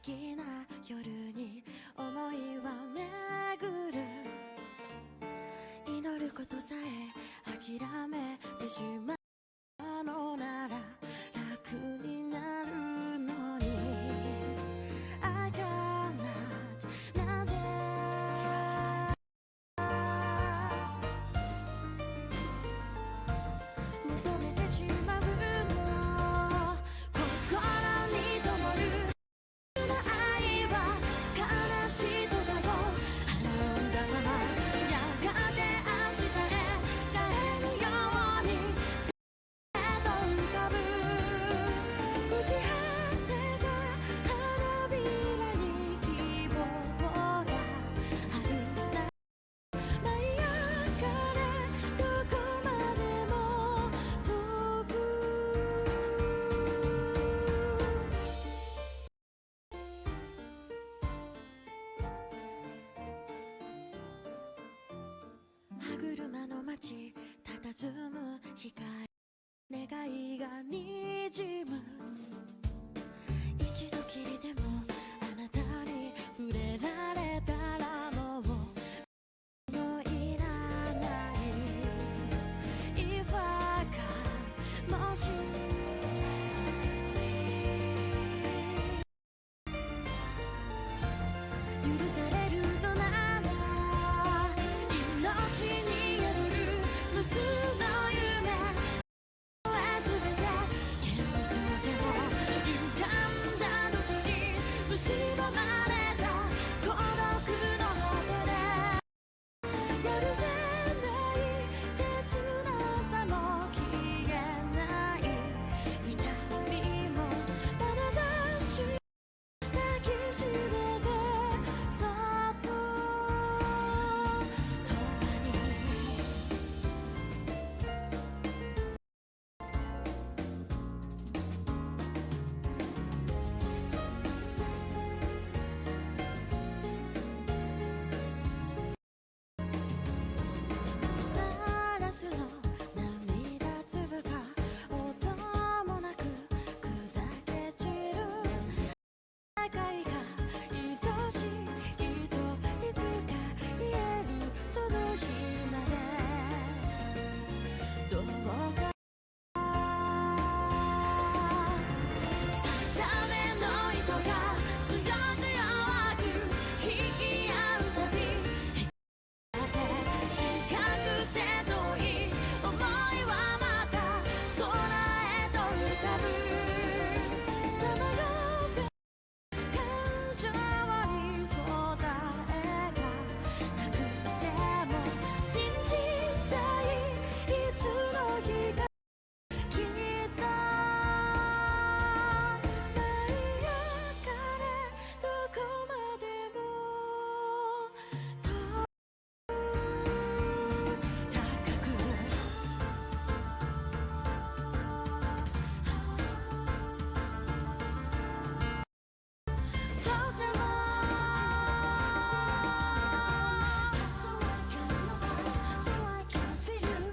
きな夜に思いは巡る。祈ることさえ諦めてしまうのなら楽になるのに。I cannot なぜ求めてしまうの。心に灯る愛は悲しいとだろう。花んだままやがて明日へ帰るようにせと浮かぶ。朽ち果てた花びらに希望があるな。舞い上がれどこまでも遠く。歯車の街佇む光、願いがにじむ。一度きりでもあなたに触れられたらもういらない。If I can もし許されるのなら命に宿る無数の夢すべて現実でも歪んだどこに蝕まれた孤独の果てでやるせない切なさも消えない痛みも眼差し抱きしめてそっと永遠に。ガラスの涙粒が音もなく砕け散る。世界が愛しいといつか言えるその日までどうか定めの糸が強く弱く引き合うたび近くて遠い想いはまた空へと浮かぶ。さまよって感情に答えがなくても信じたいいつの日かきっと舞い上がれどこまでも高く。So the so I can feel you.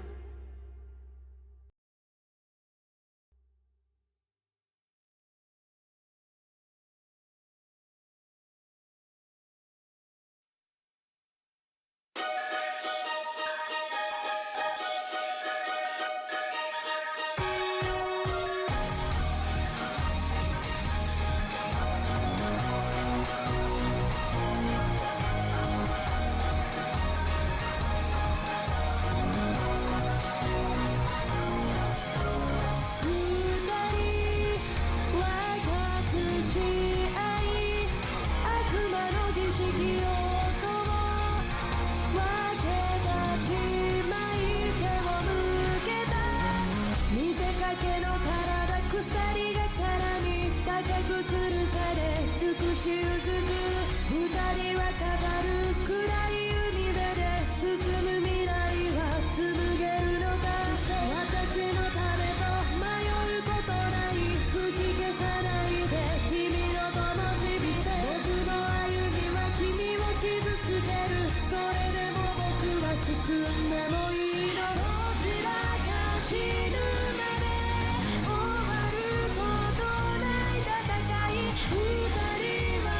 二人は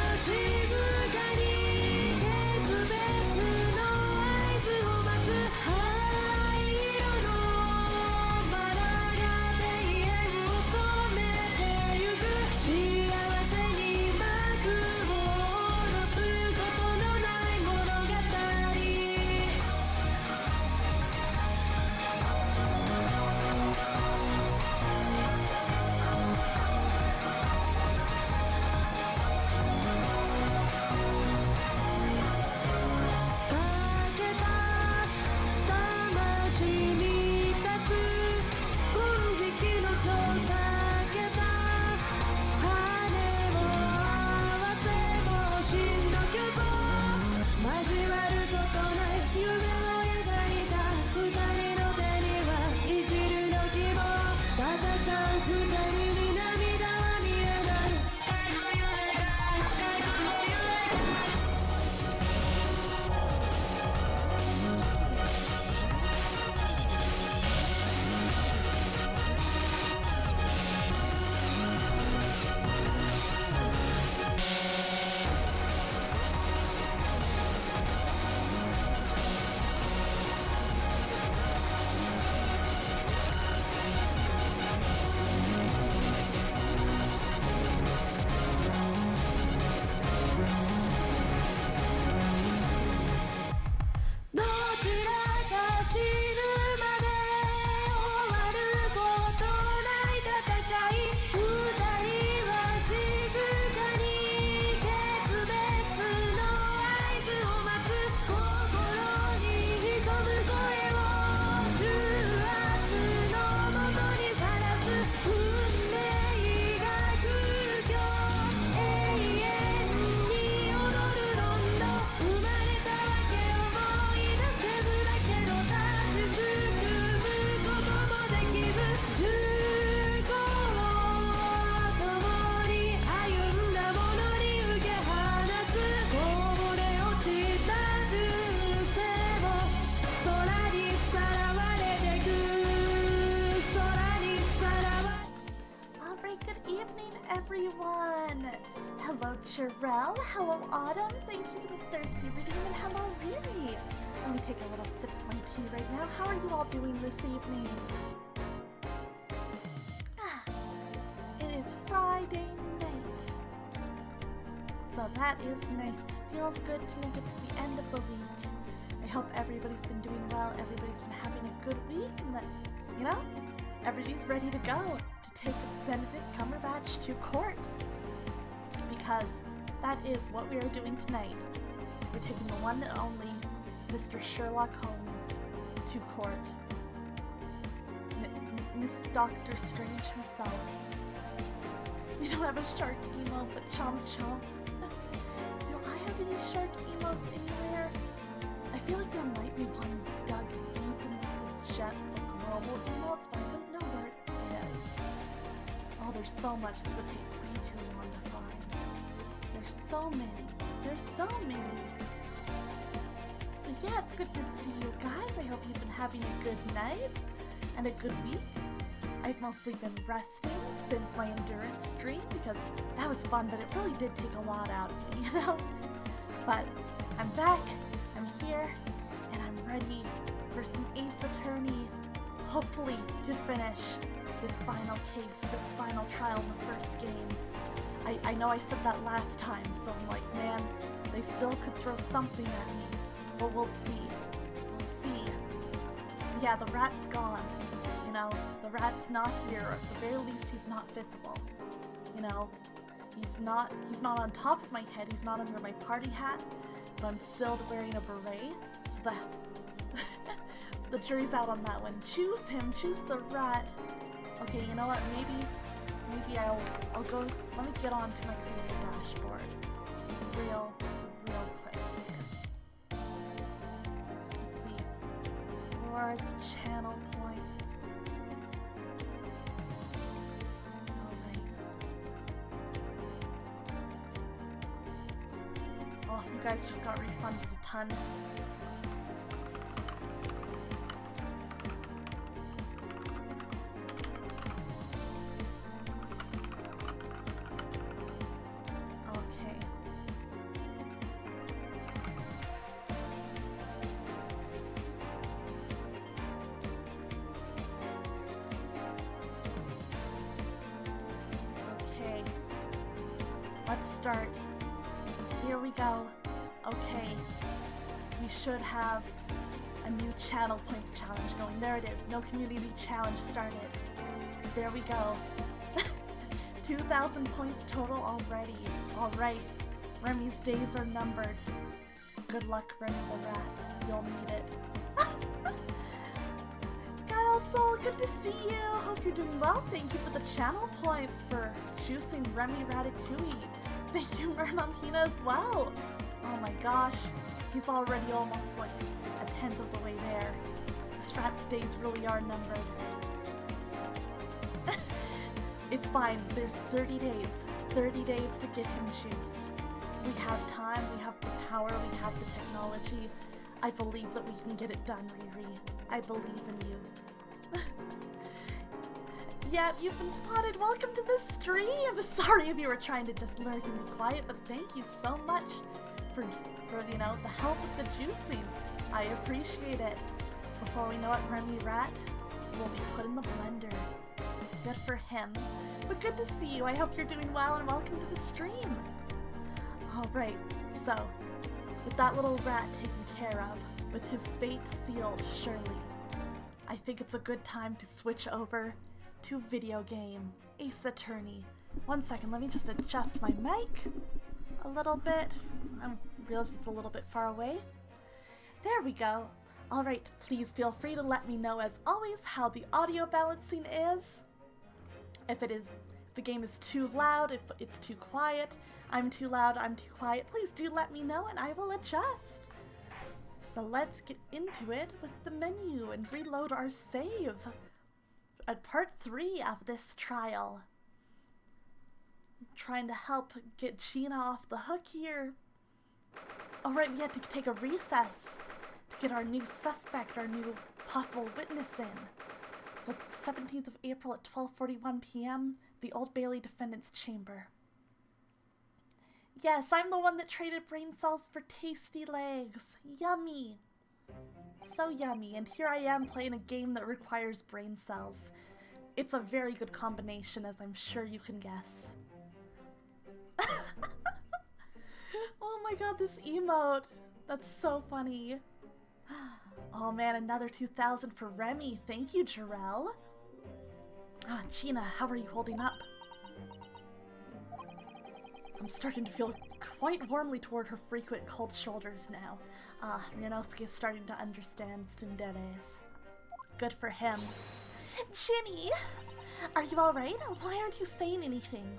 Sherelle. Hello, Autumn. Thank you for the thirsty reading, and hello, Riri. Let me take a little sip of my tea right now. How are you all doing this evening? It is Friday night. So that is nice. Feels good to make it to the end of the week. I hope everybody's been doing well, everybody's been having a good week, and that, you know, everybody's ready to go to take Benedict Cumberbatch to court. Because that is what we are doing tonight. We're taking the one and only Mr. Sherlock Holmes to court. Miss Dr. Strange himself. We don't have a shark emote, but chomp chomp. Do I have any shark emotes anywhere? I feel like there might be one dug deep in the jet of global emotes, but I don't know where it is. Oh, there's so much. This would take way too long to find. There's so many. There's so many. But yeah, it's good to see you guys. I hope you've been having a good night and a good week. I've mostly been resting since my endurance stream because that was fun, but it really did take a lot out of me, you know? But I'm back, I'm here, and I'm ready for some Ace Attorney, hopefully to finish this final case, this final trial in the first game. I know I said that last time, so I'm like, man, they still could throw something at me, but we'll see. We'll see. Yeah, the rat's gone. You know, the rat's not here, or at the very least he's not visible. You know, he's not on top of my head, he's not under my party hat, but I'm still wearing a beret, so the jury's out on that one. Choose him, choose the rat. Okay, you know what, maybe I'll go, let me get onto my creator dashboard real quick here. Let's see, rewards, channel points. Oh, you guys just got refunded a ton. Okay. Okay. Let's start. Here we go. Okay, we should have a new channel points challenge going. There it is. No community challenge started. So there we go. 2,000 points total already. Alright, Remy's days are numbered. Good luck, Remy the Rat. You'll need it. Kyle Soul, good to see you. Hope you're doing well. Thank you for the channel points for choosing Remy Ratatouille. Thank you, Mermampina, as well. Oh my gosh, he's already almost like a tenth of the way there. This rat's days really are numbered. It's fine, there's 30 days. 30 days to get him juiced. We have time, we have the power, we have the technology. I believe that we can get it done, Riri. I believe in you. Yeah, you've been spotted. Welcome to the stream. Sorry if you were trying to just lurk and be quiet, but thank you so much for you know, the help with the juicing. I appreciate it. Before we know it, Remy Rat will be put in the blender. Good for him. But good to see you. I hope you're doing well and welcome to the stream. Alright, so with that little rat taken care of, with his fate sealed surely, I think it's a good time to switch over to video game Ace Attorney. One second, let me just adjust my mic a little bit. I realized it's a little bit far away. There we go. Alright, please feel free to let me know as always how the audio balancing is. If the game is too loud, if it's too quiet, I'm too loud, I'm too quiet, please do let me know and I will adjust. So let's get into it with the menu and reload our save at part 3 of this trial. I'm trying to help get Gina off the hook here. Alright, we had to take a recess to get our new suspect, our new possible witness in. So it's the 17th of April at 12:41 p.m., the Old Bailey Defendant's Chamber. Yes, I'm the one that traded brain cells for tasty legs. Yummy. So yummy, and here I am playing a game that requires brain cells. It's a very good combination, as I'm sure you can guess. Oh my god, this emote! That's so funny. Oh man, another 2,000 for Remy. Thank you, Jarell. Ah, Gina, how are you holding up? I'm starting to feel quite warmly toward her frequent cold shoulders now. Ryunosuke is starting to understand tsunderes. Good for him. Ginny! Are you alright? Why aren't you saying anything?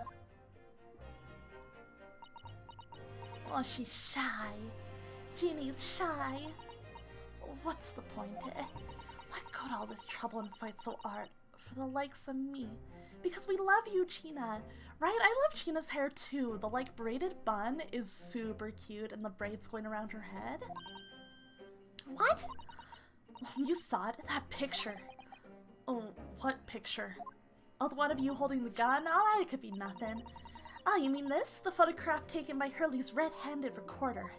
Oh, she's shy. Ginny's shy. What's the point, eh? Why go to all this trouble and fight so hard for the likes of me? Because we love you, Gina. Right? I love Gina's hair too. The like braided bun is super cute and the braids going around her head. What? You saw it? That picture. Oh, what picture? Oh, the one of you holding the gun? Oh, it could be nothing. Oh, you mean this? The photograph taken by Hurley's red-handed recorder.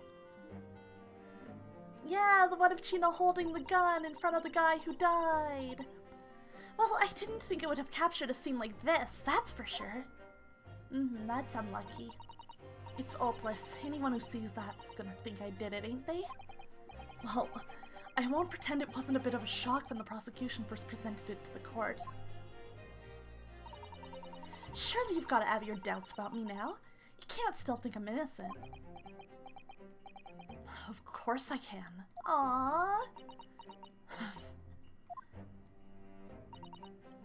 Yeah, the one of Gina holding the gun in front of the guy who died. Well, I didn't think it would have captured a scene like this, that's for sure. That's unlucky. It's hopeless. Anyone who sees that's gonna think I did it, ain't they? Well, I won't pretend it wasn't a bit of a shock when the prosecution first presented it to the court. Surely you've got to have your doubts about me now. You can't still think I'm innocent. Of course I can. Aww.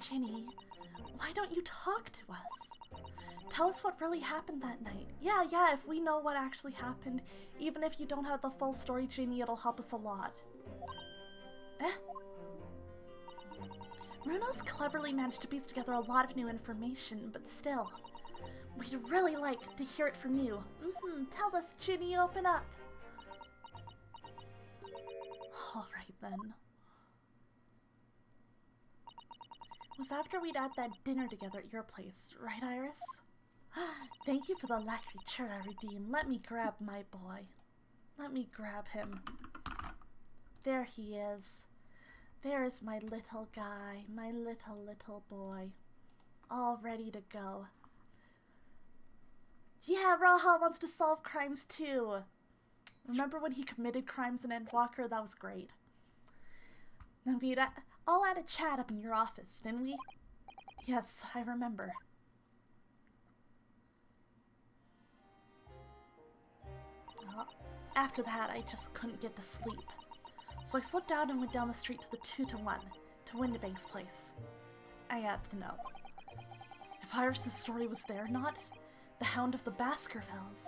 Ginny, why don't you talk to us? Tell us what really happened that night. Yeah, if we know what actually happened, even if you don't have the full story, Ginny, it'll help us a lot. Runo's cleverly managed to piece together a lot of new information, but still, we'd really like to hear it from you. Tell us, Ginny, open up. Alright then. It was after we'd had that dinner together at your place, right, Iris? Thank you for the la creature I redeemed. Let me grab my boy. Let me grab him. There he is. There is my little guy, my little boy. All ready to go. Yeah, Raha wants to solve crimes too. Remember when he committed crimes in Endwalker? That was great. Then we'd all had a chat up in your office, didn't we? Yes, I remember. Well, after that, I just couldn't get to sleep. So I slipped out and went down the street to the 2-1, to Windibank's place. I had to know. If Iris' story was there or not, the Hound of the Baskervilles.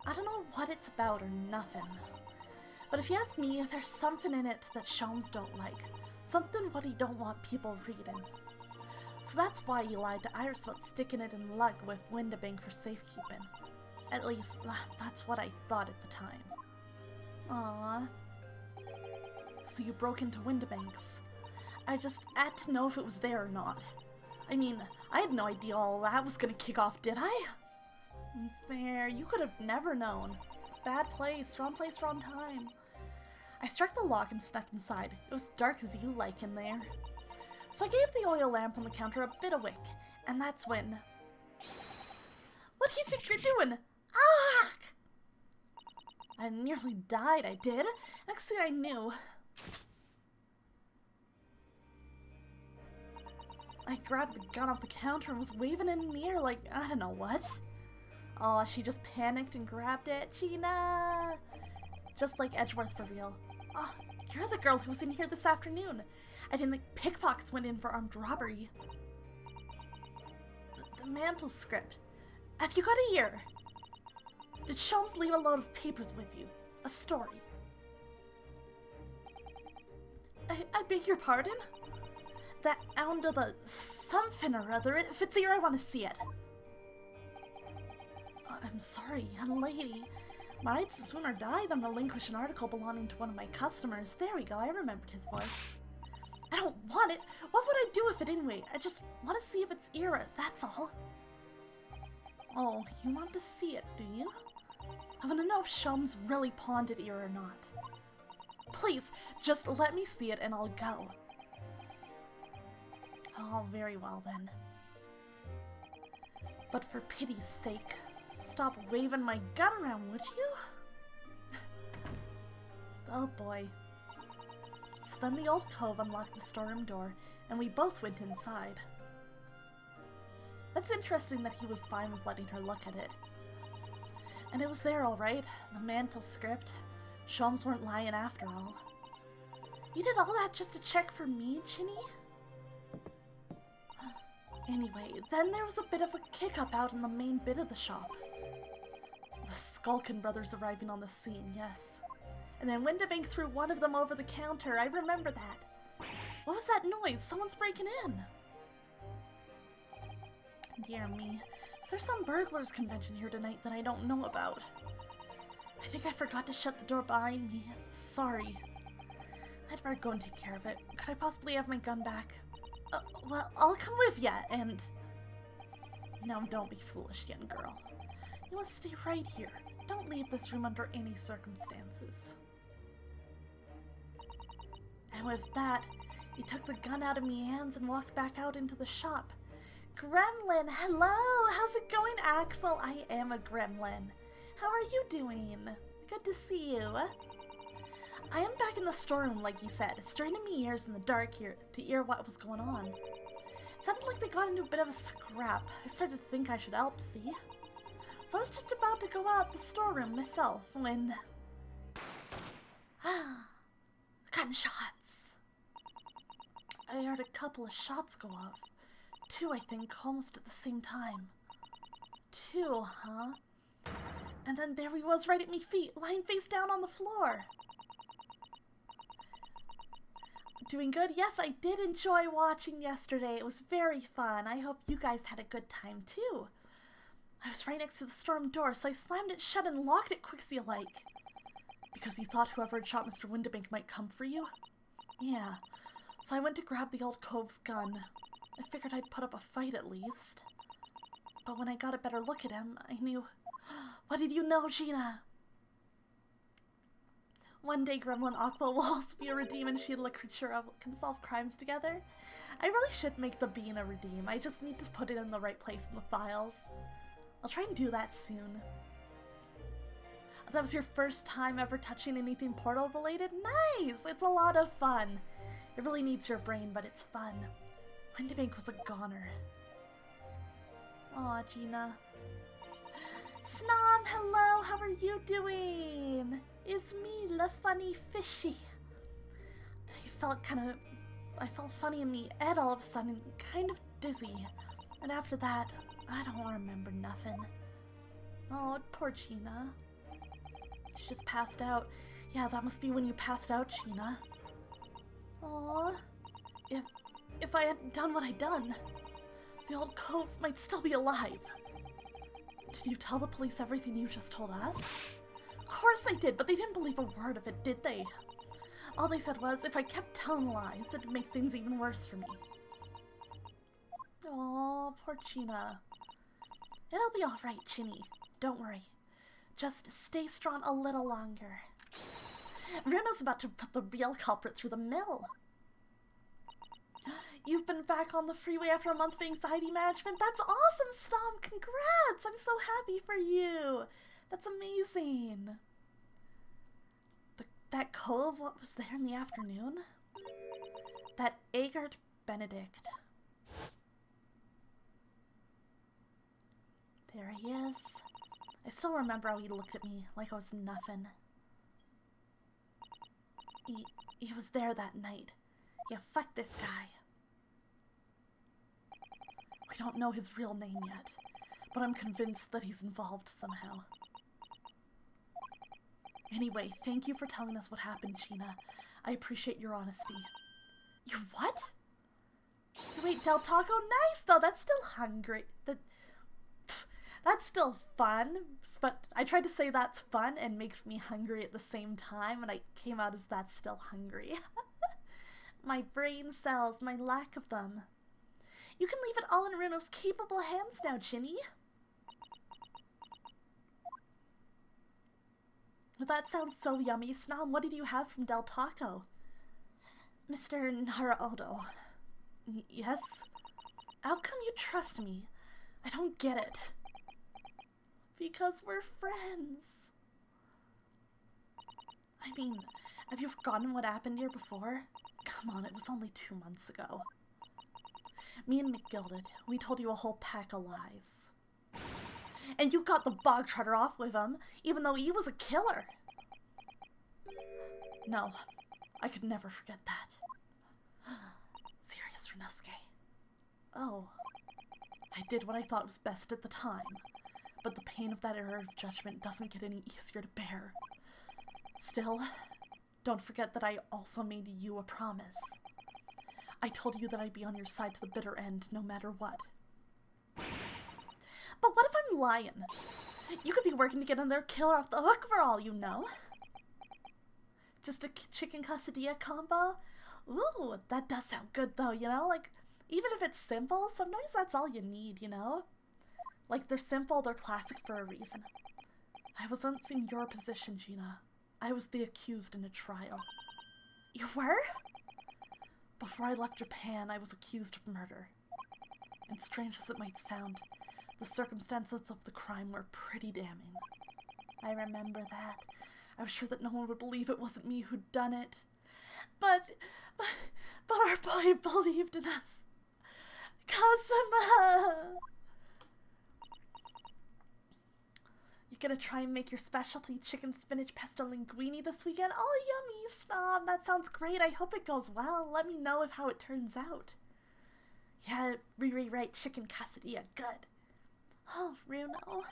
I don't know what it's about or nothing. But if you ask me, there's something in it that Sholmes don't like. Something what he don't want people reading. So that's why he lied to Iris about sticking it in lug with Windibank for safekeeping. At least, that's what I thought at the time. Aww. So you broke into Windibank's. I just had to know if it was there or not. I mean, I had no idea all that was gonna kick off, did I? Fair, you could have never known. Bad place, wrong time. I struck the lock and snuck inside. It was dark as you like in there. So I gave the oil lamp on the counter a bit of wick, and that's when... What do you think you're doing? Ah! I nearly died, I did. Next thing I knew... I grabbed the gun off the counter and was waving it in the air like, I don't know what. Oh, she just panicked and grabbed it. Gina! Just like Edgeworth for real. Oh, you're the girl who was in here this afternoon. I didn't think pickpockets went in for armed robbery. The mantle script. Have you got a ear? Did Sholmes leave a load of papers with you? A story? I beg your pardon? That hound of the something or other. If it's here, I want to see it. I'm sorry, young lady. I'd sooner die than relinquish an article belonging to one of my customers. There we go, I remembered his voice. I don't want it. What would I do with it anyway? I just want to see if it's era, that's all. Oh, you want to see it, do you? I want to know if Shom's really pawned it here or not. Please, just let me see it and I'll go. Oh, very well then. But for pity's sake, stop waving my gun around, would you? Oh boy. So then the old cove unlocked the storeroom door, and we both went inside. That's interesting that he was fine with letting her look at it. And it was there all right, the mantle script. Shoms weren't lying after all. You did all that just to check for me, Chinny? Anyway, then there was a bit of a kick-up out in the main bit of the shop. The Skulkin brothers arriving on the scene, yes. And then Windibank threw one of them over the counter, I remember that. What was that noise? Someone's breaking in. Dear me, is there some burglars convention here tonight that I don't know about? I think I forgot to shut the door behind me. Sorry. I'd better go and take care of it. Could I possibly have my gun back? Well, I'll come with ya, and... No, don't be foolish, young girl. You must stay right here. Don't leave this room under any circumstances. And with that, he took the gun out of me hands and walked back out into the shop. Gremlin, hello! How's it going, Axel? I am a gremlin. How are you doing? Good to see you. I am back in the storeroom, like you said, straining me ears in the dark here to hear what was going on. It sounded like they got into a bit of a scrap. I started to think I should help, see? So I was just about to go out the storeroom myself when... Gunshots! I heard a couple of shots go off. 2, I think, almost at the same time. 2, huh? And then there he was right at me feet, lying face down on the floor. Doing good? Yes, I did enjoy watching yesterday. It was very fun. I hope you guys had a good time, too. I was right next to the storm door, so I slammed it shut and locked it quicksy-like. Because you thought whoever had shot Mr. Windibank might come for you? Yeah. So I went to grab the old cove's gun. I figured I'd put up a fight at least. But when I got a better look at him, I knew... What did you know, Gina? One day Gremlin Aqua will also be a redeem and Sheila Creature can solve crimes together. I really should make the bean a redeem. I just need to put it in the right place in the files. I'll try and do that soon. That was your first time ever touching anything Portal related? Nice! It's a lot of fun. It really needs your brain, but it's fun. Windibank was a goner. Aw, Gina. Snom, hello! How are you doing? It's me, La Funny Fishy. I felt funny in me head all of a sudden, kind of dizzy. And after that, I don't remember nothing. Oh, poor Gina. She just passed out. Yeah, that must be when you passed out, Gina. Aw. If I hadn't done what I'd done, the old cove might still be alive. Did you tell the police everything you just told us? Of course I did, but they didn't believe a word of it, did they? All they said was, if I kept telling lies, it'd make things even worse for me. Aw, poor Gina. It'll be alright, Chinny. Don't worry. Just stay strong a little longer. Rima's about to put the real culprit through the mill. You've been back on the freeway after a month of anxiety management? That's awesome, Stom! Congrats! I'm so happy for you! That's amazing! That cove, what was there in the afternoon? That Agart Benedict. There he is. I still remember how he looked at me like I was nothing. He was there that night. Yeah, fuck this guy. We don't know his real name yet, but I'm convinced that he's involved somehow. Anyway, thank you for telling us what happened, Gina. I appreciate your honesty. You what? Wait, Del Taco? Nice, though. That's still hungry. That's still fun, but I tried to say that's fun and makes me hungry at the same time, and I came out as that's still hungry. My brain cells, my lack of them. You can leave it all in Runo's capable hands now, Ginny. But that sounds so yummy. Snom, what did you have from Del Taco? Mr. Naruto. Yes? How come you trust me? I don't get it. Because we're friends. I mean, have you forgotten what happened here before? Come on, it was only 2 months ago. Me and McGilded, we told you a whole pack of lies. And you got the bog trotter off with him, even though he was a killer. No, I could never forget that. Serious, Ryunosuke. Oh, I did what I thought was best at the time, but the pain of that error of judgment doesn't get any easier to bear. Still, don't forget that I also made you a promise. I told you that I'd be on your side to the bitter end, no matter what. But what if I'm lying? You could be working to get another killer off the hook for all you know. Just a chicken quesadilla combo? Ooh, that does sound good though, you know? Like, even if it's simple, sometimes that's all you need, you know? Like, they're simple, they're classic for a reason. I was once in your position, Gina. I was the accused in a trial. You were? Before I left Japan, I was accused of murder. And strange as it might sound, the circumstances of the crime were pretty damning. I remember that. I was sure that no one would believe it wasn't me who'd done it. But our boy believed in us. Kazuma! You gonna try and make your specialty chicken spinach pesto linguine this weekend? Oh, yummy, Snob! That sounds great. I hope it goes well. Let me know how it turns out. Yeah, right, chicken quesadilla, good. Oh, Runo.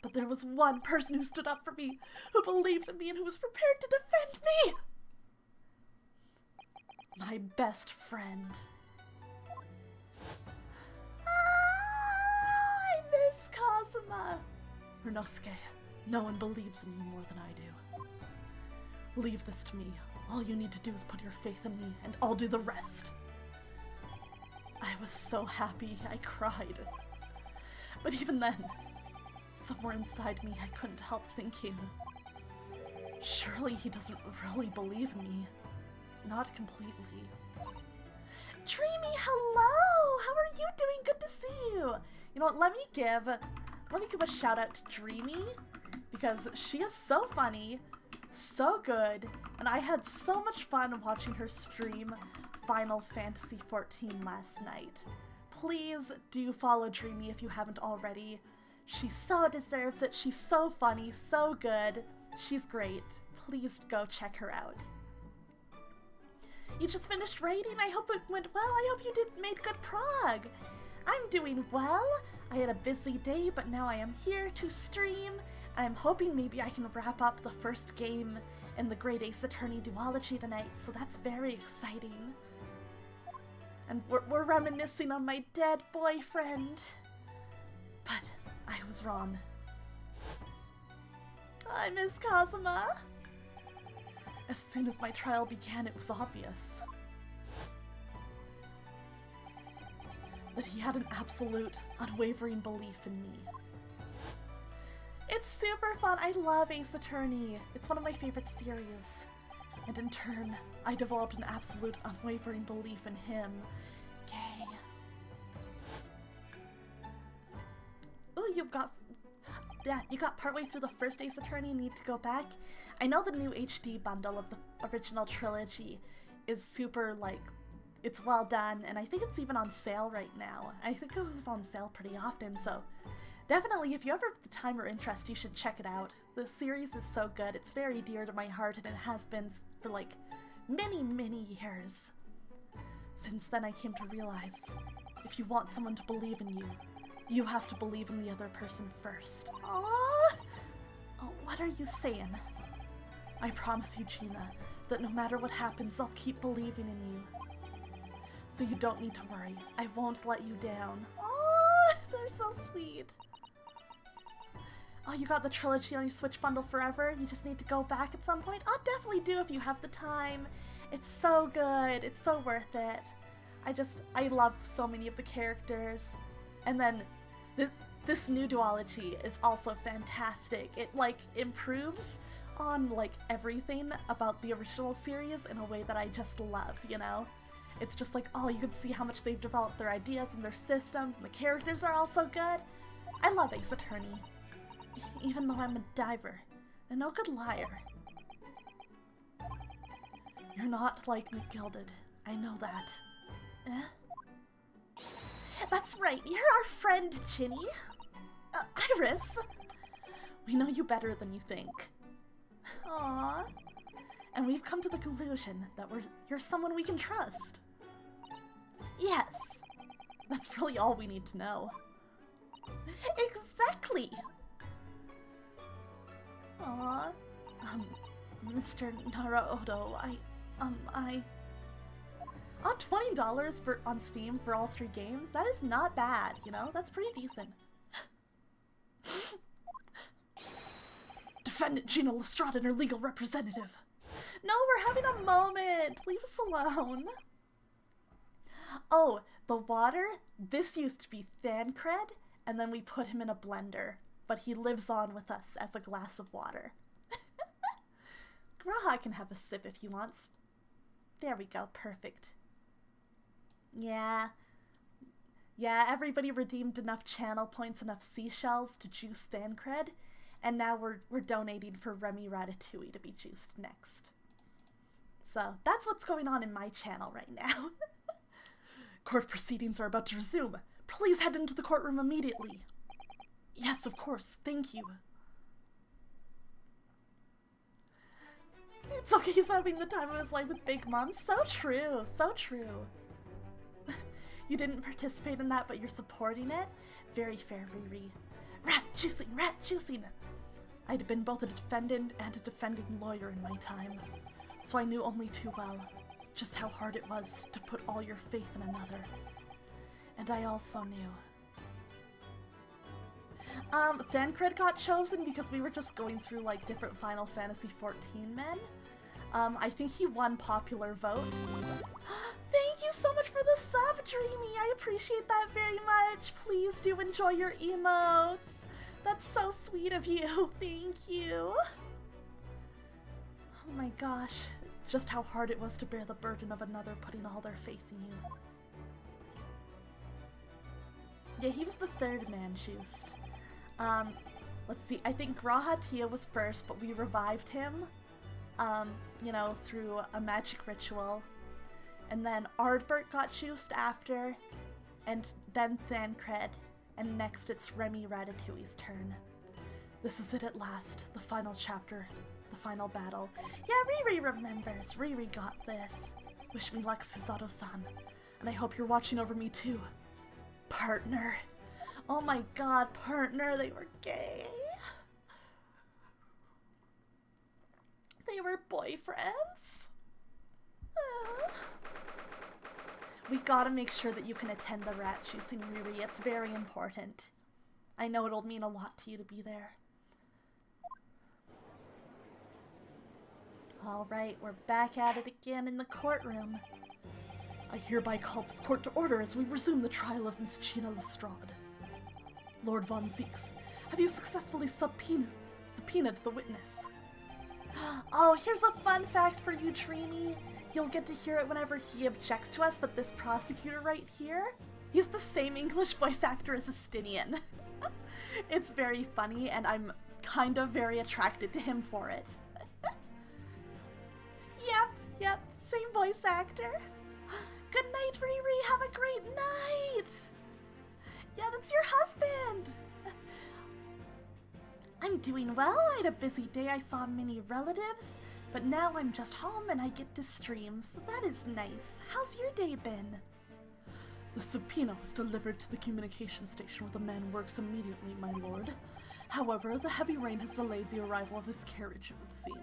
But there was one person who stood up for me, who believed in me, and who was prepared to defend me! My best friend. I miss Kazuma. Ryunosuke, no one believes in you more than I do. Leave this to me. All you need to do is put your faith in me, and I'll do the rest. I was so happy, I cried. But even then, somewhere inside me, I couldn't help thinking, surely he doesn't really believe in me. Not completely. Dreamy, hello! How are you doing? Good to see you! You know what, let me give a shout out to Dreamy, because she is so funny, so good, and I had so much fun watching her stream Final Fantasy XIV last night. Please do follow Dreamy if you haven't already. She so deserves it. She's so funny, so good. She's great. Please go check her out. You just finished raiding? I hope it went well. I hope you made good prog. I'm doing well. I had a busy day, but now I am here to stream. I'm hoping maybe I can wrap up the first game in the Great Ace Attorney duology tonight, so that's very exciting. And we're reminiscing on my dead boyfriend. But I was wrong. I miss Kazuma. As soon as my trial began, it was obvious that he had an absolute, unwavering belief in me. It's super fun. I love Ace Attorney. It's one of my favorite series. And in turn, I developed an absolute, unwavering belief in him. Gay. Ooh, you got partway through the first Ace Attorney and need to go back. I know the new HD bundle of the original trilogy is super, like, it's well done, and I think it's even on sale right now. I think it was on sale pretty often, so definitely, if you ever have the time or interest, you should check it out. The series is so good. It's very dear to my heart, and it has been for, like, many, many years. Since then, I came to realize, if you want someone to believe in you, you have to believe in the other person first. Aww! Oh, what are you saying? I promise you, Gina, that no matter what happens, I'll keep believing in you. So you don't need to worry. I won't let you down. Aww! They're so sweet. Oh, you got the trilogy on your Switch bundle forever? You just need to go back at some point? I'll definitely do if you have the time. It's so good. It's so worth it. I love so many of the characters. And then this new duology is also fantastic. It, like, improves on, like, everything about the original series in a way that I just love, you know? It's just like, oh, you can see how much they've developed their ideas and their systems, and the characters are all so good. I love Ace Attorney. Even though I'm a diver, and no good liar. You're not like McGilded. I know that. That's right, you're our friend, Ginny. Iris. We know you better than you think. Aww. And we've come to the conclusion that you're someone we can trust. Yes. That's really all we need to know. Exactly! Aww. Mr. Naruto, Oh, $20 on Steam for all 3 games? That is not bad, you know? That's pretty decent. Defendant Gina Lestrade and her legal representative. No, we're having a moment! Leave us alone. Oh, the water? This used to be Thancred, and then we put him in a blender. But he lives on with us as a glass of water. Graha can have a sip if he wants. There we go, perfect. Yeah, everybody redeemed enough channel points, enough seashells to juice Thancred, and now we're donating for Remy Ratatouille to be juiced next. So that's what's going on in my channel right now. Court proceedings are about to resume. Please head into the courtroom immediately. Yes, of course, thank you. It's okay, he's having the time of his life with Big Mom. So true, so true. You didn't participate in that, but you're supporting it? Very fair, Riri. Rat juicing, rat juicing! I'd been both a defendant and a defending lawyer in my time, so I knew only too well just how hard it was to put all your faith in another. And I also knew. Thancred got chosen because we were just going through, like, different Final Fantasy XIV men. I think he won popular vote. Thank you so much for the sub, Dreamy! I appreciate that very much! Please do enjoy your emotes! That's so sweet of you! Thank you! Oh my gosh, just how hard it was to bear the burden of another putting all their faith in you. Yeah, he was the 3rd man juiced. Let's see, I think Graha Tia was first, but we revived him, you know, through a magic ritual. And then Ardbert got juiced after, and then Thancred, and next it's Remy Ratatouille's turn. This is it at last, the final chapter, the final battle. Yeah, Riri remembers, Riri got this. Wish me luck, Susato-san, and I hope you're watching over me too. Partner. Oh my god, partner, they were gay. They were boyfriends. We gotta make sure that you can attend the rat juicing, Riri. It's very important. I know it'll mean a lot to you to be there. Alright, we're back at it again in the courtroom. I hereby call this court to order as we resume the trial of Miss Gina Lestrade. Lord Von Zeeks, have you successfully subpoenaed the witness? Oh, here's a fun fact for you, Dreamy. You'll get to hear it whenever he objects to us, but this prosecutor right here, he's the same English voice actor as Estinian. It's very funny, and I'm kind of very attracted to him for it. Yep, same voice actor. Good night, Riri. Have a great night. Yeah, that's your husband. I'm doing well. I had a busy day. I saw many relatives, but now I'm just home and I get to stream, so that is nice. How's your day been? The subpoena was delivered to the communication station where the man works immediately, my lord. However, the heavy rain has delayed the arrival of his carriage, it would seem.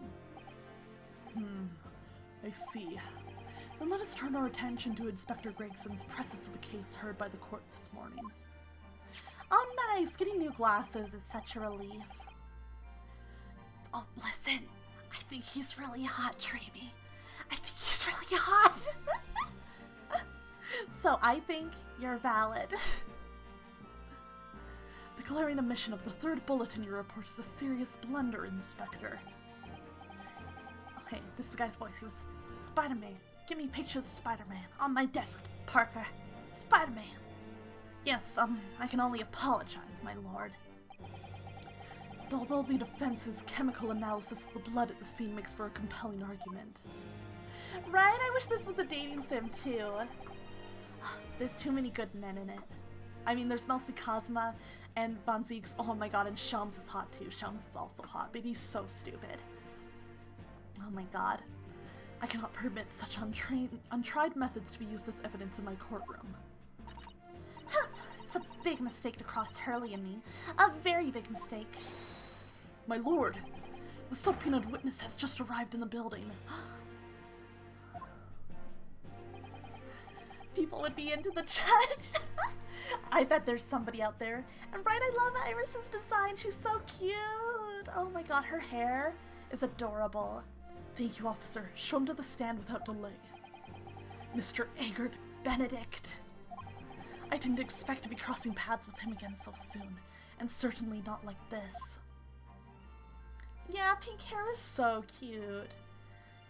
I see. Then let us turn our attention to Inspector Gregson's presses of the case heard by the court this morning. Oh nice! Getting new glasses is such a relief. Oh, listen. I think he's really hot, Dreamy. I think he's really hot! So I think you're valid. The glaring omission of the 3rd bullet in your report is a serious blunder, Inspector. Hey, this guy's voice, he was, Spider-Man. Give me pictures of Spider-Man. On my desk, Parker. Spider-Man. Yes, I can only apologize, my lord. But although the defense's chemical analysis of the blood at the scene makes for a compelling argument. Right? I wish this was a dating sim, too. There's too many good men in it. I mean, there's mostly Cosma and Von Zieg's. Oh my god, and Shams is hot, too. Shams is also hot, but he's so stupid. Oh my god. I cannot permit such untried methods to be used as evidence in my courtroom. It's a big mistake to cross Hurley and me. A very big mistake. My lord, the subpoenaed witness has just arrived in the building. People would be into the judge. I bet there's somebody out there. And right, I love Iris's design. She's so cute. Oh my god, her hair is adorable. Thank you, officer. Show him to the stand without delay. Mr. Agard Benedict. I didn't expect to be crossing paths with him again so soon, and certainly not like this. Yeah, pink hair is so cute.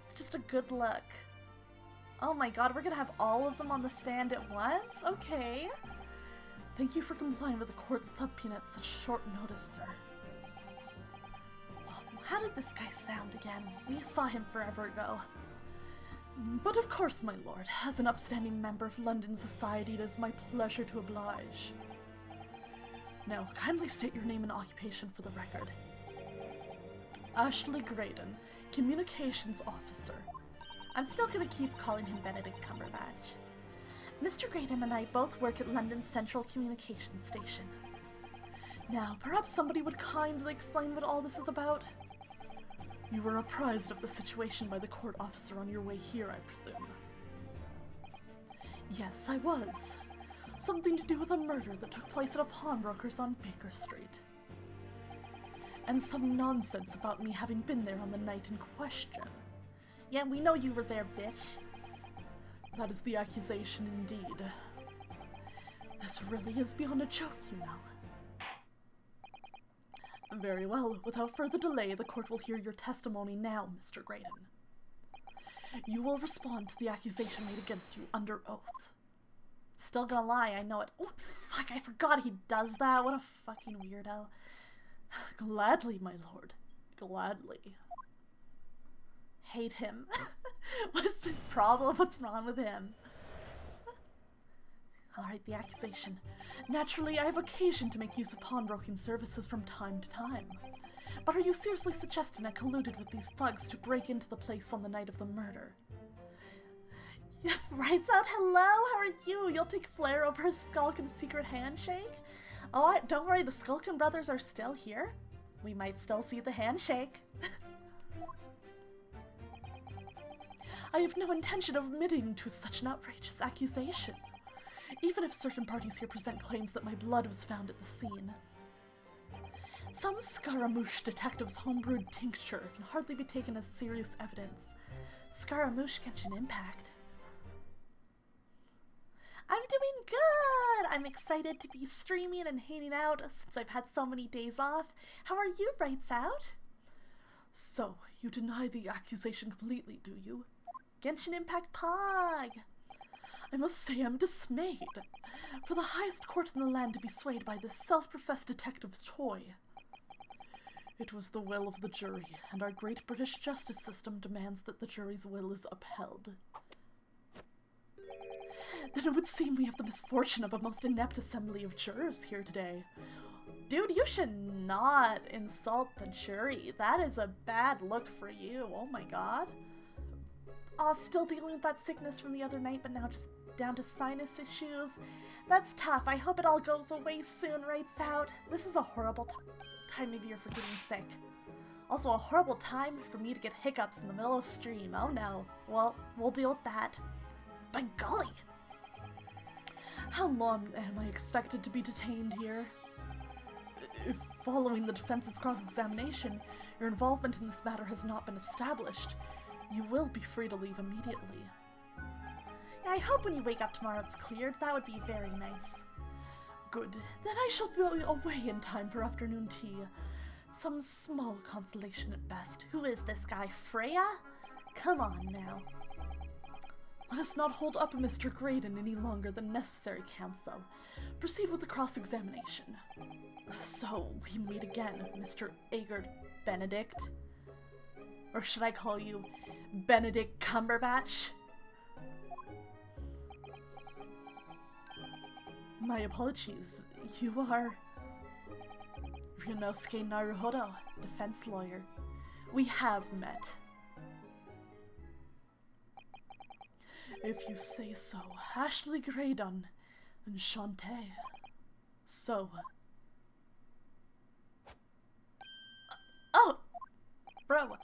It's just a good look. Oh my god, we're gonna have all of them on the stand at once? Okay. Thank you for complying with the court's subpoena at such short notice, sir. How did this guy sound again? We saw him forever ago. But of course, my lord, as an upstanding member of London society, it is my pleasure to oblige. Now, kindly state your name and occupation for the record. Ashley Graydon, Communications Officer. I'm still gonna keep calling him Benedict Cumberbatch. Mr. Graydon and I both work at London's Central Communications Station. Now, perhaps somebody would kindly explain what all this is about? You were apprised of the situation by the court officer on your way here, I presume. Yes, I was. Something to do with a murder that took place at a pawnbroker's on Baker Street. And some nonsense about me having been there on the night in question. Yeah, we know you were there, bitch. That is the accusation indeed. This really is beyond a joke, you know. Very well. Without further delay, the court will hear your testimony now, Mr. Graydon. You will respond to the accusation made against you under oath. Still gonna lie, I know it. Oh, fuck, I forgot he does that. What a fucking weirdo. Gladly, my lord. Gladly. Hate him. What's his problem? What's wrong with him? Alright, the accusation. Naturally, I have occasion to make use of pawnbroking services from time to time. But are you seriously suggesting I colluded with these thugs to break into the place on the night of the murder? Yeah, writes out, hello, how are you? You'll take flair over a Skulkin secret handshake? Oh, don't worry, the Skulkin brothers are still here. We might still see the handshake. I have no intention of admitting to such an outrageous accusation, even if certain parties here present claims that my blood was found at the scene. Some Scaramouche detective's homebrewed tincture can hardly be taken as serious evidence. Scaramouche Genshin Impact. I'm doing good! I'm excited to be streaming and hanging out since I've had so many days off. How are you, Writes Out? So, you deny the accusation completely, do you? Genshin Impact Pog! I must say I'm dismayed. For the highest court in the land to be swayed by this self-professed detective's toy. It was the will of the jury, and our great British justice system demands that the jury's will is upheld. Then it would seem we have the misfortune of a most inept assembly of jurors here today. Dude, you should not insult the jury. That is a bad look for you. Oh my god. Aw, still dealing with that sickness from the other night, but now just down to sinus issues. That's tough. I hope it all goes away soon, Writes Out. This is a horrible time of year for getting sick. Also a horrible time for me to get hiccups in the middle of stream. Oh no. Well, we'll deal with that. By golly! How long am I expected to be detained here? If following the defense's cross-examination, your involvement in this matter has not been established, you will be free to leave immediately. Yeah, I hope when you wake up tomorrow it's cleared. That would be very nice. Good. Then I shall be away in time for afternoon tea. Some small consolation at best. Who is this guy? Freya? Come on now. Let us not hold up Mr. Graydon any longer than necessary, counsel. Proceed with the cross-examination. So, we meet again, Mr. Agard Benedict? Or should I call you Benedict Cumberbatch? My apologies. You are Ryunosuke Naruhodo, defense lawyer. We have met. If you say so, Ashley Graydon and Shantae. So. Oh! Bro,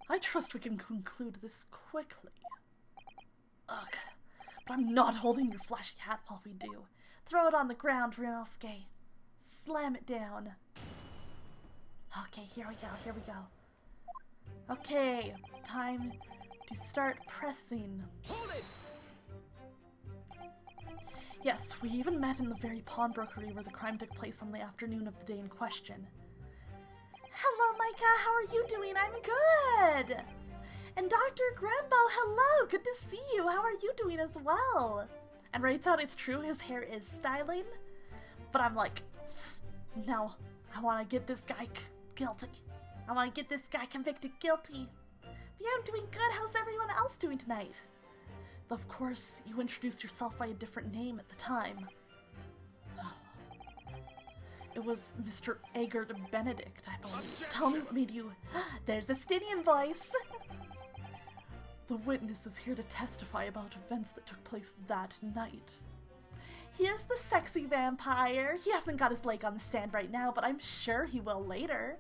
I trust we can conclude this quickly. Ugh, but I'm not holding your flashy hat while we do. Throw it on the ground, Ryunosuke. Slam it down. Okay, here we go. Okay, time to start pressing. Hold it! Yes, we even met in the very pawnbrokery where the crime took place on the afternoon of the day in question. Hello, Micah, how are you doing? I'm good! And Dr. Grambo, hello! Good to see you! How are you doing as well? And writes out, it's true, his hair is styling. But I'm like, no, I want to get this guy guilty. I want to get this guy convicted guilty. But yeah, I'm doing good. How's everyone else doing tonight? Of course, you introduced yourself by a different name at the time. It was Mr. Agard Benedict, I believe. Objection! Tell me what made you... There's the Stydian voice! The witness is here to testify about events that took place that night. Here's the sexy vampire. He hasn't got his leg on the stand right now, but I'm sure he will later.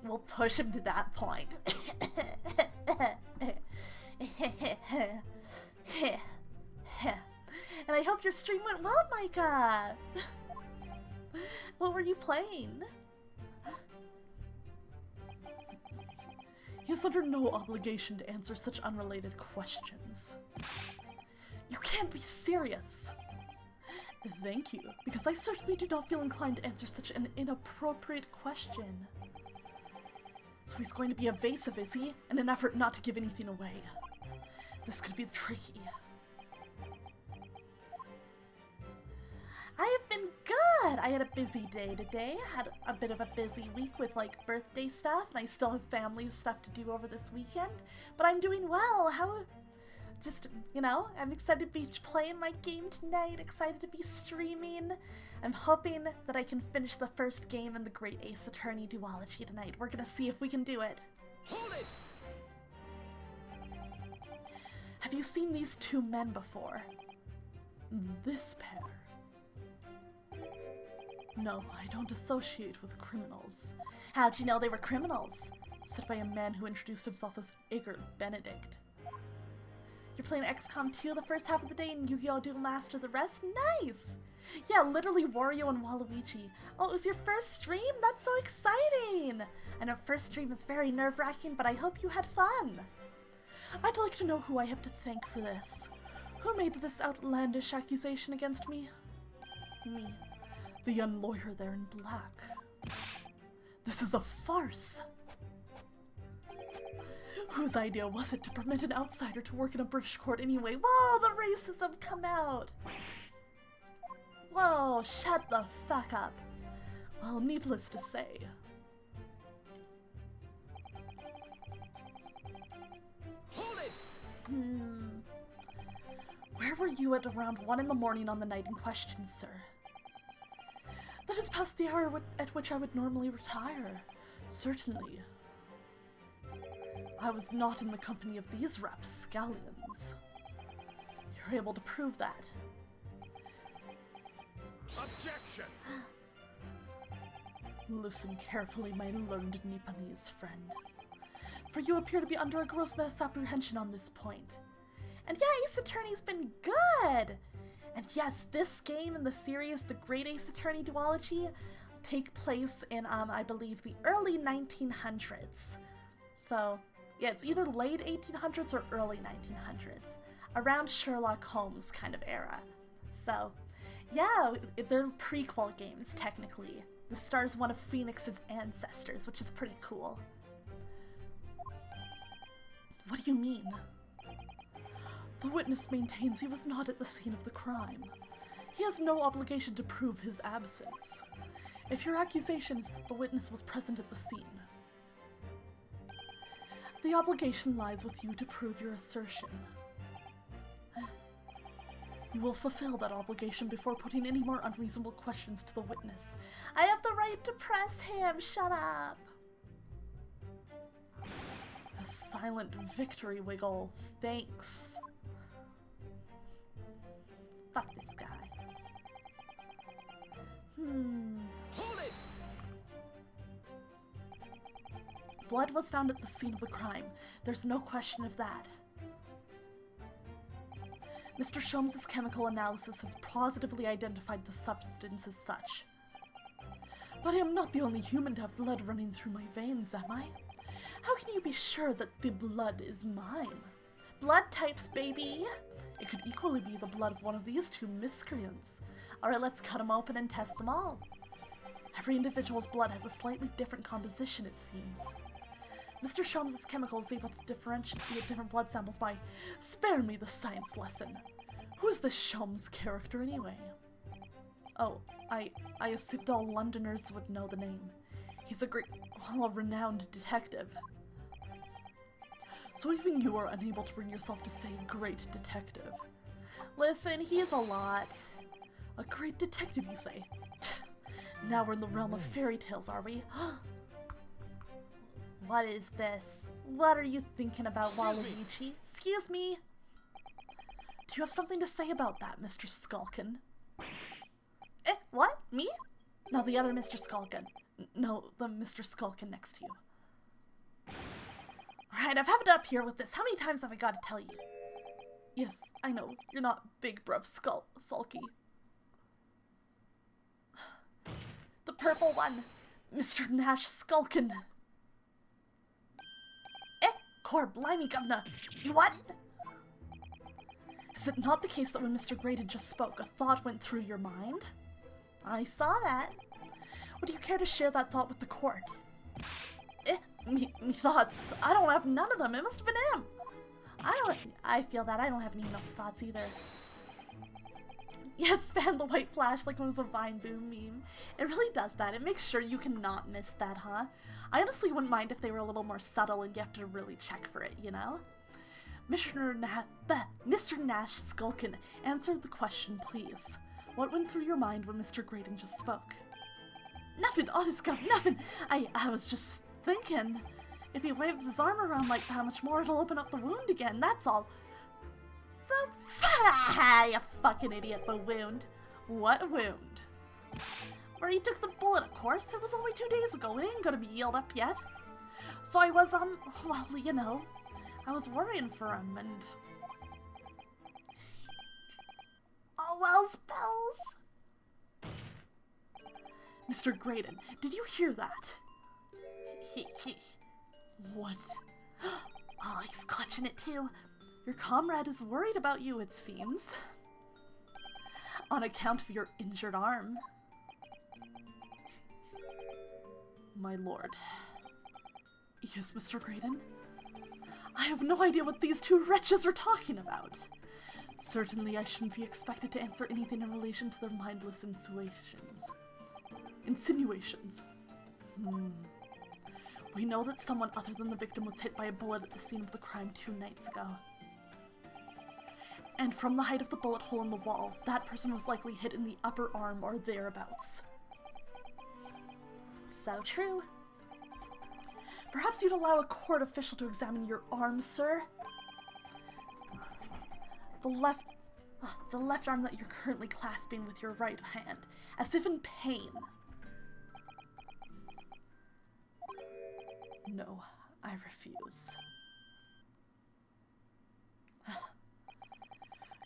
We'll push him to that point. And I hope your stream went well, Micah! What were you playing? He is under no obligation to answer such unrelated questions. You can't be serious! Thank you, because I certainly do not feel inclined to answer such an inappropriate question. So he's going to be evasive, is he? In an effort not to give anything away. This could be tricky. I have been good! I had a busy day today. I had a bit of a busy week with like birthday stuff, and I still have family stuff to do over this weekend. But I'm doing well. Just, you know, I'm excited to be playing my game tonight, excited to be streaming. I'm hoping that I can finish the first game in the Great Ace Attorney duology tonight. We're gonna see if we can do it. Hold it! Have you seen these two men before? This pair. No, I don't associate with criminals. How'd you know they were criminals? Said by a man who introduced himself as Agard Benedict. You're playing XCOM 2 the first half of the day and Yu-Gi-Oh! Duel Master the rest? Nice! Yeah, literally Wario and Waluigi. Oh, it was your first stream? That's so exciting! I know first stream is very nerve-wracking, but I hope you had fun. I'd like to know who I have to thank for this. Who made this outlandish accusation against me? Me. The young lawyer there in black. This is a farce. Whose idea was it to permit an outsider to work in a British court anyway? Whoa, the racism come out! Whoa, shut the fuck up. Well, needless to say. Hold it! Where were you at around 1 in the morning on the night in question, sir? That is past the hour at which I would normally retire. Certainly. I was not in the company of these rapscallions. You're able to prove that. Objection! Listen carefully, my learned Nipponese friend. For you appear to be under a gross misapprehension on this point. And yeah, Ace Attorney's been good! And yes, this game in the series, the Great Ace Attorney duology, take place in, I believe, the early 1900s. So, yeah, it's either late 1800s or early 1900s. Around Sherlock Holmes kind of era. So, yeah, they're prequel games, technically. The stars one of Phoenix's ancestors, which is pretty cool. What What do you mean? The witness maintains he was not at the scene of the crime. He has no obligation to prove his absence. If your accusation is that the witness was present at the scene, the obligation lies with you to prove your assertion. You will fulfill that obligation before putting any more unreasonable questions to the witness. I have the right to press him! Shut up! A silent victory wiggle. Thanks. Fuck this guy. Hold it! Blood was found at the scene of the crime. There's no question of that. Mr. Sholmes' chemical analysis has positively identified the substance as such. But I am not the only human to have blood running through my veins, am I? How can you be sure that the blood is mine? Blood types, baby! It could equally be the blood of one of these two miscreants. Alright, let's cut them open and test them all. Every individual's blood has a slightly different composition, it seems. Mr. Sholmes' chemical is able to differentiate different blood samples by... Spare me the science lesson. Who's this Sholmes character anyway? Oh, I assumed all Londoners would know the name. He's a great, well, a renowned detective. So even you are unable to bring yourself to say great detective. Listen, he is a lot. A great detective, you say? Now we're in the realm of fairy tales, are we? What is this? What are you thinking about, Waluigi? Excuse me? Do you have something to say about that, Mr. Skulkin? Eh, what? Me? No, the other Mr. Skulkin. No, the Mr. Skulkin next to you. Alright, I've had it up here with this. How many times have I got to tell you? Yes, I know. You're not big bruv sulky. The purple one! Mr. Nash Skulkin! Eh, core blimey, governor! You what? Is it not the case that when Mr. Graydon just spoke, a thought went through your mind? I saw that. Would you care to share that thought with the court? Eh, me thoughts. I don't have none of them. It must have been him. I feel that. I don't have any thoughts either. Yeah, it spanned the white flash like it was a Vine Boom meme. It really does that. It makes sure you cannot miss that, huh? I honestly wouldn't mind if they were a little more subtle and you have to really check for it, you know? Mr. Nash Skulkin, answer the question, please. What went through your mind when Mr. Graydon just spoke? Nothing, honest God, nothing. I was just thinking, if he waves his arm around like that much more, it'll open up the wound again, that's all. You fucking idiot, the wound. What wound? Where he took the bullet, of course. It was only 2 days ago. It ain't gonna be healed up yet. So I was, well, you know, I was worrying for him, and... Oh, well, spells! Mr. Graydon, did you hear that? What? Oh, he's clutching it too. Your comrade is worried about you, it seems. On account of your injured arm. My lord. Yes, Mr. Graydon? I have no idea what these two wretches are talking about. Certainly I shouldn't be expected to answer anything in relation to their mindless insinuations. We know that someone other than the victim was hit by a bullet at the scene of the crime 2 nights ago. And from the height of the bullet hole in the wall, that person was likely hit in the upper arm or thereabouts. So true. Perhaps you'd allow a court official to examine your arm, sir? The left arm that you're currently clasping with your right hand, as if in pain. No, I refuse.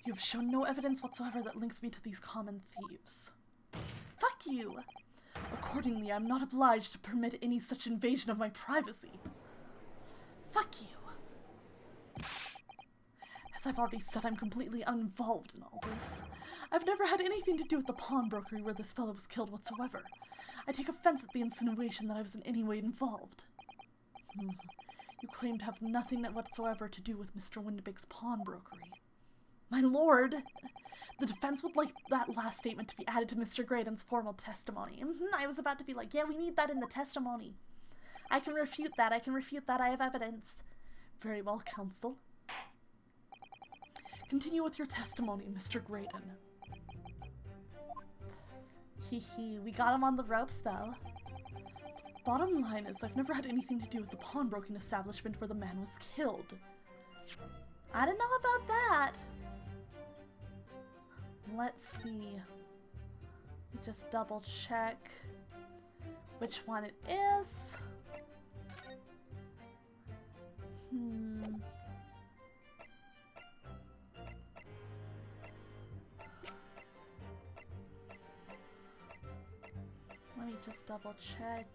You've shown no evidence whatsoever that links me to these common thieves. Fuck you! Accordingly, I'm not obliged to permit any such invasion of my privacy. Fuck you! As I've already said, I'm completely uninvolved in all this. I've never had anything to do with the pawnbrokery where this fellow was killed whatsoever. I take offense at the insinuation that I was in any way involved. You claim to have nothing whatsoever to do with Mr. Windibake's pawnbrokery. My lord, the defense would like that last statement to be added to Mr. Graydon's formal testimony. I was about to be like, yeah, we need that in the testimony. I can refute that. I have evidence. Very well, counsel. Continue with your testimony, Mr. Graydon. We got him on the ropes, though. The bottom line is, I've never had anything to do with the pawnbroking establishment where the man was killed. I don't know about that. Let's see. We just double check which one it is. Let me just double check.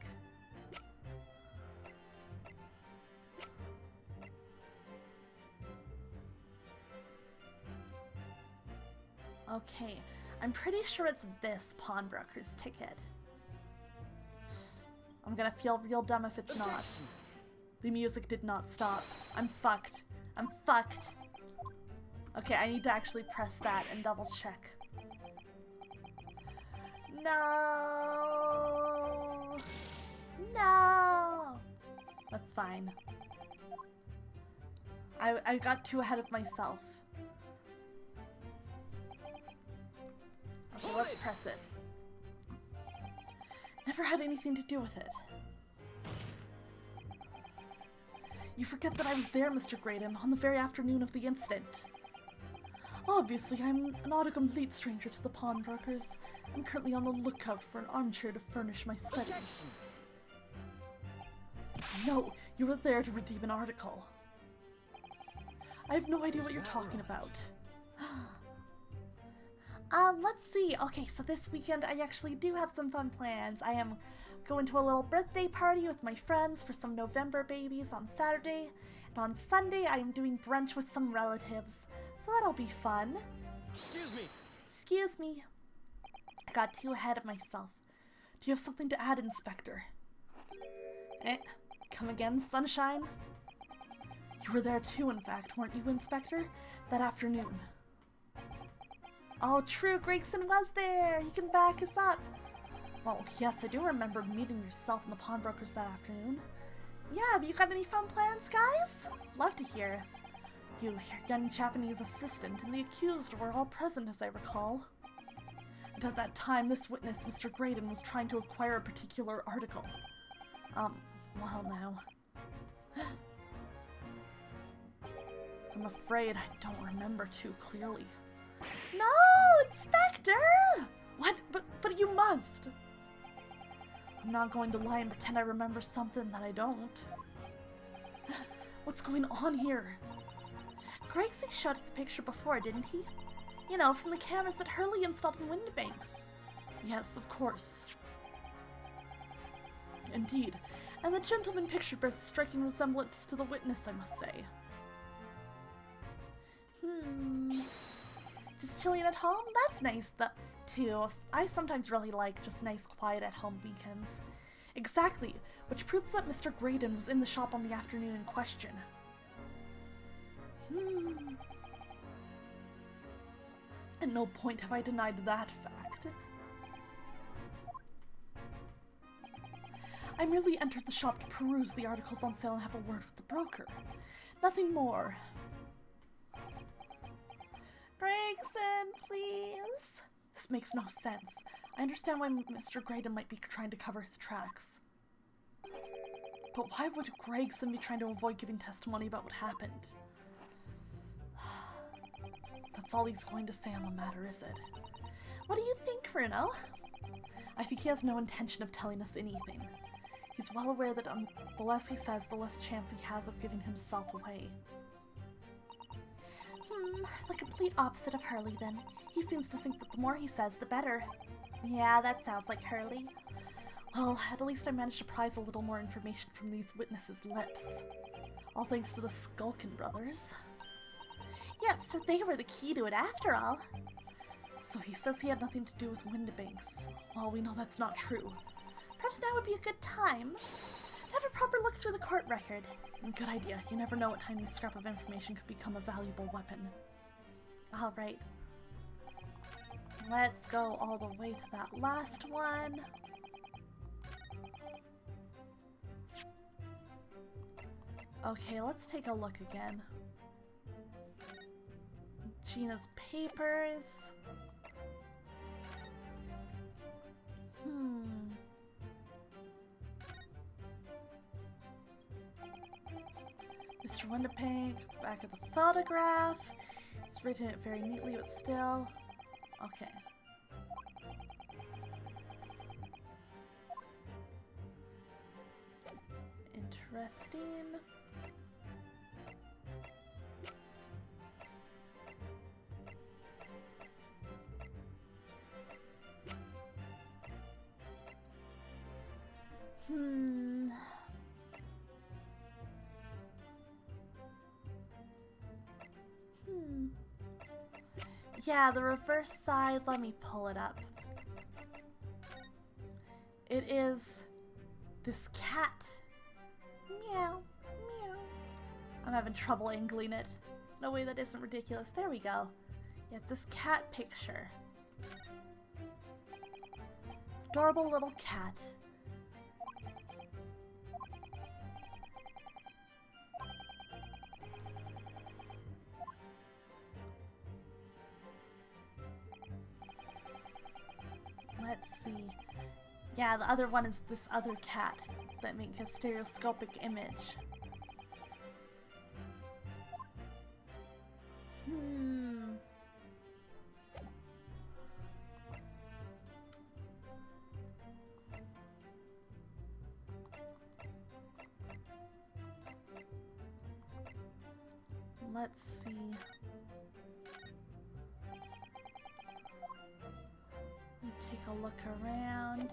Okay, I'm pretty sure it's this pawnbroker's ticket. I'm gonna feel real dumb if it's not. The music did not stop. I'm fucked. I'm fucked. Okay, I need to actually press that and double check. No! No! That's fine. I got too ahead of myself. Okay, let's press it. Never had anything to do with it. You forget that I was there, Mr. Graydon, on the very afternoon of the incident. Obviously, I'm not a complete stranger to the pawnbrokers. I'm currently on the lookout for an armchair to furnish my study. No, you were there to redeem an article. I have no idea what you're talking about. Let's see. Okay, so this weekend I actually do have some fun plans. I am going to a little birthday party with my friends for some November babies on Saturday. And on Sunday I am doing brunch with some relatives. So that'll be fun. Excuse me. Excuse me. I got too ahead of myself. Do you have something to add, Inspector? Come again, Sunshine? You were there too, in fact, weren't you, Inspector? That afternoon. Oh, true, Gregson was there! He can back us up! Well, yes, I do remember meeting yourself and the pawnbrokers that afternoon. Yeah, have you got any fun plans, guys? Love to hear. You, your young Japanese assistant, and the accused were all present, as I recall. And at that time, this witness, Mr. Graydon, was trying to acquire a particular article. Well now. I'm afraid I don't remember too clearly. No, Inspector! What? But you must! I'm not going to lie and pretend I remember something that I don't. What's going on here? Gregson showed us a picture before, didn't he? You know, from the cameras that Hurley installed in Windibanks. Yes, of course. Indeed. And the gentleman pictured bears a striking resemblance to the witness, I must say. Just chilling at home? That's nice, too. I sometimes really like just nice, quiet at-home weekends. Exactly, which proves that Mr. Graydon was in the shop on the afternoon in question. At no point have I denied that fact. I merely entered the shop to peruse the articles on sale and have a word with the broker. Nothing more. Gregson, please? This makes no sense. I understand why Mr. Graydon might be trying to cover his tracks. But why would Gregson be trying to avoid giving testimony about what happened? That's all he's going to say on the matter, is it? What do you think, Bruno? I think he has no intention of telling us anything. He's well aware that the less he says, the less chance he has of giving himself away. The complete opposite of Hurley, then. He seems to think that the more he says, the better. Yeah, that sounds like Hurley. Well, at least I managed to prise a little more information from these witnesses' lips. All thanks to the Skulkin brothers. Yes, they were the key to it after all. So he says he had nothing to do with Windibanks. Well, we know that's not true. Perhaps now would be a good time. have a proper look through the court record. Good idea. You never know what tiny scrap of information could become a valuable weapon. Alright. Let's go all the way to that last one. Okay, let's take a look again. Gina's papers. Mr. Wonderpig, back of the photograph. It's written it very neatly, but still. Okay. Interesting. Yeah, the reverse side, let me pull it up. It is this cat. Meow, meow. I'm having trouble angling it in a way that isn't ridiculous. There we go. Yeah, it's this cat picture. Adorable little cat. Let's see. Yeah, the other one is this other cat that makes a stereoscopic image. Let's see. Take a look around.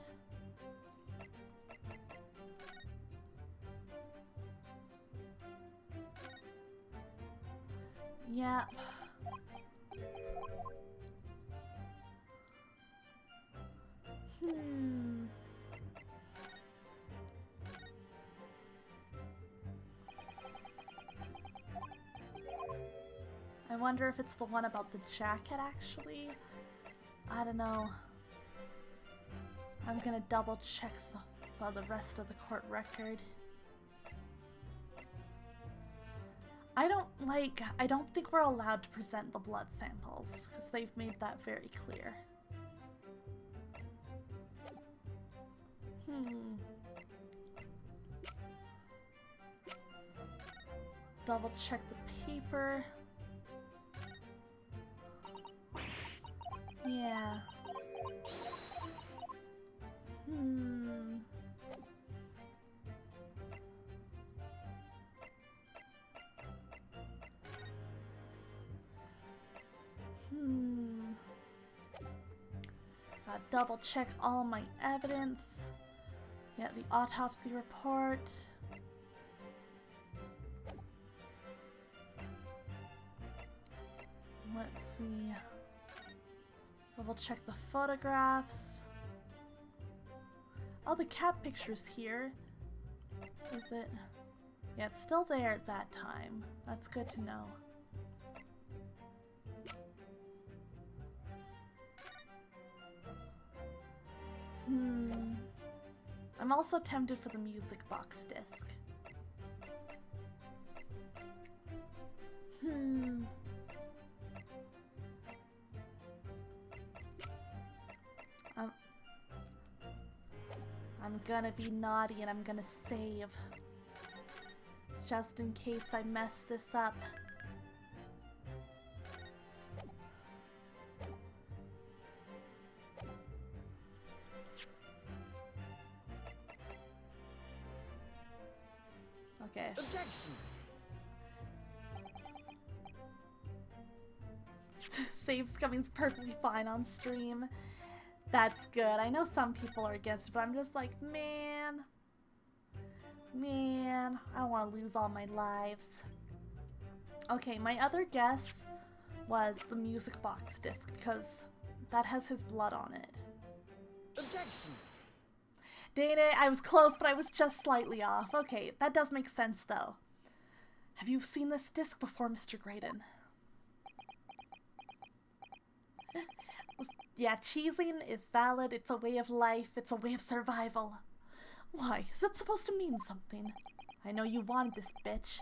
Yep. I wonder if it's the one about the jacket, actually. I don't know. I'm gonna double check some the rest of the court record. I don't think we're allowed to present the blood samples, because they've made that very clear. Double check the paper. Yeah. Gotta double check all my evidence. Yeah, the autopsy report. Let's see. Double check the photographs. Oh, the cat picture's here. Is it? Yeah, it's still there at that time. That's good to know. I'm also tempted for the music box disc. I'm gonna be naughty and I'm gonna save. Just in case I mess this up. Okay. Objection. Saves coming's perfectly fine on stream. That's good. I know some people are against it, but I'm just like, man, I don't want to lose all my lives. Okay, my other guess was the music box disc because that has his blood on it. Objection. Dang it, I was close, but I was just slightly off. Okay, that does make sense, though. Have you seen this disc before, Mr. Graydon? Yeah, cheesing is valid. It's a way of life. It's a way of survival. Why? Is it supposed to mean something? I know you wanted this, bitch.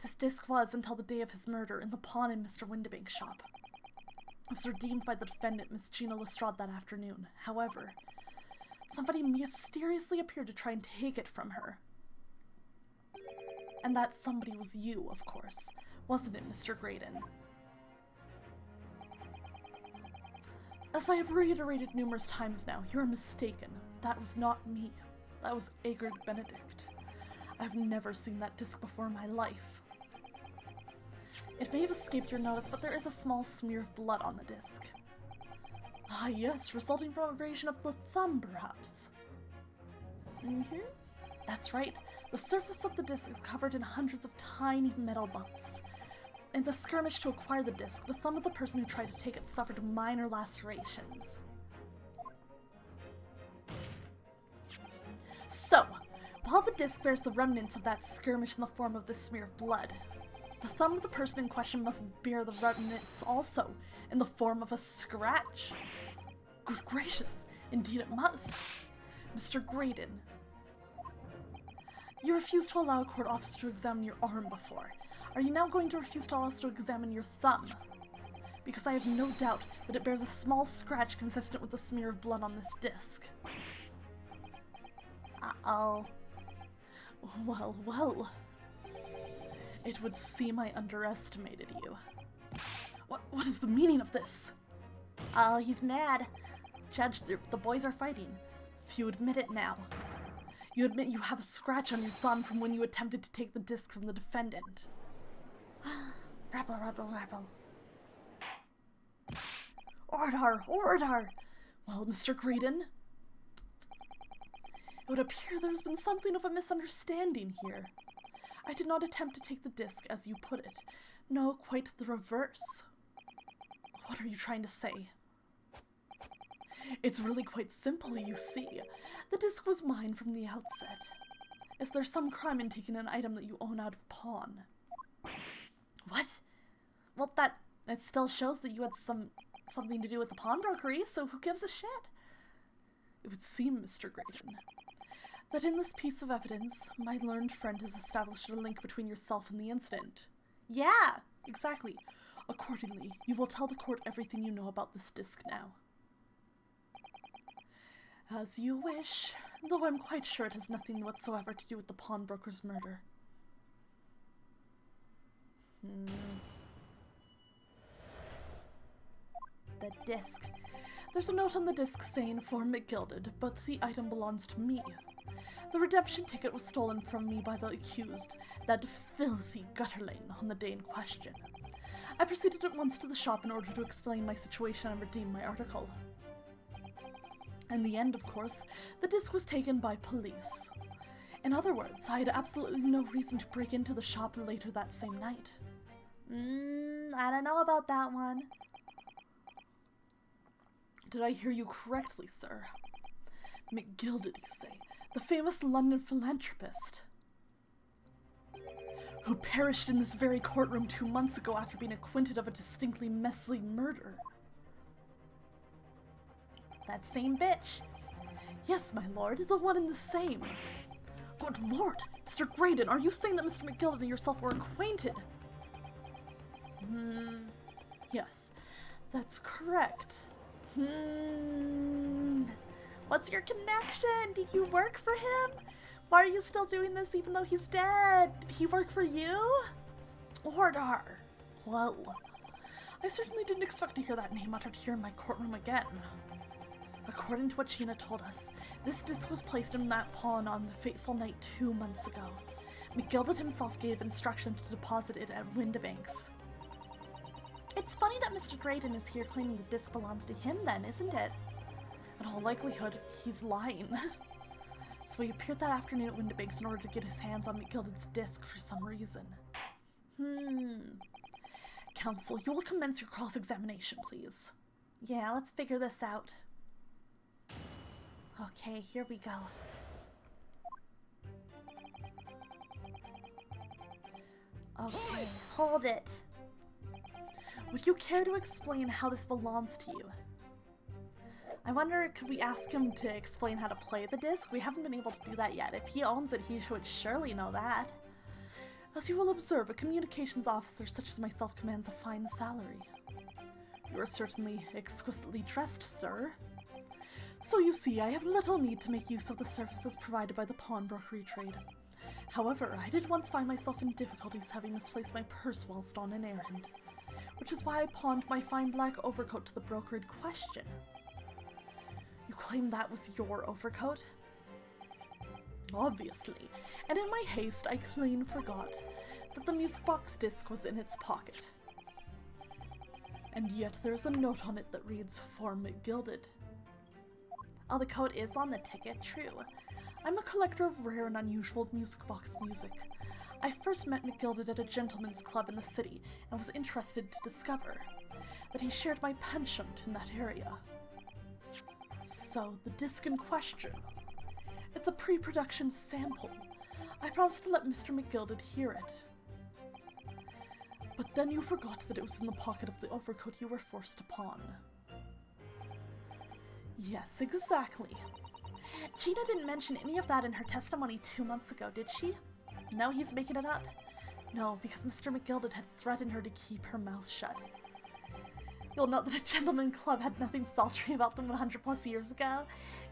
This disc was, until the day of his murder, in the pawn in Mr. Windibank's shop. It was redeemed by the defendant, Miss Gina Lestrade, that afternoon. However, somebody mysteriously appeared to try and take it from her. And that somebody was you, of course. Wasn't it, Mr. Graydon? As I have reiterated numerous times now, you are mistaken. That was not me. That was Agard Benedict. I've never seen that disc before in my life. It may have escaped your notice, but there is a small smear of blood on the disc. Ah, yes, resulting from abrasion of the thumb, perhaps. That's right. The surface of the disc is covered in hundreds of tiny metal bumps. In the skirmish to acquire the disc, the thumb of the person who tried to take it suffered minor lacerations. So, while the disc bears the remnants of that skirmish in the form of this smear of blood, the thumb of the person in question must bear the remnants also, in the form of a scratch. Good gracious, indeed it must. Mr. Graydon, you refused to allow a court officer to examine your arm before. Are you now going to refuse to allow us to examine your thumb? Because I have no doubt that it bears a small scratch consistent with the smear of blood on this disc. Uh-oh. Well, well. It would seem I underestimated you. What is the meaning of this? Oh, he's mad. Judge, the boys are fighting. So you admit it now. You admit you have a scratch on your thumb from when you attempted to take the disc from the defendant. Rebel, rebel, rebel. Order, order! Well, Mr. Graydon, it would appear there's been something of a misunderstanding here. I did not attempt to take the disc, as you put it. No, quite the reverse. What are you trying to say? It's really quite simple, you see. The disc was mine from the outset. Is there some crime in taking an item that you own out of pawn? What? Well, it still shows that you had something to do with the pawnbrokery, so who gives a shit? It would seem, Mr. Graydon, that in this piece of evidence, my learned friend has established a link between yourself and the incident. Yeah, exactly. Accordingly, you will tell the court everything you know about this disc now. As you wish, though I'm quite sure it has nothing whatsoever to do with the pawnbroker's murder. The disc. There's a note on the disc saying for McGilded, but the item belongs to me. The redemption ticket was stolen from me by the accused, that filthy gutterling, on the day in question. I proceeded at once to the shop in order to explain my situation and redeem my article. In the end, of course, the disc was taken by police. In other words, I had absolutely no reason to break into the shop later that same night. I don't know about that one. Did I hear you correctly, sir? McGilded, you say? The famous London philanthropist who perished in this very courtroom 2 months ago after being acquitted of a distinctly messy murder. That same bitch. Yes, my lord, the one and the same. Good lord, Mr. Graydon, are you saying that Mr. McGilded and yourself were acquainted? Yes, that's correct. What's your connection? Did you work for him? Why are you still doing this even though he's dead? Did he work for you? Order. Well, I certainly didn't expect to hear that name uttered here in my courtroom again. According to what Gina told us, this disc was placed in that pawn on the fateful night 2 months ago. McGilded himself gave instruction to deposit it at Windibank's. It's funny that Mr. Graydon is here claiming the disc belongs to him then, isn't it? In all likelihood, he's lying. So he appeared that afternoon at Windibank's in order to get his hands on McGilded's disc for some reason. Counsel, you will commence your cross-examination, please. Yeah, let's figure this out. Okay, here we go. Okay, hold it. Would you care to explain how this belongs to you? I wonder, could we ask him to explain how to play the disc? We haven't been able to do that yet. If he owns it, he should surely know that. As you will observe, a communications officer such as myself commands a fine salary. You are certainly exquisitely dressed, sir. So you see, I have little need to make use of the services provided by the pawnbrokery trade. However, I did once find myself in difficulties having misplaced my purse whilst on an errand, which is why I pawned my fine black overcoat to the broker in question. You claim that was your overcoat? Obviously, and in my haste I clean forgot that the music box disc was in its pocket. And yet there's a note on it that reads, "For McGilded." Oh, the code is on the ticket, true. I'm a collector of rare and unusual music box music. I first met McGilded at a gentleman's club in the city and was interested to discover that he shared my penchant in that area. So, the disc in question. It's a pre-production sample. I promised to let Mr. McGilded hear it. But then you forgot that it was in the pocket of the overcoat you were forced to pawn. Yes, exactly. Gina didn't mention any of that in her testimony 2 months ago, did she? No, he's making it up. No, because Mr. McGilded had threatened her to keep her mouth shut. You'll note that a gentleman club had nothing sultry about them 100 plus years ago.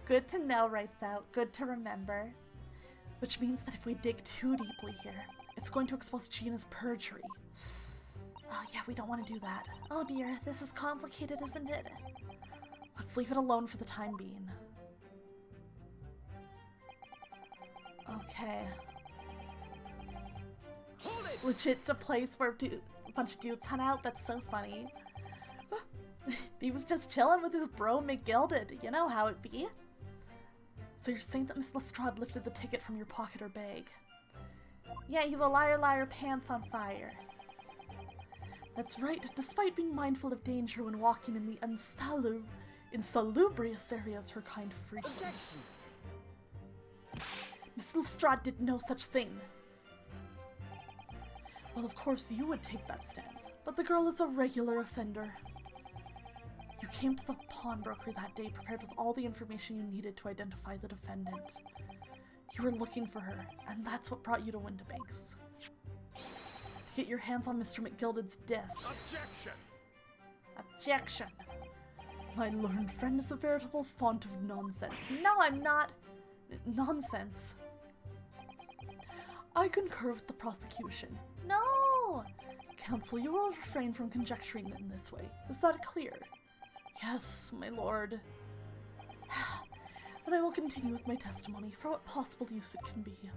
Good to know, writes out. Good to remember. Which means that if we dig too deeply here, it's going to expose Gina's perjury. Oh yeah, we don't want to do that. Oh dear, this is complicated, isn't it? Let's leave it alone for the time being. Okay. Legit a place where a bunch of dudes hung out? That's so funny. He was just chilling with his bro McGilded. You know how it be. So you're saying that Miss Lestrade lifted the ticket from your pocket or bag? Yeah, he's a liar, liar, pants on fire. That's right, despite being mindful of danger when walking in the insalubrious areas her kind frequent. Miss Lestrade did no such thing. Well, of course you would take that stance, but the girl is a regular offender. You came to the pawnbroker that day prepared with all the information you needed to identify the defendant. You were looking for her, and that's what brought you to Windibanks. To get your hands on Mr. McGilded's disc. Objection! Objection! My learned friend is a veritable font of nonsense. No, I'm not! Nonsense. I concur with the prosecution. No! Counsel, you will refrain from conjecturing in this way. Is that clear? Yes, my lord. Then I will continue with my testimony for what possible use it can be.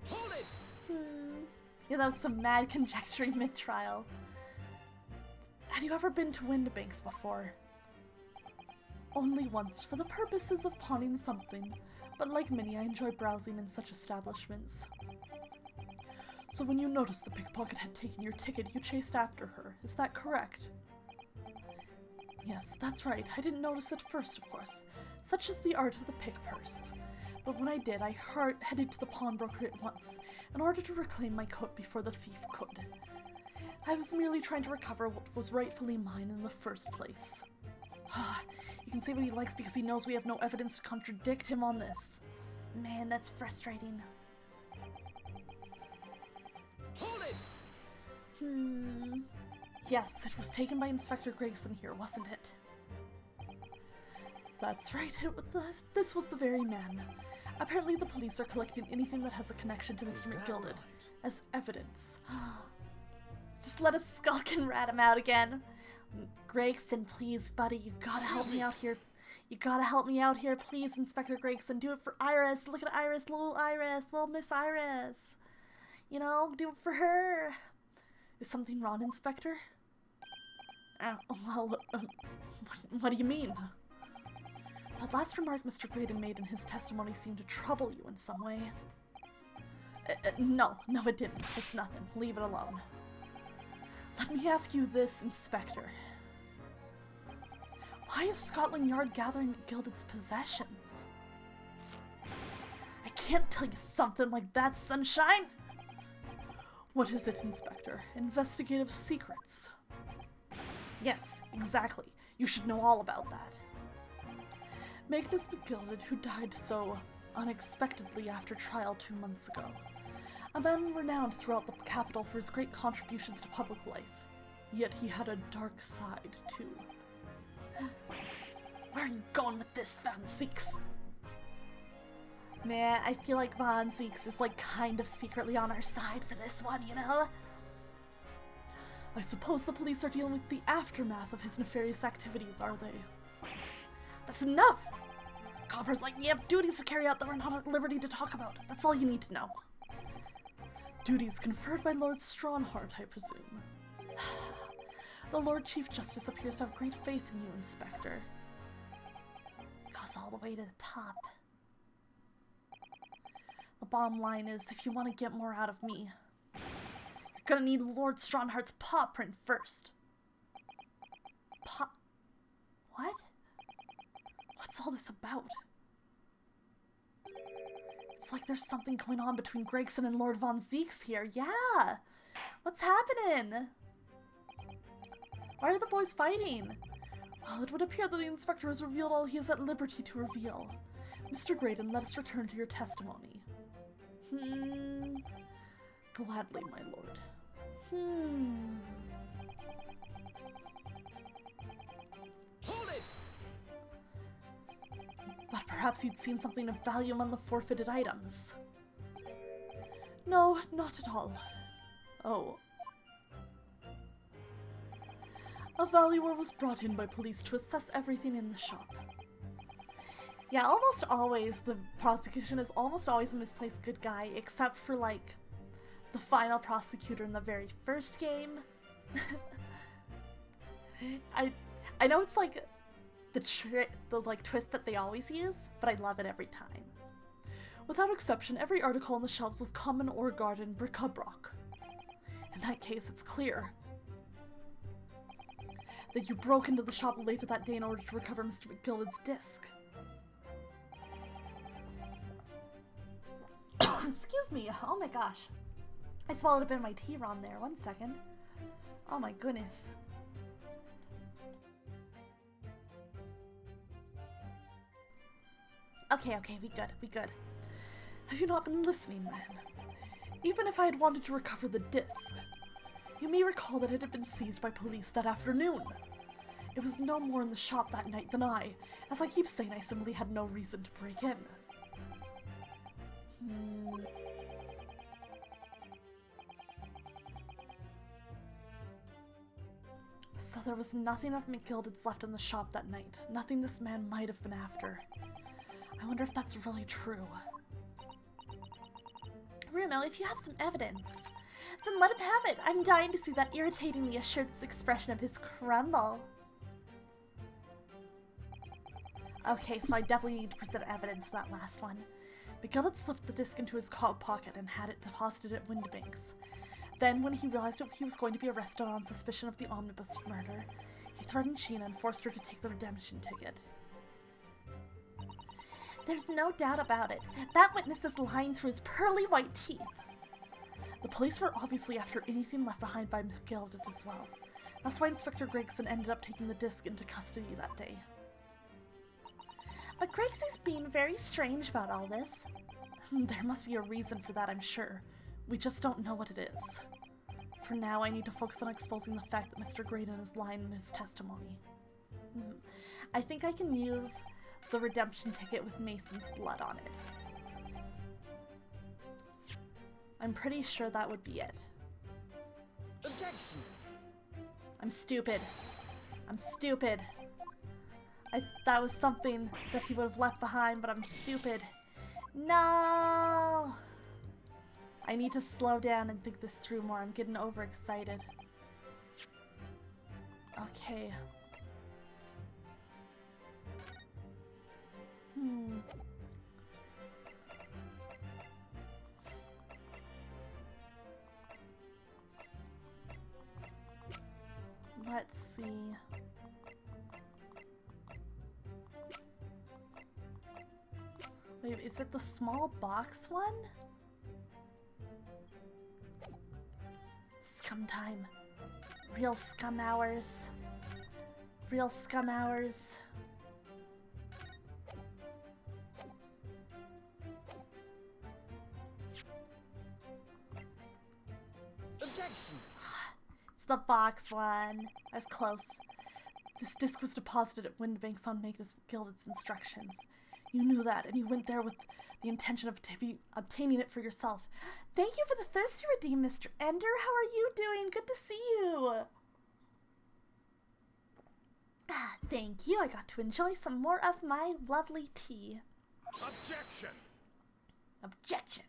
Hold it! Yeah, that was some mad conjecturing mid-trial. Had you ever been to Windibanks before? Only once, for the purposes of pawning something, but like many, I enjoy browsing in such establishments. So when you noticed the pickpocket had taken your ticket, you chased after her. Is that correct? Yes, that's right. I didn't notice at first, of course. Such is the art of the pick purse. But when I did, I headed to the pawnbroker at once, in order to reclaim my coat before the thief could. I was merely trying to recover what was rightfully mine in the first place. He can say what he likes because he knows we have no evidence to contradict him on this. Man, that's frustrating. Hold it! Yes, it was taken by Inspector Gregson here, wasn't it? That's right, this was the very man. Apparently the police are collecting anything that has a connection to Mr. McGilded as evidence. Just let us skulk and rat him out again. Gregson, please, buddy, you gotta help me out here. You gotta help me out here, please, Inspector Gregson. Do it for Iris. Look at Iris, little Miss Iris. You know, do it for her. Is something wrong, Inspector? Well, what do you mean? That last remark Mr. Graydon made in his testimony seemed to trouble you in some way. No, it didn't. It's nothing. Leave it alone. Let me ask you this, Inspector. Why is Scotland Yard gathering Gilded's possessions? I can't tell you something like that, Sunshine! What is it, Inspector? Investigative secrets? Yes, exactly. You should know all about that. Magnus McGilded, who died so unexpectedly after trial 2 months ago. A man renowned throughout the capital for his great contributions to public life. Yet he had a dark side, too. Where are you going with this, Van Zieks? Man, I feel like Van Zieks is like kind of secretly on our side for this one, you know? I suppose the police are dealing with the aftermath of his nefarious activities, are they? That's enough! Coppers like me have duties to carry out that we're not at liberty to talk about. That's all you need to know. Duties conferred by Lord Strongheart, I presume. The Lord Chief Justice appears to have great faith in you, Inspector. It goes all the way to the top. The bottom line is, if you want to get more out of me, you're gonna need Lord Strongheart's paw print first. What? What's all this about? It's like there's something going on between Gregson and Lord Von Zieks here. Yeah! What's happening? Why are the boys fighting? Well, it would appear that the inspector has revealed all he is at liberty to reveal. Mr. Graydon, let us return to your testimony. Gladly, my lord. Hold it! But perhaps you'd seen something of value among the forfeited items. No, not at all. Oh. A valuer was brought in by police to assess everything in the shop. Yeah, almost always the prosecution is almost always a misplaced good guy, except for like the final prosecutor in the very first game. I know it's like the like twist that they always use, but I love it every time. Without exception, every article on the shelves was common or garden bric-a-brac. In that case, it's clear that you broke into the shop later that day in order to recover Mr. McGilded's disc. Excuse me, oh my gosh. I swallowed a bit of my tea wrong there, 1 second. Oh my goodness. Okay, we good. Have you not been listening, man? Even if I had wanted to recover the disc, you may recall that it had been seized by police that afternoon. It was no more in the shop that night than I. As I keep saying, I simply had no reason to break in. So there was nothing of McGilded's left in the shop that night. Nothing this man might have been after. I wonder if that's really true. Rumo, if you have some evidence, then let him have it. I'm dying to see that irritatingly assured expression of his crumble. Okay, so I definitely need to present evidence to that last one. McGilded slipped the disc into his coat pocket and had it deposited at Windbank's. Then, when he realized he was going to be arrested on suspicion of the omnibus murder, he threatened Sheena and forced her to take the redemption ticket. There's no doubt about it. That witness is lying through his pearly white teeth. The police were obviously after anything left behind by McGilded as well. That's why Inspector Gregson ended up taking the disc into custody that day. But Gregsy's being very strange about all this. There must be a reason for that, I'm sure. We just don't know what it is. For now, I need to focus on exposing the fact that Mr. Graydon is lying in his testimony. I think I can use the redemption ticket with Mason's blood on it. I'm pretty sure that would be it. Objection! I'm stupid. That was something that he would have left behind, but I'm stupid. No! I need to slow down and think this through more. I'm getting overexcited. Okay. Let's see. Wait, is it the small box one? Scum time. Real scum hours. Real scum hours. Objection! It's the box one. I was close. This disc was deposited at Windbanks on Magnus Gilded's instructions. You knew that, and you went there with the intention of obtaining it for yourself. Thank you for the thirsty redeem, Mr. Ender. How are you doing? Good to see you. Ah, thank you. I got to enjoy some more of my lovely tea. Objection! Objection.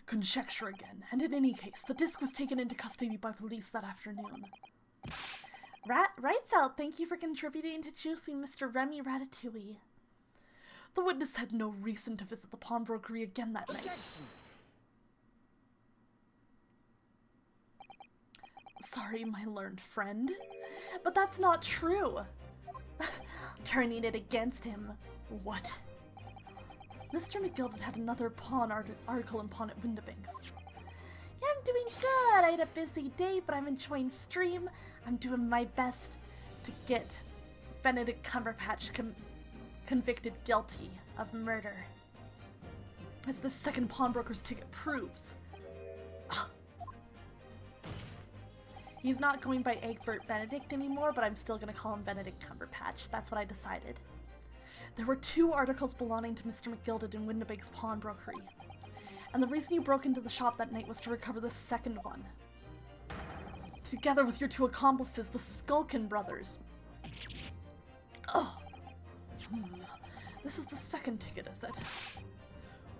Conjecture again, and in any case, the disc was taken into custody by police that afternoon. Rights out, thank you for contributing to juicing Mr. Remy Ratatouille. The witness had no reason to visit the pawnbrokery again that night. Objection! Sorry, my learned friend, but that's not true. Turning it against him. What? Mr. McGilded had another pawn article in pawn at Windibanks. Yeah, I'm doing good. I had a busy day, but I'm enjoying stream. I'm doing my best to get Benedict Cumberbatch convicted guilty of murder. As the second pawnbroker's ticket proves. He's not going by Egbert Benedict anymore, but I'm still going to call him Benedict Cumberbatch. That's what I decided. There were 2 articles belonging to Mr. McGilded in Windibank's pawnbrokery. And the reason you broke into the shop that night was to recover the second one. Together with your 2 accomplices, the Skulkin brothers. Oh. This is the second ticket, is it?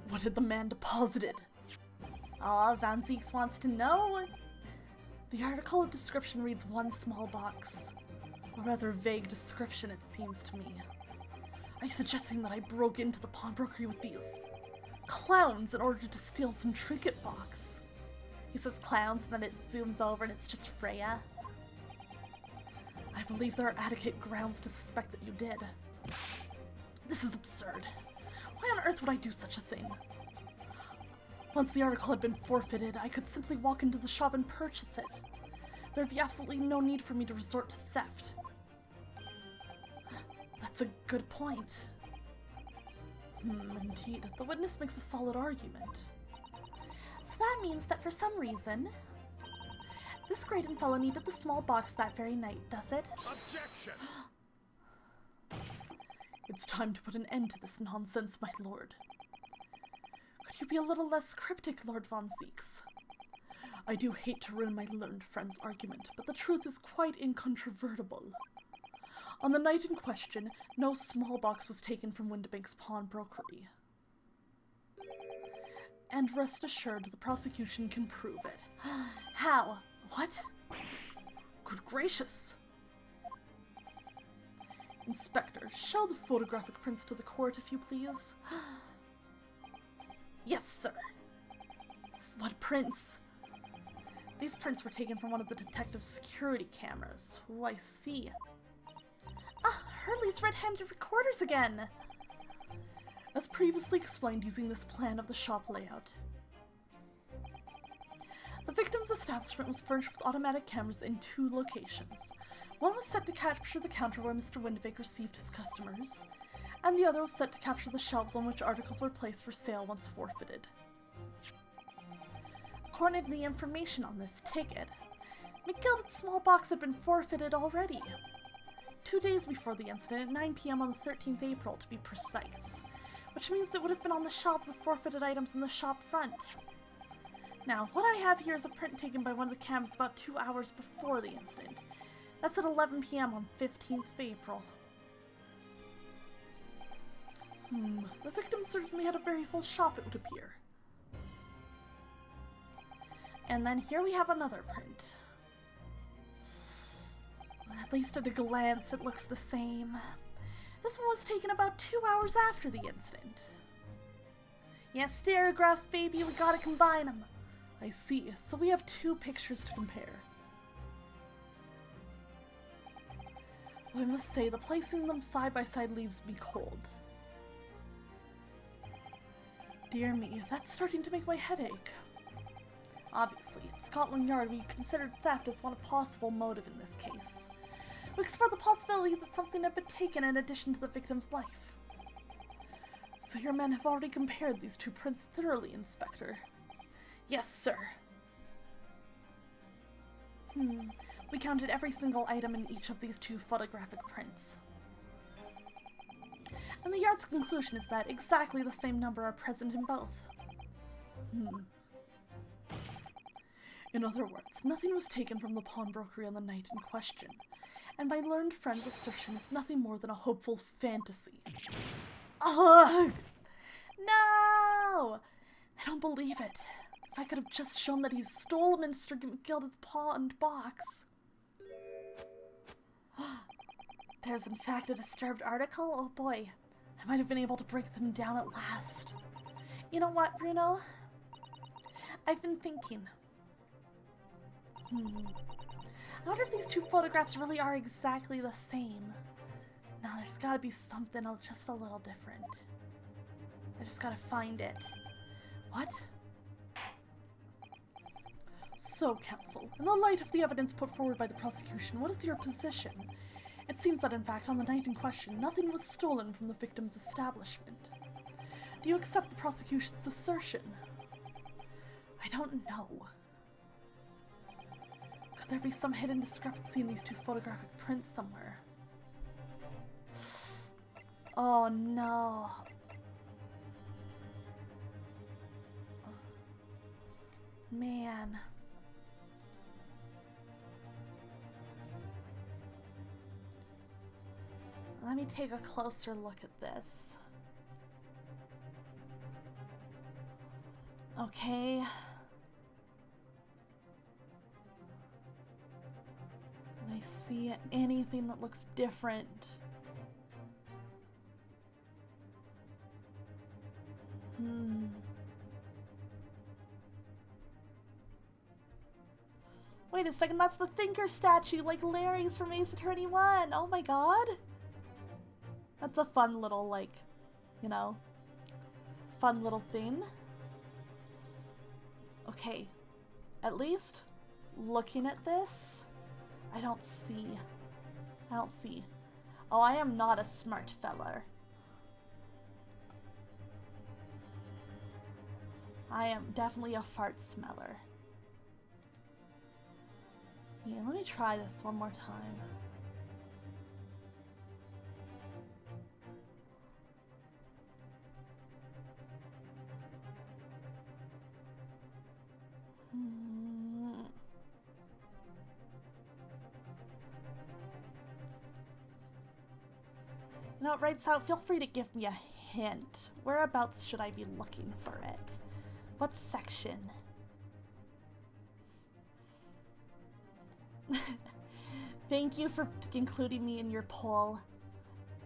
What had the man deposited? Aw, Van Zeeks wants to know. The article of description reads 1 small box. A rather vague description, it seems to me. Are you suggesting that I broke into the pawnbrokery with these clowns in order to steal some trinket box? He says clowns, and then it zooms over and it's just Freya. I believe there are adequate grounds to suspect that you did. This is absurd. Why on earth would I do such a thing? Once the article had been forfeited, I could simply walk into the shop and purchase it. There would be absolutely no need for me to resort to theft. That's a good point. Indeed. The witness makes a solid argument. So that means that for some reason, this Graydon fellow needed the small box that very night, does it? Objection! It's time to put an end to this nonsense, my lord. Could you be a little less cryptic, Lord Von Zeeks? I do hate to ruin my learned friend's argument, but the truth is quite incontrovertible. On the night in question, no small box was taken from Windibank's pawnbrokery. And rest assured, the prosecution can prove it. How? What? Good gracious! Inspector, show the photographic prints to the court, if you please. Yes, sir. What prints? These prints were taken from one of the detective's security cameras. Oh, I see. Ah, Hurley's red-handed recorders again! As previously explained using this plan of the shop layout. The victim's establishment was furnished with automatic cameras in 2 locations. One was set to capture the counter where Mr. Windibank received his customers, and the other was set to capture the shelves on which articles were placed for sale once forfeited. According to the information on this ticket, McGilded's small box had been forfeited already. 2 days before the incident, at 9 p.m. on the 13th April to be precise, which means it would have been on the shelves of forfeited items in the shop front. Now, what I have here is a print taken by one of the cams about 2 hours before the incident. That's at 11 p.m. on 15th April. The victim certainly had a very full shop, it would appear. And then here we have another print. At least at a glance, it looks the same. This one was taken about 2 hours after the incident. Yeah, stereographs, baby, we gotta combine them. I see, so we have 2 pictures to compare. Though I must say, the placing them side by side leaves me cold. Dear me, that's starting to make my head ache. Obviously, at Scotland Yard we considered theft as one possible motive in this case. We explored the possibility that something had been taken in addition to the victim's life. So your men have already compared these two prints thoroughly, Inspector? Yes, sir. We counted every single item in each of these two photographic prints. And the Yard's conclusion is that exactly the same number are present in both. In other words, nothing was taken from the pawnbrokery on the night in question, and my learned friend's assertion is nothing more than a hopeful fantasy. Ugh! No! I don't believe it. If I could have just shown that he stole Mr. Gilda's pawned box. There's in fact a disturbed article? Oh boy, I might have been able to break them down at last. You know what, Bruno? I've been thinking. I wonder if these two photographs really are exactly the same. No, there's gotta be something just a little different. I just gotta find it. What? So, counsel, in the light of the evidence put forward by the prosecution, what is your position? It seems that, in fact, on the night in question, nothing was stolen from the victim's establishment. Do you accept the prosecution's assertion? I don't know. Could there be some hidden discrepancy in these two photographic prints somewhere? Oh no. Man. Let me take a closer look at this. Okay. Can I see anything that looks different? Wait a second, that's the Thinker statue, like Larry's from Ace Attorney 1. Oh my god. That's a fun little, like, you know, fun little thing. Okay, at least looking at this, I don't see. Oh, I am not a smart feller. I am definitely a fart smeller. Yeah, let me try this one more time. You know, right, so feel free to give me a hint. Whereabouts should I be looking for it? What section? Thank you for including me in your poll,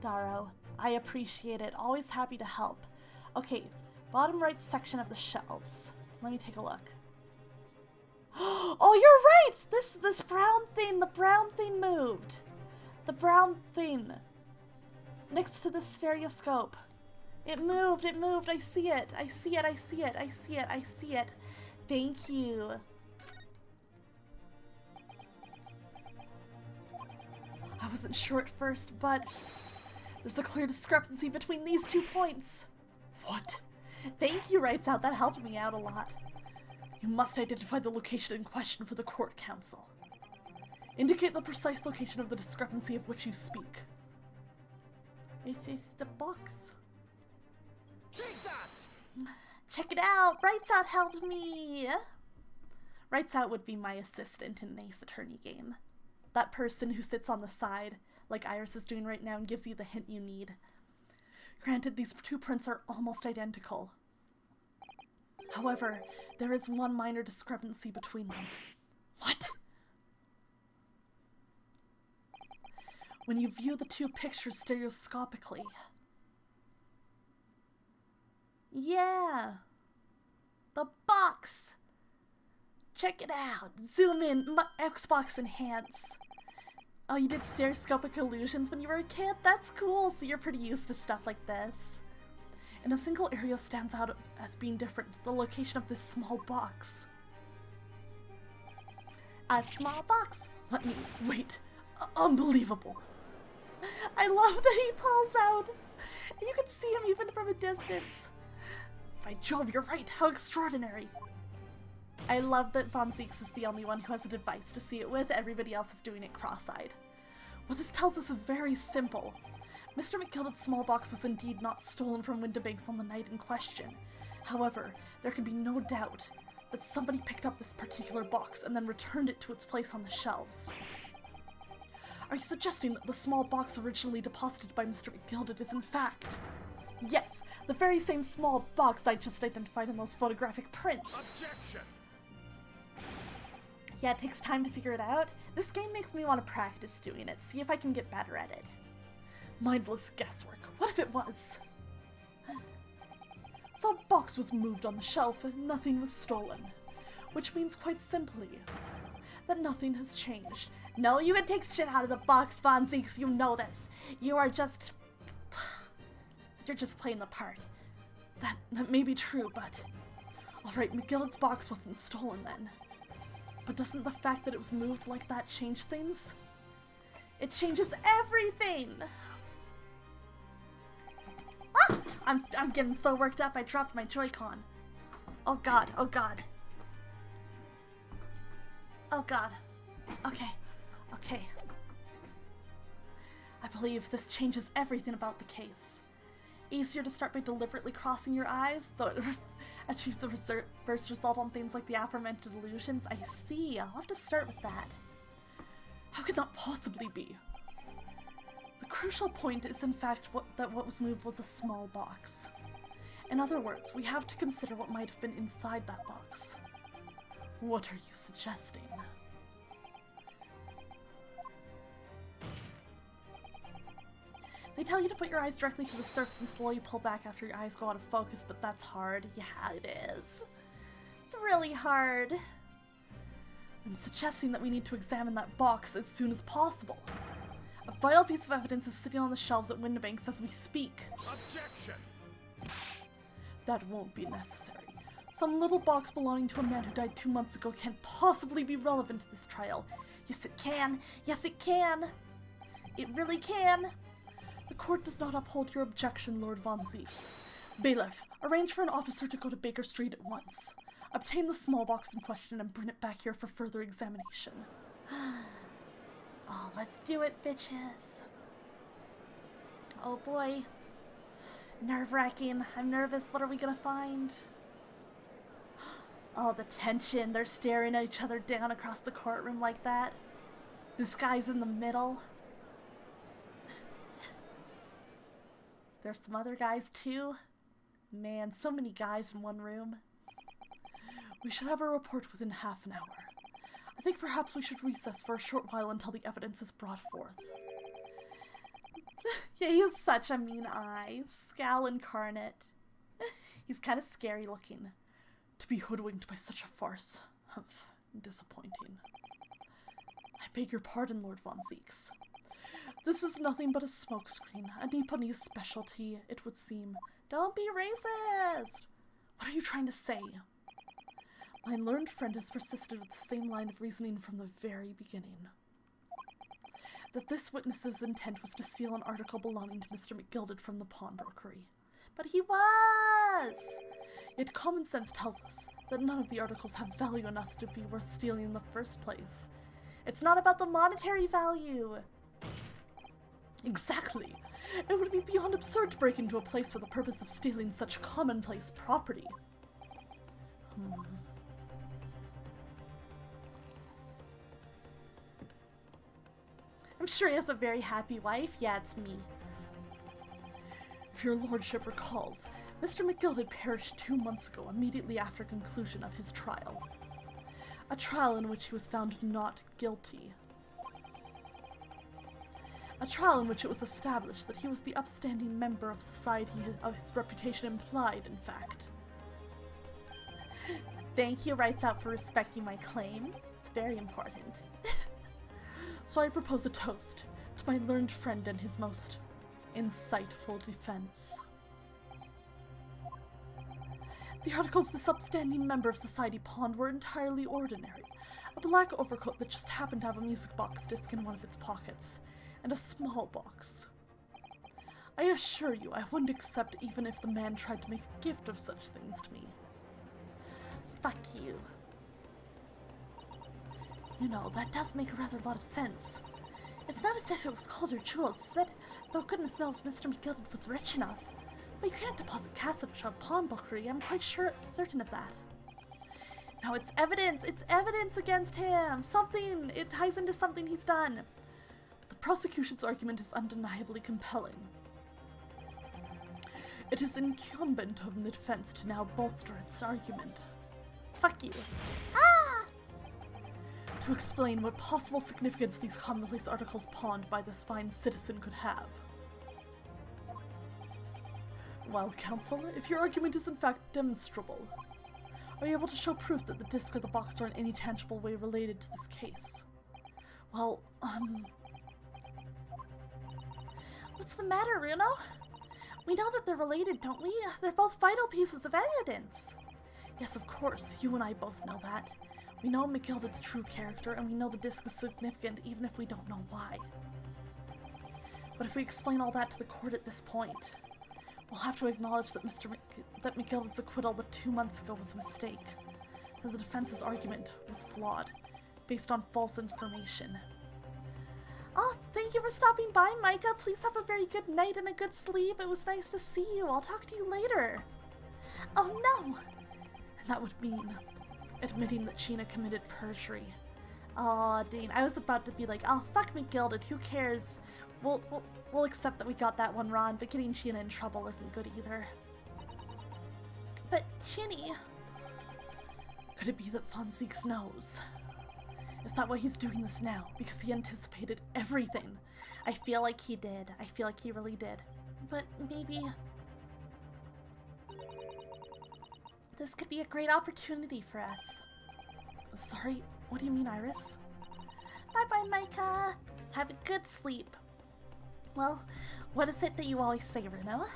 Daro. I appreciate it. Always happy to help. Okay, bottom right section of the shelves. Let me take a look. Oh, you're right! This brown thing, the brown thing moved. The brown thing. Next to the stereoscope. It moved, I see it. I see it. Thank you. I wasn't sure at first, but there's a clear discrepancy between these 2 points. What? Thank you, Writes Out. That helped me out a lot. You must identify the location in question for the court counsel. Indicate the precise location of the discrepancy of which you speak. This is the box. Take that! Check it out! Writes Out helped me! Writes Out would be my assistant in an Ace Attorney game. That person who sits on the side, like Iris is doing right now, and gives you the hint you need. Granted, these 2 prints are almost identical. However, there is one minor discrepancy between them. What? When you view the 2 pictures stereoscopically. Yeah! The box! Check it out! Zoom in! Xbox Enhance! Oh, you did stereoscopic illusions when you were a kid? That's cool! So you're pretty used to stuff like this. And a single area stands out as being different, the location of this small box. A small box? Let me, wait, unbelievable. I love that he pulls out. You can see him even from a distance. By Jove, you're right, how extraordinary. I love that Von Zieks is the only one who has a device to see it with, everybody else is doing it cross-eyed. What this tells us is very simple. Mr. McGilded's small box was indeed not stolen from Windibanks on the night in question. However, there can be no doubt that somebody picked up this particular box and then returned it to its place on the shelves. Are you suggesting that the small box originally deposited by Mr. McGilded is in fact... Yes, the very same small box I just identified in those photographic prints. Objection! Yeah, it takes time to figure it out. This game makes me want to practice doing it, see if I can get better at it. Mindless guesswork. What if it was? So a box was moved on the shelf and nothing was stolen. Which means quite simply that nothing has changed. No, you can take shit out of the box, Von Zieks, you know this. You're just playing the part. That may be true, but... Alright, McGilded's box wasn't stolen then. But doesn't the fact that it was moved like that change things? It changes everything! Ah! I'm getting so worked up I dropped my Joy-Con. Oh god, oh god. Oh god. Okay, okay. I believe this changes everything about the case. Easier to start by deliberately crossing your eyes, though it achieves the reverse result on things like the aforementioned illusions. I see, I'll have to start with that. How could that possibly be? The crucial point is in fact that what was moved was a small box. In other words, we have to consider what might have been inside that box. What are you suggesting? They tell you to put your eyes directly to the surface and slowly pull back after your eyes go out of focus, but that's hard. Yeah, it is. It's really hard. I'm suggesting that we need to examine that box as soon as possible. A vital piece of evidence is sitting on the shelves at Windibanks as we speak. Objection! That won't be necessary. Some little box belonging to a man who died 2 months ago can't possibly be relevant to this trial. Yes, it can. Yes, it can. It really can. The court does not uphold your objection, Lord Von Zieks. Bailiff, arrange for an officer to go to Baker Street at once. Obtain the small box in question and bring it back here for further examination. Oh, let's do it, bitches. Oh boy. Nerve-wracking. I'm nervous. What are we gonna find? Oh, the tension. They're staring at each other down across the courtroom like that. This guy's in the middle. There's some other guys too. Man, so many guys in one room. We should have a report within half an hour. I think perhaps we should recess for a short while until the evidence is brought forth. Yeah, he has such a mean eye. Scowl incarnate. He's kind of scary looking. To be hoodwinked by such a farce. Humph. Disappointing. I beg your pardon, Lord Von Zieks. This is nothing but a smokescreen, a Nipponese specialty, it would seem. Don't be racist! What are you trying to say? My learned friend has persisted with the same line of reasoning from the very beginning. That this witness's intent was to steal an article belonging to Mr. McGilded from the pawnbrokery. But he was! Yet common sense tells us that none of the articles have value enough to be worth stealing in the first place. It's not about the monetary value! Exactly! It would be beyond absurd to break into a place for the purpose of stealing such commonplace property. I'm sure he has a very happy wife. Yeah, it's me. If your lordship recalls, Mr. McGilded perished 2 months ago, immediately after conclusion of his trial. A trial in which he was found not guilty. A trial in which it was established that he was the upstanding member of society his reputation implied, in fact. Thank you, writes out for respecting my claim. It's very important. So I propose a toast to my learned friend and his most insightful defense. The articles this upstanding member of society pawned were entirely ordinary. A black overcoat that just happened to have a music box disc in one of its pockets, and a small box. I assure you, I wouldn't accept even if the man tried to make a gift of such things to me. Fuck you. You know, that does make a rather lot of sense. It's not as if it was gold or jewels, is it? Though goodness knows Mr. McGilded was rich enough. But you can't deposit cash at a pawnbrokery, I'm quite certain of that. No, it's evidence against him! Something! It ties into something he's done! The prosecution's argument is undeniably compelling. It is incumbent on the defense to now bolster its argument. Fuck you. Ah! To explain what possible significance these commonplace articles pawned by this fine citizen could have. Well, counsel, if your argument is in fact demonstrable, are you able to show proof that the disc or the box are in any tangible way related to this case? Well, what's the matter, Runo? We know that they're related, don't we? They're both vital pieces of evidence. Yes, of course, you and I both know that. We know McGilded's true character, and we know the disc is significant even if we don't know why. But if we explain all that to the court at this point, we'll have to acknowledge that that McGilded's acquittal 2 months ago was a mistake. That the defense's argument was flawed, based on false information. Oh, thank you for stopping by, Micah. Please have a very good night and a good sleep. It was nice to see you. I'll talk to you later. Oh no! And that would mean admitting that Sheena committed perjury. Aw, Dean, I was about to be like, oh, fuck McGilded, who cares? We'll accept that we got that one wrong, but getting Sheena in trouble isn't good either. But, Chinny, could it be that Von Zieks knows? Is that why he's doing this now? Because he anticipated everything. I feel like he did. I feel like he really did. But maybe this could be a great opportunity for us. Sorry, what do you mean, Iris? Bye-bye, Micah. Have a good sleep. Well, what is it that you always say, Runo?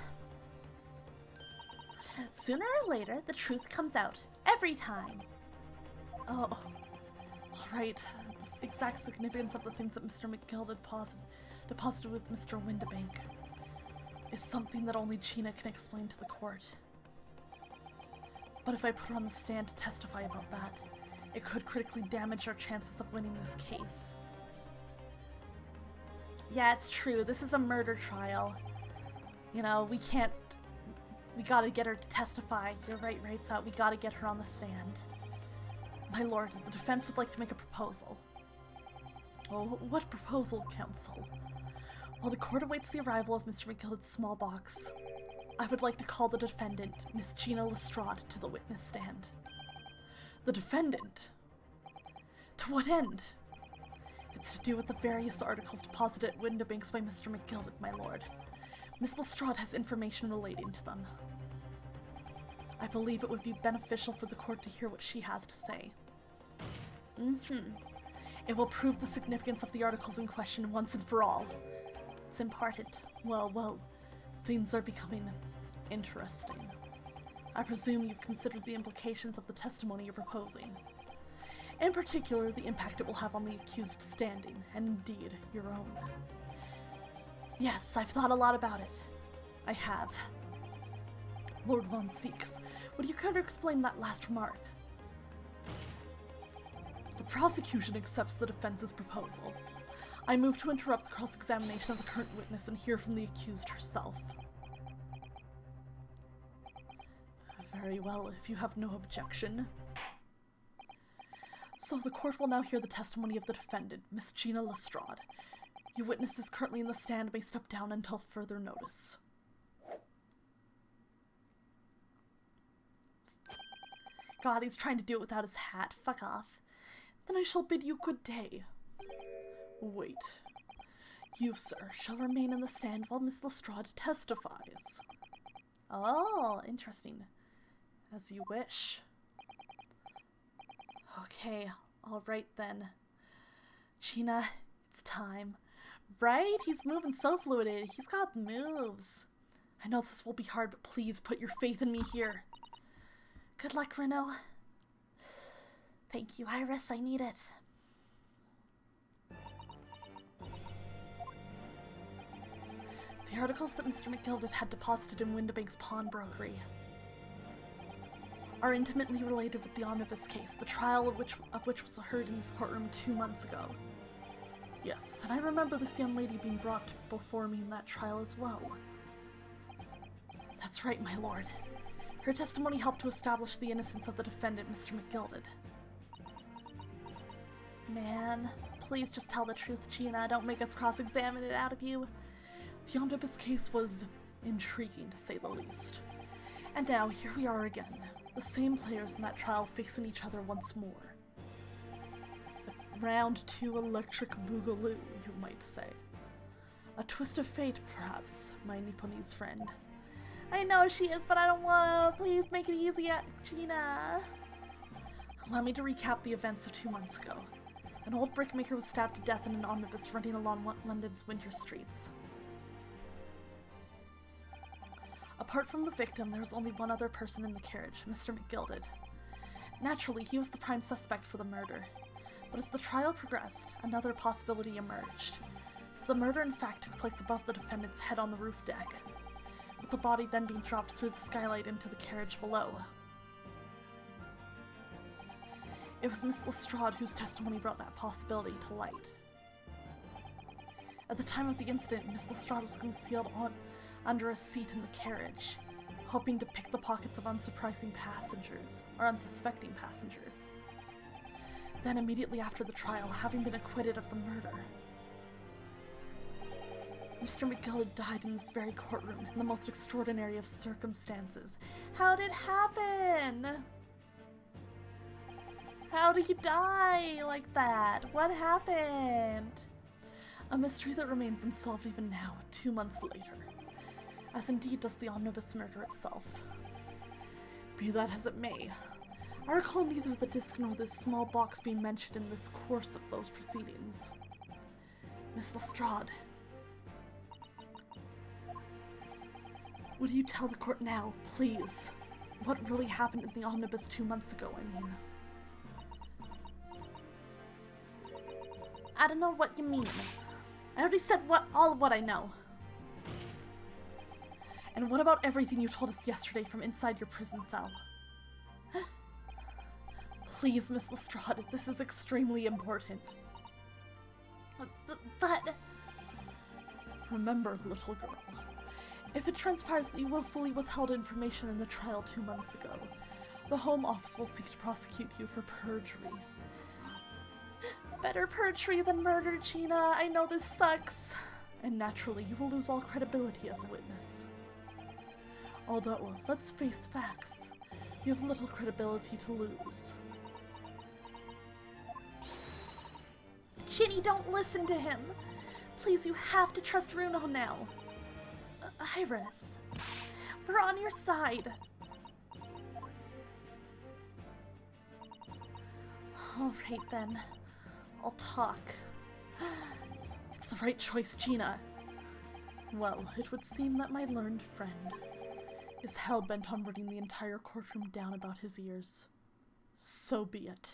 Sooner or later, the truth comes out. Every time. Oh. Alright, the exact significance of the things that Mr. McGilded deposited with Mr. Windibank is something that only Gina can explain to the court. But if I put her on the stand to testify about that, it could critically damage our chances of winning this case. Yeah, it's true, this is a murder trial. You know, we gotta get her to testify. You're right, Rates Out, we gotta get her on the stand. My lord, the defense would like to make a proposal. Oh, what proposal, counsel? While the court awaits the arrival of Mr. McGilded's small box, I would like to call the defendant, Miss Gina Lestrade, to the witness stand. The defendant? To what end? It's to do with the various articles deposited at Windibanks by Mr. McGilded, my lord. Miss Lestrade has information relating to them. I believe it would be beneficial for the court to hear what she has to say. It will prove the significance of the articles in question once and for all. It's important. Well, things are becoming interesting. I presume you've considered the implications of the testimony you're proposing. In particular, the impact it will have on the accused standing, and indeed, your own. Yes, I've thought a lot about it. I have. Lord Von Zieks, would you care to explain that last remark? The prosecution accepts the defense's proposal. I move to interrupt the cross-examination of the current witness and hear from the accused herself. Very well, if you have no objection. So the court will now hear the testimony of the defendant, Miss Gina Lestrade. Your witness is currently in the stand, may step down until further notice. God, he's trying to do it without his hat. Fuck off. Then I shall bid you good day. Wait. You, sir, shall remain in the stand while Miss Lestrade testifies. Oh, interesting. As you wish. Okay, alright then. Gina, it's time. Right? He's moving so fluid. He's got moves. I know this will be hard, but please put your faith in me here. Good luck, Renault. Thank you, Iris. I need it. The articles that Mr. McGilded had deposited in Windibank's pawnbrokery are intimately related with the omnibus case, the trial of which was heard in this courtroom 2 months ago. Yes, and I remember this young lady being brought before me in that trial as well. That's right, my lord. Her testimony helped to establish the innocence of the defendant, Mr. McGilded. Man, please just tell the truth, Gina. Don't make us cross-examine it out of you. The omnibus case was intriguing, to say the least. And now, here we are again. The same players in that trial facing each other once more. Round 2 electric boogaloo, you might say. A twist of fate, perhaps, my Nipponese friend. I know she is, but I don't wanna. Please make it easy, Gina. Allow me to recap the events of 2 months ago. An old brickmaker was stabbed to death in an omnibus running along London's winter streets. Apart from the victim, there was only one other person in the carriage, Mr. McGilded. Naturally, he was the prime suspect for the murder. But as the trial progressed, another possibility emerged. The murder, in fact, took place above the defendant's head on the roof deck, with the body then being dropped through the skylight into the carriage below. It was Miss Lestrade whose testimony brought that possibility to light. At the time of the incident, Miss Lestrade was concealed under a seat in the carriage, hoping to pick the pockets of unsuspecting passengers. Then immediately after the trial, having been acquitted of the murder, Mr. McGilded died in this very courtroom in the most extraordinary of circumstances. How did it happen? How did he die like that? What happened? A mystery that remains unsolved even now, 2 months later. As indeed does the omnibus murder itself. Be that as it may, I recall neither the disc nor this small box being mentioned in this course of those proceedings. Miss Lestrade, would you tell the court now, please, what really happened in the omnibus 2 months ago, I mean? I don't know what you mean. I already said all of what I know. And what about everything you told us yesterday from inside your prison cell? Please, Miss Lestrade, this is extremely important. But... Remember, little girl, if it transpires that you willfully withheld information in the trial 2 months ago, the Home Office will seek to prosecute you for perjury. Better perjury than murder, Gina. I know this sucks. And naturally, you will lose all credibility as a witness. Although, let's face facts, you have little credibility to lose. Ginny, don't listen to him! Please, you have to trust Runo now. Iris, we're on your side. Alright then, I'll talk. It's the right choice, Gina. Well, it would seem that my learned friend is hell-bent on running the entire courtroom down about his ears. So be it.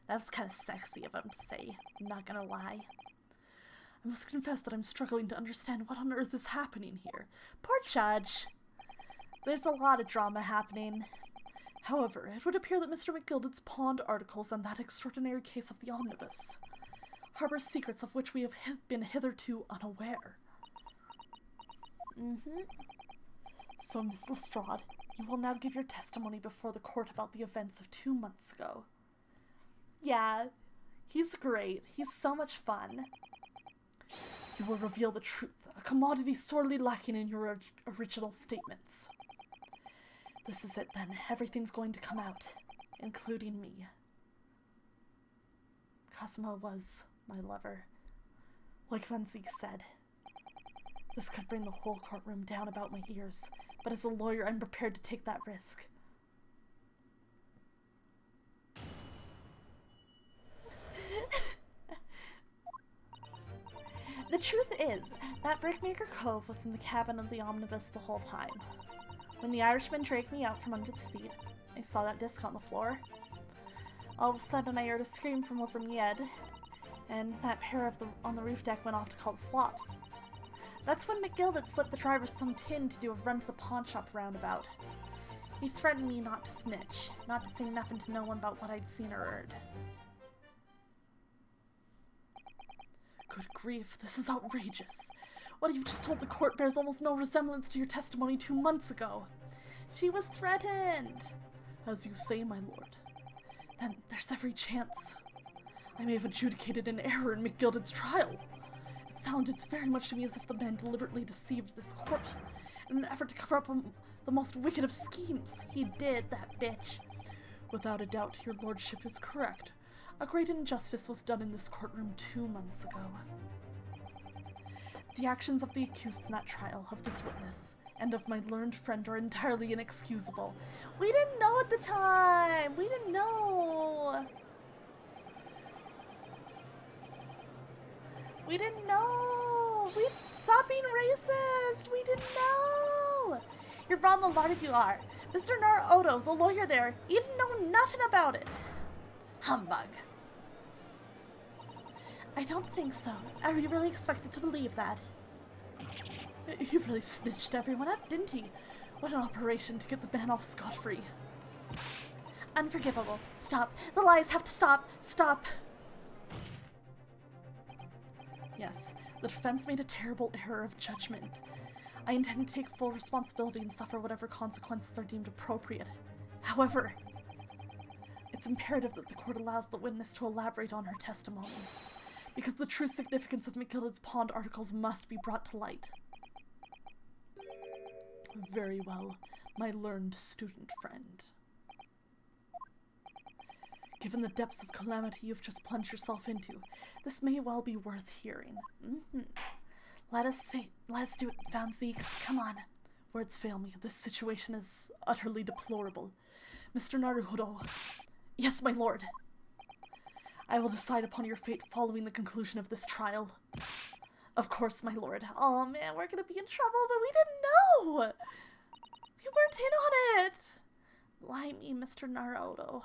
That was kind of sexy of him to say, I'm not gonna lie. I must confess that I'm struggling to understand what on earth is happening here. Poor Judge. There's a lot of drama happening. However, it would appear that Mr. McGilded's pawned articles and that extraordinary case of the omnibus harbor secrets of which we have been hitherto unaware. So, Miss Lestrade, you will now give your testimony before the court about the events of 2 months ago. Yeah, he's great. He's so much fun. You will reveal the truth, a commodity sorely lacking in your original statements. This is it then. Everything's going to come out, including me. Cosmo was my lover. Like Van Ziek said, this could bring the whole courtroom down about my ears, but as a lawyer, I'm prepared to take that risk. The truth is, that Brickmaker Cove was in the cabin of the omnibus the whole time. When the Irishman dragged me out from under the seat, I saw that disc on the floor. All of a sudden, I heard a scream from over my head, and that pair on the roof deck went off to call the slops. That's when McGilded slipped the driver some tin to do a run to the pawn shop roundabout. He threatened me not to snitch, not to say nothing to no one about what I'd seen or heard. Good grief, this is outrageous. What you've just told the court bears almost no resemblance to your testimony 2 months ago. She was threatened. As you say, my lord. Then there's every chance I may have adjudicated an error in McGilded's trial. It sounded very much to me as if the man deliberately deceived this court in an effort to cover up the most wicked of schemes. He did, that bitch. Without a doubt, your lordship is correct. A great injustice was done in this courtroom 2 months ago. The actions of the accused in that trial, of this witness, and of my learned friend are entirely inexcusable. We didn't know at the time! We didn't know! We didn't know! Stop being racist! We didn't know! You're wrong, a lot of you are. Mr. Naruto, the lawyer there, he didn't know nothing about it. Humbug. I don't think so. Are you really expected to believe that? He really snitched everyone up, didn't he? What an operation to get the man off scot-free. Unforgivable. Stop. The lies have to stop. Stop. Yes, the defense made a terrible error of judgment. I intend to take full responsibility and suffer whatever consequences are deemed appropriate. However, it's imperative that the court allows the witness to elaborate on her testimony, because the true significance of McGilded's Pond articles must be brought to light. Very well, my learned student friend. Given the depths of calamity you've just plunged yourself into, this may well be worth hearing. Let us do it, Van Zeeks. Come on. Words fail me. This situation is utterly deplorable. Mr. Naruhodo. Yes, my lord. I will decide upon your fate following the conclusion of this trial. Of course, my lord. Oh man, we're gonna be in trouble, but we didn't know! We weren't in on it! Lie me, Mr. Naruto.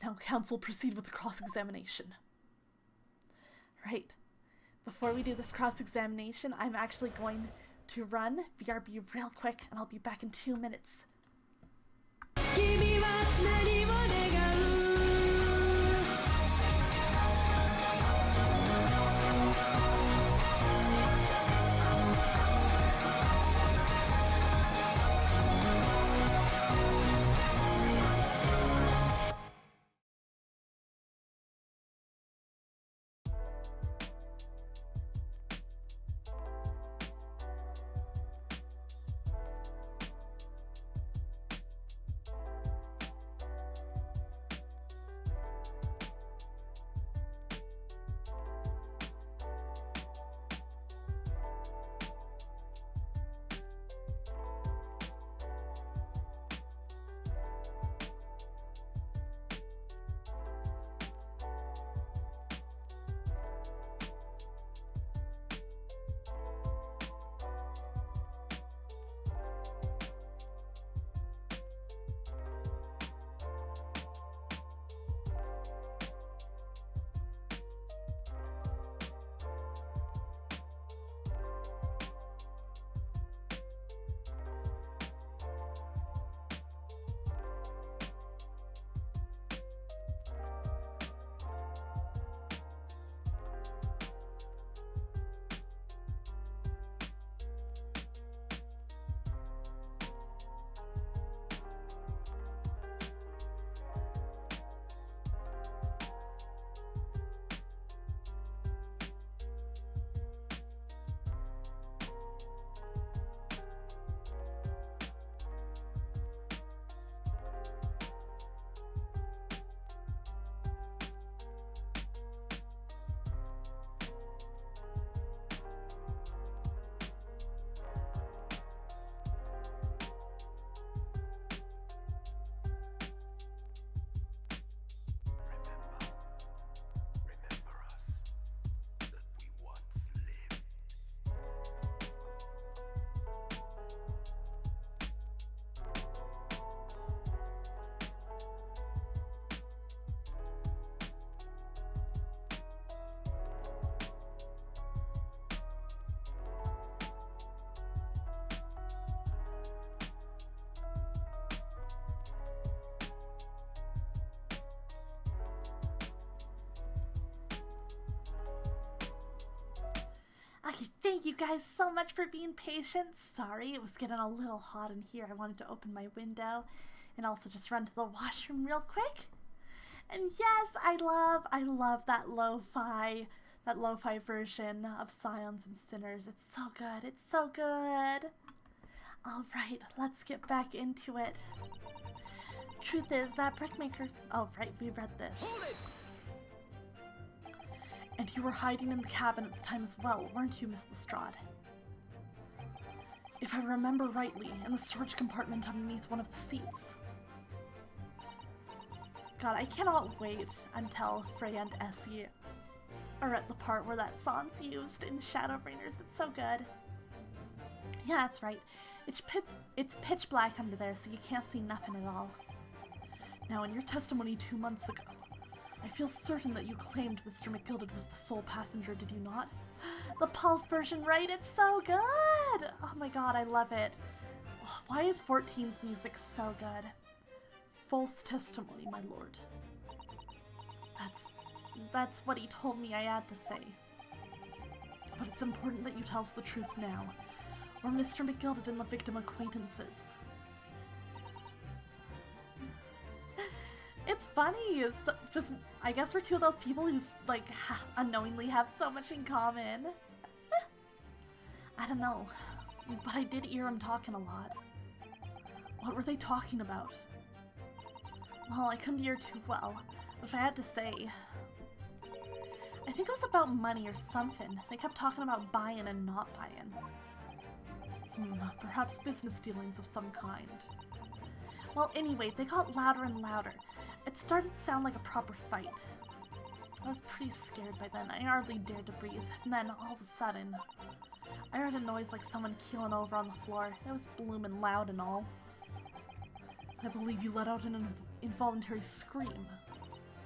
Now, counsel, proceed with the cross-examination. Right. Before we do this cross-examination, I'm actually going to run BRB real quick, and I'll be back in 2 minutes. Thank you guys so much for being patient. Sorry, it was getting a little hot in here. I wanted to open my window and also just run to the washroom real quick. And yes, I love that lo-fi version of Scions and Sinners. It's so good. It's so good. All right, let's get back into it. Truth is, that brickmaker... Oh, right, we read this. And you were hiding in the cabin at the time as well, weren't you, Miss Lestrade? If I remember rightly, in the storage compartment underneath one of the seats. God, I cannot wait until Freya and Essie are at the part where that song's used in Shadowbringers. It's so good. Yeah, that's right. It's pitch black under there, so you can't see nothing at all. Now, in your testimony 2 months ago, I feel certain that you claimed Mr. McGilded was the sole passenger, did you not? The Pulse version, right? It's so good! Oh my god, I love it. Why is 14's music so good? False testimony, my lord. That's what he told me I had to say. But it's important that you tell us the truth now. Or Mr. McGilded and the victim acquaintances. It's funny. It's just, I guess we're two of those people who, like, unknowingly have so much in common. I don't know, but I did hear him talking a lot. What were they talking about? Well, I couldn't hear too well, if I had to say. I think it was about money or something. They kept talking about buying and not buying. Perhaps business dealings of some kind. Well, anyway, they got louder and louder. It started to sound like a proper fight. I was pretty scared by then. I hardly dared to breathe. And then, all of a sudden, I heard a noise like someone keeling over on the floor. It was blooming loud and all. I believe you let out an involuntary scream.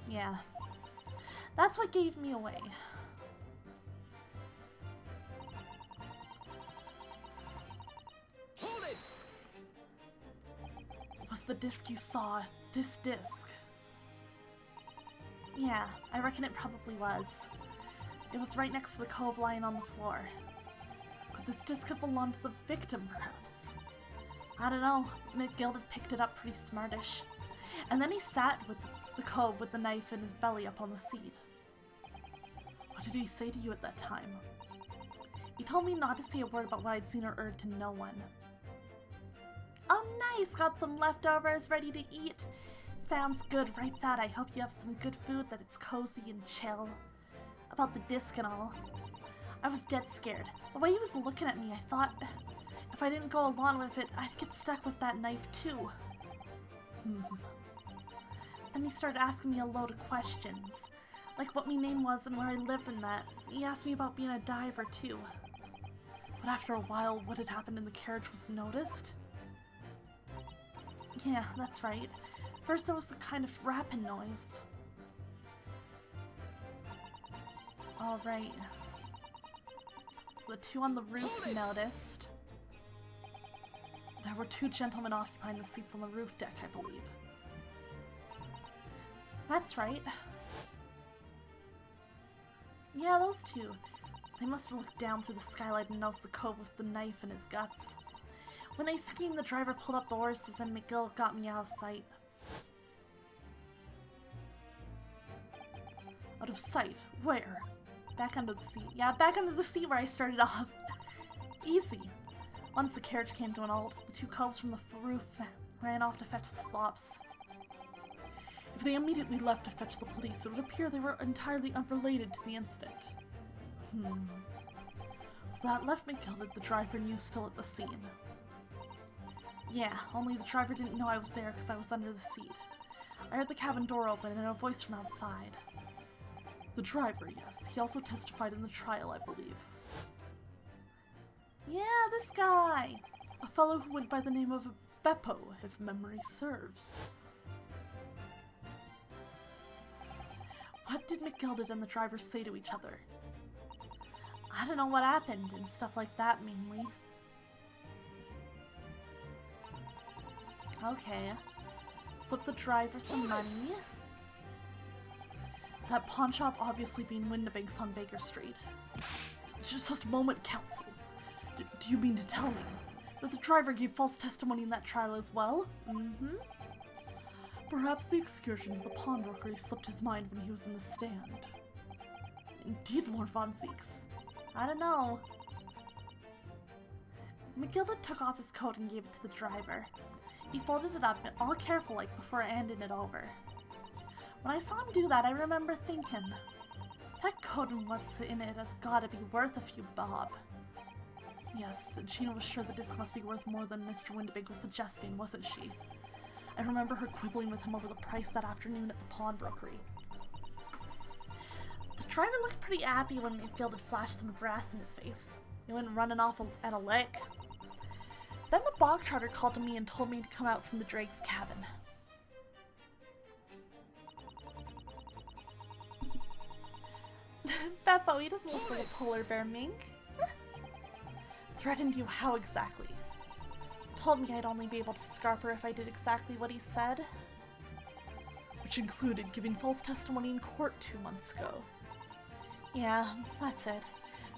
Yeah. That's what gave me away. Hold it! Was the disc you saw this disc? Yeah, I reckon it probably was. It was right next to the cove lying on the floor. Could this disc have belonged to the victim, perhaps? I don't know. McGilded picked it up pretty smartish. And then he sat with the cove with the knife in his belly up on the seat. What did he say to you at that time? He told me not to say a word about what I'd seen or heard to no one. Oh nice! Got some leftovers ready to eat. Sounds good, right that. I hope you have some good food, that it's cozy and chill. About the disc and all. I was dead scared. The way he was looking at me, I thought if I didn't go along with it, I'd get stuck with that knife too. Then he started asking me a load of questions. Like what my name was and where I lived and that. He asked me about being a diver too. But after a while, what had happened in the carriage was noticed. Yeah, that's right. First there was a kind of rapping noise. Alright. So the two on the roof noticed. There were 2 gentlemen occupying the seats on the roof deck, I believe. That's right. Yeah, those 2. They must have looked down through the skylight and noticed the cove with the knife in his guts. When they screamed, the driver pulled up the horses and McGill got me out of sight. Out of sight? Where? Back under the seat. Yeah, back under the seat where I started off. Easy. Once the carriage came to an halt, the 2 coves from the roof ran off to fetch the slops. If they immediately left to fetch the police, it would appear they were entirely unrelated to the incident. So that left McGilded, the driver, and you still at the scene. Yeah, only the driver didn't know I was there because I was under the seat. I heard the cabin door open and a voice from outside. The driver, yes. He also testified in the trial, I believe. Yeah, this guy! A fellow who went by the name of Beppo, if memory serves. What did McGilded and the driver say to each other? I don't know what happened and stuff like that, mainly. Okay. Slip the driver some money. That pawn shop obviously being Windibanks on Baker Street. Just a moment, counsel. Do you mean to tell me that the driver gave false testimony in that trial as well? Mm-hmm. Perhaps the excursion to the pawnbroker slipped his mind when he was in the stand. Indeed, Lord Von Zieks. I don't know. McGilda took off his coat and gave it to the driver. He folded it up, all careful-like, before handing it over. When I saw him do that, I remember thinking, that coat and what's in it has gotta be worth a few bob. Yes, Gina was sure the disc must be worth more than Mr. Windbig was suggesting, wasn't she? I remember her quibbling with him over the price that afternoon at the pawnbrokery. The driver looked pretty happy when McGilda flashed some brass in his face. He went running off at a lick. Then the bog trotter called to me and told me to come out from the Drake's cabin. Beppo, he doesn't look like a polar bear, mink. Threatened you how exactly? Told me I'd only be able to scarp her if I did exactly what he said. Which included giving false testimony in court 2 months ago. Yeah, that's it.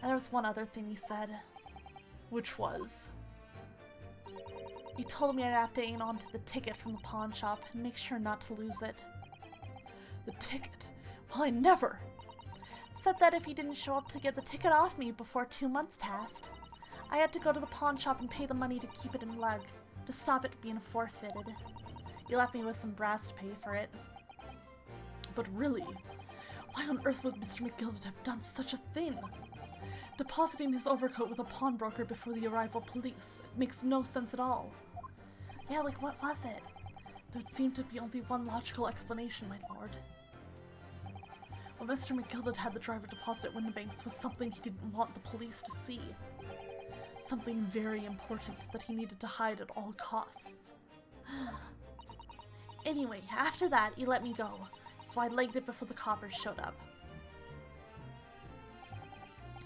And there was one other thing he said. Which was... He told me I'd have to hang on to the ticket from the pawn shop and make sure not to lose it. The ticket? Well, I never! Said that if he didn't show up to get the ticket off me before 2 months passed, I had to go to the pawn shop and pay the money to keep it in lug, to stop it being forfeited. He left me with some brass to pay for it. But really, why on earth would Mr. McGilda have done such a thing? Depositing his overcoat with a pawnbroker before the arrival of police. It makes no sense at all. Yeah, like what was it? There seemed to be only one logical explanation, my lord. What Mr. McGilda had the driver deposit at Windibanks was something he didn't want the police to see. Something very important that he needed to hide at all costs. Anyway, after that, he let me go, so I legged it before the coppers showed up.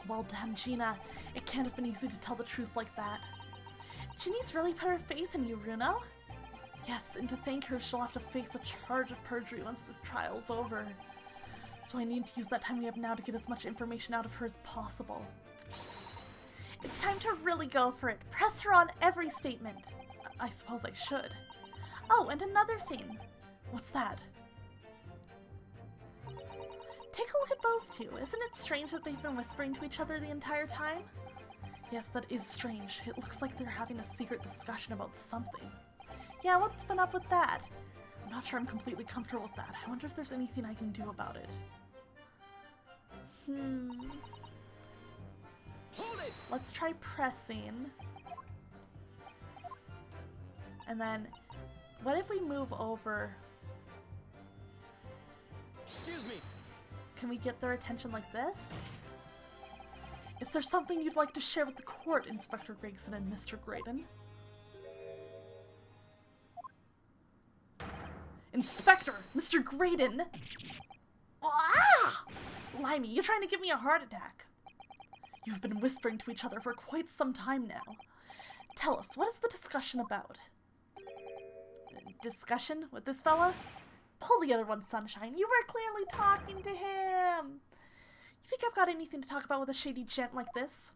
Well done, Gina. It can't have been easy to tell the truth like that. Ginny's really put her faith in you, Runo. Yes, and to thank her, she'll have to face a charge of perjury once this trial's over. So I need to use that time we have now to get as much information out of her as possible. It's time to really go for it. Press her on every statement. I suppose I should. Oh, and another thing. What's that? Take a look at those two. Isn't it strange that they've been whispering to each other the entire time? Yes, that is strange. It looks like they're having a secret discussion about something. Yeah, what's been up with that? I'm not sure I'm completely comfortable with that. I wonder if there's anything I can do about it. Hold it! Let's try pressing. And then, what if we move over? Excuse me. Can we get their attention like this? Is there something you'd like to share with the court, Inspector Gregson and Mr. Graydon? Inspector! Mr. Graydon! Ah! Blimey, you trying to give me a heart attack? You've been whispering to each other for quite some time now. Tell us, what is the discussion about? Discussion with this fella? Pull the other one, Sunshine. You were clearly talking to him. You think I've got anything to talk about with a shady gent like this?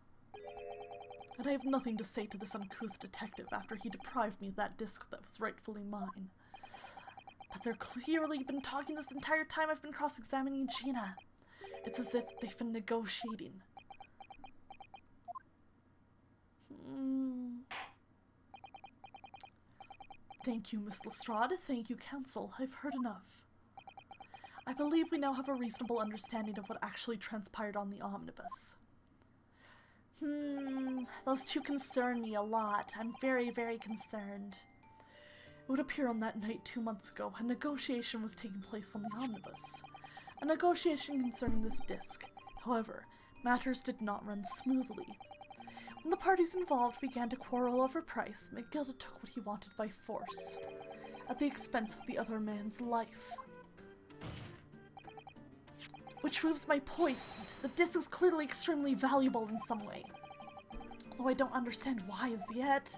And I have nothing to say to this uncouth detective after he deprived me of that disc that was rightfully mine. But they're clearly been talking this entire time I've been cross-examining Gina. It's as if they've been negotiating. Thank you, Miss Lestrade. Thank you, Counsel. I've heard enough. I believe we now have a reasonable understanding of what actually transpired on the omnibus. Those two concern me a lot. I'm very, very concerned. It would appear on that night 2 months ago, a negotiation was taking place on the omnibus. A negotiation concerning this disc. However, matters did not run smoothly. When the parties involved began to quarrel over price, McGilda took what he wanted by force, at the expense of the other man's life. Which proves my point. The disc is clearly extremely valuable in some way. Although I don't understand why as yet.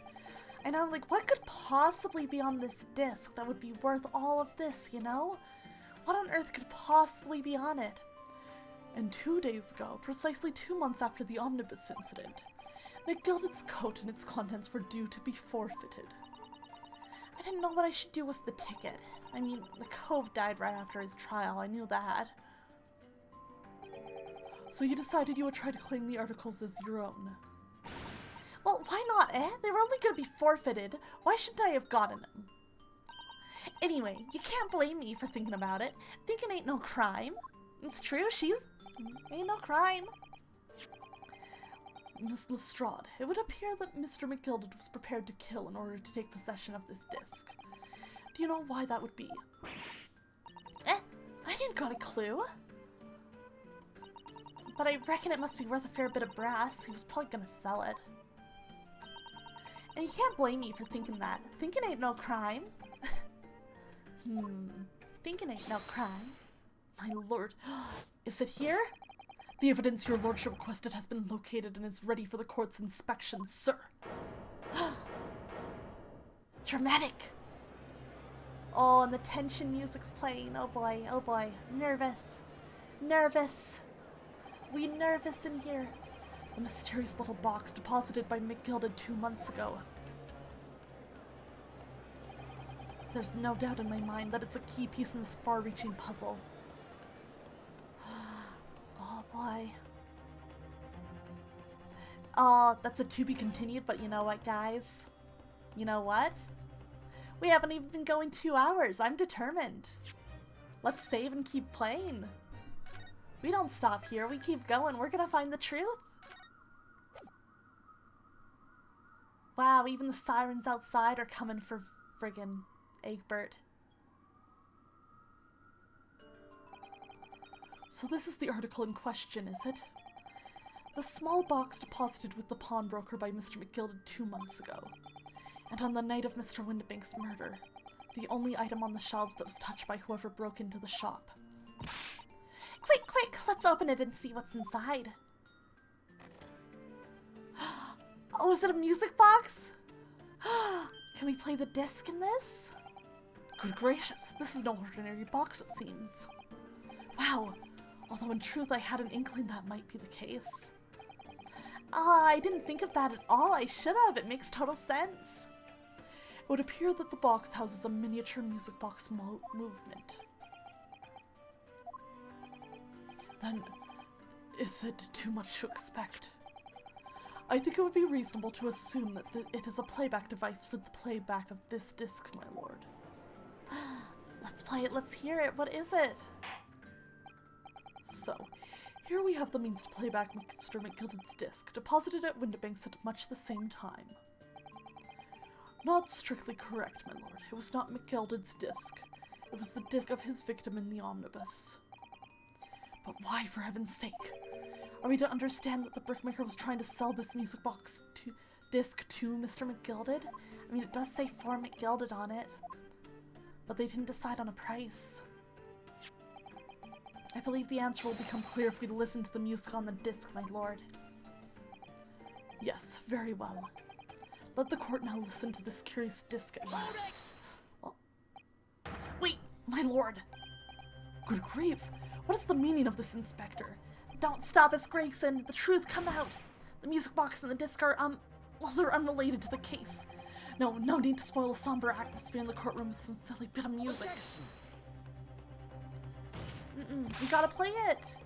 And I'm like, what could possibly be on this disc that would be worth all of this, you know? What on earth could possibly be on it? And 2 days ago, precisely 2 months after the omnibus incident, McGilded's coat and its contents were due to be forfeited. I didn't know what I should do with the ticket. I mean, the cove died right after his trial, I knew that. So you decided you would try to claim the articles as your own. Well, why not, eh? They were only going to be forfeited. Why shouldn't I have gotten them? Anyway, you can't blame me for thinking about it. Thinking ain't no crime. It's true, ain't no crime. Miss Lestrade, it would appear that Mr. McGilded was prepared to kill in order to take possession of this disc. Do you know why that would be? I ain't got a clue. But I reckon it must be worth a fair bit of brass. He was probably gonna sell it. And you can't blame me for thinking that. Thinking ain't no crime. Thinking ain't no crime. My lord. Is it here? The evidence your lordship requested has been located and is ready for the court's inspection, sir. Dramatic. Oh, and the tension music's playing. Oh boy, oh boy. Nervous. Nervous. We nervous in here. The mysterious little box deposited by McGilded 2 months ago. There's no doubt in my mind that it's a key piece in this far-reaching puzzle. Oh boy. Oh, that's a to be continued, but you know what, guys? You know what? We haven't even been going 2 hours. I'm determined. Let's save and keep playing. We don't stop here. We keep going. We're gonna find the truth. Wow, even the sirens outside are coming for friggin' Egbert. So this is the article in question, is it? The small box deposited with the pawnbroker by Mr. McGilded 2 months ago. And on the night of Mr. Windibank's murder, the only item on the shelves that was touched by whoever broke into the shop. Quick, quick, let's open it and see what's inside. Oh, is it a music box? Can we play the disc in this? Good gracious, this is no ordinary box, it seems. Wow, although in truth I had an inkling that might be the case. Ah, I didn't think of that at all. I should have. It makes total sense. It would appear that the box houses a miniature music box movement. Then, is it too much to expect? I think it would be reasonable to assume that it is a playback device for the playback of this disc, my lord. Let's play it, let's hear it. What is it? So, here we have the means to play back Mr. McGilded's disc, deposited at Windibank's at much the same time. Not strictly correct, my lord. It was not McGilded's disc. It was the disc of his victim in the omnibus. But why, for heaven's sake? Are we to understand that the brickmaker was trying to sell this music box disc to Mr. McGilded? I mean, it does say for McGilded on it, but they didn't decide on a price. I believe the answer will become clear if we listen to the music on the disc, my lord. Yes, very well. Let the court now listen to this curious disc at last. Oh. Wait, my lord! Good grief! What is the meaning of this, Inspector? Don't stop us, Grayson! The truth come out! The music box and the disc are, well, they're unrelated to the case. No need to spoil a somber atmosphere in the courtroom with some silly bit of music. We gotta play it!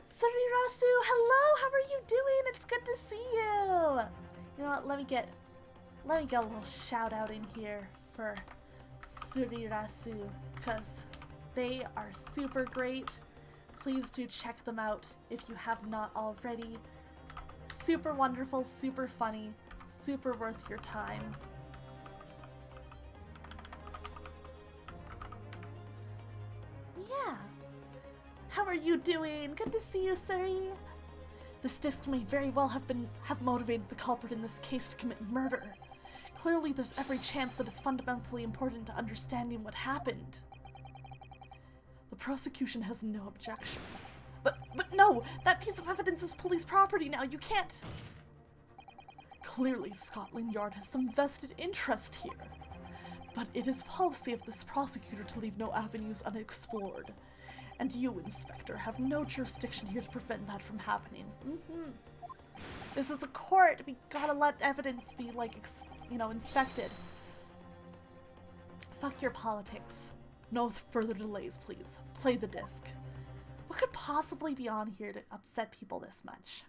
Surirasu, hello! How are you doing? It's good to see you! You know what, let me get a little shout out in here for Surirasu, because they are super great. Please do check them out if you have not already. Super wonderful, super funny, super worth your time. Yeah. How are you doing? Good to see you, Suri. This disc may very well have motivated the culprit in this case to commit murder. Clearly, there's every chance that it's fundamentally important to understanding what happened. The prosecution has no objection. But no! That piece of evidence is police property now! You can't! Clearly, Scotland Yard has some vested interest here. But it is policy of this prosecutor to leave no avenues unexplored. And you, Inspector, have no jurisdiction here to prevent that from happening. This is a court. We gotta let evidence be, like, inspected. Fuck your politics. No further delays, please. Play the disc. What could possibly be on here to upset people this much?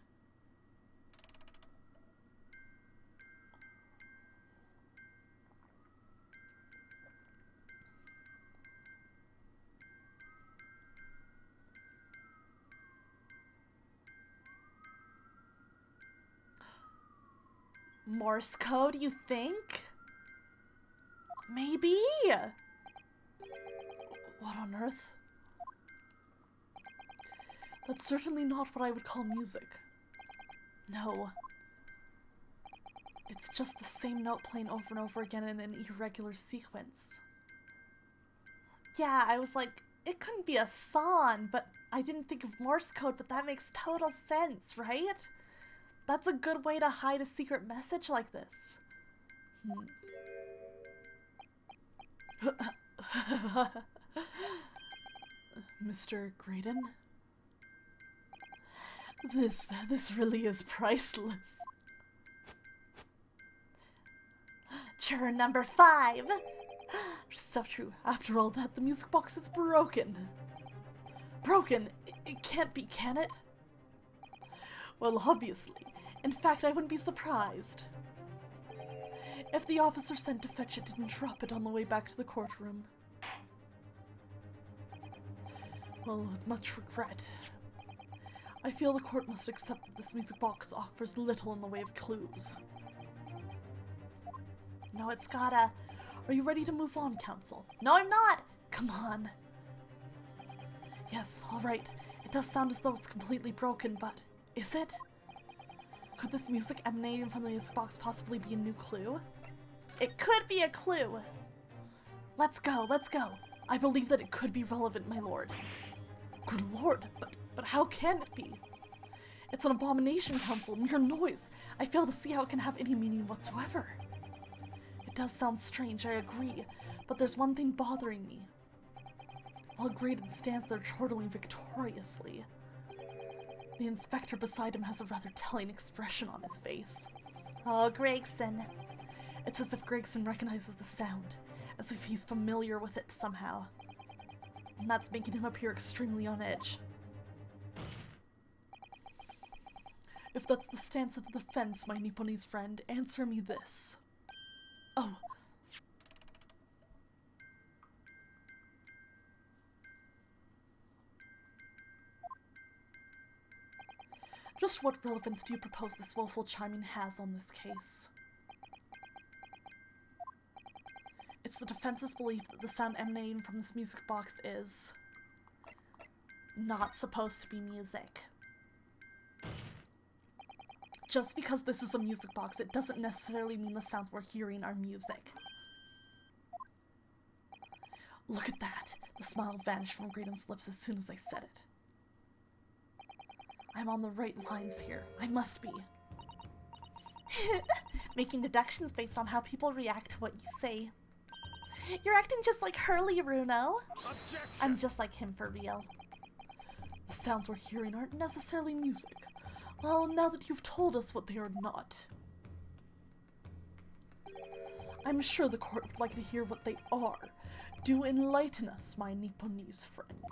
Morse code, you think? Maybe? What on earth? That's certainly not what I would call music. No. It's just the same note playing over and over again in an irregular sequence. Yeah, I was like, it couldn't be a song, but I didn't think of Morse code, but that makes total sense, right? That's a good way to hide a secret message like this. Mr. Graydon? This really is priceless. Juror number 5! So true. After all that, the music box is broken. Broken? It can't be, can it? Well, obviously. In fact, I wouldn't be surprised if the officer sent to fetch it didn't drop it on the way back to the courtroom. Well, with much regret, I feel the court must accept that this music box offers little in the way of clues. No, it's gotta. Are you ready to move on, counsel? No, I'm not! Come on. Yes, alright. It does sound as though it's completely broken, but is it? Could this music emanating from the music box possibly be a new clue? It could be a clue! Let's go, let's go! I believe that it could be relevant, my lord. Good lord, but how can it be? It's an abomination, counsel, mere noise. I fail to see how it can have any meaning whatsoever. It does sound strange, I agree, but there's one thing bothering me. While Graydon stands there chortling victoriously, the inspector beside him has a rather telling expression on his face. Oh, Gregson. It's as if Gregson recognizes the sound, as if he's familiar with it somehow. And that's making him appear extremely on edge. If that's the stance of the defense, my Nipponese friend, answer me this. Oh. Just what relevance do you propose this woeful chiming has on this case? It's the defense's belief that the sound emanating from this music box is not supposed to be music. Just because this is a music box, it doesn't necessarily mean the sounds we're hearing are music. Look at that! The smile vanished from Graydon's lips as soon as I said it. I'm on the right lines here. I must be. Making deductions based on how people react to what you say. You're acting just like Hurley, Runo. Objection! I'm just like him for real. The sounds we're hearing aren't necessarily music. Well, now that you've told us what they are not, I'm sure the court would like to hear what they are. Do enlighten us, my Nipponese friend.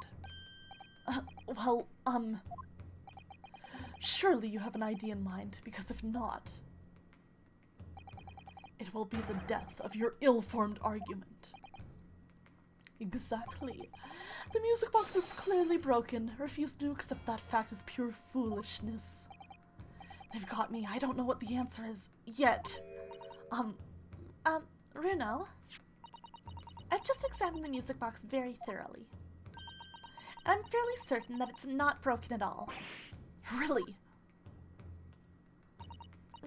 Surely you have an idea in mind, because if not, it will be the death of your ill-formed argument. Exactly. The music box is clearly broken. Refusing to accept that fact is pure foolishness. They've got me. I don't know what the answer is yet. Runo, I've just examined the music box very thoroughly. And I'm fairly certain that it's not broken at all. Really?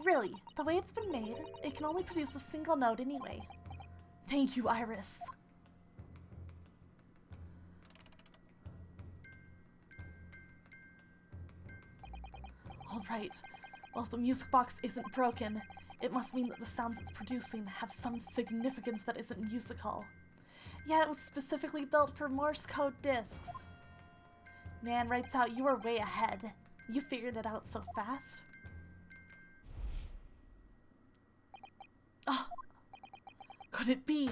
Really, the way it's been made, it can only produce a single note anyway. Thank you, Iris. Alright, well, if the music box isn't broken, it must mean that the sounds it's producing have some significance that isn't musical. Yeah, it was specifically built for Morse code discs. Man writes out, you are way ahead. You figured it out so fast. Oh, could it be?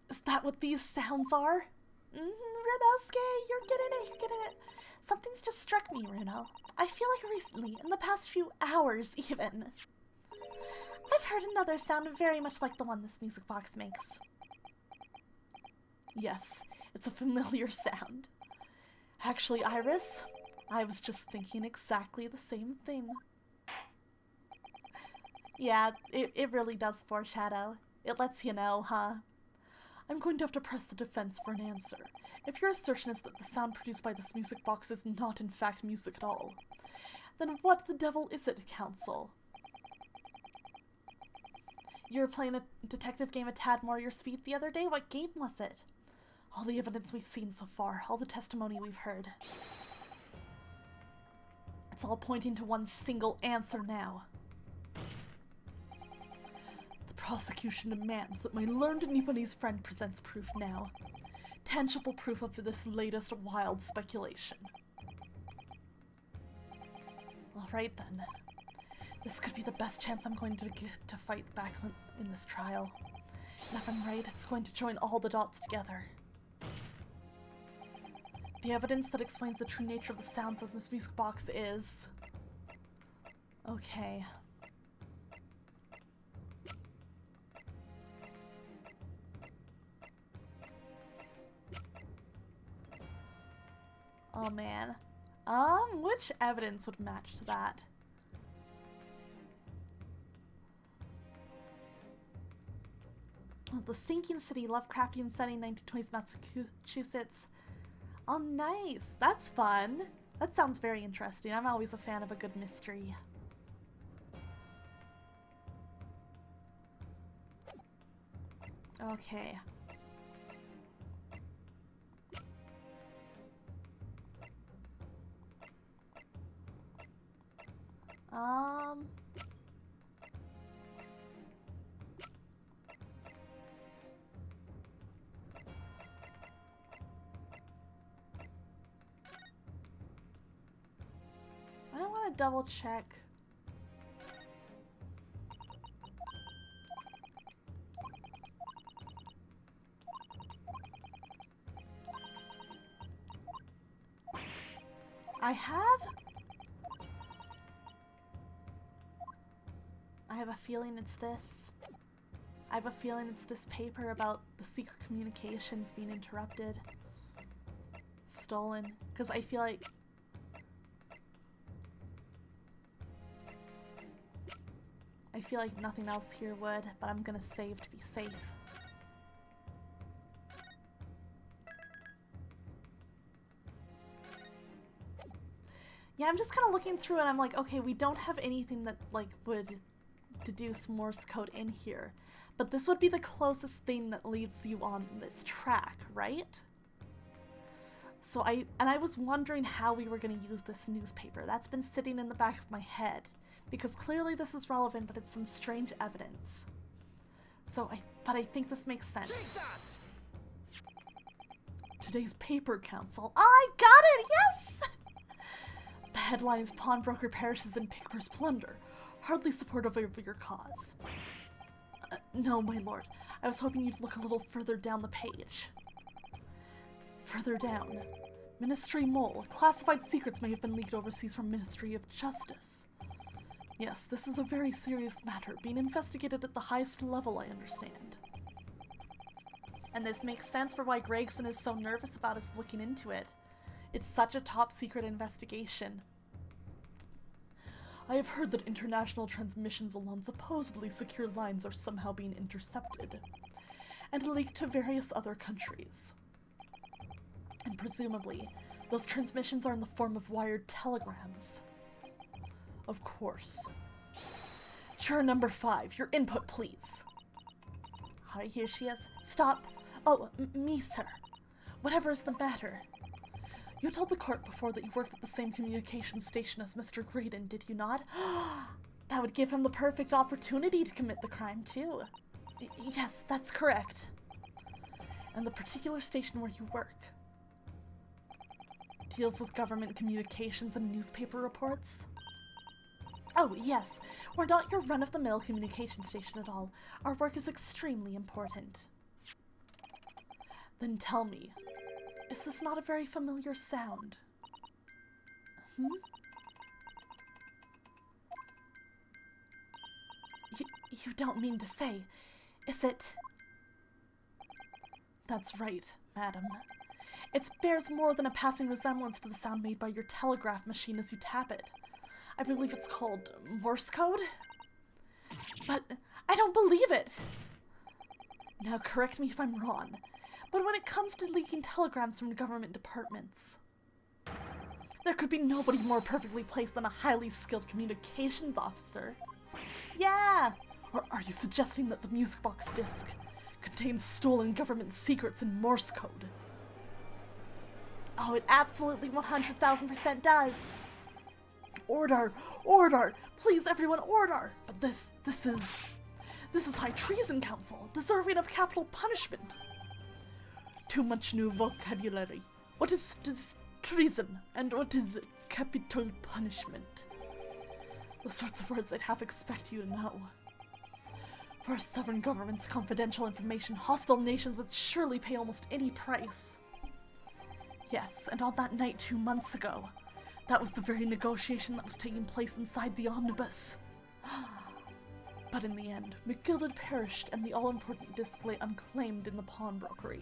Is that what these sounds are? Runosuke, you're getting it. Something's just struck me, Runo. I feel like recently, in the past few hours even, I've heard another sound very much like the one this music box makes. Yes, it's a familiar sound. Actually, Iris, I was just thinking exactly the same thing. Yeah, it really does foreshadow. It lets you know, huh? I'm going to have to press the defense for an answer. If your assertion is that the sound produced by this music box is not in fact music at all, then what the devil is it, Counsel? You were playing a detective game a tad more your speed the other day? What game was it? All the evidence we've seen so far, all the testimony we've heard. It's all pointing to one single answer now. The prosecution demands that my learned Nipponese friend presents proof now. Tangible proof of this latest wild speculation. Alright then. This could be the best chance I'm going to get to fight back in this trial. And if I'm right, it's going to join all the dots together. The evidence that explains the true nature of the sounds of this music box is... Okay. Oh man. Which evidence would match to that? The Sinking City, Lovecraftian setting, 1920s Massachusetts. Oh, nice. That's fun. That sounds very interesting. I'm always a fan of a good mystery. Okay. I want to double check. I have a feeling it's this. I have a feeling it's this paper about the secret communications being interrupted. Stolen. Because I feel like... nothing else here would, but I'm gonna save to be safe. Yeah, I'm just kind of looking through and I'm like, okay, we don't have anything that, like, would deduce Morse code in here. But this would be the closest thing that leads you on this track, right? So I was wondering how we were going to use this newspaper. That's been sitting in the back of my head. Because clearly this is relevant, but it's some strange evidence. But I think this makes sense. Today's paper, Counsel. I got it! Yes! The headlines, pawnbroker perishes in Pickper's plunder. Hardly supportive of your cause. No, my lord. I was hoping you'd look a little further down the page. Further down. Ministry Mole. Classified secrets may have been leaked overseas from Ministry of Justice. Yes, this is a very serious matter, being investigated at the highest level, I understand. And this makes sense for why Gregson is so nervous about us looking into it. It's such a top-secret investigation. I have heard that international transmissions along supposedly secure lines are somehow being intercepted and leaked to various other countries. And presumably, those transmissions are in the form of wired telegrams. Of course. Juror number 5, your input, please. Hi, here she is. Stop. Oh, me, sir. Whatever is the matter? You told the court before that you worked at the same communications station as Mr. Graydon, did you not? That would give him the perfect opportunity to commit the crime, too. Yes, that's correct. And the particular station where you work. deals with government communications and newspaper reports? Oh, yes. We're not your run-of-the-mill communication station at all. Our work is extremely important. Then tell me, is this not a very familiar sound? You don't mean to say, is it? That's right, madam. It bears more than a passing resemblance to the sound made by your telegraph machine as you tap it. I believe it's called Morse code? But I don't believe it! Now correct me if I'm wrong, but when it comes to leaking telegrams from government departments, there could be nobody more perfectly placed than a highly skilled communications officer. Yeah! Or are you suggesting that the music box disc contains stolen government secrets in Morse code? Oh, it absolutely 100,000% does! Order! Order! Please, everyone, order! But this is high treason, Council, deserving of capital punishment. Too much new vocabulary. What is this treason, and what is capital punishment? The sorts of words I'd half expect you to know. For a sovereign government's confidential information, hostile nations would surely pay almost any price. Yes, and on that night 2 months ago, that was the very negotiation that was taking place inside the omnibus. But in the end, McGilded perished and the all-important disc lay unclaimed in the pawnbrokery.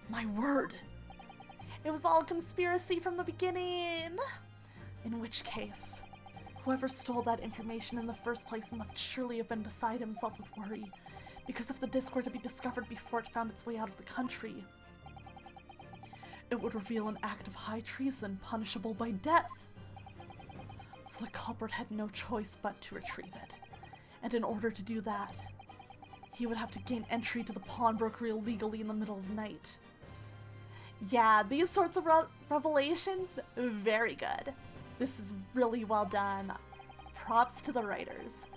My word! It was all conspiracy from the beginning! In which case, whoever stole that information in the first place must surely have been beside himself with worry, because if the disc were to be discovered before it found its way out of the country, it would reveal an act of high treason punishable by death. So the culprit had no choice but to retrieve it. And in order to do that, he would have to gain entry to the pawnbrokery illegally in the middle of the night. Yeah, these sorts of revelations, very good. This is really well done. Props to the writers.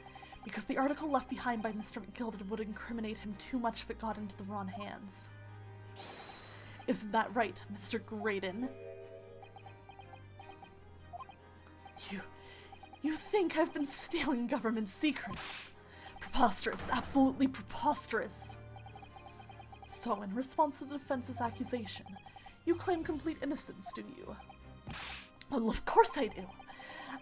Because the article left behind by Mr. McGilded would incriminate him too much if it got into the wrong hands. Isn't that right, Mr. Graydon? You think I've been stealing government secrets? Preposterous, absolutely preposterous. So, in response to the defense's accusation, you claim complete innocence, do you? Well, of course I do.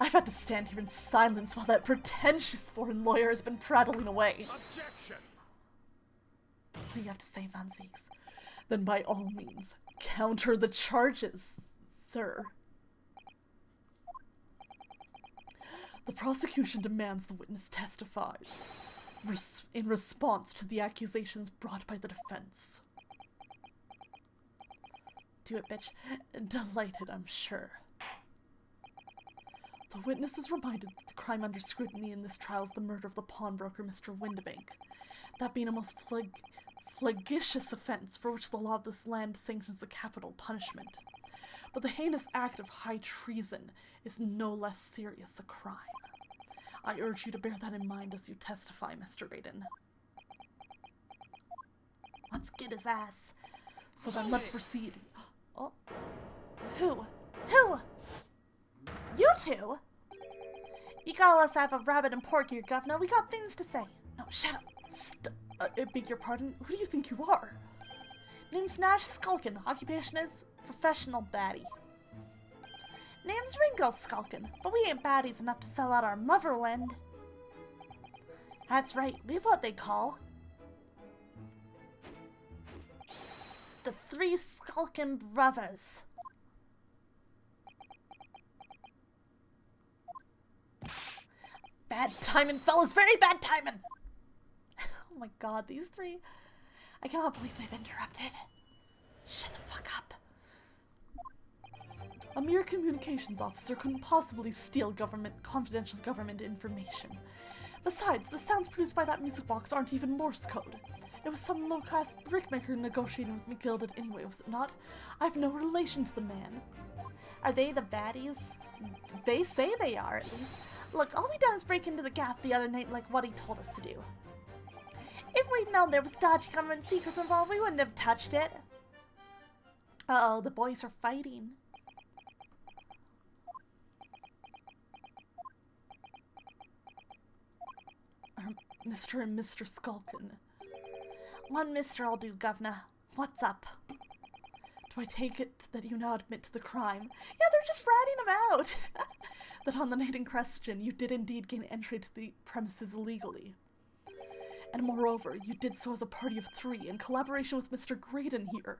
I've had to stand here in silence while that pretentious foreign lawyer has been prattling away. Objection! What do you have to say, Van Zieks? Then by all means, counter the charges, sir. The prosecution demands the witness testifies in response to the accusations brought by the defense. Do it, bitch. Delighted, I'm sure. The witness is reminded that the crime under scrutiny in this trial is the murder of the pawnbroker, Mr. Windibank. That being a most flagitious offense for which the law of this land sanctions a capital punishment. But the heinous act of high treason is no less serious a crime. I urge you to bear that in mind as you testify, Mr. Graydon. Let's get his ass. So then let's proceed. Oh. Who? Who? You two? You gotta let us have a rabbit and pork here, governor. We got things to say. No, shut up. Beg your pardon? Who do you think you are? Name's Nash Skulkin. Occupation is professional baddie. Name's Ringo Skulkin, but we ain't baddies enough to sell out our motherland. That's right, we've what they call the Three Skulkin Brothers. Bad timing, fellas, very bad timing! Oh my god, these three. I cannot believe they've interrupted. Shut the fuck up. A mere communications officer couldn't possibly steal confidential government information. Besides, the sounds produced by that music box aren't even Morse code. It was some low-class brickmaker negotiating with McGilded anyway, was it not? I have no relation to the man. Are they the baddies? They say they are, at least. Look, all we done is break into the gaff the other night like what he told us to do. If we'd known there was dodgy government secrets involved, we wouldn't have touched it. Uh-oh, the boys are fighting. Mr. and Mr. Skulkin. One Mr. I'll do, Governor. What's up? Do I take it that you now admit to the crime? Yeah, they're just ratting him out. That on the night in question, you did indeed gain entry to the premises illegally. And moreover, you did so as a party of 3 in collaboration with Mr. Graydon here.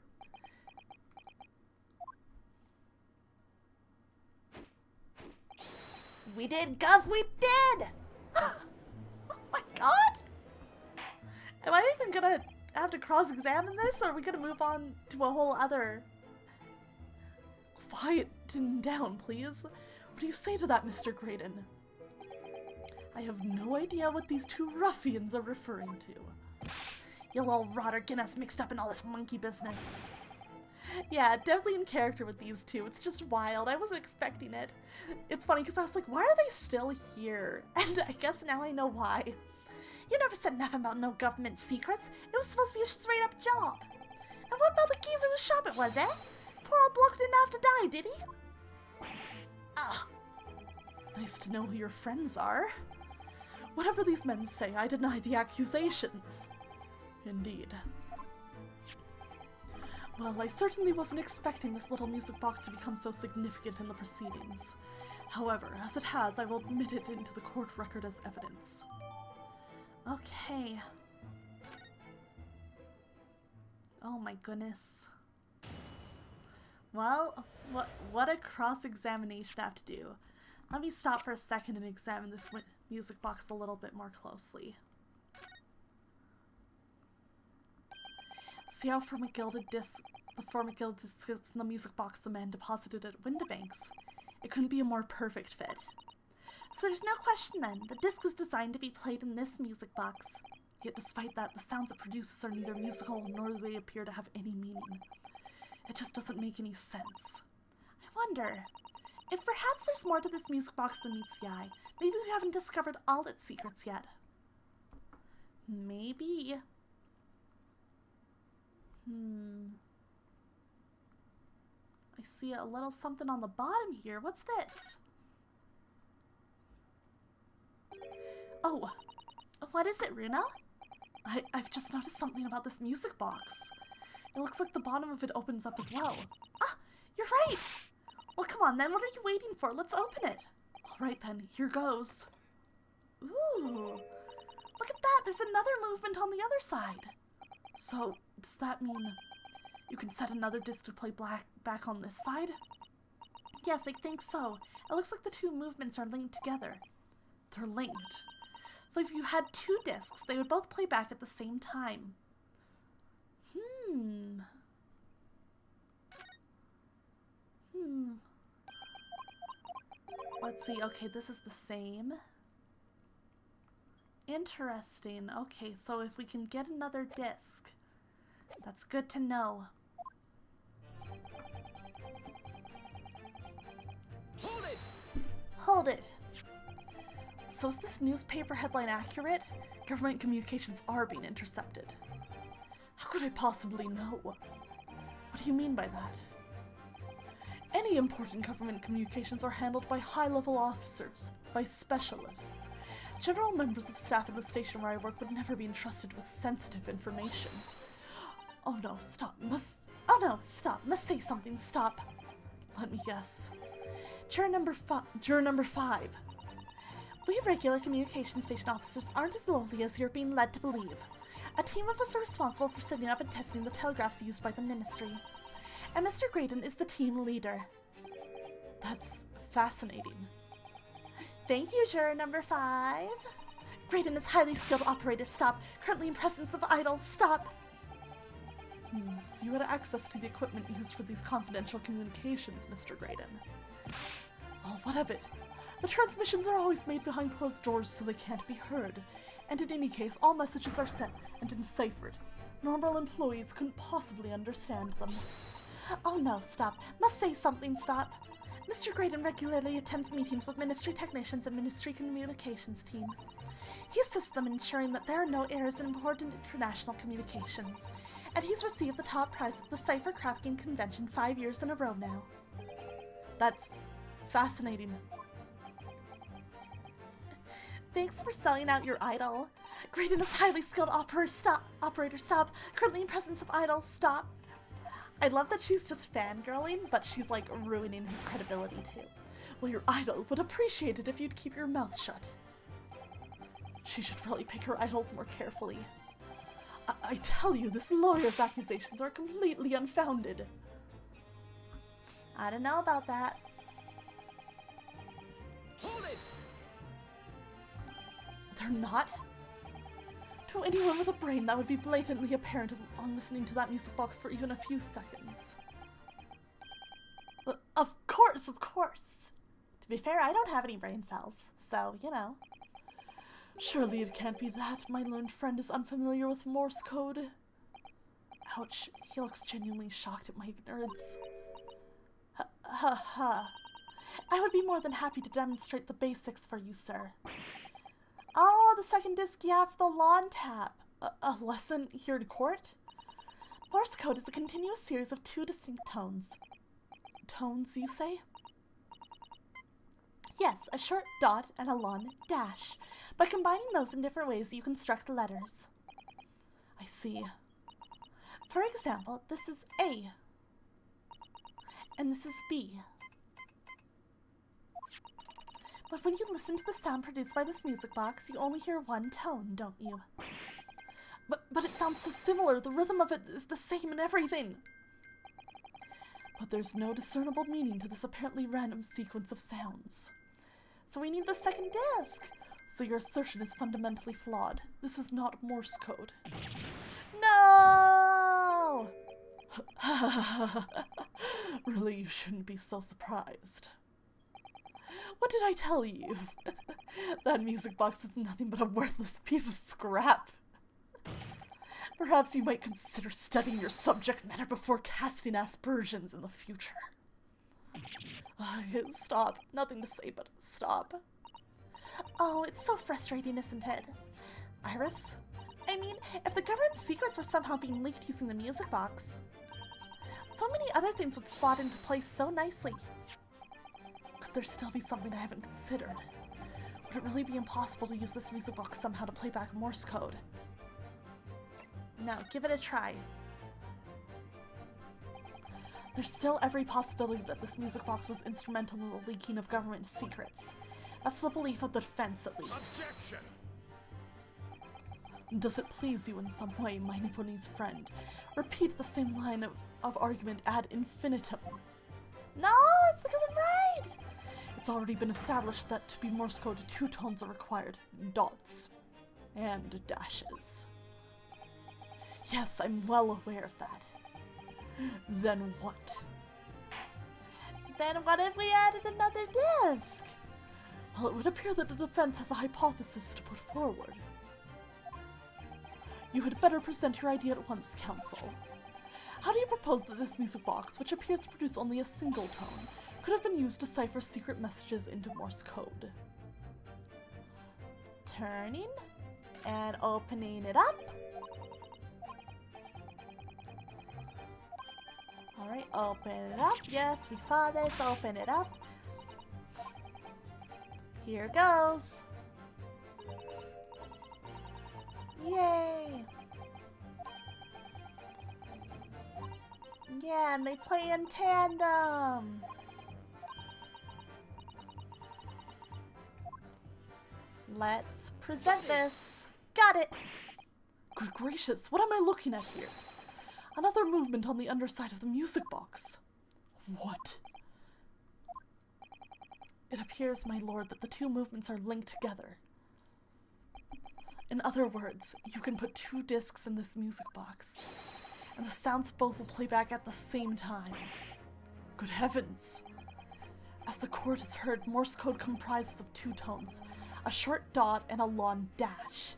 We did, Gov, we did! Oh my god! Am I even gonna have to cross-examine this, or are we gonna move on to a whole other... Quieten down, please. What do you say to that, Mr. Graydon? I have no idea what these 2 ruffians are referring to. You little rotter getting us mixed up in all this monkey business. Yeah, definitely in character with these 2. It's just wild. I wasn't expecting it. It's funny because I was like, why are they still here? And I guess now I know why. You never said nothing about no government secrets. It was supposed to be a straight-up job. And what about the geezer whose shop it was, eh? Poor old bloke didn't have to die, did he? Ah. Nice to know who your friends are. Whatever these men say, I deny the accusations. Indeed. Well, I certainly wasn't expecting this little music box to become so significant in the proceedings. However, as it has, I will admit it into the court record as evidence. Okay. Oh my goodness. Well, what a cross-examination I have to do. Let me stop for a second and examine this music box a little bit more closely. See how from a gilded disc, the form of gilded disc is in the music box the man deposited at Windibanks. It couldn't be a more perfect fit. So there's no question then, the disc was designed to be played in this music box. Yet despite that, the sounds it produces are neither musical nor do they appear to have any meaning. It just doesn't make any sense. I wonder, if perhaps there's more to this music box than meets the eye, maybe we haven't discovered all its secrets yet. Maybe. I see a little something on the bottom here. What's this? Oh, what is it, Runa? I've just noticed something about this music box. It looks like the bottom of it opens up as well. Ah, you're right! Well, come on then, what are you waiting for? Let's open it. Alright then, here goes. Ooh, look at that, there's another movement on the other side. So, does that mean you can set another disc to play back on this side? Yes, I think so. It looks like the 2 movements are linked together. They're linked. So if you had 2 discs, they would both play back at the same time. Let's see. Okay, this is the same. Interesting. Okay, so if we can get another disc, that's good to know. Hold it! Hold it! So is this newspaper headline accurate? Government communications are being intercepted. How could I possibly know? What do you mean by that? Any important government communications are handled by high-level officers, by specialists. General members of staff at the station where I work would never be entrusted with sensitive information. Oh no, stop. Stop. Must say something, stop. Let me guess. Juror number 5. We regular communication station officers aren't as lowly as you're being led to believe. A team of us are responsible for setting up and testing the telegraphs used by the ministry. And Mr. Graydon is the team leader. That's fascinating. Thank you, juror number 5. Graydon is highly skilled operator, stop. Currently in presence of idol, stop. So you had access to the equipment used for these confidential communications, Mr. Graydon. Oh, what of it? The transmissions are always made behind closed doors so they can't be heard. And in any case, all messages are sent and enciphered. Normal employees couldn't possibly understand them. Oh no, stop. Must say something, stop. Mr. Graydon regularly attends meetings with ministry technicians and ministry communications team. He assists them in ensuring that there are no errors in important international communications. And he's received the top prize at the Cipher Crafting Convention 5 years in a row now. That's fascinating. Thanks for selling out your idol. Greatness, highly skilled operator, stop. Currently in presence of idol, stop. I love that she's just fangirling, but she's like ruining his credibility too. Well, your idol would appreciate it if you'd keep your mouth shut. She should really pick her idols more carefully. I tell you, this lawyer's accusations are completely unfounded. I don't know about that. Hold it! They're not? To anyone with a brain, that would be blatantly apparent on listening to that music box for even a few seconds. Of course, of course. To be fair, I don't have any brain cells, so, you know. Surely it can't be that my learned friend is unfamiliar with Morse code. Ouch, he looks genuinely shocked at my ignorance. Ha. I would be more than happy to demonstrate the basics for you, sir. Oh, the second disc, yeah, for the lawn tap. A lesson here in court? Morse code is a continuous series of 2 distinct tones. Tones, you say? Yes, a short dot and a long dash. By combining those in different ways, you construct letters. I see. For example, this is A. And this is B. But when you listen to the sound produced by this music box, you only hear one tone, don't you? But it sounds so similar. The rhythm of it is the same and everything. But there's no discernible meaning to this apparently random sequence of sounds. So we need the second disc. So your assertion is fundamentally flawed. This is not Morse code. No! Really, you shouldn't be so surprised. What did I tell you? That music box is nothing but a worthless piece of scrap. Perhaps you might consider studying your subject matter before casting aspersions in the future. Stop. Nothing to say but stop. Oh, it's so frustrating, isn't it? Iris? I mean, if the government's secrets were somehow being leaked using the music box, so many other things would slot into place so nicely. Could there still be something I haven't considered? Would it really be impossible to use this music box somehow to play back Morse code? No, give it a try. There's still every possibility that this music box was instrumental in the leaking of government secrets. That's the belief of the defense, at least. Objection! Does it please you in some way, my Nipponese friend? Repeat the same line of argument ad infinitum. No, it's because I'm right! It's already been established that to be Morse code, 2 tones are required. Dots. And dashes. Yes, I'm well aware of that. Then what? Then what if we added another disc? Well, it would appear that the defense has a hypothesis to put forward. You had better present your idea at once, counsel. How do you propose that this music box, which appears to produce only a single tone, could have been used to cipher secret messages into Morse code? Turning and opening it up. Alright, open it up. Yes, we saw this. Open it up. Here goes. Yay! Yeah, and they play in tandem! Let's present this. Got it! Good gracious, what am I looking at here? Another movement on the underside of the music box. What? It appears, my lord, that the 2 movements are linked together. In other words, you can put 2 discs in this music box, and the sounds of both will play back at the same time. Good heavens! As the court has heard, Morse code comprises of 2 tones, a short dot and a long dash.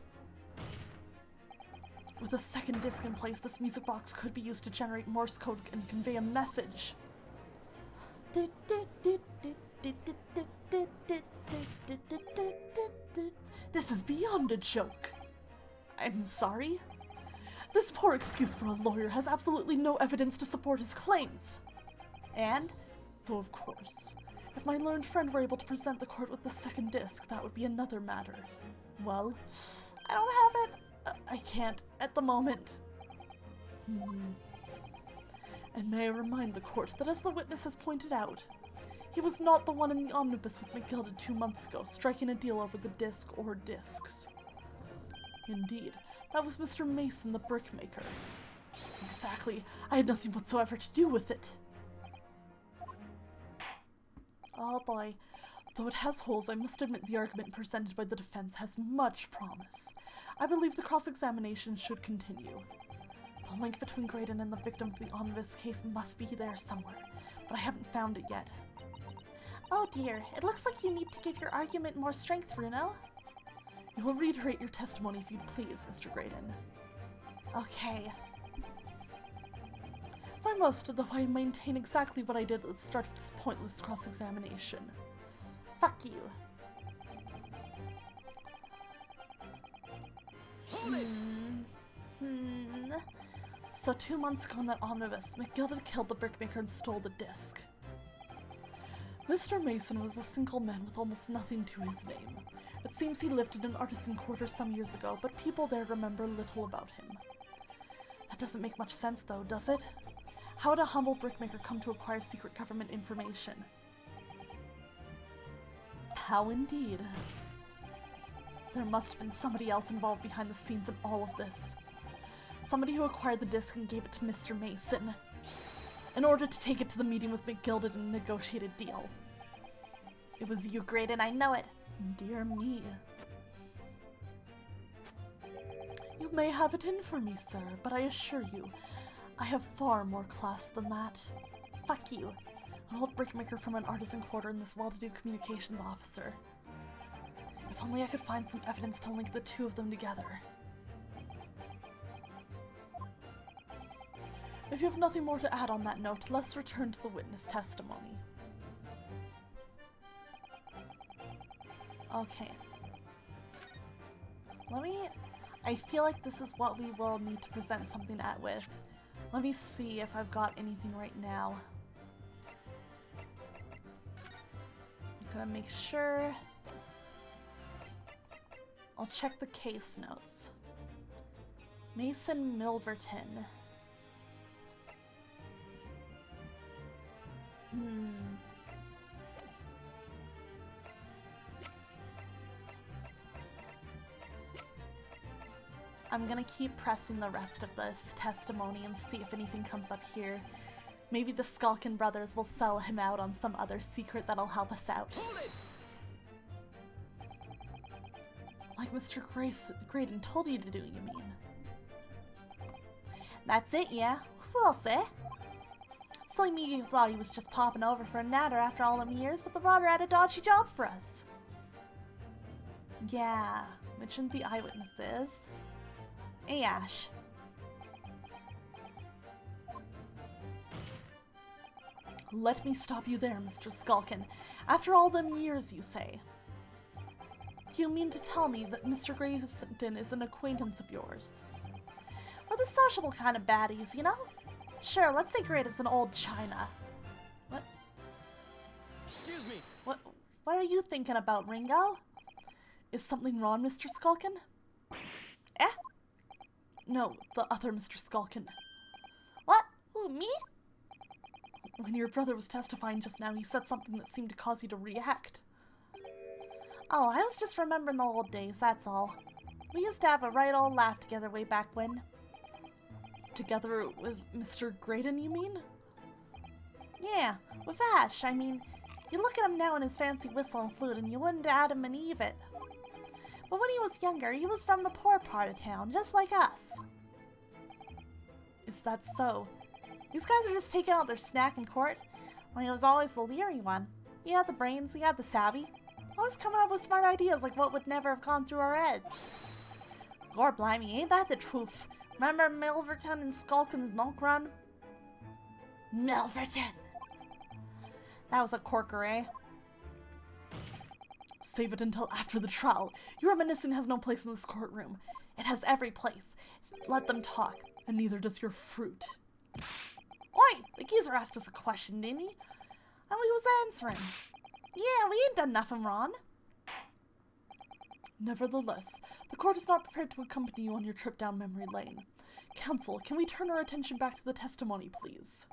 With a second disc in place, this music box could be used to generate Morse code and convey a message. This is beyond a joke. I'm sorry? This poor excuse for a lawyer has absolutely no evidence to support his claims. And, though of course, if my learned friend were able to present the court with the second disc, that would be another matter. Well, I don't have it. I can't at the moment. And may I remind the court that, as the witness has pointed out, he was not the one in the omnibus with McGilded 2 months ago, striking a deal over the disc or discs. Indeed, that was Mr. Mason, the brickmaker. Exactly. I had nothing whatsoever to do with it. Oh boy. Though it has holes, I must admit the argument presented by the defense has much promise. I believe the cross-examination should continue. The link between Graydon and the victim of the omnibus case must be there somewhere, but I haven't found it yet. Oh dear, it looks like you need to give your argument more strength, Bruno. You will reiterate your testimony if you'd please, Mr. Graydon. Okay. If I must, though, I maintain exactly what I did at the start of this pointless cross-examination. Fuck you. Hold it! So 2 months ago in that omnibus, McGilded killed the brickmaker and stole the disc. Mr. Mason was a single man with almost nothing to his name. It seems he lived in an artisan quarter some years ago, but people there remember little about him. That doesn't make much sense though, does it? How would a humble brickmaker come to acquire secret government information? How indeed. There must have been somebody else involved behind the scenes in all of this. Somebody who acquired the disc and gave it to Mr. Mason, in order to take it to the meeting with McGilded and negotiate a deal. It was you, Graydon, I know it. Dear me. You may have it in for me, sir, but I assure you, I have far more class than that. Fuck you. An old brickmaker from an artisan quarter and this well-to-do communications officer. If only I could find some evidence to link the two of them together. If you have nothing more to add on that note, let's return to the witness testimony. Okay. I feel like this is what we will need to present something at with. Let me see if I've got anything right now. I'm gonna make sure. I'll check the case notes. Mason Milverton. I'm gonna keep pressing the rest of this testimony and see if anything comes up here. Maybe the Skulkin brothers will sell him out on some other secret that'll help us out. Hold it! Like Mr. Graydon told you to do, you mean? That's it, yeah? We'll see. Silly me thought he was just popping over for a natter after all them years, but the rotter had a dodgy job for us. Yeah, mentioned the eyewitnesses. Hey, Ash. Let me stop you there, Mr. Skulkin. After all them years, you say. Do you mean to tell me that Mr. Grayston is an acquaintance of yours? We're the sociable kind of baddies, you know? Sure, let's say Graydon's an old china. What? Excuse me. What are you thinking about, Ringo? Is something wrong, Mr. Skulkin? Eh? No, the other Mr. Skulkin. What? Who, me? When your brother was testifying just now, he said something that seemed to cause you to react. Oh, I was just remembering the old days, that's all. We used to have a right old laugh together way back when. Together with Mr. Graydon, you mean? Yeah, with Ash, I mean, you look at him now in his fancy whistle and flute and you wouldn't Adam and Eve it. But when he was younger, he was from the poor part of town, just like us. Is that so? These guys are just taking out their snack in court, when he was always the leery one. He had the brains, he had the savvy. Always coming up with smart ideas like what would never have gone through our heads. Gor blimey, ain't that the truth? Remember Milverton and Skulkin's monk run? Milverton! That was a corker, eh? Save it until after the trial. Your reminiscing has no place in this courtroom. It has every place. Let them talk, and neither does your fruit. Oi! The geezer asked us a question, didn't he? And we was answering. Yeah, we ain't done nothing wrong. Nevertheless, the court is not prepared to accompany you on your trip down memory lane. Counsel, can we turn our attention back to the testimony, please?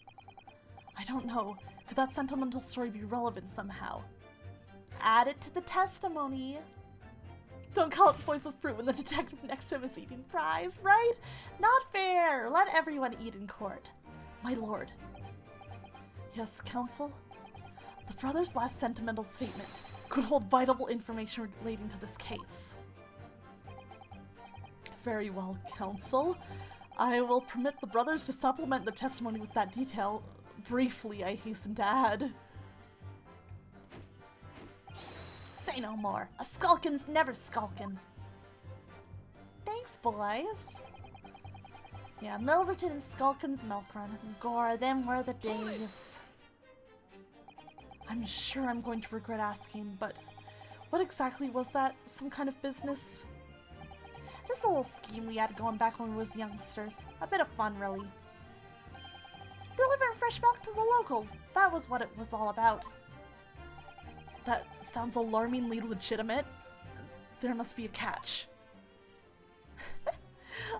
I don't know. Could that sentimental story be relevant somehow? Add it to the testimony. Don't call it the poisonous fruit when the detective next to him is eating fries, right? Not fair. Let everyone eat in court. My lord. Yes, counsel? The brother's last sentimental statement could hold vital information relating to this case. Very well, counsel. I will permit the brothers to supplement their testimony with that detail. Briefly, I hasten to add. Say no more. A skulkin's never skulkin'. Thanks, boys. Yeah, Milverton and Skulkin's milk run. Gore, them were the days. I'm sure I'm going to regret asking, but what exactly was that? Some kind of business? Just a little scheme we had going back when we was youngsters. A bit of fun, really. Delivering fresh milk to the locals. That was what it was all about. That sounds alarmingly legitimate. There must be a catch.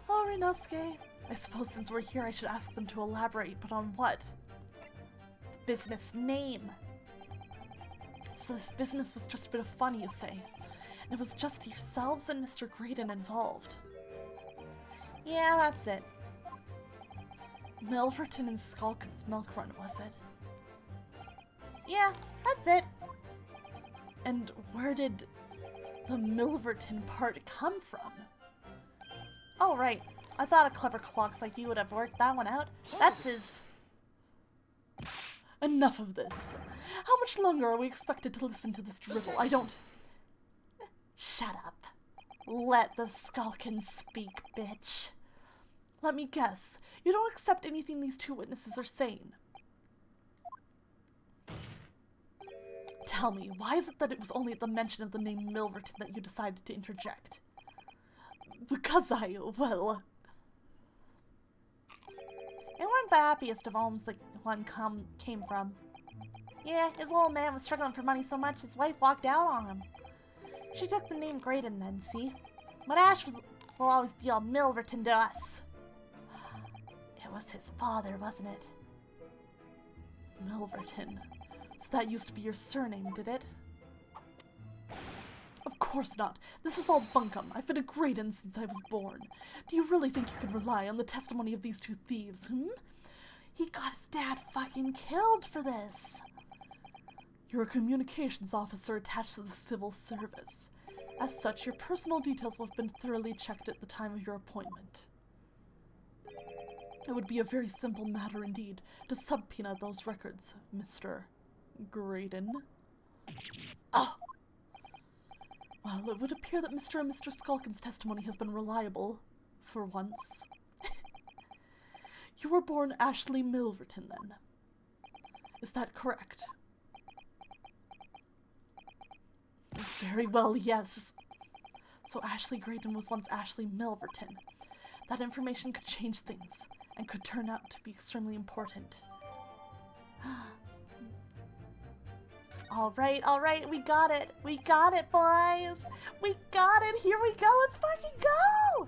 Oh, Rinosuke. I suppose since we're here I should ask them to elaborate, but on what? The business name. So this business was just a bit of fun, you say? And it was just yourselves and Mr. Graydon involved. Yeah, that's it. Milverton and Skulkin's milk run, was it? Yeah, that's it. And where did the Milverton part come from? Oh, right. I thought a clever clocks like you would have worked that one out. That's his... Enough of this. How much longer are we expected to listen to this drivel? I don't... Shut up. Let the Skulkin speak, bitch. Let me guess. You don't accept anything these two witnesses are saying. Tell me, why is it that it was only at the mention of the name Milverton that you decided to interject? Because well... It weren't the happiest of homes that one came from. Yeah, his old man was struggling for money so much his wife walked out on him. She took the name Graydon then, see? But Ash will always be all Milverton to us. It was his father, wasn't it? Milverton. So that used to be your surname, did it? Of course not. This is all bunkum. I've been a Graydon since I was born. Do you really think you can rely on the testimony of these two thieves, He got his dad fucking killed for this. You're a communications officer attached to the civil service. As such, your personal details will have been thoroughly checked at the time of your appointment. It would be a very simple matter indeed to subpoena those records, Mr. Graydon. Oh! Well, it would appear that Mr. and Mr. Skulkin's testimony has been reliable, for once. You were born Ashley Milverton, then. Is that correct? Very well, yes. So Ashley Graydon was once Ashley Milverton. That information could change things, and could turn out to be extremely important. Alright, we got it. We got it, boys. We got it. Here we go. Let's fucking go.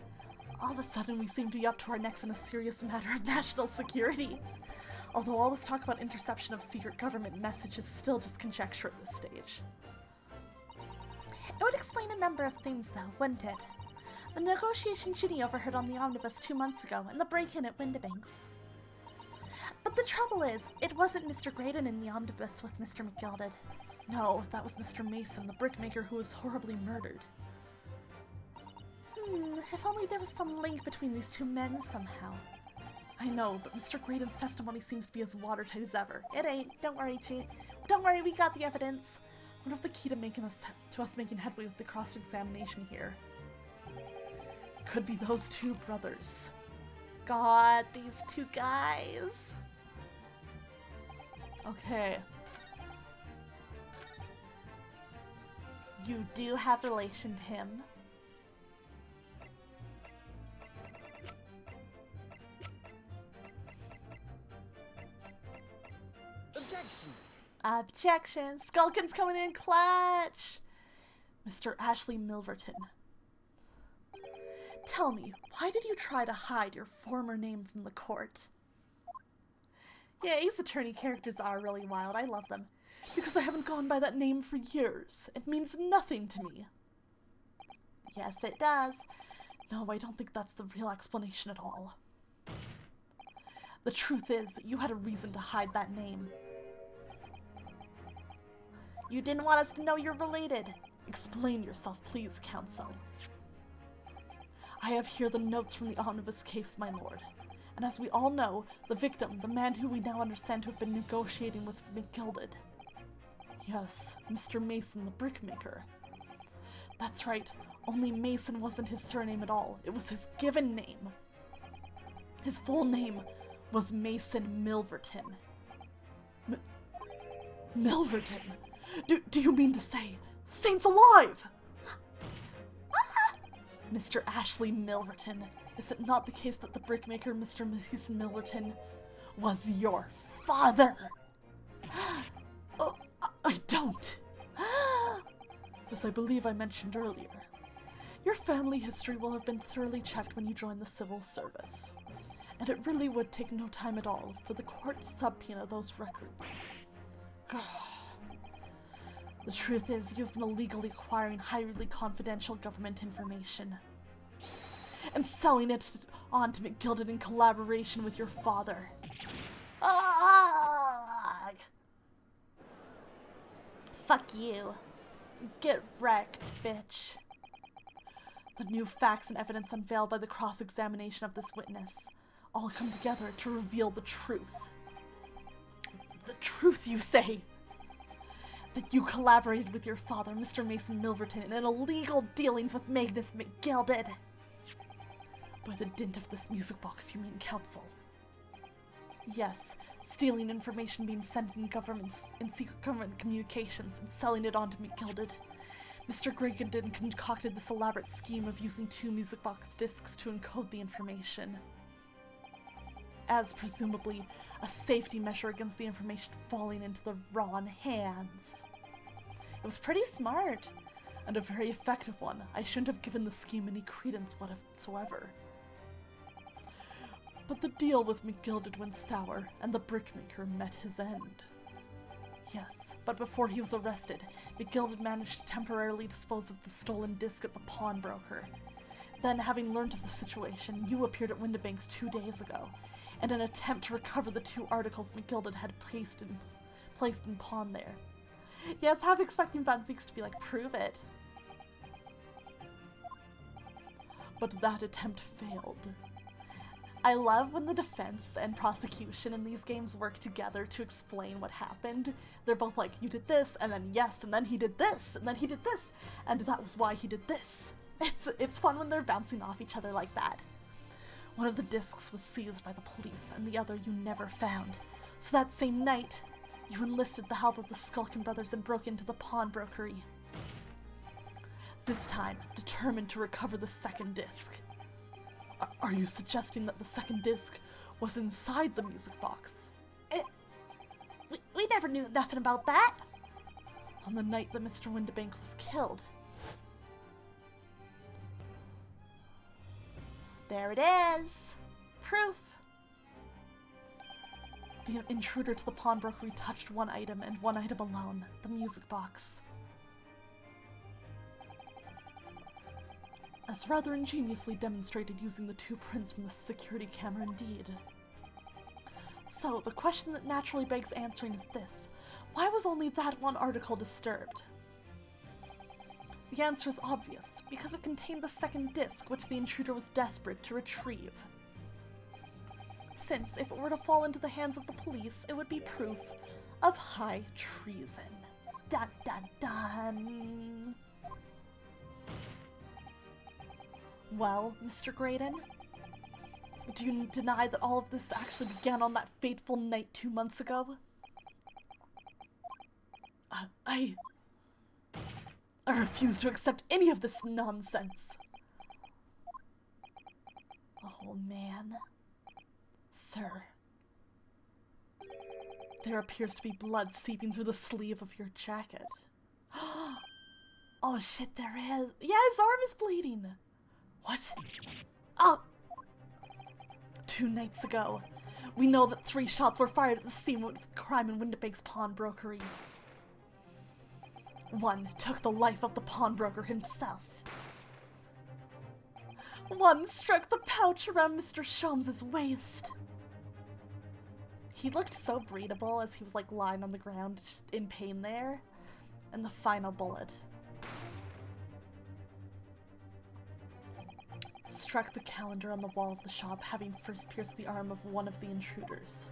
All of a sudden, we seem to be up to our necks in a serious matter of national security. Although all this talk about interception of secret government messages is still just conjecture at this stage. It would explain a number of things, though, wouldn't it? The negotiation Ginny overheard on the omnibus 2 months ago, and the break-in at Windibanks. But the trouble is, it wasn't Mr. Graydon in the omnibus with Mr. McGilded. No, that was Mr. Mason, the brickmaker who was horribly murdered. If only there was some link between these two men somehow. I know, but Mr. Graydon's testimony seems to be as watertight as ever. It ain't. Don't worry, Chief. Don't worry, we got the evidence. What if the key to us making headway with the cross-examination here? Could be those two brothers. God, these two guys. Okay. You do have relation to him. Objection! Objection! Skulkin's coming in clutch! Mr. Ashley Milverton. Tell me, why did you try to hide your former name from the court? Yeah, Ace Attorney characters are really wild. I love them. Because I haven't gone by that name for years. It means nothing to me. Yes, it does. No, I don't think that's the real explanation at all. The truth is, you had a reason to hide that name. You didn't want us to know you're related. Explain yourself, please, counsel. I have here the notes from the omnibus case, my lord. And as we all know, the victim, the man who we now understand to have been negotiating with McGilded. Yes, Mr. Mason, the brickmaker. That's right, only Mason wasn't his surname at all. It was his given name. His full name was Mason Milverton. Milverton? Do you mean to say, Saints alive! Mr. Ashley Milverton, is it not the case that the brickmaker, Mr. Mason Milverton, was your father? Oh, I don't. As I believe I mentioned earlier, your family history will have been thoroughly checked when you join the civil service. And it really would take no time at all for the court to subpoena those records. The truth is, you've been illegally acquiring highly confidential government information and selling it on to McGilded in collaboration with your father. Ah! Fuck you. Get wrecked, bitch. The new facts and evidence unveiled by the cross-examination of this witness all come together to reveal the truth. The truth, you say? That you collaborated with your father, Mr. Mason Milverton, in illegal dealings with Magnus McGilded. By the dint of this music box, you mean counsel. Yes, stealing information being sent in secret government communications and selling it on to McGilded. Mr. Gregendon concocted this elaborate scheme of using 2 music box discs to encode the information, as presumably a safety measure against the information falling into the wrong hands. It was pretty smart, and a very effective one. I shouldn't have given the scheme any credence whatsoever. But the deal with McGilded went sour, and the brickmaker met his end. Yes, but before he was arrested, McGilded managed to temporarily dispose of the stolen disc at the pawnbroker. Then, having learnt of the situation, you appeared at Windibank's 2 days ago, in an attempt to recover the 2 articles McGilded had placed in pawn there. Yes, half expecting Van Zieks to be like, prove it. But that attempt failed. I love when the defense and prosecution in these games work together to explain what happened. They're both like, you did this, and then yes, and then he did this, and then he did this, and that was why he did this. It's fun when they're bouncing off each other like that. One of the discs was seized by the police, and the other you never found. So that same night, you enlisted the help of the Skulkin brothers and broke into the pawnbrokery. This time, determined to recover the second disc. Are you suggesting that the second disc was inside the music box? We never knew nothing about that. On the night that Mr. Windibank was killed. There it is. Proof. The intruder to the pawnbrokery touched one item and one item alone, the music box. As rather ingeniously demonstrated using the 2 prints from the security camera indeed. So, the question that naturally begs answering is this: why was only that one article disturbed? The answer is obvious, because it contained the second disc which the intruder was desperate to retrieve. Since, if it were to fall into the hands of the police, it would be proof of high treason. Dun dun dun! Well, Mr. Graydon, do you deny that all of this actually began on that fateful night 2 months ago? I refuse to accept any of this nonsense. Oh, man. Sir. There appears to be blood seeping through the sleeve of your jacket. Oh shit, there is. Yeah, his arm is bleeding. What? Oh! 2 nights ago, we know that 3 shots were fired at the scene of the crime in Windibank's pawnbrokery. 1 took the life of the pawnbroker himself. 1 struck the pouch around Mr. Sholmes's waist. He looked so breathable as he was like lying on the ground in pain there. And the final bullet struck the calendar on the wall of the shop, having first pierced the arm of one of the intruders.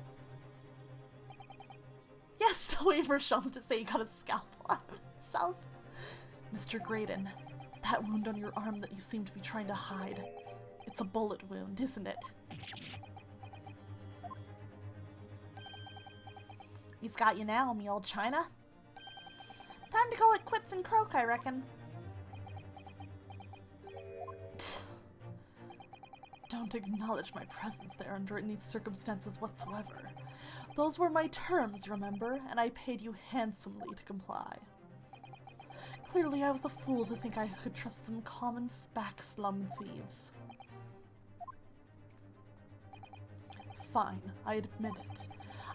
Yes, still waiting for Sholmes to say he got a scalpel out of himself. Mr. Graydon, that wound on your arm that you seem to be trying to hide, it's a bullet wound, isn't it? He's got you now, me old China. Time to call it quits and croak, I reckon. Don't acknowledge my presence there under any circumstances whatsoever. Those were my terms, remember, and I paid you handsomely to comply. Clearly I was a fool to think I could trust some common spack slum thieves. Fine, I admit it.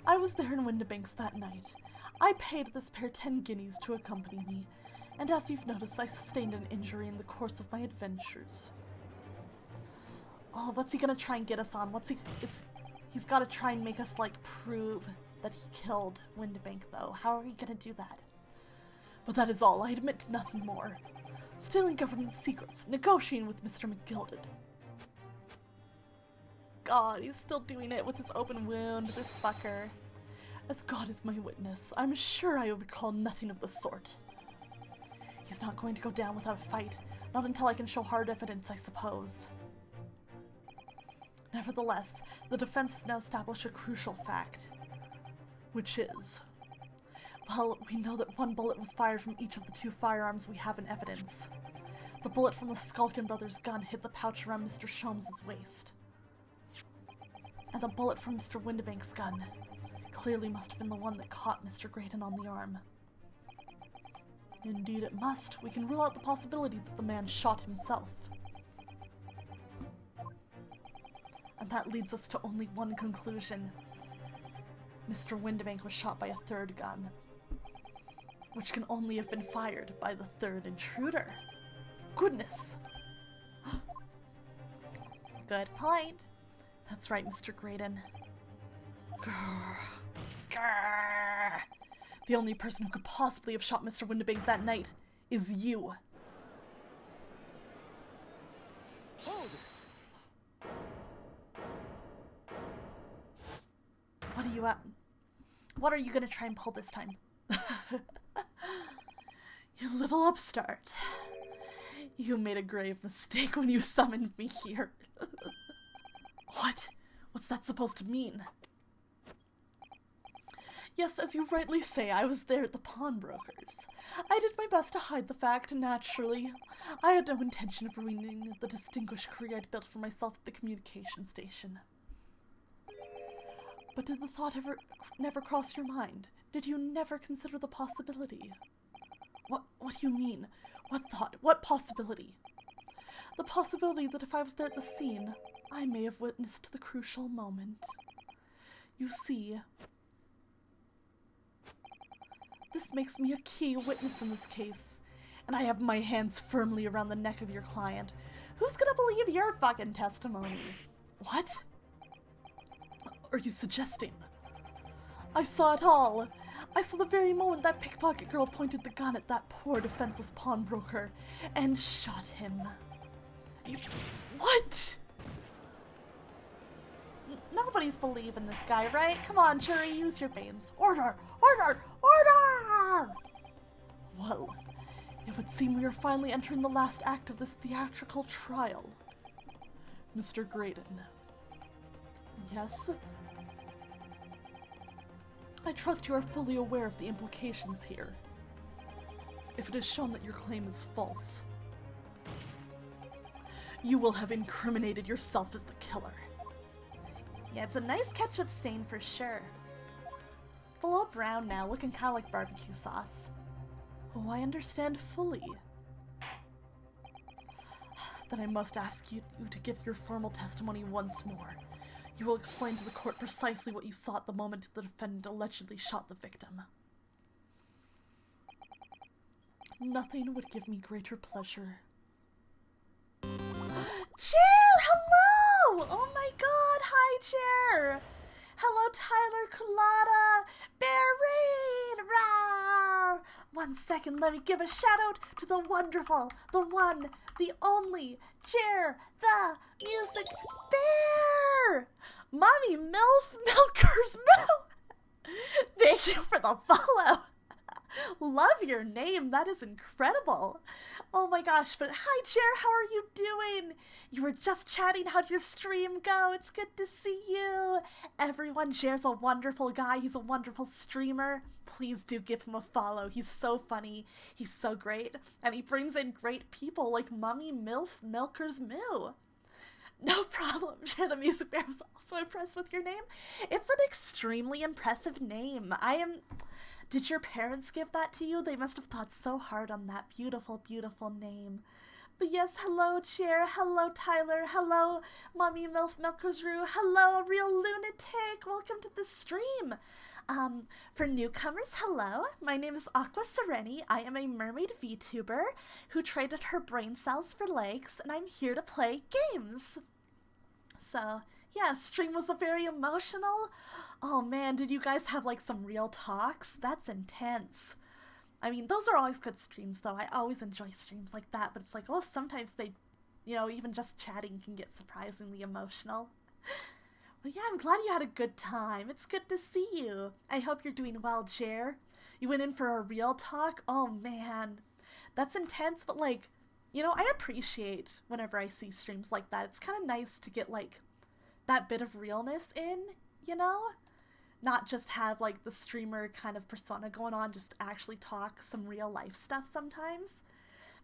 I was there in Windibanks that night. I paid this pair 10 guineas to accompany me, and as you've noticed, I sustained an injury in the course of my adventures. Oh, what's he gonna try and get us on? He's gotta try and make us, like, prove that he killed Windibank, though. How are we gonna do that? But that is all. I admit to nothing more. Stealing government secrets, negotiating with Mr. McGilded. God, he's still doing it with his open wound, this fucker. As God is my witness, I'm sure I recall nothing of the sort. He's not going to go down without a fight, not until I can show hard evidence, I suppose. Nevertheless, the defense has now established a crucial fact, which is, well, we know that 1 bullet was fired from each of the 2 firearms we have in evidence. The bullet from the Skulkin brothers' gun hit the pouch around Mr. Sholmes's waist. And the bullet from Mr. Windibank's gun clearly must have been the one that caught Mr. Graydon on the arm. Indeed it must. We can rule out the possibility that the man shot himself. And that leads us to only one conclusion. Mr. Windibank was shot by a 3rd gun, which can only have been fired by the 3rd intruder. Goodness! Good point. That's right, Mr. Graydon. Grrr. Grrr. The only person who could possibly have shot Mr. Windibank that night is you. Hold it! What are you at? What are you gonna try and pull this time? You little upstart. You made a grave mistake when you summoned me here. What? What's that supposed to mean? Yes, as you rightly say, I was there at the pawnbrokers. I did my best to hide the fact, naturally. I had no intention of ruining the distinguished career I'd built for myself at the communication station. But did the thought never cross your mind? Did you never consider the possibility? What do you mean? What thought? What possibility? The possibility that if I was there at the scene, I may have witnessed the crucial moment. You see, this makes me a key witness in this case, and I have my hands firmly around the neck of your client. Who's gonna believe your fucking testimony? What? Are you suggesting? I saw it all. I saw the very moment that pickpocket girl pointed the gun at that poor defenseless pawnbroker and shot him. What? Nobody's believing this guy, right? Come on, jury, use your brains. Order! Order! Order! Well, it would seem we are finally entering the last act of this theatrical trial. Mr. Graydon. Yes? I trust you are fully aware of the implications here. If it is shown that your claim is false, you will have incriminated yourself as the killer. Yeah, it's a nice ketchup stain for sure. It's a little brown now, looking kind of like barbecue sauce. Oh, I understand fully. Then I must ask you to give your formal testimony once more. You will explain to the court precisely what you saw at the moment the defendant allegedly shot the victim. Nothing would give me greater pleasure. Chair, hello! Oh my god, hi Chair! Hello Tyler, Colada, Bear Rain, rawr! 1 second, let me give a shout out to the wonderful, the one, the only, Chair, the Music Bear! Mommy Milf Milker's Milk! Thank you for the follow! Love your name, that is incredible. Oh my gosh, but hi Chair, how are you doing? You were just chatting, how'd your stream go? It's good to see you. Everyone, Chair's a wonderful guy, he's a wonderful streamer. Please do give him a follow, he's so funny, he's so great, and he brings in great people like Mummy Milf Milker's Moo. No problem, Chair, the Music Bear was also impressed with your name. It's an extremely impressive name. Did your parents give that to you? They must have thought so hard on that beautiful, beautiful name. But yes, hello, Chair. Hello, Tyler. Hello, Mommy Milf Milkersroo. Hello, Real Lunatic. Welcome to the stream. For newcomers, hello. My name is Aqua Sereni. I am a mermaid VTuber who traded her brain cells for legs, and I'm here to play games. So, yeah, stream was very emotional. Oh man, did you guys have like some real talks? That's intense. I mean, those are always good streams though. I always enjoy streams like that, but it's like, oh, sometimes they, you know, even just chatting can get surprisingly emotional. Well, yeah, I'm glad you had a good time. It's good to see you. I hope you're doing well, Chair. You went in for a real talk? Oh man, that's intense, but like, you know, I appreciate whenever I see streams like that. It's kind of nice to get like that bit of realness in, you know? Not just have like the streamer kind of persona going on, just actually talk some real life stuff sometimes.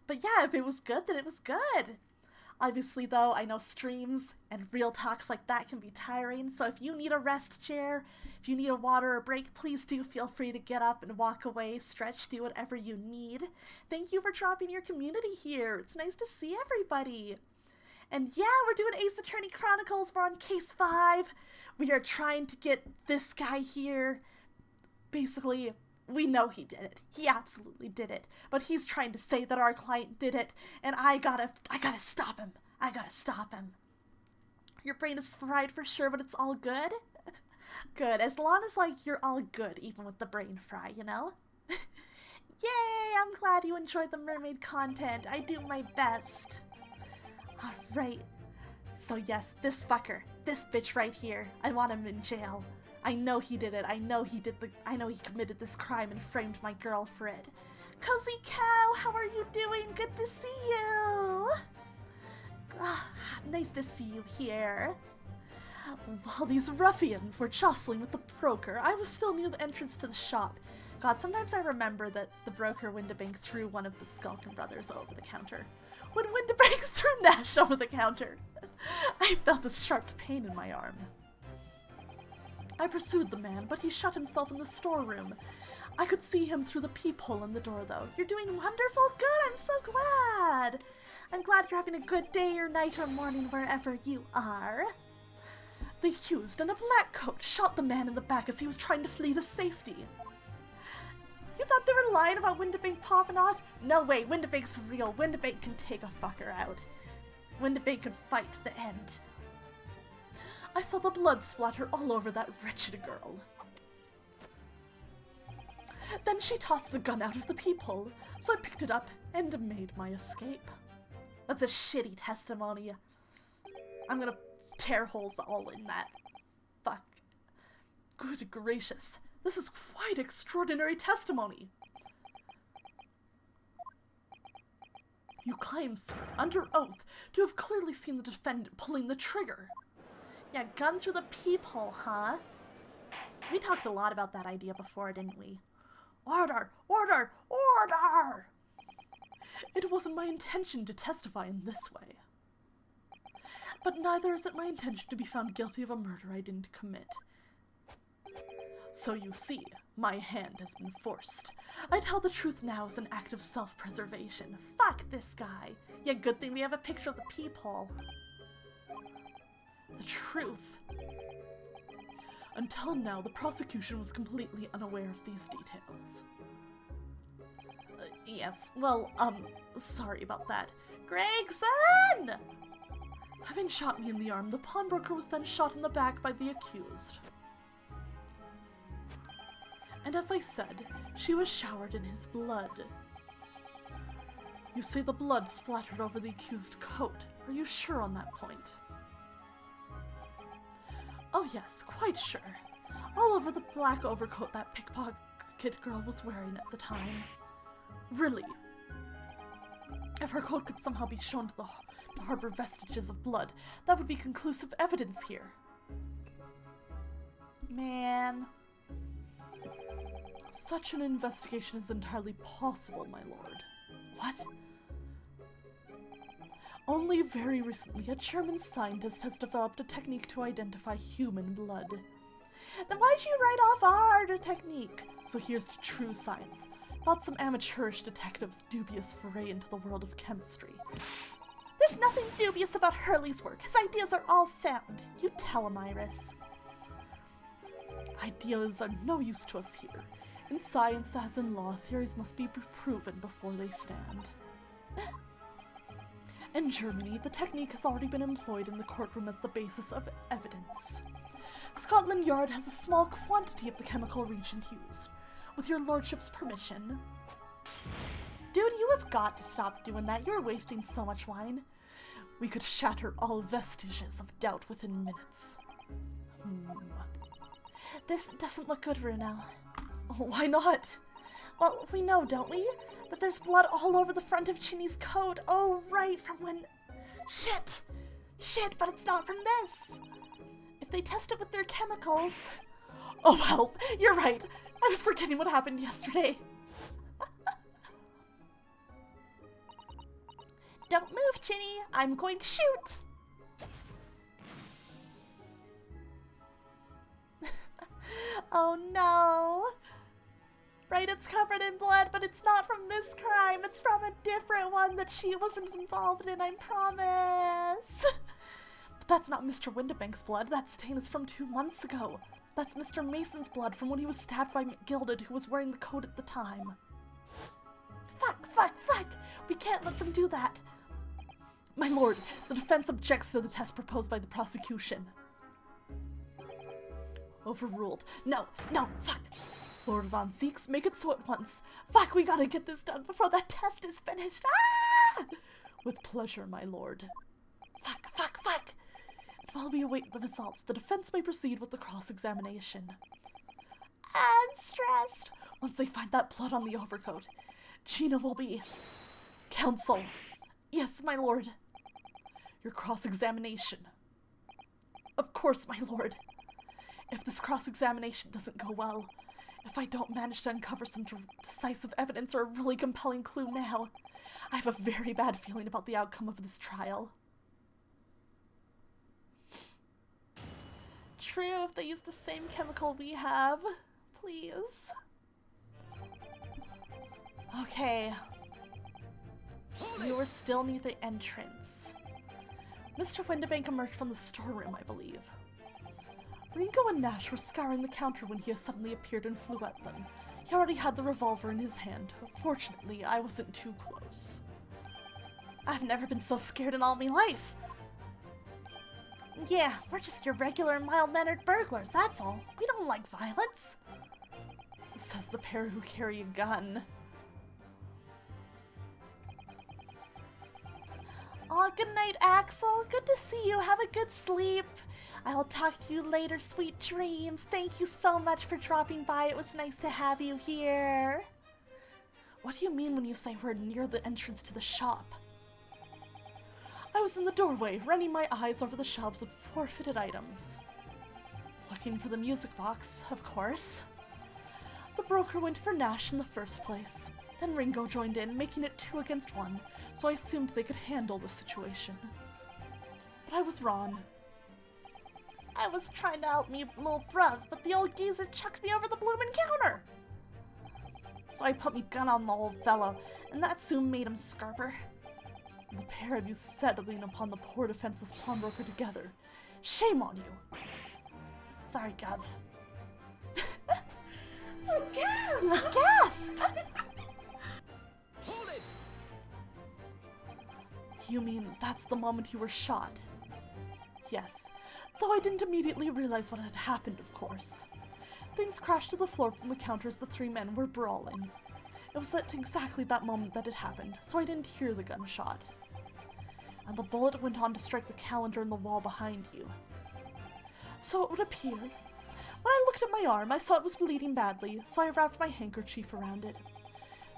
But yeah, if it was good, then it was good. Obviously though, I know streams and real talks like that can be tiring, so if you need a rest, Chair, if you need a water or break, please do feel free to get up and walk away, stretch, do whatever you need. Thank you for dropping your community here. It's nice to see everybody. And yeah, we're doing Ace Attorney Chronicles. We're on case 5. We are trying to get this guy here. Basically, we know he did it. He absolutely did it. But he's trying to say that our client did it, and I gotta stop him. I gotta stop him. Your brain is fried for sure, but it's all good. Good, as long as like you're all good, even with the brain fry, you know? Yay! I'm glad you enjoyed the mermaid content. I do my best. Alright, so yes, this fucker, this bitch right here, I want him in jail. I know he did it, I know he committed this crime and framed my girl for it. Cozy Cow, how are you doing? Good to see you! Nice to see you here. While these ruffians were jostling with the broker, I was still near the entrance to the shop. God, sometimes I remember that the broker Windibank threw one of the Skulkin brothers over the counter. When Windibank threw Nash over the counter, I felt a sharp pain in my arm. I pursued the man, but he shut himself in the storeroom. I could see him through the peephole in the door, though. You're doing wonderful? Good, I'm so glad. I'm glad you're having a good day or night or morning wherever you are. The accused in a black coat shot the man in the back as he was trying to flee to safety. You thought they were lying about Windibank popping off? No way, Windibank's for real. Windibank can take a fucker out. Windibank can fight to the end. I saw the blood splatter all over that wretched girl. Then she tossed the gun out of the peephole, so I picked it up and made my escape. That's a shitty testimony. I'm gonna tear holes all in that. Fuck. Good gracious. This is quite extraordinary testimony. You claim, sir, under oath, to have clearly seen the defendant pulling the trigger. Yeah, gun through the peephole, huh? We talked a lot about that idea before, didn't we? Order! Order! Order! It wasn't my intention to testify in this way. But neither is it my intention to be found guilty of a murder I didn't commit. So you see, My hand has been forced. I tell the truth now as an act of self-preservation. Fuck this guy. Yeah, good thing we have a picture of the peephole. The truth. Until now, the prosecution was completely unaware of these details. Yes, well, sorry about that. Gregson! Having shot me in the arm, the pawnbroker was then shot in the back by the accused. And as I said, she was showered in his blood. You say the blood splattered over the accused coat. Are you sure on that point? Oh yes, quite sure. All over the black overcoat that pickpocket girl was wearing at the time. Really? If her coat could somehow be shown to harbor vestiges of blood, that would be conclusive evidence here. Man. Such an investigation is entirely possible, my lord. What? Only very recently, a German scientist has developed a technique to identify human blood. Then why'd you write off our technique? So here's to true science, not some amateurish detective's dubious foray into the world of chemistry. There's nothing dubious about Hurley's work. His ideas are all sound. You tell him, Iris. Ideas are no use to us here. In science, as in law, theories must be proven before they stand. In Germany, the technique has already been employed in the courtroom as the basis of evidence. Scotland Yard has a small quantity of the chemical reagent used. With your lordship's permission... Dude, you have got to stop doing that. You're wasting so much wine. We could shatter all vestiges of doubt within minutes. This doesn't look good, Runel. Why not? Well, we know, don't we? That there's blood all over the front of Chinny's coat. Oh, right, from when... Shit! Shit, but it's not from this! If they test it with their chemicals... Oh, well, you're right. I was forgetting what happened yesterday. Don't move, Chinny. I'm going to shoot. Oh, no. Right, it's covered in blood, but it's not from this crime. It's from a different one that she wasn't involved in, I promise. But that's not Mr. Windibank's blood. That stain is from 2 months ago. That's Mr. Mason's blood from when he was stabbed by McGilded, who was wearing the coat at the time. Fuck, fuck, fuck! We can't let them do that. My lord, the defense objects to the test proposed by the prosecution. Overruled. No, no, fuck! Lord Von Zeeks, make it so at once. Fuck, we gotta get this done before that test is finished. Ah! With pleasure, my lord. Fuck, fuck, fuck! And while we await the results, the defense may proceed with the cross-examination. I'm stressed. Once they find that blood on the overcoat, Gina will be... Counsel. Yes, my lord. Your cross-examination. Of course, my lord. If this cross-examination doesn't go well, if I don't manage to uncover some decisive evidence or a really compelling clue now, I have a very bad feeling about the outcome of this trial. True, if they use the same chemical we have. Please. Okay. We were still near the entrance. Mr. Windibank emerged from the storeroom, I believe. Ringo and Nash were scouring the counter when he suddenly appeared and flew at them. He already had the revolver in his hand. Fortunately, I wasn't too close. I've never been so scared in all my life. Yeah, we're just your regular mild-mannered burglars, that's all. We don't like violence. Says the pair who carry a gun. Aw, good night, Axel. Good to see you. Have a good sleep. I'll talk to you later. Sweet dreams. Thank you so much for dropping by. It was nice to have you here. What do you mean when you say we're near the entrance to the shop? I was in the doorway, running my eyes over the shelves of forfeited items. Looking for the music box, of course. The broker went for Nash in the first place. Then Ringo joined in, making it 2 against 1, so I assumed they could handle the situation. But I was wrong. I was trying to help me little bruv, but the old geezer chucked me over the bloomin' counter. So I put me gun on the old fellow, and that soon made him scarper. The pair of you settling upon the poor defenseless pawnbroker together. Shame on you. Sorry, Gov. Oh, gasp! Gasp! Hold it! You mean that's the moment you were shot? Yes, though I didn't immediately realize what had happened, of course. Things crashed to the floor from the counter as the three men were brawling. It was at exactly that moment that it happened, so I didn't hear the gunshot. And the bullet went on to strike the calendar in the wall behind you. So it would appear. When I looked at my arm, I saw it was bleeding badly, so I wrapped my handkerchief around it.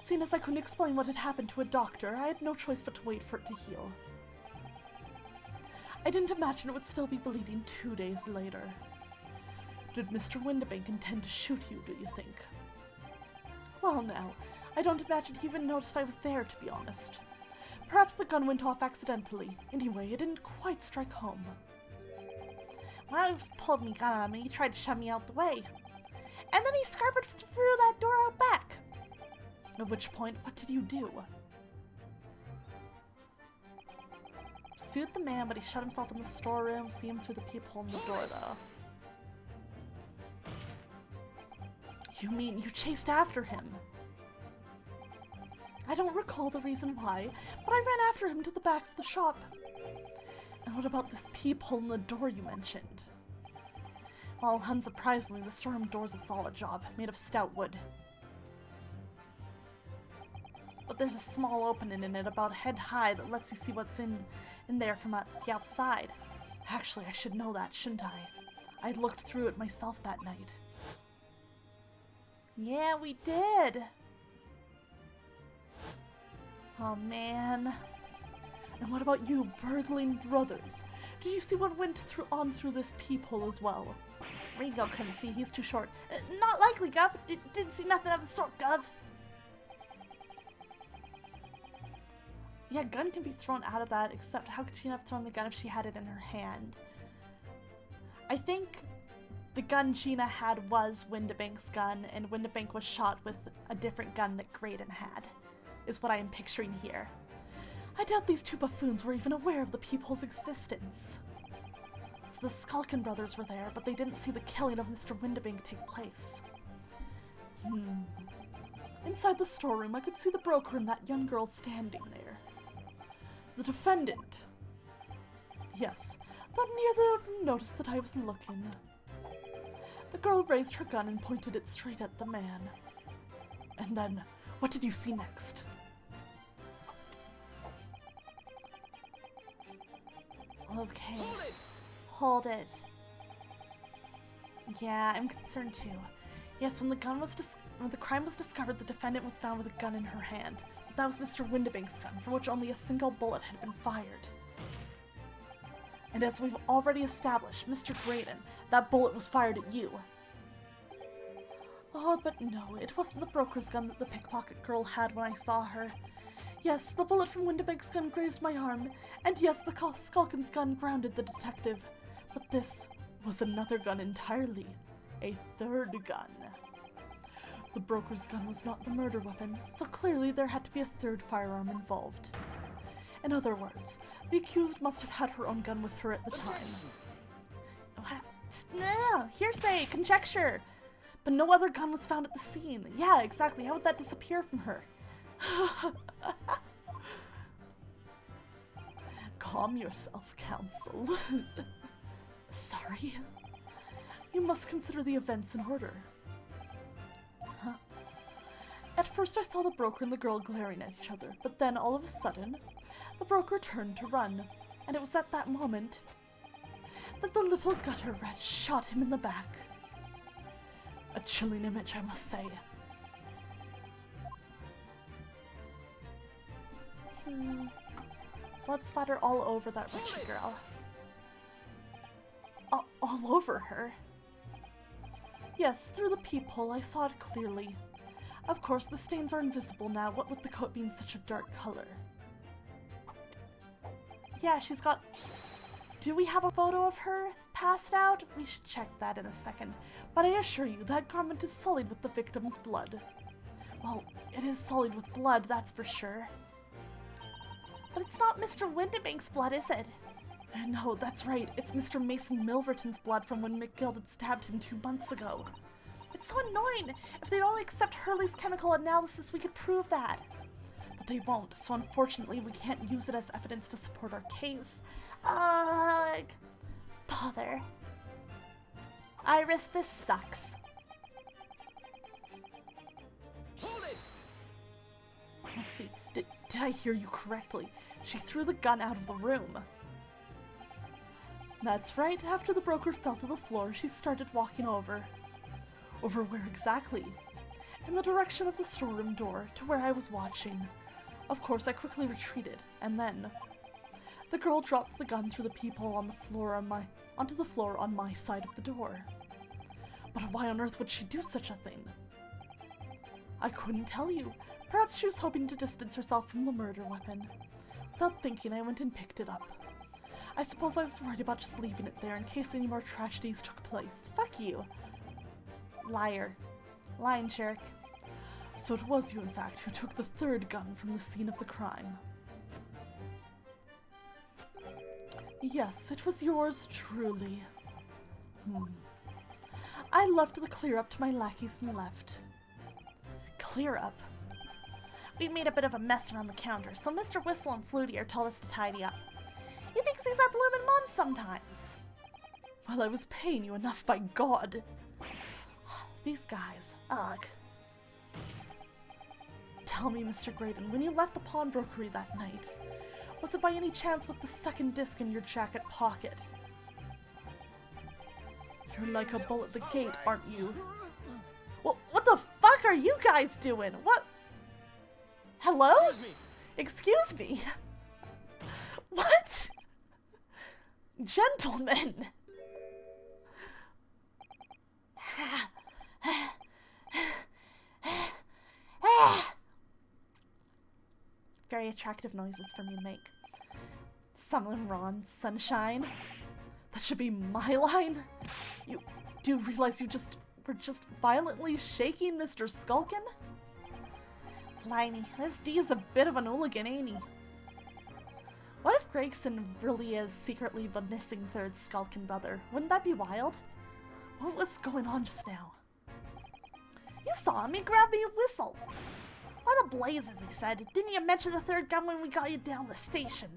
Seeing as I couldn't explain what had happened to a doctor, I had no choice but to wait for it to heal. I didn't imagine it would still be bleeding 2 days later. Did Mr. Windibank intend to shoot you, do you think? Well, now, I don't imagine he even noticed I was there, to be honest. Perhaps the gun went off accidentally. Anyway, it didn't quite strike home. When I was pulled me gun on me, he tried to shove me out the way. And then he scarpered through that door out back. At which point, what did you do? Pursued the man, but he shut himself in the storeroom, see him through the peephole in the door, though. You mean you chased after him? I don't recall the reason why, but I ran after him to the back of the shop. And what about this peephole in the door you mentioned? Well, unsurprisingly, the storeroom door's a solid job, made of stout wood. But there's a small opening in it about head high that lets you see what's in there from the outside. Actually, I should know that, shouldn't I? I looked through it myself that night. Yeah, we did! Oh, man. And what about you, burgling brothers? Did you see what went on through this peephole as well? Ringo couldn't see, he's too short. Not likely, Gov. Didn't see nothing of the sort, Gov. Yeah, gun can be thrown out of that, except how could she have thrown the gun if she had it in her hand? I think the gun Gina had was Windibank's gun, and Windibank was shot with a different gun that Graydon had, is what I am picturing here. I doubt these two buffoons were even aware of the peephole's existence. So the Skulkin brothers were there, but they didn't see the killing of Mr. Windibank take place. Inside the storeroom, I could see the broker and that young girl standing there. The defendant. Yes, though neither of them noticed that I was looking. The girl raised her gun and pointed it straight at the man. And then, what did you see next? Okay. Hold it. Yeah, I'm concerned too. Yes, when the crime was discovered, the defendant was found with a gun in her hand. But that was Mr. Windibank's gun, from which only a single bullet had been fired. And as we've already established, Mr. Graydon, that bullet was fired at you. Oh, but no, it wasn't the broker's gun that the pickpocket girl had when I saw her. Yes, the bullet from Windibank's gun grazed my arm, and yes, the Skulkin's gun grounded the detective. But this was another gun entirely. A third gun. The broker's gun was not the murder weapon, so clearly there had to be a third firearm involved. In other words, the accused must have had her own gun with her at the time. No, hearsay, conjecture. But no other gun was found at the scene. Yeah, exactly. How would that disappear from her? Calm yourself, counsel. Sorry. You must consider the events in order. Huh? At first I saw the broker and the girl glaring at each other, but then all of a sudden, the broker turned to run, and it was at that moment that the little gutter rat shot him in the back. A chilling image, I must say. Blood splatter all over that Richie girl. All over her? Yes, through the peephole I saw it clearly. Of course, the stains are invisible now, what with the coat being such a dark color. Yeah, she's got Do we have a photo of her passed out? We should check that in a second. But I assure you, that garment is sullied with the victim's blood. Well, it is sullied with blood, that's for sure. But it's not Mr. Windibank's blood, is it? No, that's right. It's Mr. Mason Milverton's blood from when McGill stabbed him 2 months ago. It's so annoying! If they'd only accept Hurley's chemical analysis, we could prove that. But they won't, so unfortunately we can't use it as evidence to support our case. Ugh! Bother. Iris, this sucks. Hold it! Let's see. Did I hear you correctly? She threw the gun out of the room. That's right. After the broker fell to the floor, she started walking over. Over where exactly? In the direction of the storeroom door, to where I was watching. Of course, I quickly retreated, and then the girl dropped the gun through the peephole on the floor onto the floor on my side of the door. But why on earth would she do such a thing? I couldn't tell you. Perhaps she was hoping to distance herself from the murder weapon. Without thinking, I went and picked it up. I suppose I was worried about just leaving it there in case any more tragedies took place. Fuck you. Liar. Lying jerk. So it was you, in fact, who took the 3rd gun from the scene of the crime. Yes, it was yours truly. I left the clear-up to my lackeys and left. Clear-up? We made a bit of a mess around the counter, so Mr. Whistle and Flutier told us to tidy up. He thinks these are bloomin' moms sometimes. Well, I was paying you enough, by God. These guys. Ugh. Tell me, Mr. Graydon, when you left the pawnbrokery that night, was it by any chance with the 2nd disc in your jacket pocket? You're like a bull at the gate, aren't you? Well, what the fuck are you guys doing? What? Hello? Excuse me? What? Gentlemen! Very attractive noises for me to make. Something wrong, sunshine. That should be my line? You do realize you were just violently shaking Mr. Skulkin? Blimey, this D is a bit of an hooligan, ain't he? What if Gregson really is secretly the missing 3rd Skulkin brother? Wouldn't that be wild? What was going on just now? You saw him, he grabbed me a whistle. Why the blazes, he said. Didn't you mention the 3rd gun when we got you down the station?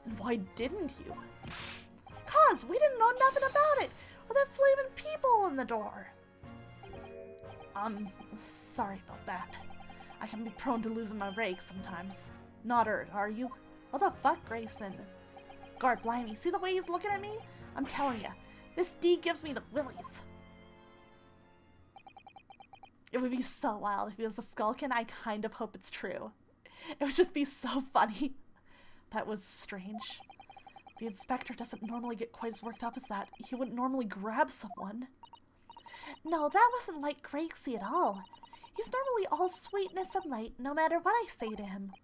And why didn't you? 'Cause we didn't know nothing about it, with that flaming people in the door. Sorry about that. I can be prone to losing my rake sometimes. Not hurt, are you? What the fuck, Grayson? Guard, blimey, see the way he's looking at me? I'm telling ya, this D gives me the willies. It would be so wild if he was a Skulkin. I kind of hope it's true. It would just be so funny. That was strange. The inspector doesn't normally get quite as worked up as that. He wouldn't normally grab someone. No, that wasn't like Gracie at all. He's normally all sweetness and light, no matter what I say to him.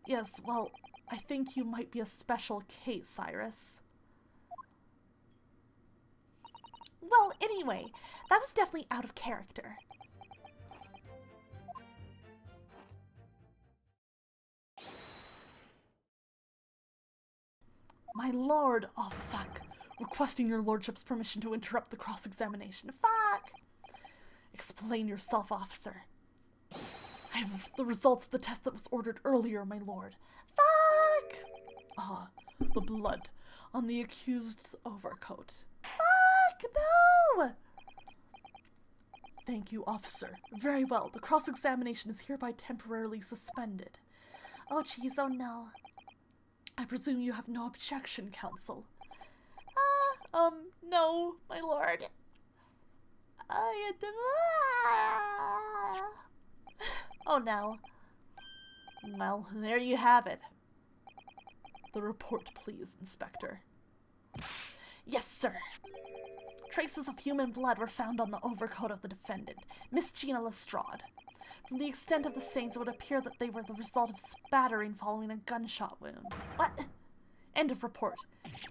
Yes, well, I think you might be a special case, Cyrus. Well, anyway, that was definitely out of character. My lord! Oh, fuck. Requesting your lordship's permission to interrupt the cross-examination. Fuck! Explain yourself, officer. I have the results of the test that was ordered earlier, my lord. Fuck! Ah, the blood on the accused's overcoat. Fuck! No! Thank you, officer. Very well. The cross-examination is hereby temporarily suspended. Oh, jeez. Oh, no. I presume you have no objection, counsel. No, my lord. Oh, no. Well, there you have it. The report, please, Inspector. Yes, sir. Traces of human blood were found on the overcoat of the defendant, Miss Gina Lestrade. From the extent of the stains, it would appear that they were the result of spattering following a gunshot wound. What? End of report.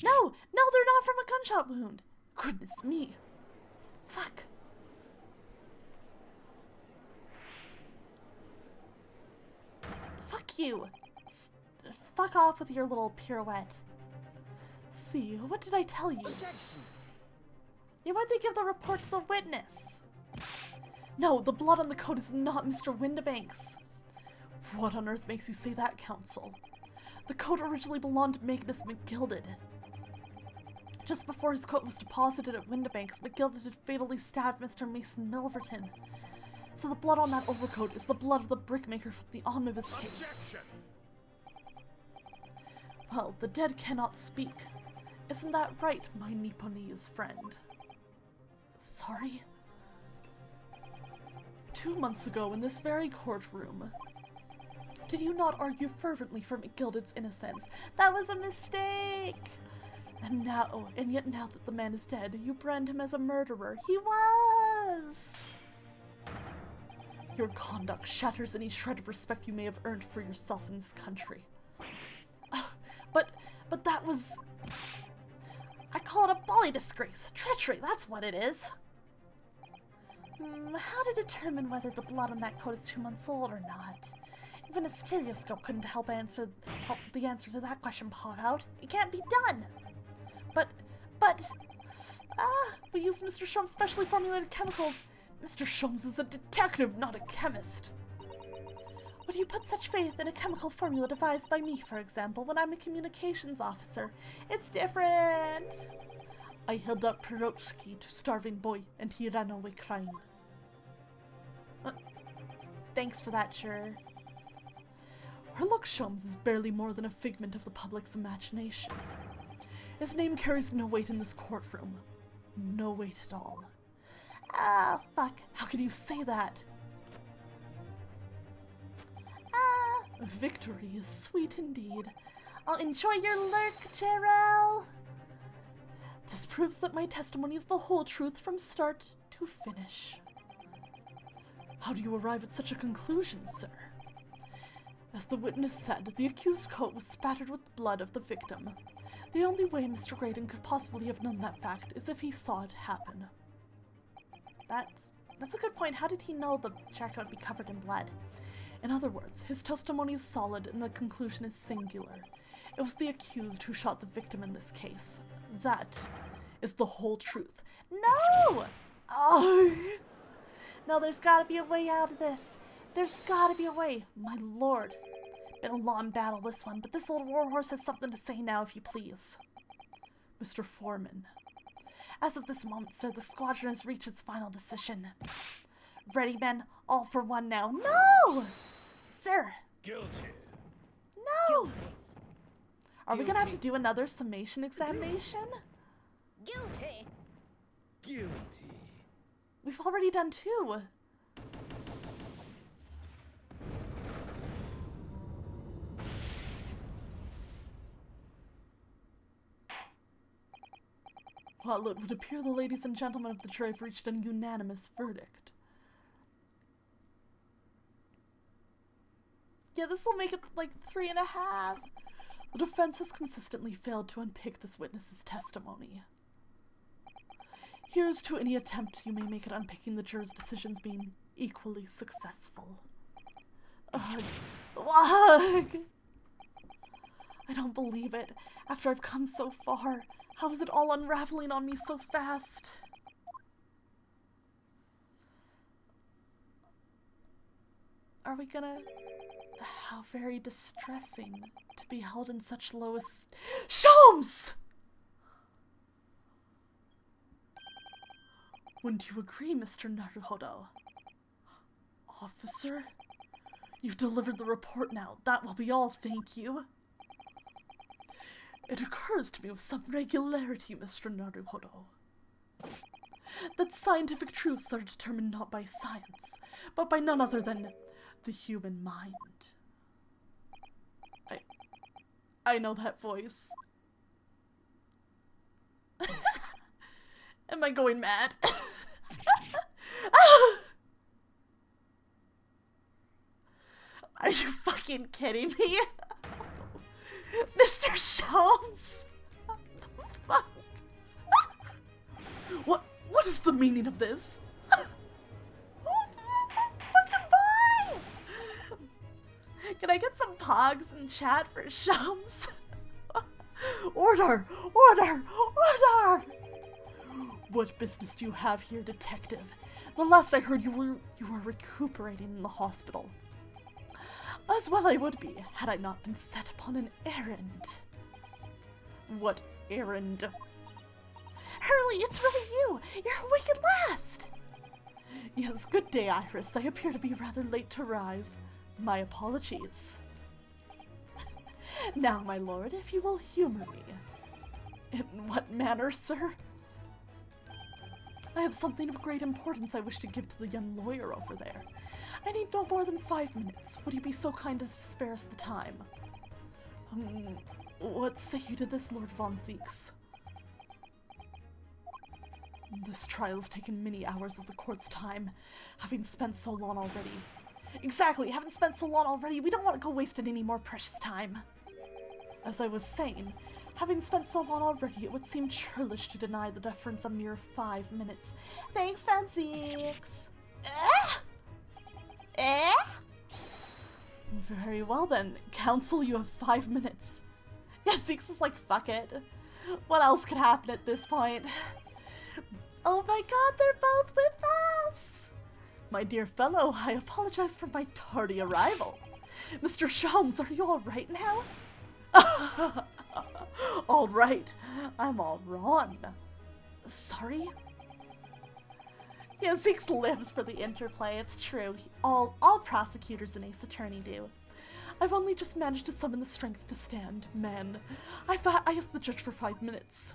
No, they're not from a gunshot wound. Goodness me. Fuck. Fuck you. Fuck off with your little pirouette. See, what did I tell you? Objection! Yeah, why'd they give the report to the witness? No, the blood on the coat is not Mr. Windibank's. What on earth makes you say that, counsel? The coat originally belonged to Magnus McGilded. Just before his coat was deposited at Windibank's, McGilded had fatally stabbed Mr. Mason Milverton. So the blood on that overcoat is the blood of the brickmaker from the omnibus case. Objection! Well, the dead cannot speak. Isn't that right, my Nipponese friend? Sorry? 2 months ago, in this very courtroom, did you not argue fervently for McGilded's innocence? That was a mistake! And yet now that the man is dead, you brand him as a murderer. He was! Your conduct shatters any shred of respect you may have earned for yourself in this country. But that was... I call it a bally disgrace. Treachery, that's what it is. How to determine whether the blood on that coat is 2 months old or not? Even a stereoscope couldn't help the answer to that question pop out. It can't be done. But, we used Mr. Sholmes' specially formulated chemicals. Mr. Sholmes is a detective, not a chemist. Would you put such faith in a chemical formula devised by me, for example, when I'm a communications officer? It's different. I held out pierogi to starving boy, and he ran away crying. Thanks for that, sure. Herlock Sholmes is barely more than a figment of the public's imagination. His name carries no weight in this courtroom. No weight at all. Ah, fuck. How could you say that? Victory is sweet indeed. I'll enjoy your lurk, Gerald. This proves that my testimony is the whole truth from start to finish. How do you arrive at such a conclusion, sir? As the witness said, the accused's coat was spattered with the blood of the victim. The only way Mr. Graydon could possibly have known that fact is if he saw it happen. That's a good point. How did he know the jacket would be covered in blood? In other words, his testimony is solid and the conclusion is singular. It was the accused who shot the victim in this case. That is the whole truth. No! Oh! No, there's gotta be a way out of this. There's gotta be a way. My lord. Been a long battle, this one, but this old warhorse has something to say now, if you please. Mr. Foreman. As of this moment, sir, the squadron has reached its final decision. Ready, men? All for one now. No! Sir! Guilty. No! Guilty. Are we gonna have to do another summation examination? Guilty. Guilty. We've already done 2. Well, it would appear the ladies and gentlemen of the jury have reached a unanimous verdict. Yeah, this will make it like 3.5. The defense has consistently failed to unpick this witness's testimony. Here's to any attempt you may make at unpicking the jurors' decisions being equally successful. Ugh. Ugh. I don't believe it. After I've come so far, how is it all unraveling on me so fast? Are we gonna... How very distressing to be held in such low Sholmes! Wouldn't you agree, Mr. Naruhodo? Officer? You've delivered the report now. That will be all, thank you. It occurs to me with some regularity, Mr. Naruhodo, that scientific truths are determined not by science, but by none other than the human mind. I know that voice. Am I going mad? Are you fucking kidding me? Mr. Shams! Fuck. What is the meaning of this? Fucking bye! Can I get some pogs in chat for Shams? Order! Order! Order! What business do you have here, detective? The last I heard you were recuperating in the hospital. As well I would be, had I not been set upon an errand. What errand? Hurley, it's really you! You're awake at last! Yes, good day, Iris. I appear to be rather late to rise. My apologies. Now, my lord, if you will humor me. In what manner, sir? I have something of great importance I wish to give to the young lawyer over there. I need no more than 5 minutes. Would you be so kind as to spare us the time? What say you to this, Lord Von Zieks? This trial has taken many hours of the court's time, having spent so long already. Exactly, having spent so long already, we don't want to go wasting any more precious time. As I was saying, having spent so long already, it would seem churlish to deny the deference a mere 5 minutes. Thanks, Von Zieks. Very well then, counsel, you have 5 minutes. Yeah, Zeeks is like, fuck it. What else could happen at this point? Oh my god, they're both with us! My dear fellow, I apologize for my tardy arrival. Mr. Shams, are you alright now? Alright, I'm all wrong. Sorry? Yeah, Zeeks lives for the interplay, it's true. All prosecutors and Ace Attorney do. I've only just managed to summon the strength to stand, man. I asked the judge for 5 minutes.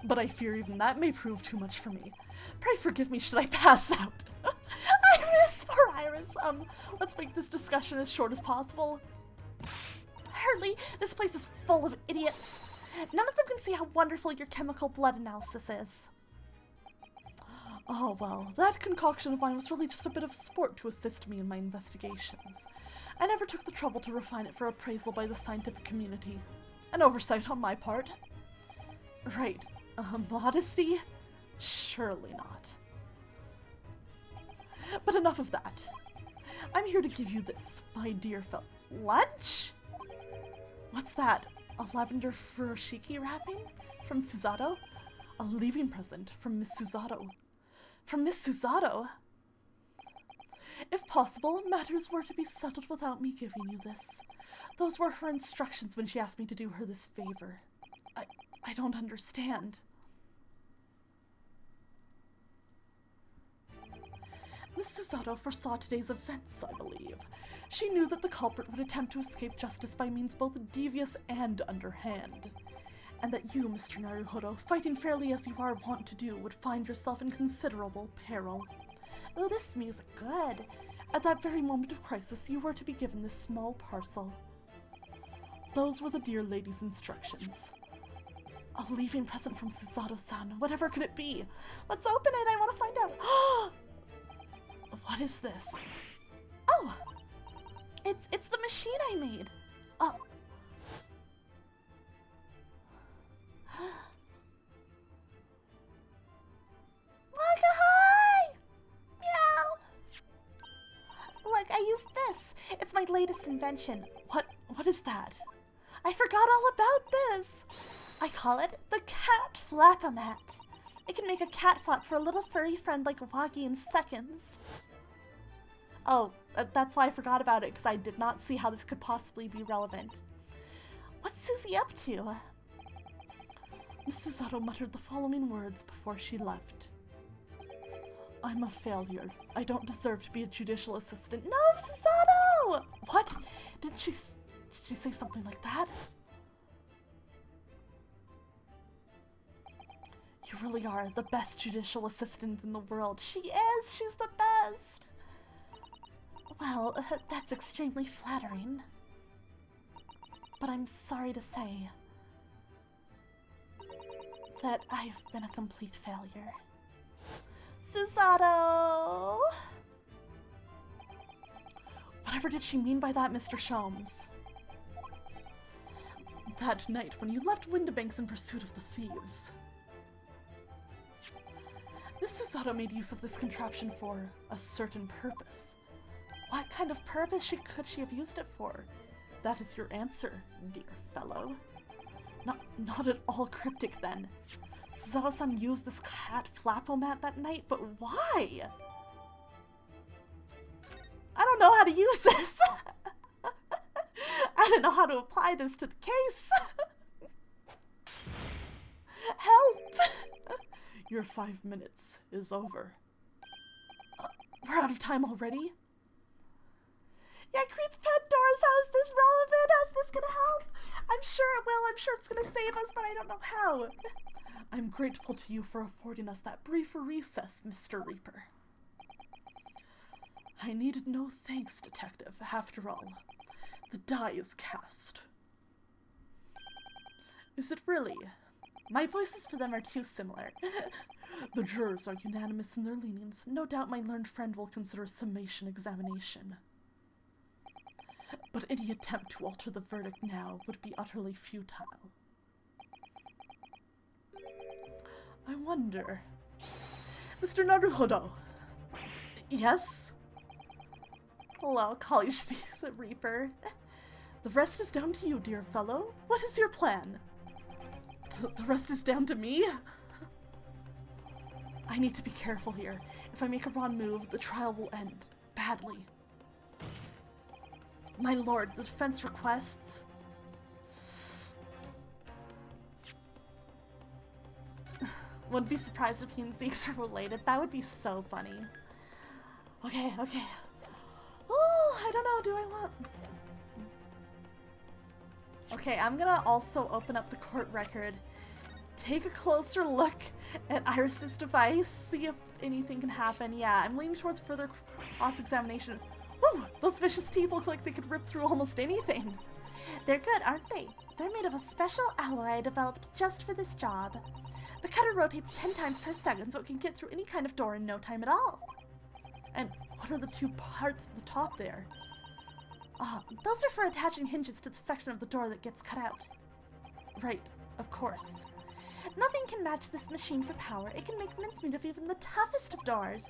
But I fear even that may prove too much for me. Pray forgive me should I pass out. Iris, poor Iris. Let's make this discussion as short as possible. Hurley, this place is full of idiots. None of them can see how wonderful your chemical blood analysis is. Oh well, that concoction of mine was really just a bit of sport to assist me in my investigations. I never took the trouble to refine it for appraisal by the scientific community. An oversight on my part. Right. Modesty? Surely not. But enough of that. I'm here to give you this, my dear fellow. Lunch? What's that? A lavender furoshiki wrapping? From Suzato? A leaving present from Miss Suzato. From Miss Suzato? If possible, matters were to be settled without me giving you this. Those were her instructions when she asked me to do her this favor. I don't understand. Miss Suzato foresaw today's events, I believe. She knew that the culprit would attempt to escape justice by means both devious and underhand. And that you, Mr. Naruhodo, fighting fairly as you are wont to do, would find yourself in considerable peril. Oh, this music, good. At that very moment of crisis, you were to be given this small parcel. Those were the dear lady's instructions. A leaving present from Suzato-san. Whatever could it be? Let's open it. I want to find out. What is this? Oh, it's the machine I made. Oh. Hi! Meow! Look, I used this. It's my latest invention. What is that? I forgot all about this. I call it the cat flap-o-mat. It can make a cat flap for a little furry friend like Wagi in seconds. Oh, that's why I forgot about it, because I did not see how this could possibly be relevant. What's Susie up to? Miss Suzato muttered the following words before she left. I'm a failure. I don't deserve to be a judicial assistant. No, Suzato! What? Did she say something like that? You really are the best judicial assistant in the world. She is! She's the best! Well, that's extremely flattering. But I'm sorry to say that I've been a complete failure. Suzato! Whatever did she mean by that, Mr. Shams? that night when you left Windibanks in pursuit of the thieves. Miss Susato made use of this contraption for a certain purpose. What kind of purpose could she have used it for? That is your answer, dear fellow. Not at all cryptic, then. Susato-san used this cat flapomat that night, but why? I don't know how to use this! I don't know how to apply this to the case! Help! Your 5 minutes is over. We're out of time already? Yeah, Creed's pet doors, how is this relevant? How's this gonna help? I'm sure it will, I'm sure it's gonna save us, but I don't know how. I'm grateful to you for affording us that brief recess, Mr. Reaper. I needed no thanks, Detective. After all, the die is cast. Is it really? My voices for them are too similar. The jurors are unanimous in their leanings. No doubt my learned friend will consider a summation examination. But any attempt to alter the verdict now would be utterly futile. I wonder... Mr. Naruhodo! Yes? Hello, College Reaper. The rest is down to you, dear fellow. What is your plan? The rest is down to me? I need to be careful here. If I make a wrong move, the trial will end badly. My lord, the defense requests... Wouldn't be surprised if he and Zeke's are related. That would be so funny. Okay. Oh, I don't know, do I want... Okay, I'm gonna also open up the court record, take a closer look at Iris's device, see if anything can happen. Yeah, I'm leaning towards further cross-examination. Woo! Those vicious teeth look like they could rip through almost anything. They're good, aren't they? They're made of a special alloy I developed just for this job. The cutter rotates 10 times per second, so it can get through any kind of door in no time at all. And what are the two parts at the top there? Those are for attaching hinges to the section of the door that gets cut out. Right, of course. Nothing can match this machine for power. It can make mincemeat of even the toughest of doors.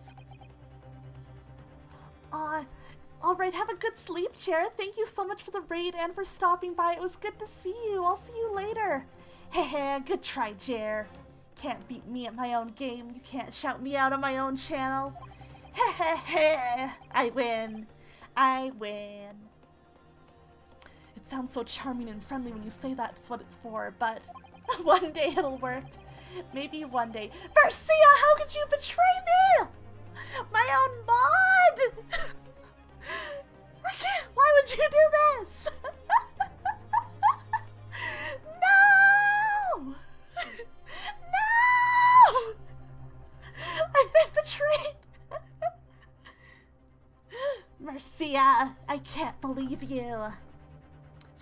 Alright, have a good sleep, Chair. Thank you so much for the raid and for stopping by. It was good to see you. I'll see you later. Heh, good try, Chair. Can't beat me at my own game. You can't shout me out on my own channel. Heh, I win. I win. It sounds so charming and friendly when you say that's what it's for, but one day it'll work. Maybe one day. Marcia, how could you betray me? My own mod! I can't. Why would you do this? No! No! I've been betrayed. Marcia, I can't believe you.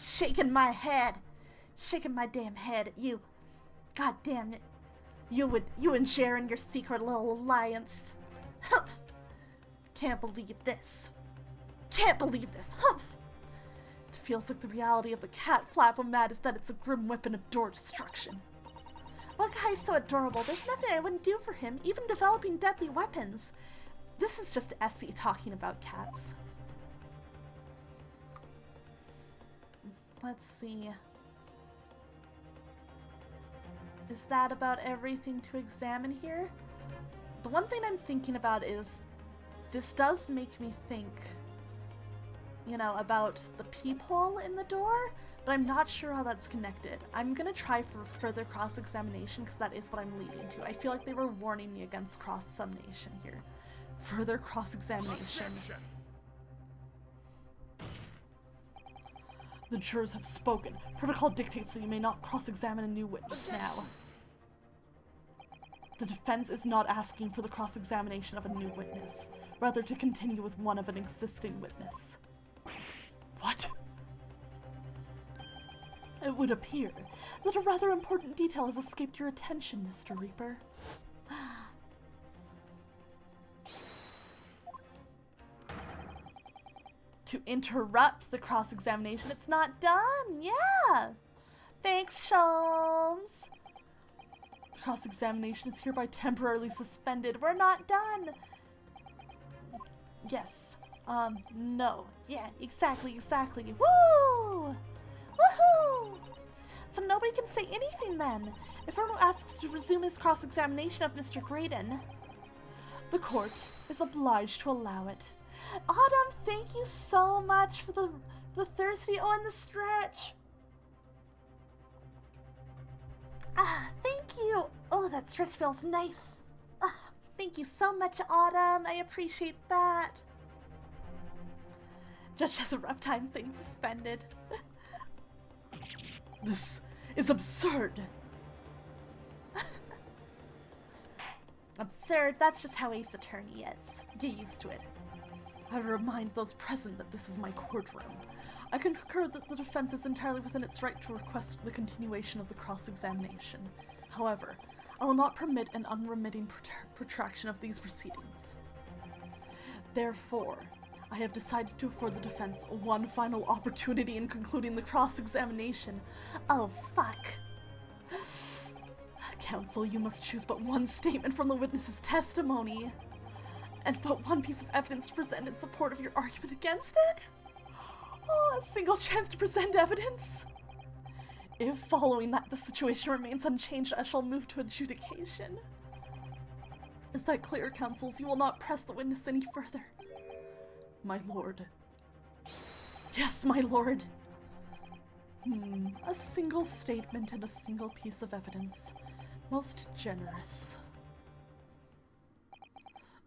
Shaking my head. Shaking my damn head at you. God damn it. You and Sharon, your secret little alliance. Humph. Can't believe this. Can't believe this. Humph. It feels like the reality of the cat flap-o-mat is that it's a grim weapon of door destruction. Well, guy's so adorable. There's nothing I wouldn't do for him, even developing deadly weapons. This is just Essie talking about cats. Let's see. Is that about everything to examine here? The one thing I'm thinking about is, this does make me think, you know, about the peephole in the door, but I'm not sure how that's connected. I'm gonna try for further cross-examination because that is what I'm leading to. I feel like they were warning me against cross-examination here. Further cross-examination. The jurors have spoken. Protocol dictates that you may not cross-examine a new witness now. The defense is not asking for the cross-examination of a new witness, rather to continue with one of an existing witness. What? It would appear that a rather important detail has escaped your attention, Mr. Reaper. To interrupt the cross-examination. It's not done, yeah! Thanks, Sholmes. The cross-examination is hereby temporarily suspended. We're not done. Yes. No. Yeah, exactly. Woo! Woohoo! So nobody can say anything then. If Erno asks to resume his cross-examination of Mr. Graydon, the court is obliged to allow it. Autumn, thank you so much for the thirsty. Oh, and the stretch. Thank you. Oh, that stretch feels nice. Thank you so much, Autumn. I appreciate that. Judge has a rough time staying suspended. This is absurd. Absurd, that's just how Ace Attorney is. Get used to it. I remind those present that this is my courtroom. I concur that the defense is entirely within its right to request the continuation of the cross-examination. However, I will not permit an unremitting protraction of these proceedings. Therefore, I have decided to afford the defense one final opportunity in concluding the cross-examination. Oh, fuck. Counsel, you must choose but one statement from the witness's testimony, and but one piece of evidence to present in support of your argument against it? Oh, a single chance to present evidence? If following that the situation remains unchanged, I shall move to adjudication. Is that clear, counsels? You will not press the witness any further. My lord. Yes, my lord. A single statement and a single piece of evidence. Most generous.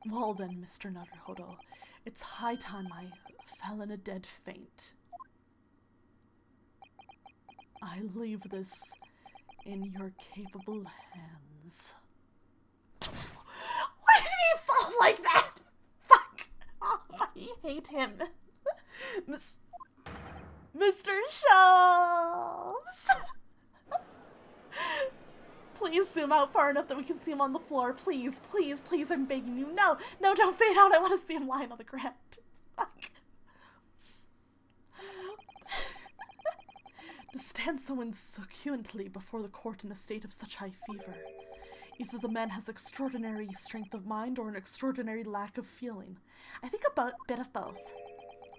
Well then, Mr. Naruhodo, it's high time I fell in a dead faint. I leave this in your capable hands. Why did he fall like that? Fuck! Oh, I hate him. Mr. Sholmes! Please zoom out far enough that we can see him on the floor. Please, please, please, I'm begging you. No, no, don't fade out. I want to see him lying on the ground. Fuck. To stand so insecurely before the court in a state of such high fever. Either the man has extraordinary strength of mind or an extraordinary lack of feeling. I think a bit of both.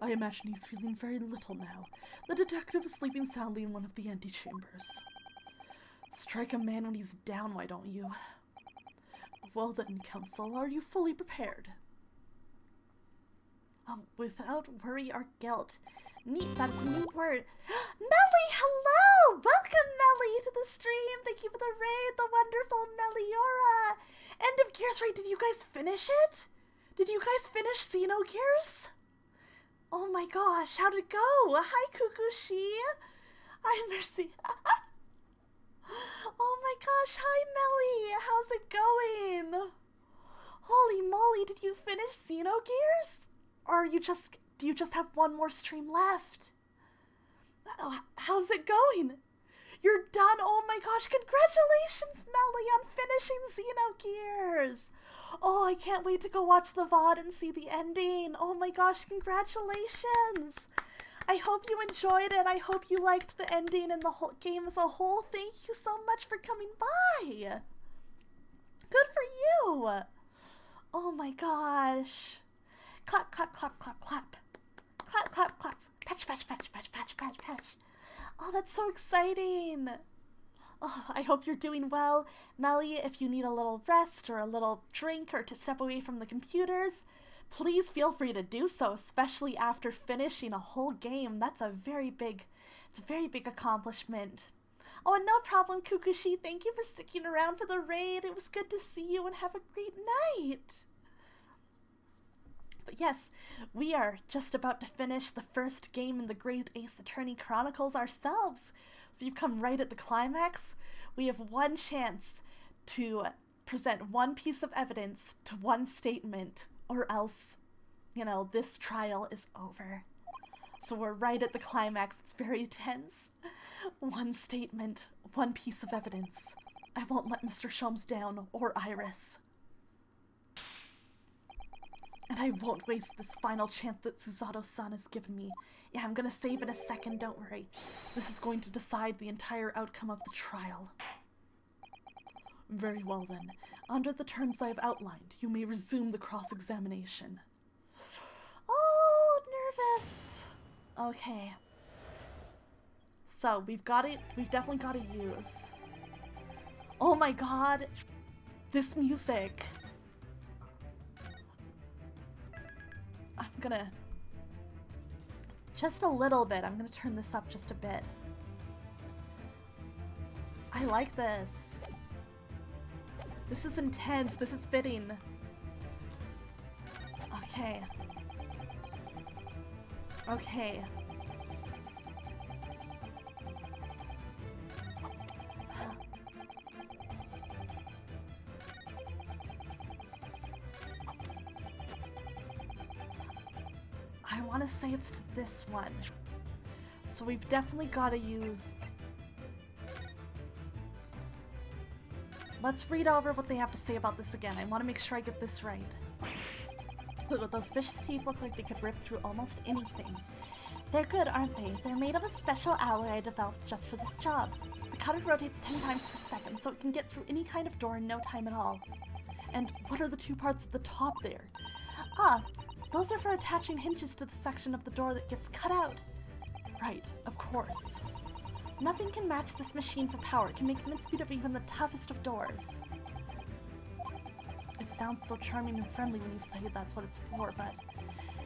I imagine he's feeling very little now. The detective is sleeping soundly in one of the antechambers. Strike a man when he's down, why don't you? Well then, counsel, are you fully prepared? Without worry or guilt. Neat, that's a new word. Melly, hello! Welcome, Melly, to the stream. Thank you for the raid, the wonderful Meliora. End of Gears raid, did you guys finish it? Did you guys finish Xenogears? Oh my gosh, how'd it go? Hi, Kukushi. Hi, Mercy. Oh my gosh, hi, Melly. How's it going? Holy moly, did you finish Xenogears? Or do you just have one more stream left? How's it going? You're done? Oh my gosh, congratulations, Melly, on finishing Xenogears. Oh, I can't wait to go watch the VOD and see the ending. Oh my gosh, congratulations. I hope you enjoyed it. I hope you liked the ending and the whole game as a whole. Thank you so much for coming by. Good for you. Oh my gosh. Clap, clap, clap, clap, clap. Clap, clap, clap. Patch, patch, patch, patch, patch, patch, patch. Oh, that's so exciting. Oh, I hope you're doing well. Melly, if you need a little rest or a little drink or to step away from the computers, please feel free to do so, especially after finishing a whole game. It's a very big accomplishment. Oh, and no problem, Kukushi. Thank you for sticking around for the raid. It was good to see you and have a great night. But yes, we are just about to finish the first game in the Great Ace Attorney Chronicles ourselves. So you've come right at the climax. We have one chance to present one piece of evidence to one statement, or else, you know, this trial is over. So we're right at the climax. It's very tense. One statement, one piece of evidence. I won't let Mr. Sholmes down, or Iris. And I won't waste this final chance that Susato-san has given me. Yeah, I'm gonna save in a second, don't worry. This is going to decide the entire outcome of the trial. Very well then. Under the terms I have outlined, you may resume the cross-examination. Oh, nervous! Okay. So, we've definitely got to use. Oh my god! This music! I'm gonna... Just a little bit. I'm gonna turn this up just a bit. I like this. This is intense. This is fitting. Okay. Okay. I want to say it's to this one. So we've definitely got to use... Let's read over what they have to say about this again. I want to make sure I get this right. Look, those vicious teeth look like they could rip through almost anything. They're good, aren't they? They're made of a special alloy I developed just for this job. The cutter rotates 10 times per second, so it can get through any kind of door in no time at all. And what are the two parts at the top there? Ah, those are for attaching hinges to the section of the door that gets cut out. Right, of course. Nothing can match this machine for power. It can make mincemeat of even the toughest of doors. It sounds so charming and friendly when you say that's what it's for, but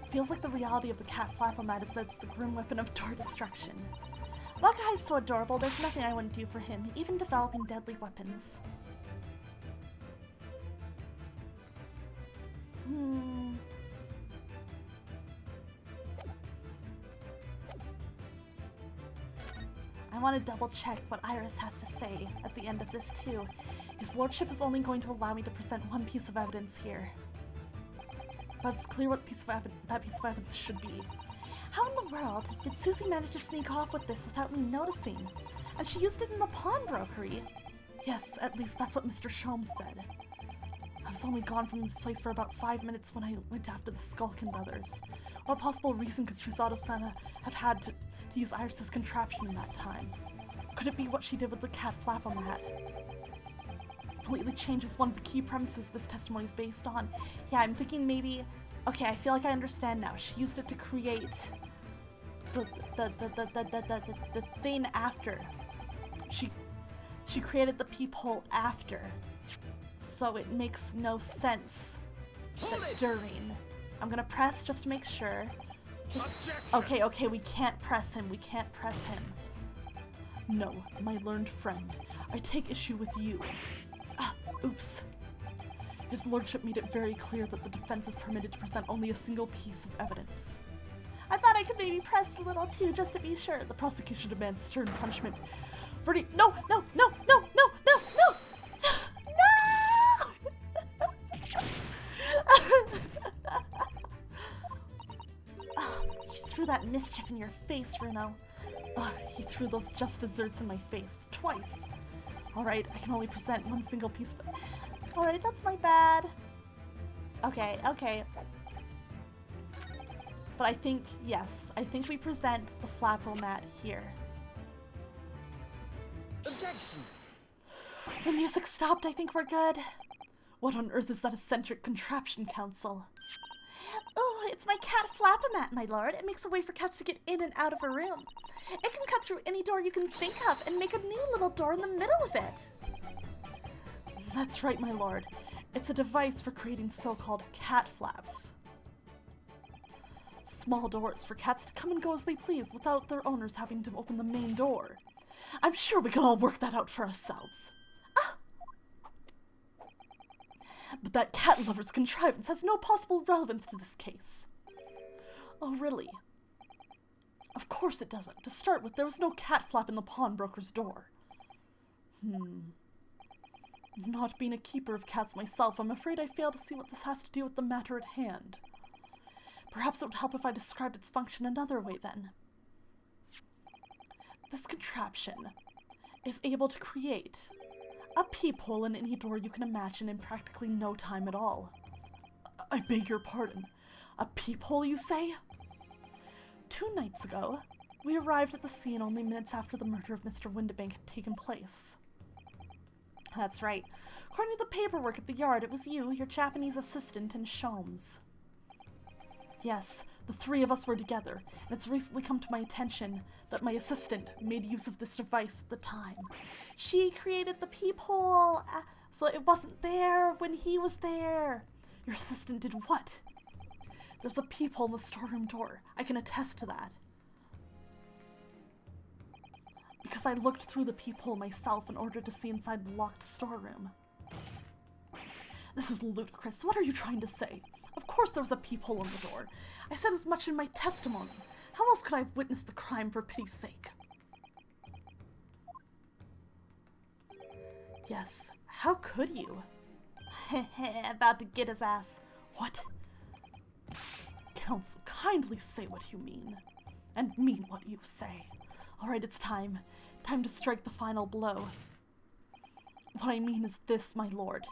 it feels like the reality of the cat Flapomat is that it's the grim weapon of door destruction. Waka is so adorable, there's nothing I wouldn't do for him, even developing deadly weapons. I want to double check what Iris has to say at the end of this too. His lordship is only going to allow me to present one piece of evidence here. But it's clear what that piece of evidence should be. How in the world did Susie manage to sneak off with this without me noticing? And she used it in the pawnbrokery. Yes, at least that's what Mr. Sholmes said. I was only gone from this place for about 5 minutes when I went after the Skulkin brothers. What possible reason could Susato-san have had to use Iris's contraption in that time? Could it be what she did with the cat Flapomat? Completely changes one of the key premises this testimony is based on. Yeah, I'm thinking maybe... Okay, I feel like I understand now. She used it to create the thing after. She created the peephole after. So it makes no sense that during. I'm gonna press just to make sure. Objection! Okay, we can't press him. We can't press him. No, my learned friend. I take issue with you. Oops. His lordship made it very clear that the defense is permitted to present only a single piece of evidence. I thought I could maybe press a little too, just to be sure. The prosecution demands stern punishment. No! He threw that mischief in your face, Runo. He threw those just desserts in my face. Twice. Alright, I can only present one single piece of... Alright, that's my bad. Okay. But I think, yes, I think we present the Flapomat here. Objection! The music stopped, I think we're good. What on earth is that eccentric contraption, Council? Oh, it's my cat Flapomat, my lord. It makes a way for cats to get in and out of a room. It can cut through any door you can think of and make a new little door in the middle of it. That's right, my lord. It's a device for creating so-called cat flaps. Small doors for cats to come and go as they please without their owners having to open the main door. I'm sure we can all work that out for ourselves. But that cat lover's contrivance has no possible relevance to this case. Oh, really? Of course it doesn't. To start with, there was no cat flap in the pawnbroker's door. Not being a keeper of cats myself, I'm afraid I fail to see what this has to do with the matter at hand. Perhaps it would help if I described its function another way, then. This contraption is able to create a peephole in any door you can imagine in practically no time at all. I beg your pardon. A peephole, you say? 2 nights ago, we arrived at the scene only minutes after the murder of Mr. Windibank had taken place. That's right. According to the paperwork at the yard, it was you, your Japanese assistant, and Sholmes. Yes, the 3 of us were together, and it's recently come to my attention that my assistant made use of this device at the time. She created the peephole, so it wasn't there when he was there. Your assistant did what? There's a peephole in the storeroom door. I can attest to that. Because I looked through the peephole myself in order to see inside the locked storeroom. This is ludicrous. What are you trying to say? Of course there was a peephole in the door. I said as much in my testimony. How else could I have witnessed the crime for pity's sake? Yes, how could you? About to get his ass. What? Counsel, kindly say what you mean. And mean what you say. Alright, it's time. Time to strike the final blow. What I mean is this, my lord.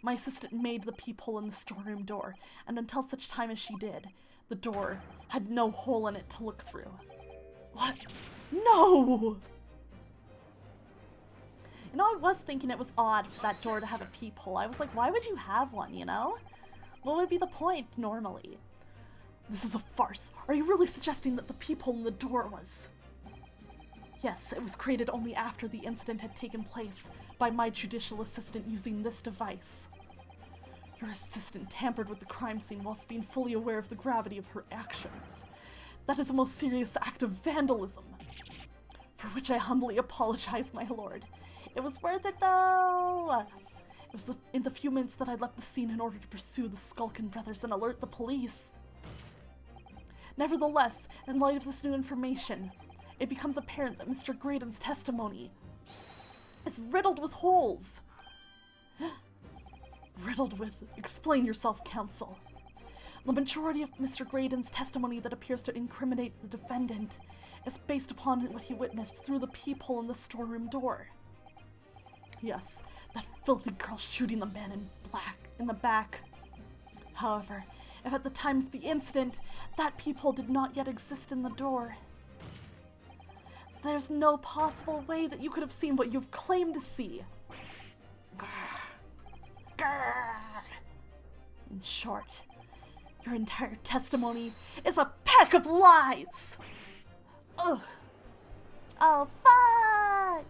My assistant made the peephole in the storeroom door, and until such time as she did, the door had no hole in it to look through. What? No! You know, I was thinking it was odd for that door to have a peephole. I was like, why would you have one, you know? What would be the point, normally? This is a farce. Are you really suggesting that the peephole in the door was... Yes, it was created only after the incident had taken place by my judicial assistant using this device. Your assistant tampered with the crime scene whilst being fully aware of the gravity of her actions. That is a most serious act of vandalism, for which I humbly apologize, my lord. It was worth it, though! It was in the few minutes that I left the scene in order to pursue the Skulkin brothers and alert the police. Nevertheless, in light of this new information, it becomes apparent that Mr. Graydon's testimony is riddled with holes. Riddled with... Explain yourself, counsel. The majority of Mr. Graydon's testimony that appears to incriminate the defendant is based upon what he witnessed through the peephole in the storeroom door. Yes, that filthy girl shooting the man in black in the back. However, if at the time of the incident, that peephole did not yet exist in the door, there's no possible way that you could have seen what you've claimed to see. Grr. Grr. In short, your entire testimony is a pack of lies! Ugh. Oh, fuck!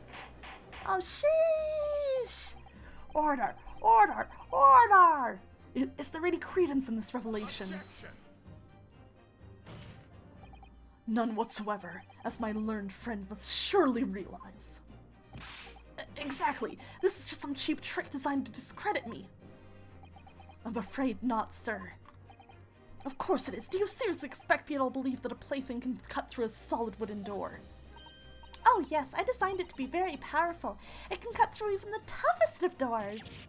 Oh, sheesh! Order! Order! Order! Is there any credence in this revelation? Objection. None whatsoever, as my learned friend must surely realize. Exactly! This is just some cheap trick designed to discredit me. I'm afraid not, sir. Of course it is. Do you seriously expect people to believe that a plaything can cut through a solid wooden door? Oh yes, I designed it to be very powerful. It can cut through even the toughest of doors.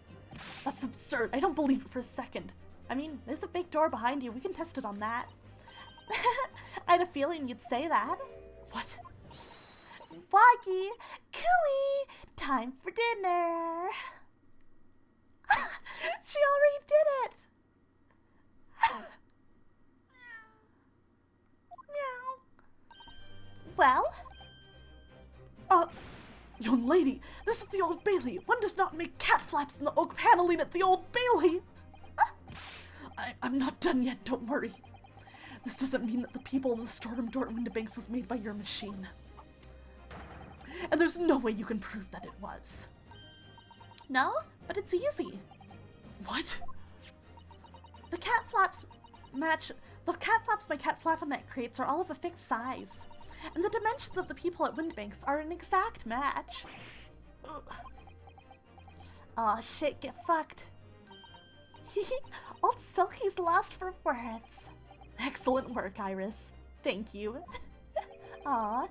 That's absurd. I don't believe it for a second. I mean, there's a big door behind you. We can test it on that. I had a feeling you'd say that. What? Waggy, cooey, time for dinner. She already did it. Meow. Well? Young lady, this is the Old Bailey. One does not make cat flaps in the oak paneling at the Old Bailey. I'm not done yet, don't worry. This doesn't mean that the people in the storeroom door at Windibanks was made by your machine. And there's no way you can prove that it was. No, but it's easy. What? The cat flaps my cat flaponet creates are all of a fixed size. And the dimensions of the people at Windibanks are an exact match. Ugh. Aw, shit, get fucked. Old Silky's lost for words. Excellent work, Iris. Thank you. Aw.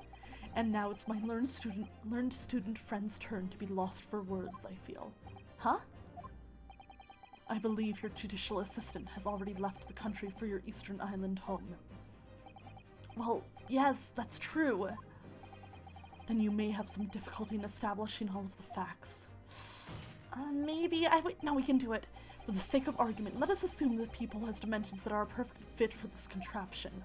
And now it's my learned student friend's turn to be lost for words, I feel. Huh? I believe your judicial assistant has already left the country for your Eastern Island home. Well, yes, that's true. Then you may have some difficulty in establishing all of the facts. Maybe no, we can do it. For the sake of argument, let us assume the Peephole has dimensions that are a perfect fit for this contraption.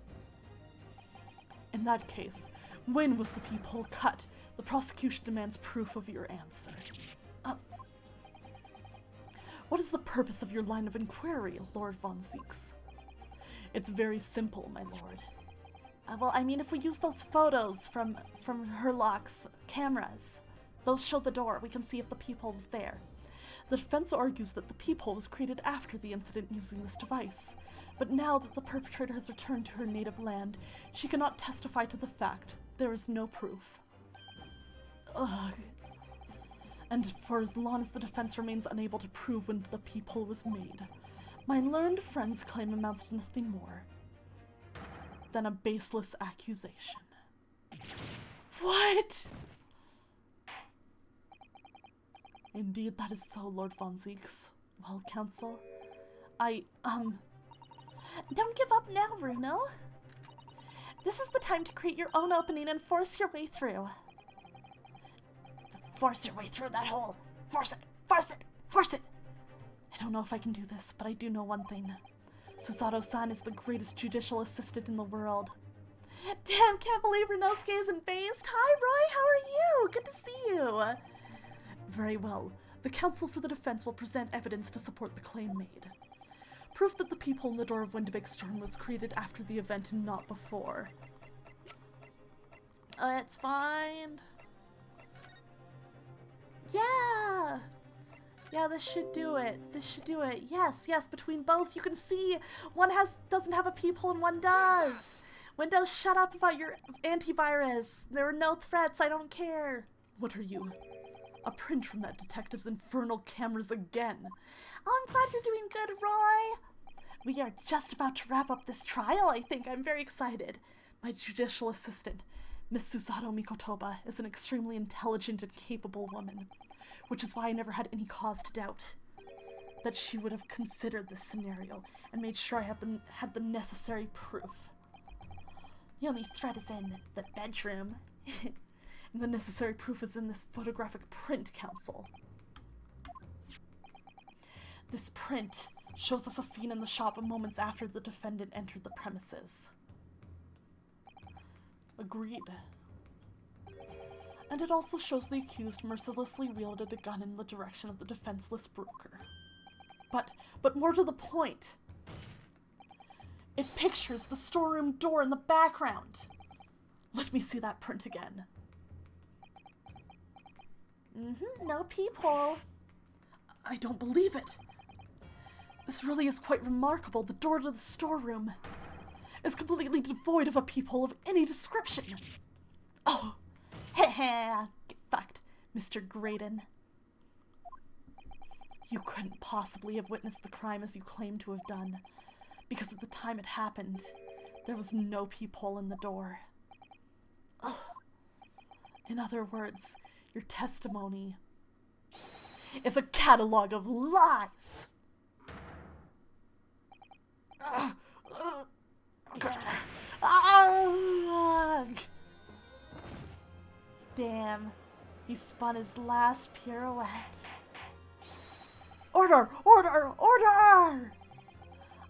In that case, when was the Peephole cut? The prosecution demands proof of your answer. What is the purpose of your line of inquiry, Lord von Zieks? It's very simple, my lord. Well, I mean, if we use those photos from Herlock's cameras, those show the door. We can see if the Peephole was there. The defense argues that the Peephole was created after the incident using this device. But now that the perpetrator has returned to her native land, she cannot testify to the fact. There is no proof. Ugh. And for as long as the defense remains unable to prove when the Peephole was made, my learned friend's claim amounts to nothing more than a baseless accusation. What? Indeed, that is so, Lord von Zieks. Well, counsel, Don't give up now, Bruno. This is the time to create your own opening and force your way through. Force your way through that hole. Force it! Force it! Force it! I don't know if I can do this, but I do know one thing. Susato-san is the greatest judicial assistant in the world. Damn, can't believe Renosuke isn't based. Hi, Roy, how are you? Good to see you. Very well. The counsel for the defense will present evidence to support the claim made. Proof that the Peephole in the door of Wendibic Storm was created after the event and not before. It's fine. Yeah! Yeah, this should do it. This should do it. Yes, yes, between both you can see one doesn't have a peephole and one does. Windows, shut up about your antivirus. There are no threats, I don't care. What are you? A print from that detective's infernal cameras again. Oh, I'm glad you're doing good, Roy. We are just about to wrap up this trial, I think. I'm very excited. My judicial assistant, Miss Susato Mikotoba, is an extremely intelligent and capable woman, which is why I never had any cause to doubt that she would have considered this scenario and made sure I had the necessary proof. The only threat is in the bedroom. And the necessary proof is in this photographic print, counsel. This print shows us a scene in the shop moments after the defendant entered the premises. Agreed. And it also shows the accused mercilessly wielded a gun in the direction of the defenseless broker. But more to the point, it pictures the storeroom door in the background. Let me see that print again. No peephole. I don't believe it. This really is quite remarkable. The door to the storeroom is completely devoid of a peephole of any description. Oh, Heh, get fucked, Mr. Graydon. You couldn't possibly have witnessed the crime as you claim to have done, because at the time it happened, there was no peephole in the door. Oh. In other words, your testimony is a catalog of lies. Damn, he spun his last pirouette. Order! Order! Order!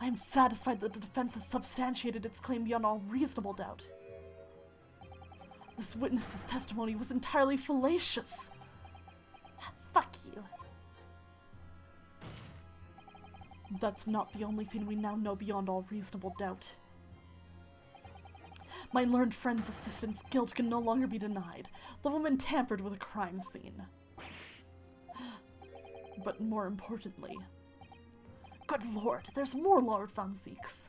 I am satisfied that the defense has substantiated its claim beyond all reasonable doubt. This witness's testimony was entirely fallacious. Fuck you. That's not the only thing we now know beyond all reasonable doubt. My learned friend's assistant's guilt can no longer be denied. The woman tampered with a crime scene. But more importantly, good lord, there's more, Lord von Zieks.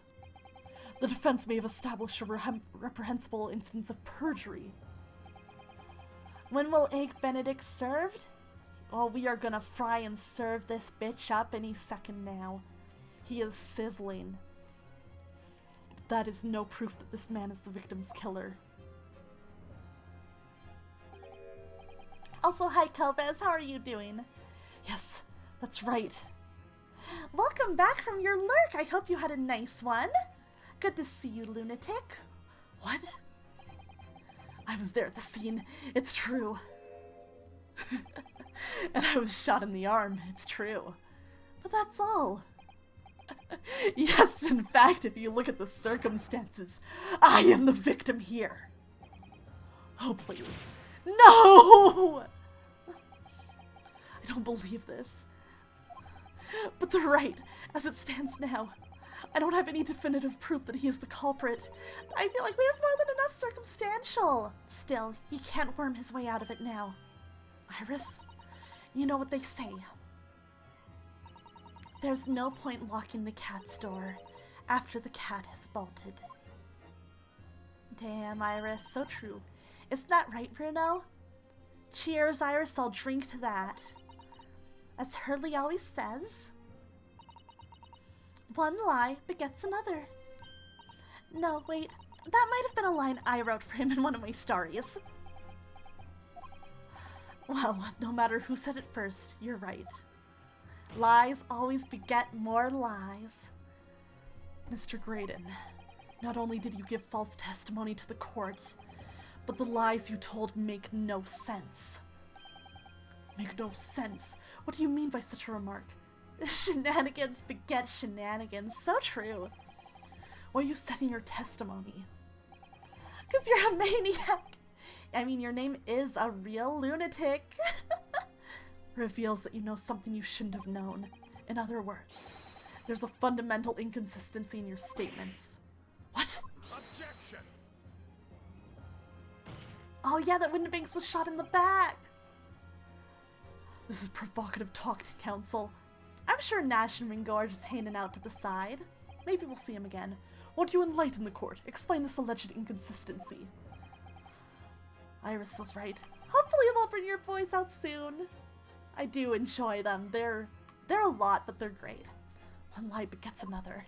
The defense may have established a reprehensible instance of perjury. When will Egg Benedict served? Well, we are gonna fry and serve this bitch up any second now. He is sizzling. That is no proof that this man is the victim's killer. Also, hi Kelvez, how are you doing? Yes, that's right. Welcome back from your lurk. I hope you had a nice one. Good to see you, lunatic. What? I was there at the scene. It's true. And I was shot in the arm. It's true. But that's all. Yes, in fact, if you look at the circumstances, I am the victim here. Oh, please. No! I don't believe this. But they're right. As it stands now, I don't have any definitive proof that he is the culprit. I feel like we have more than enough circumstantial. Still, he can't worm his way out of it now. Iris, you know what they say. There's no point locking the cat's door after the cat has bolted. Damn, Iris, so true. Isn't that right, Bruno? Cheers, Iris, I'll drink to that. As Hurley always says, one lie begets another. No, wait, that might have been a line I wrote for him in one of my stories. Well, no matter who said it first, you're right. Lies always beget more lies. Mr. Graydon, not only did you give false testimony to the court, but the lies you told make no sense. Make no sense? What do you mean by such a remark? Shenanigans beget shenanigans. So true. What you said in your testimony. 'Cause you're a maniac. I mean, your name is a real lunatic. Reveals that you know something you shouldn't have known. In other words, there's a fundamental inconsistency in your statements. What? Objection! Oh yeah, that Windibanks was shot in the back. This is provocative talk to counsel. I'm sure Nash and Ringo are just hanging out to the side. Maybe we'll see him again. Won't you enlighten the court? Explain this alleged inconsistency. Iris was right. Hopefully they'll bring your boys out soon. I do enjoy them. They're a lot, but they're great. One lie begets another.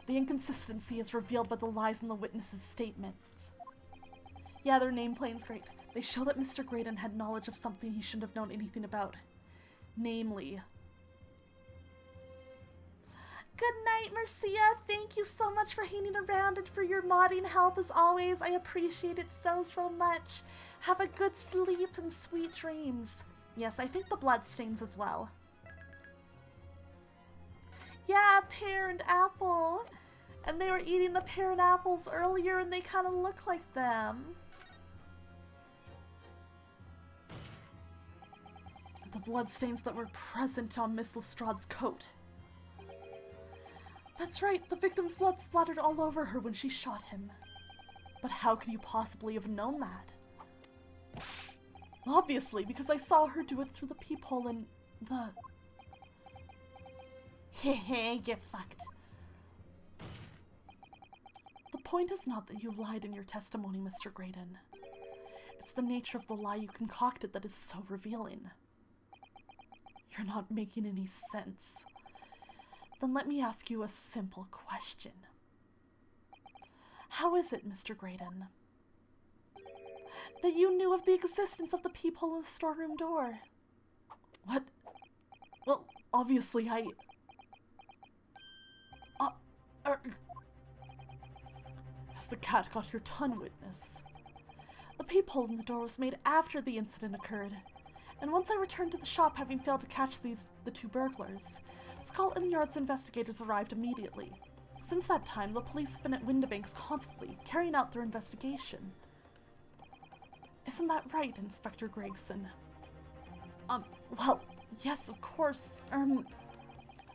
The inconsistency is revealed by the lies in the witnesses' statements. Yeah, their nameplate's great. They show that Mr. Graydon had knowledge of something he shouldn't have known anything about. Namely... Good night, Marcia. Thank you so much for hanging around and for your modding help as always. I appreciate it so, so much. Have a good sleep and sweet dreams. Yes, I think the bloodstains as well. Yeah, pear and apple. And they were eating the pear and apples earlier and they kind of look like them. The bloodstains that were present on Miss Lestrade's coat. That's right, the victim's blood splattered all over her when she shot him. But how could you possibly have known that? Obviously, because I saw her do it through the peephole in the... Hehe, get fucked. The point is not that you lied in your testimony, Mr. Graydon. It's the nature of the lie you concocted that is so revealing. You're not making any sense. Then let me ask you a simple question. How is it, Mr. Graydon, that you knew of the existence of the peephole in the storeroom door? What? Well, obviously Has the cat got your tongue, witness? The peephole in the door was made after the incident occurred, and once I returned to the shop having failed to catch the two burglars, Scotland Yard's investigators arrived immediately. Since that time, the police have been at Windibanks constantly, carrying out their investigation. Isn't that right, Inspector Gregson? Well, yes, of course,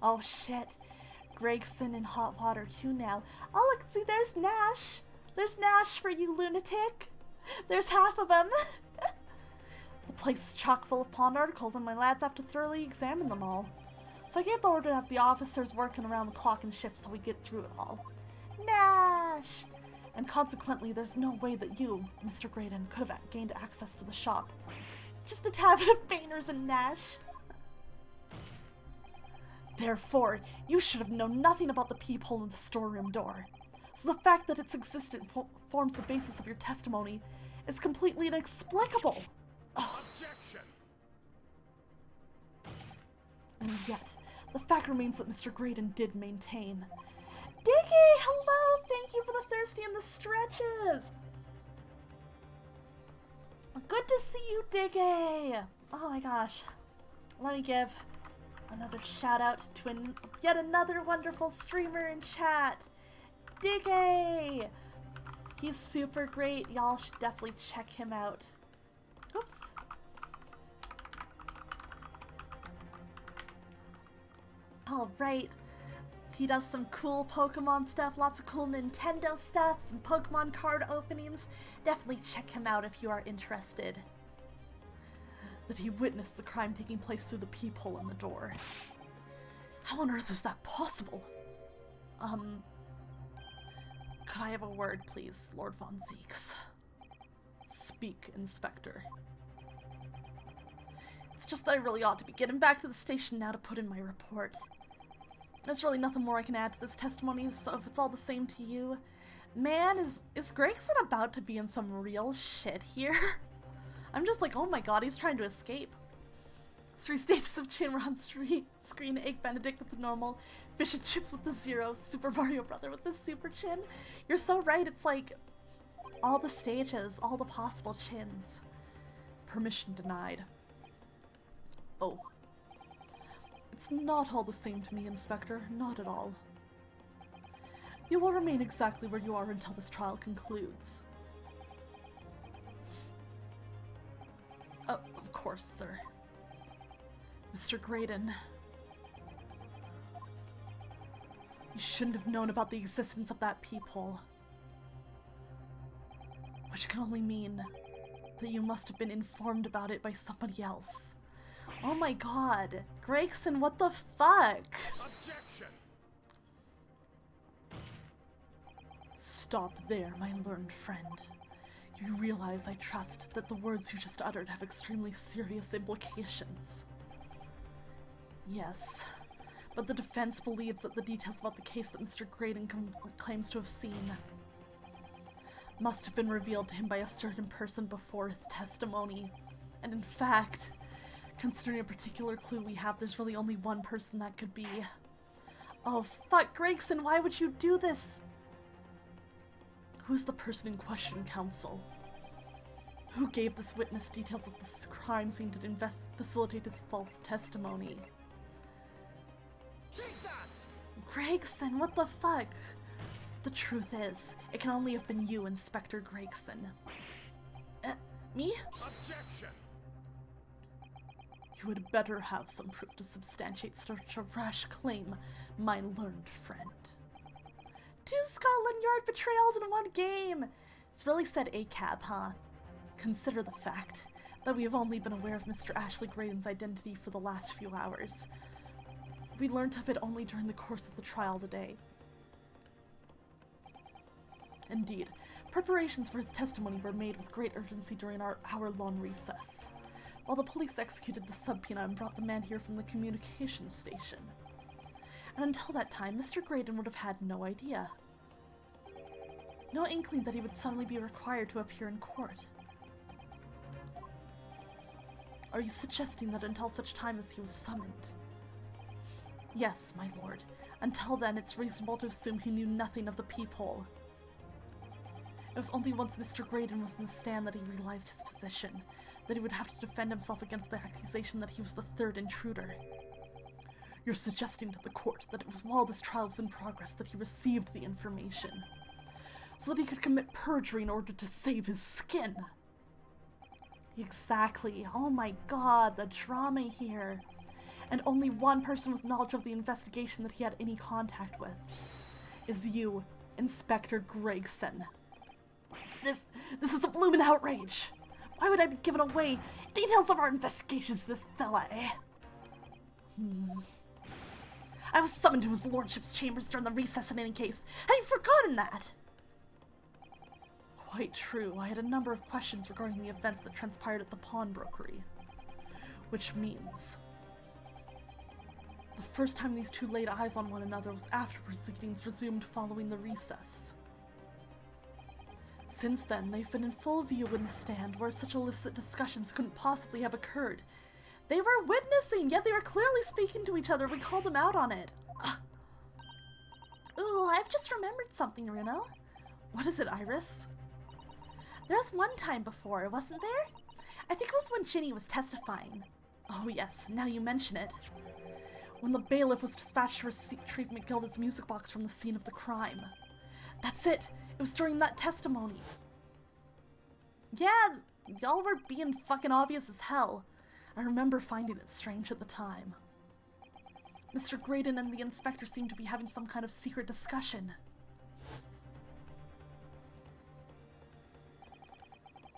Oh shit. Gregson in hot water too now. Oh look, see, there's Nash! There's Nash for you, lunatic! There's half of them! The place is chock full of pawned articles and my lads have to thoroughly examine them all. So I gave the order to have the officers working around the clock and shift so we get through it all. Nash! And consequently, there's no way that you, Mr. Graydon, could have gained access to the shop. Just a tablet of Bainers and Nash. Therefore, you should have known nothing about the peephole in the storeroom door. So the fact that its existence forms the basis of your testimony is completely inexplicable. Objection! And yet, the fact remains that Mr. Graydon did maintain. Diggy, hello! Thank you for the thirsty and the stretches! Good to see you, Diggy! Oh my gosh. let me give another shout out to yet another wonderful streamer in chat, Diggy! He's super great. Y'all should definitely check him out. Oops. Alright. He does some cool Pokemon stuff, lots of cool Nintendo stuff, some Pokemon card openings. Definitely check him out if you are interested. That he witnessed the crime taking place through the peephole in the door. How on earth is that possible? Could I have a word, please, Lord Von Zeeks? Speak, Inspector. It's just that I really ought to be getting back to the station now to put in my report. There's really nothing more I can add to this testimony, so if it's all the same to you... Man, is Gregson about to be in some real shit here? I'm just like, oh my god, he's trying to escape. 3 stages of Chin on screen, Egg Benedict with the normal, Fish and Chips with the 0, Super Mario Brother with the Super Chin. You're so right, it's like all the stages, all the possible chins. Permission denied. Oh. It's not all the same to me, Inspector, not at all. You will remain exactly where you are until this trial concludes. Of course, sir. Mr. Graydon. You shouldn't have known about the existence of that peephole. Which can only mean that you must have been informed about it by somebody else. Oh my god. Gregson, what the fuck? Objection! Stop there, my learned friend. You realize, I trust, that the words you just uttered have extremely serious implications. Yes, but the defense believes that the details about the case that Mr. Graydon claims to have seen must have been revealed to him by a certain person before his testimony. And in fact, considering a particular clue we have, there's really only one person that could be. Oh fuck, Gregson, why would you do this? Who's the person in question, counsel? Who gave this witness details of this crime scene to facilitate his false testimony? Take that! Gregson, what the fuck? The truth is, it can only have been you, Inspector Gregson. Me? Objection! You had better have some proof to substantiate such a rash claim, my learned friend. 2 Scotland Yard betrayals in 1 game! It's really said ACAB, huh? Consider the fact that we have only been aware of Mr. Ashley Graydon's identity for the last few hours. We learnt of it only during the course of the trial today. Indeed, preparations for his testimony were made with great urgency during our hour-long recess, while the police executed the subpoena and brought the man here from the communications station. And until that time, Mr. Graydon would have had no idea. No inkling that he would suddenly be required to appear in court. Are you suggesting that until such time as he was summoned? Yes, my lord. Until then, it's reasonable to assume he knew nothing of the peephole. It was only once Mr. Graydon was in the stand that he realized his position, that he would have to defend himself against the accusation that he was the 3rd intruder. You're suggesting to the court that it was while this trial was in progress that he received the information, so that he could commit perjury in order to save his skin. Exactly. Oh my god, the drama here. And only one person with knowledge of the investigation that he had any contact with is you, Inspector Gregson. This is a bloomin' outrage. Why would I be giving away details of our investigations to this fella, eh? I was summoned to his lordship's chambers during the recess in any case. Had you forgotten that? Quite true. I had a number of questions regarding the events that transpired at the pawnbrokery. Which means the first time these two laid eyes on one another was after proceedings resumed following the recess. Since then, they've been in full view in the stand where such illicit discussions couldn't possibly have occurred. They were witnessing, yet they were clearly speaking to each other. We called them out on it. Ooh, I've just remembered something, Runo. What is it, Iris? There was one time before, wasn't there? I think it was when Ginny was testifying. Oh yes, now you mention it. When the bailiff was dispatched to retrieve McGilda's music box from the scene of the crime. That's it! It was during that testimony. Yeah, y'all were being fucking obvious as hell. I remember finding it strange at the time. Mr. Graydon and the inspector seemed to be having some kind of secret discussion.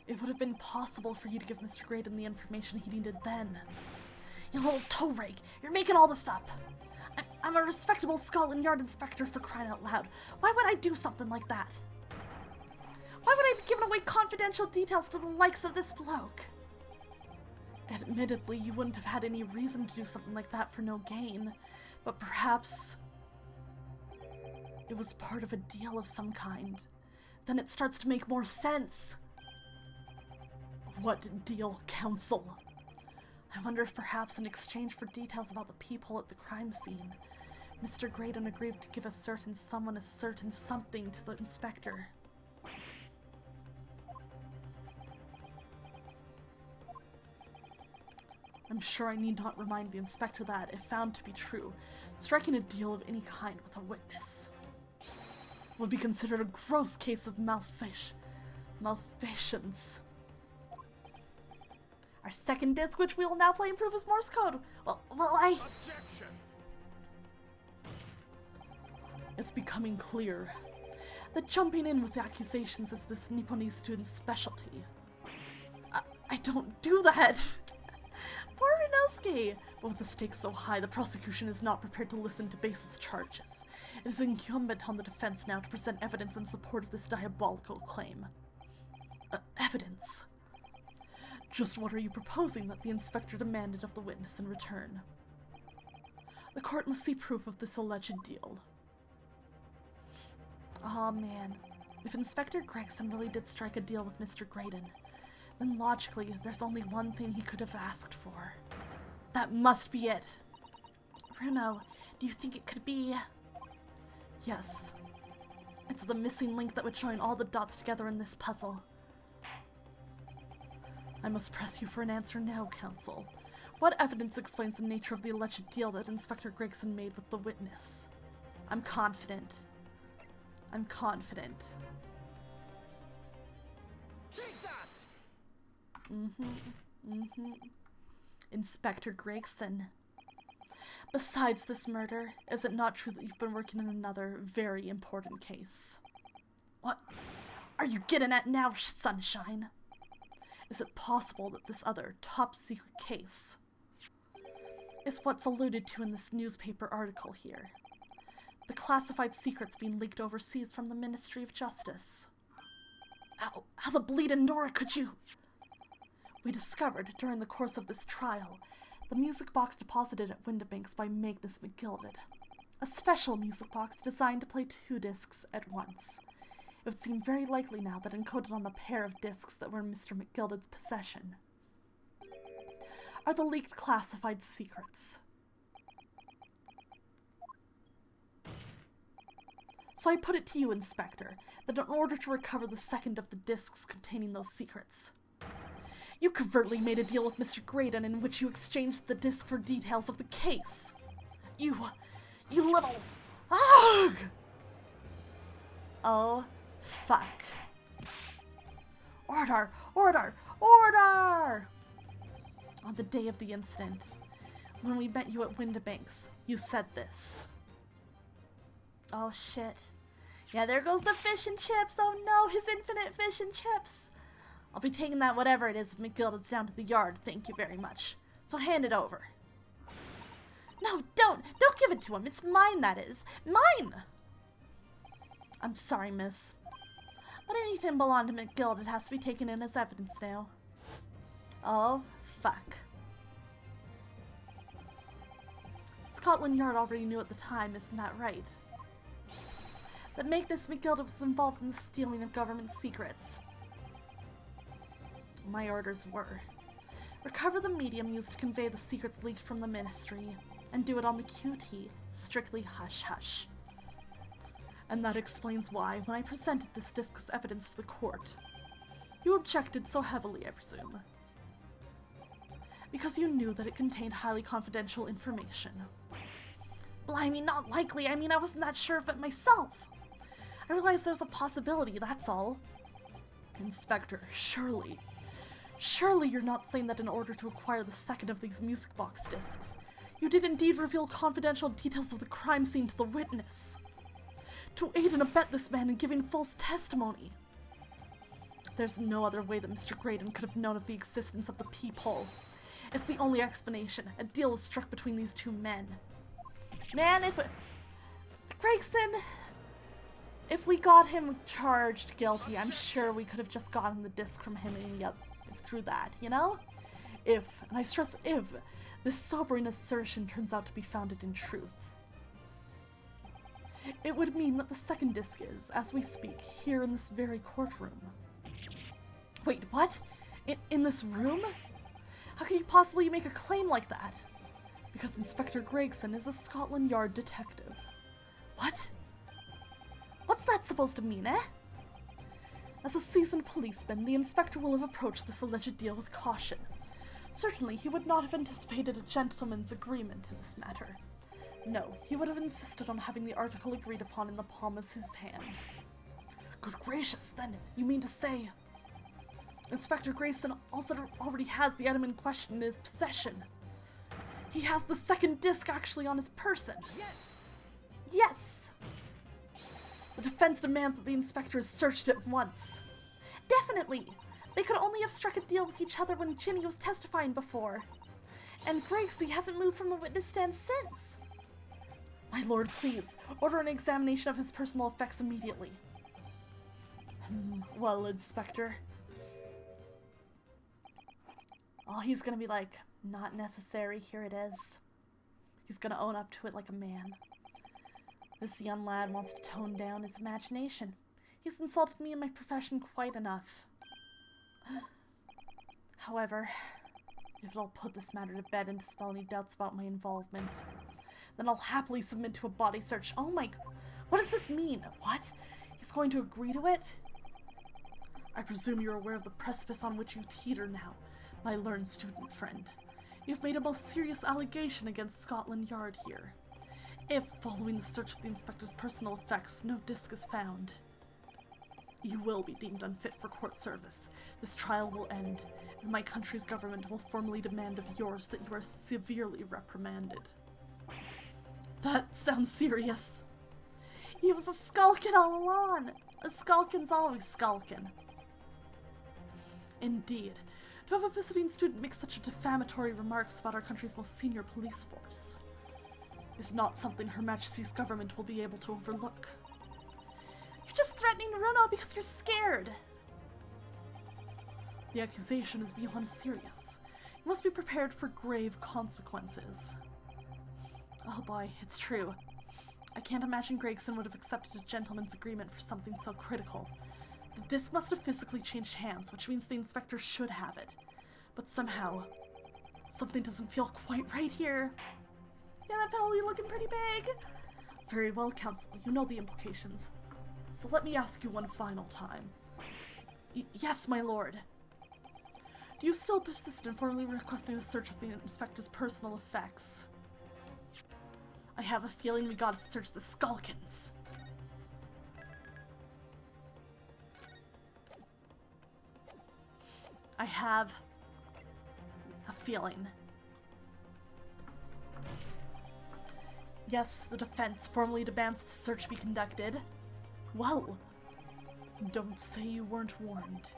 It would have been possible for you to give Mr. Graydon the information he needed then. You little toe rake! You're making all this up! I'm a respectable Scotland Yard inspector, for crying out loud. Why would I do something like that? Why would I be giving away confidential details to the likes of this bloke? Admittedly, you wouldn't have had any reason to do something like that for no gain, but perhaps it was part of a deal of some kind. Then it starts to make more sense. What deal, counsel? I wonder if perhaps in exchange for details about the people at the crime scene, Mr. Graydon agreed to give a certain someone a certain something to the inspector. I'm sure I need not remind the inspector that, if found to be true, striking a deal of any kind with a witness would be considered a gross case of malfeasance. Our second disc, which we will now play in proof, is Morse code. Well, Objection! It's becoming clear that jumping in with the accusations is this Nipponese student's specialty. I don't do that! Poor Rinowski! But with the stakes so high, the prosecution is not prepared to listen to baseless charges. It is incumbent on the defense now to present evidence in support of this diabolical claim. Evidence? Just what are you proposing that the inspector demanded of the witness in return? The court must see proof of this alleged deal. Aw, man. If Inspector Gregson really did strike a deal with Mr. Graydon, then logically, there's only one thing he could have asked for. That must be it. Bruno, do you think it could be... Yes. It's the missing link that would join all the dots together in this puzzle. I must press you for an answer now, counsel. What evidence explains the nature of the alleged deal that Inspector Gregson made with the witness? I'm confident. I'm confident. Take that! Inspector Gregson. Besides this murder, is it not true that you've been working on another very important case? What are you getting at now, Sunshine? Is it possible that this other top-secret case is what's alluded to in this newspaper article here? The classified secrets being leaked overseas from the Ministry of Justice. How the bleeding Nora could you? We discovered, during the course of this trial, the music box deposited at Windibanks by Magnus McGilded. A special music box designed to play 2 discs at once. It would seem very likely now that encoded on the pair of discs that were in Mr. McGilded's possession are the leaked classified secrets. So I put it to you, Inspector, that in order to recover the second of the discs containing those secrets, you covertly made a deal with Mr. Graydon in which you exchanged the disc for details of the case. You little... Ugh! Oh, fuck. Order! Order! Order! On the day of the incident, when we met you at Windibanks, you said this. Oh shit. Yeah, there goes the fish and chips. Oh no, his infinite fish and chips. I'll be taking that whatever it is if McGilded's down to the yard, thank you very much. So hand it over. No, don't give it to him. It's mine, that is. Mine! I'm sorry, miss. But anything belonging to McGilded has to be taken in as evidence now. Oh, fuck. Scotland Yard already knew at the time, isn't that right? That Magnus McGilded was involved in the stealing of government secrets. My orders were: recover the medium used to convey the secrets leaked from the ministry, and do it on the QT, strictly hush-hush. And that explains why, when I presented this disc as evidence to the court, you objected so heavily, I presume. Because you knew that it contained highly confidential information. Blimey, not likely. I mean, I wasn't that sure of it myself. I realized there's a possibility, that's all. Inspector, surely you're not saying that in order to acquire the second of these music box discs, you did indeed reveal confidential details of the crime scene to the witness, to aid and abet this man in giving false testimony. There's no other way that Mr. Graydon could have known of the existence of the peephole. It's the only explanation. A deal was struck between these two men. Man, Gregson, if we got him charged guilty, I'm sure we could have just gotten the disc from him through that, you know? If, and I stress if, this sobering assertion turns out to be founded in truth. It would mean that the second disc is, as we speak, here in this very courtroom. Wait, what? In this room? How could you possibly make a claim like that? Because Inspector Gregson is a Scotland Yard detective. What? What's that supposed to mean, eh? As a seasoned policeman, the inspector will have approached this alleged deal with caution. Certainly, he would not have anticipated a gentleman's agreement in this matter. No, he would have insisted on having the article agreed upon in the palm of his hand. Good gracious, then, you mean to say... Inspector Grayson also already has the item in question in his possession. He has the second disc actually on his person. Yes! Yes! The defense demands that the inspector is searched at once. Definitely! They could only have struck a deal with each other when Ginny was testifying before. And Gracie hasn't moved from the witness stand since. My lord, please, order an examination of his personal effects immediately. Well, Inspector... Oh, he's gonna be like, not necessary, here it is. He's gonna own up to it like a man. This young lad wants to tone down his imagination. He's insulted me in my profession quite enough. However, if it'll put this matter to bed and dispel any doubts about my involvement, then I'll happily submit to a body search. Oh my... What does this mean? What? He's going to agree to it? I presume you're aware of the precipice on which you teeter now, my learned student friend. You've made a most serious allegation against Scotland Yard here. If, following the search of the inspector's personal effects, no disc is found, you will be deemed unfit for court service. This trial will end, and my country's government will formally demand of yours that you are severely reprimanded. That sounds serious. He was a skulkin' all along. A skulkin's always skulkin'. Indeed. To have a visiting student make such defamatory remarks about our country's most senior police force is not something Her Majesty's government will be able to overlook. You're just threatening Runo because you're scared. The accusation is beyond serious. You must be prepared for grave consequences. Oh boy, it's true. I can't imagine Gregson would have accepted a gentleman's agreement for something so critical. The disc must have physically changed hands, which means the inspector should have it. But somehow, something doesn't feel quite right here. Yeah, that penalty looking pretty big. Very well, Counsel. You know the implications. So let me ask you one final time. Yes, my lord. Do you still persist in formally requesting a search of the inspector's personal effects? I have a feeling we gotta search the skulkins. I have a feeling. Yes, the defense formally demands the search be conducted. Well, don't say you weren't warned,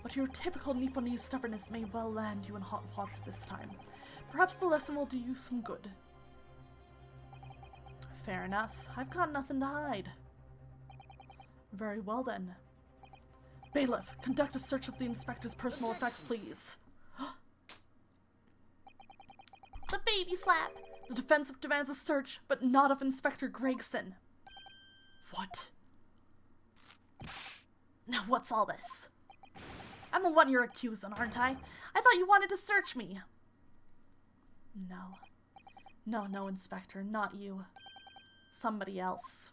but your typical Nipponese stubbornness may well land you in hot water this time. Perhaps the lesson will do you some good. Fair enough. I've got nothing to hide. Very well then. Bailiff, conduct a search of the inspector's personal effects, please. The baby slap! The defense demands a search, but not of Inspector Gregson. What? Now what's all this? I'm the one you're accusing, aren't I? I thought you wanted to search me. No. No, Inspector, not you. Somebody else.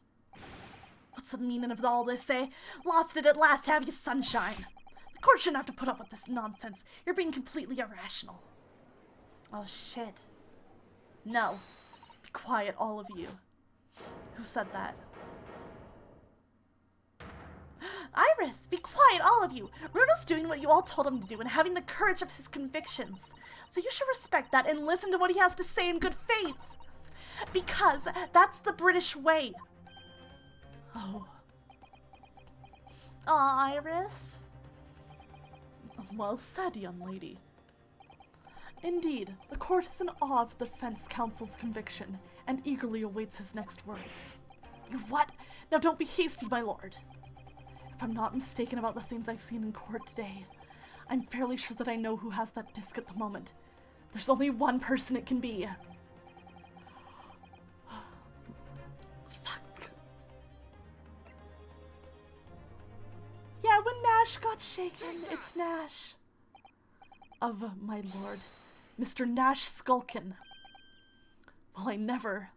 What's the meaning of all this, eh? Lost it at last, have you, sunshine? The court shouldn't have to put up with this nonsense. You're being completely irrational. Oh shit. No. Be quiet, all of you. Who said that? Iris, be quiet, all of you. Runo's doing what you all told him to do and having the courage of his convictions. So you should respect that and listen to what he has to say in good faith. Because that's the British way. Oh. Aw, Iris. Well said, young lady. Indeed, the court is in awe of the defense counsel's conviction and eagerly awaits his next words. You what? Now don't be hasty, my lord. If I'm not mistaken about the things I've seen in court today, I'm fairly sure that I know who has that disc at the moment. There's only one person it can be. Fuck. Yeah, when Nash got shaken, it's Nash. Of my lord, Mr. Nash Skulkin. Well, I never...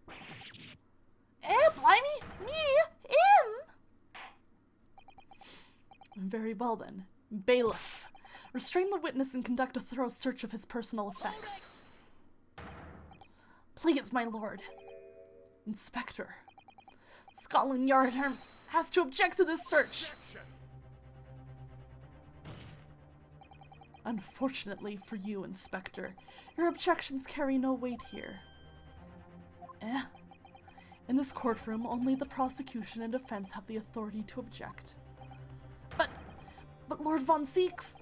blimey! Me? Him? Very well then. Bailiff. Restrain the witness and conduct a thorough search of his personal effects. Please, my lord. Inspector. Scotland Yard has to object to this search. Objection. Unfortunately for you, Inspector, your objections carry no weight here. In this courtroom, only the prosecution and defense have the authority to object. But Lord Von Zeeks,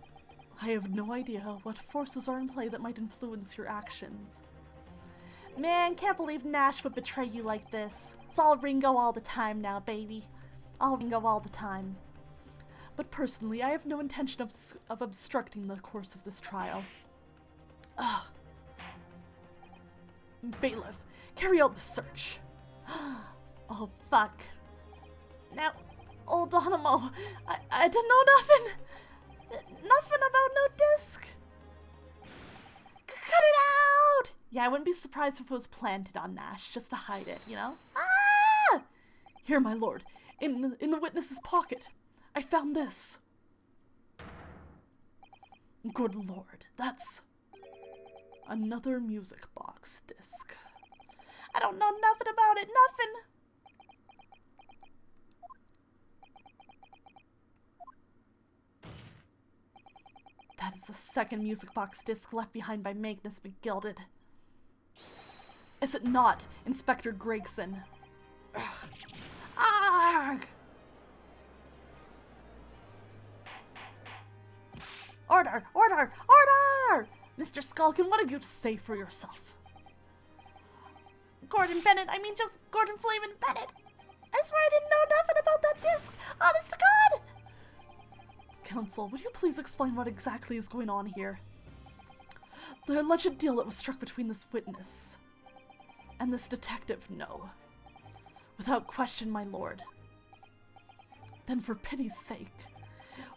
I have no idea what forces are in play that might influence your actions. Man, can't believe Nash would betray you like this. It's all Ringo all the time now, baby. All Ringo all the time. But personally, I have no intention of obstructing the course of this trial. Ugh. Bailiff, carry out the search. Oh, fuck. Now, old Donamo, I didn't know nothing. Nothing about no disc. Cut it out! Yeah, I wouldn't be surprised if it was planted on Nash, just to hide it, you know? Ah! Here, my lord, in the witness's pocket. I found this. Good lord, that's another music box disc. I don't know nothing about it, nothing. That is the second music box disc left behind by Magnus McGilded. Is it not, Inspector Gregson? Ugh. Arg! Order! Order! Order! Mr. Skulkin, what have you to say for yourself? Gordon Bennett, I mean just Gordon Flamin Bennett! I swear I didn't know nothing about that disc! Honest to God! Counsel, would you please explain what exactly is going on here? The alleged deal that was struck between this witness and this detective, no. Without question, my lord. Then for pity's sake,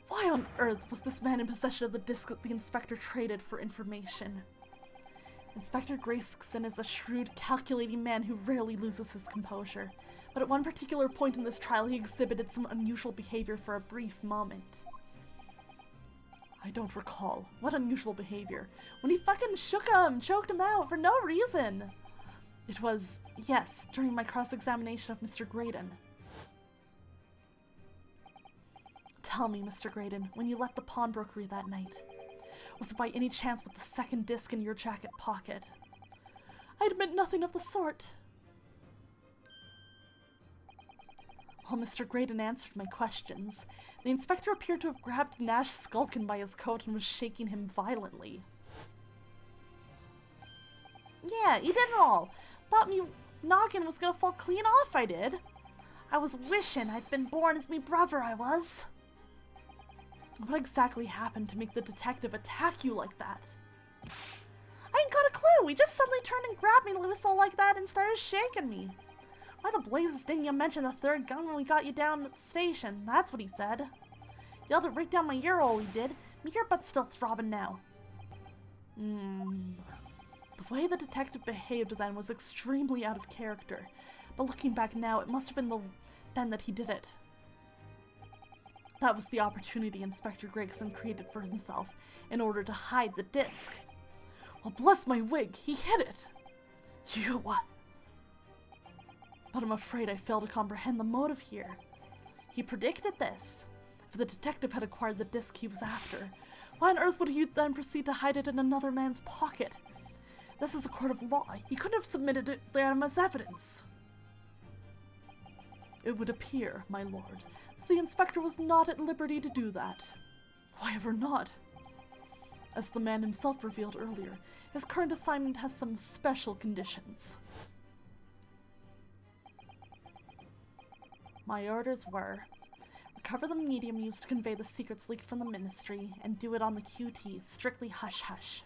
why on earth was this man in possession of the disc that the inspector traded for information? Inspector Grayson is a shrewd, calculating man who rarely loses his composure, but at one particular point in this trial he exhibited some unusual behavior for a brief moment. I don't recall. What unusual behavior? When he fucking choked him out for no reason. It was, yes, during my cross-examination of Mr. Graydon. Tell me, Mr. Graydon, when you left the pawnbrokery that night, was it by any chance with the second disc in your jacket pocket? I admit nothing of the sort. While Mr. Graydon answered my questions, the inspector appeared to have grabbed Nash Skulkin by his coat and was shaking him violently. Yeah, he did it all. Thought me noggin was gonna fall clean off, I did. I was wishing I'd been born as me brother, I was. What exactly happened to make the detective attack you like that? I ain't got a clue. He just suddenly turned and grabbed me whistle like that and started shaking me. Why the blazes didn't you mention the third gun when we got you down at the station? That's what he said. Yelled it right down my ear hole, he did. My ear butt's still throbbing now. The way the detective behaved then was extremely out of character. But looking back now, it must have been then that he did it. That was the opportunity Inspector Gregson created for himself in order to hide the disc. Oh, bless my wig, he hit it! You what? But I'm afraid I fail to comprehend the motive here. He predicted this. If the detective had acquired the disc he was after, why on earth would he then proceed to hide it in another man's pocket? This is a court of law. He couldn't have submitted it there as evidence. It would appear, my lord, that the inspector was not at liberty to do that. Why ever not? As the man himself revealed earlier, his current assignment has some special conditions. My orders were, recover the medium used to convey the secrets leaked from the ministry, and do it on the QT, strictly hush-hush.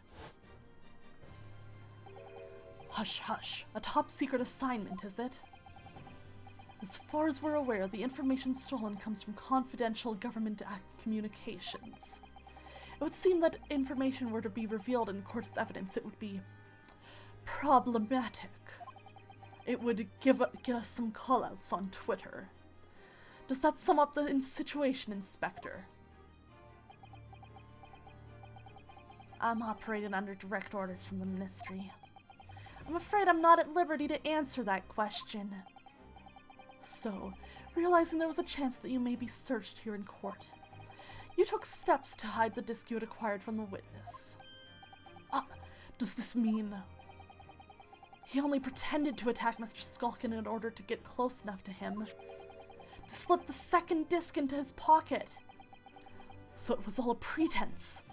Hush-hush. A top-secret assignment, is it? As far as we're aware, the information stolen comes from confidential government communications. It would seem that information were to be revealed in court as evidence, it would be problematic. It would get us some call-outs on Twitter. Does that sum up the situation, Inspector? I'm operating under direct orders from the ministry. I'm afraid I'm not at liberty to answer that question. So, realizing there was a chance that you may be searched here in court, you took steps to hide the disc you had acquired from the witness. Does this mean he only pretended to attack Mr. Skulkin in order to get close enough to him to slip the second disc into his pocket? So it was all a pretense.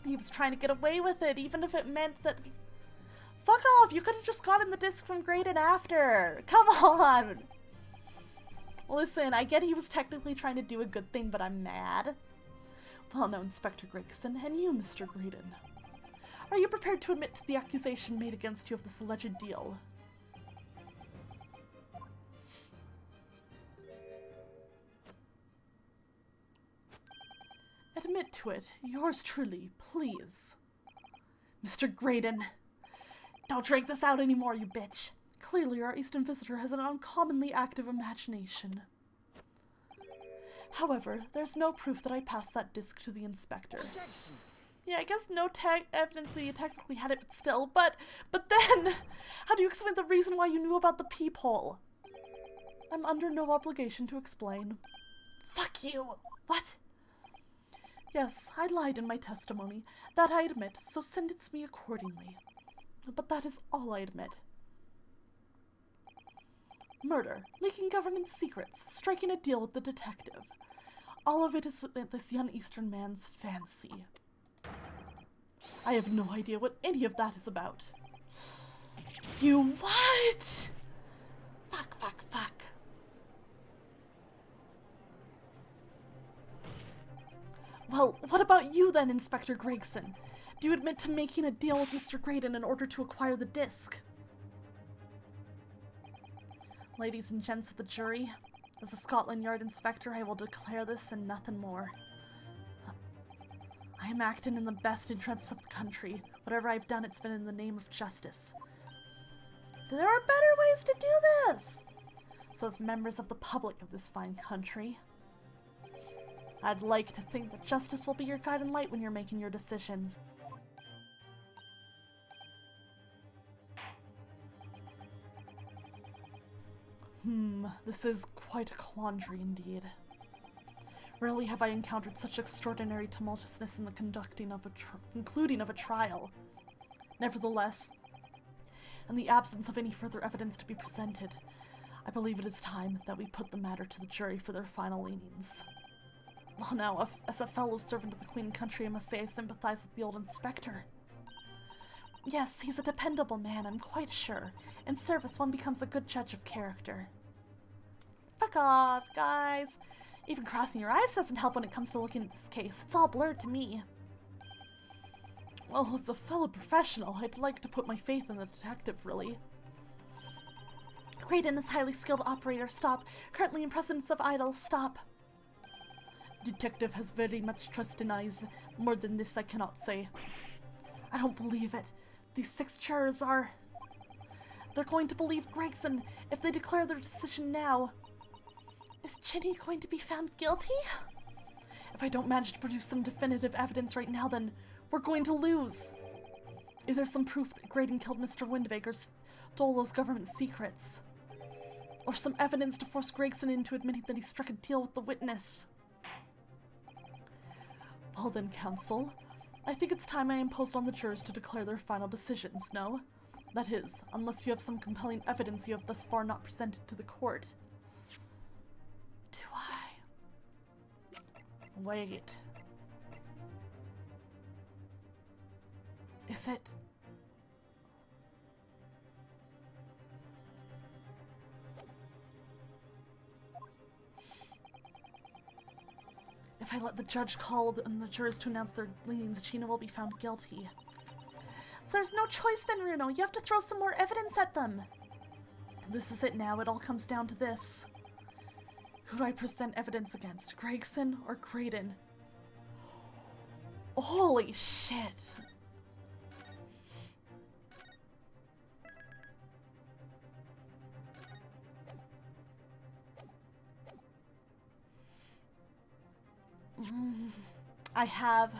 He was trying to get away with it, even if it meant that... Fuck off! You could have just gotten the disc from Graydon after! Come on! Listen, I get he was technically trying to do a good thing, but I'm mad. Well, now, Inspector Gregson, and you, Mr. Graydon. Are you prepared to admit to the accusation made against you of this alleged deal? Admit to it. Yours truly, please. Mr. Graydon. Don't drag this out anymore, you bitch. Clearly, our Eastern visitor has an uncommonly active imagination. However, there's no proof that I passed that disc to the inspector. Objection. Yeah, I guess no evidence that you technically had it, but still. But then, how do you explain the reason why you knew about the peephole? I'm under no obligation to explain. Fuck you! What? Yes, I lied in my testimony. That I admit, so sentence me accordingly. But that is all I admit. Murder, leaking government secrets, striking a deal with the detective. All of it is this young Eastern man's fancy. I have no idea what any of that is about. You what? Fuck. Well, what about you then, Inspector Gregson? Do you admit to making a deal with Mr. Graydon in order to acquire the disc? Ladies and gents of the jury, as a Scotland Yard inspector, I will declare this and nothing more. I am acting in the best interests of the country. Whatever I've done, it's been in the name of justice. There are better ways to do this! So as members of the public of this fine country, I'd like to think that justice will be your guiding light when you're making your decisions. This is quite a quandary indeed. Rarely have I encountered such extraordinary tumultuousness in the concluding of a trial. Nevertheless, in the absence of any further evidence to be presented, I believe it is time that we put the matter to the jury for their final leanings. Well now, as a fellow servant of the Queen and Country, I must say I sympathize with the old inspector. Yes, he's a dependable man, I'm quite sure. In service, one becomes a good judge of character. Fuck off, guys. Even crossing your eyes doesn't help when it comes to looking at this case. It's all blurred to me. Well, as a fellow professional, I'd like to put my faith in the detective, really. Graydon is highly skilled operator. Stop. Currently in presence of idol. Stop. Detective has very much trust in eyes. More than this I cannot say. I don't believe it. These 6 jurors are... They're going to believe Gregson if they declare their decision now. Is Ginny going to be found guilty? If I don't manage to produce some definitive evidence right now, then we're going to lose. If there's some proof that Graydon killed Mr. Windbaker, stole those government secrets, or some evidence to force Gregson into admitting that he struck a deal with the witness. Well then, Counsel, I think it's time I imposed on the jurors to declare their final decisions, no? That is, unless you have some compelling evidence you have thus far not presented to the court. Do I? Wait. Is it? If I let the judge call on the jurors to announce their leanings, Gina will be found guilty. So there's no choice then, Runo. You have to throw some more evidence at them. This is it now. It all comes down to this. Who do I present evidence against? Gregson or Graydon? Holy shit. I have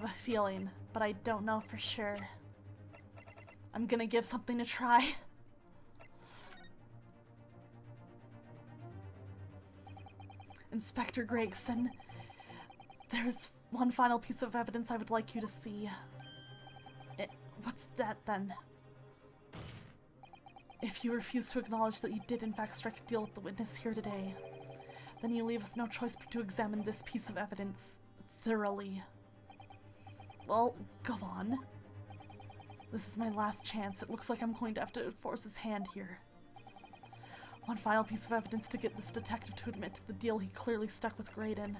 a feeling, but I don't know for sure. I'm gonna give something a try. Inspector Gregson, there's one final piece of evidence I would like you to see. What's that then? If you refuse to acknowledge that you did in fact strike a deal with the witness here today, then you leave us no choice but to examine this piece of evidence thoroughly. Well, go on. This is my last chance. It looks like I'm going to have to force his hand here. One final piece of evidence to get this detective to admit to the deal he clearly stuck with Graydon.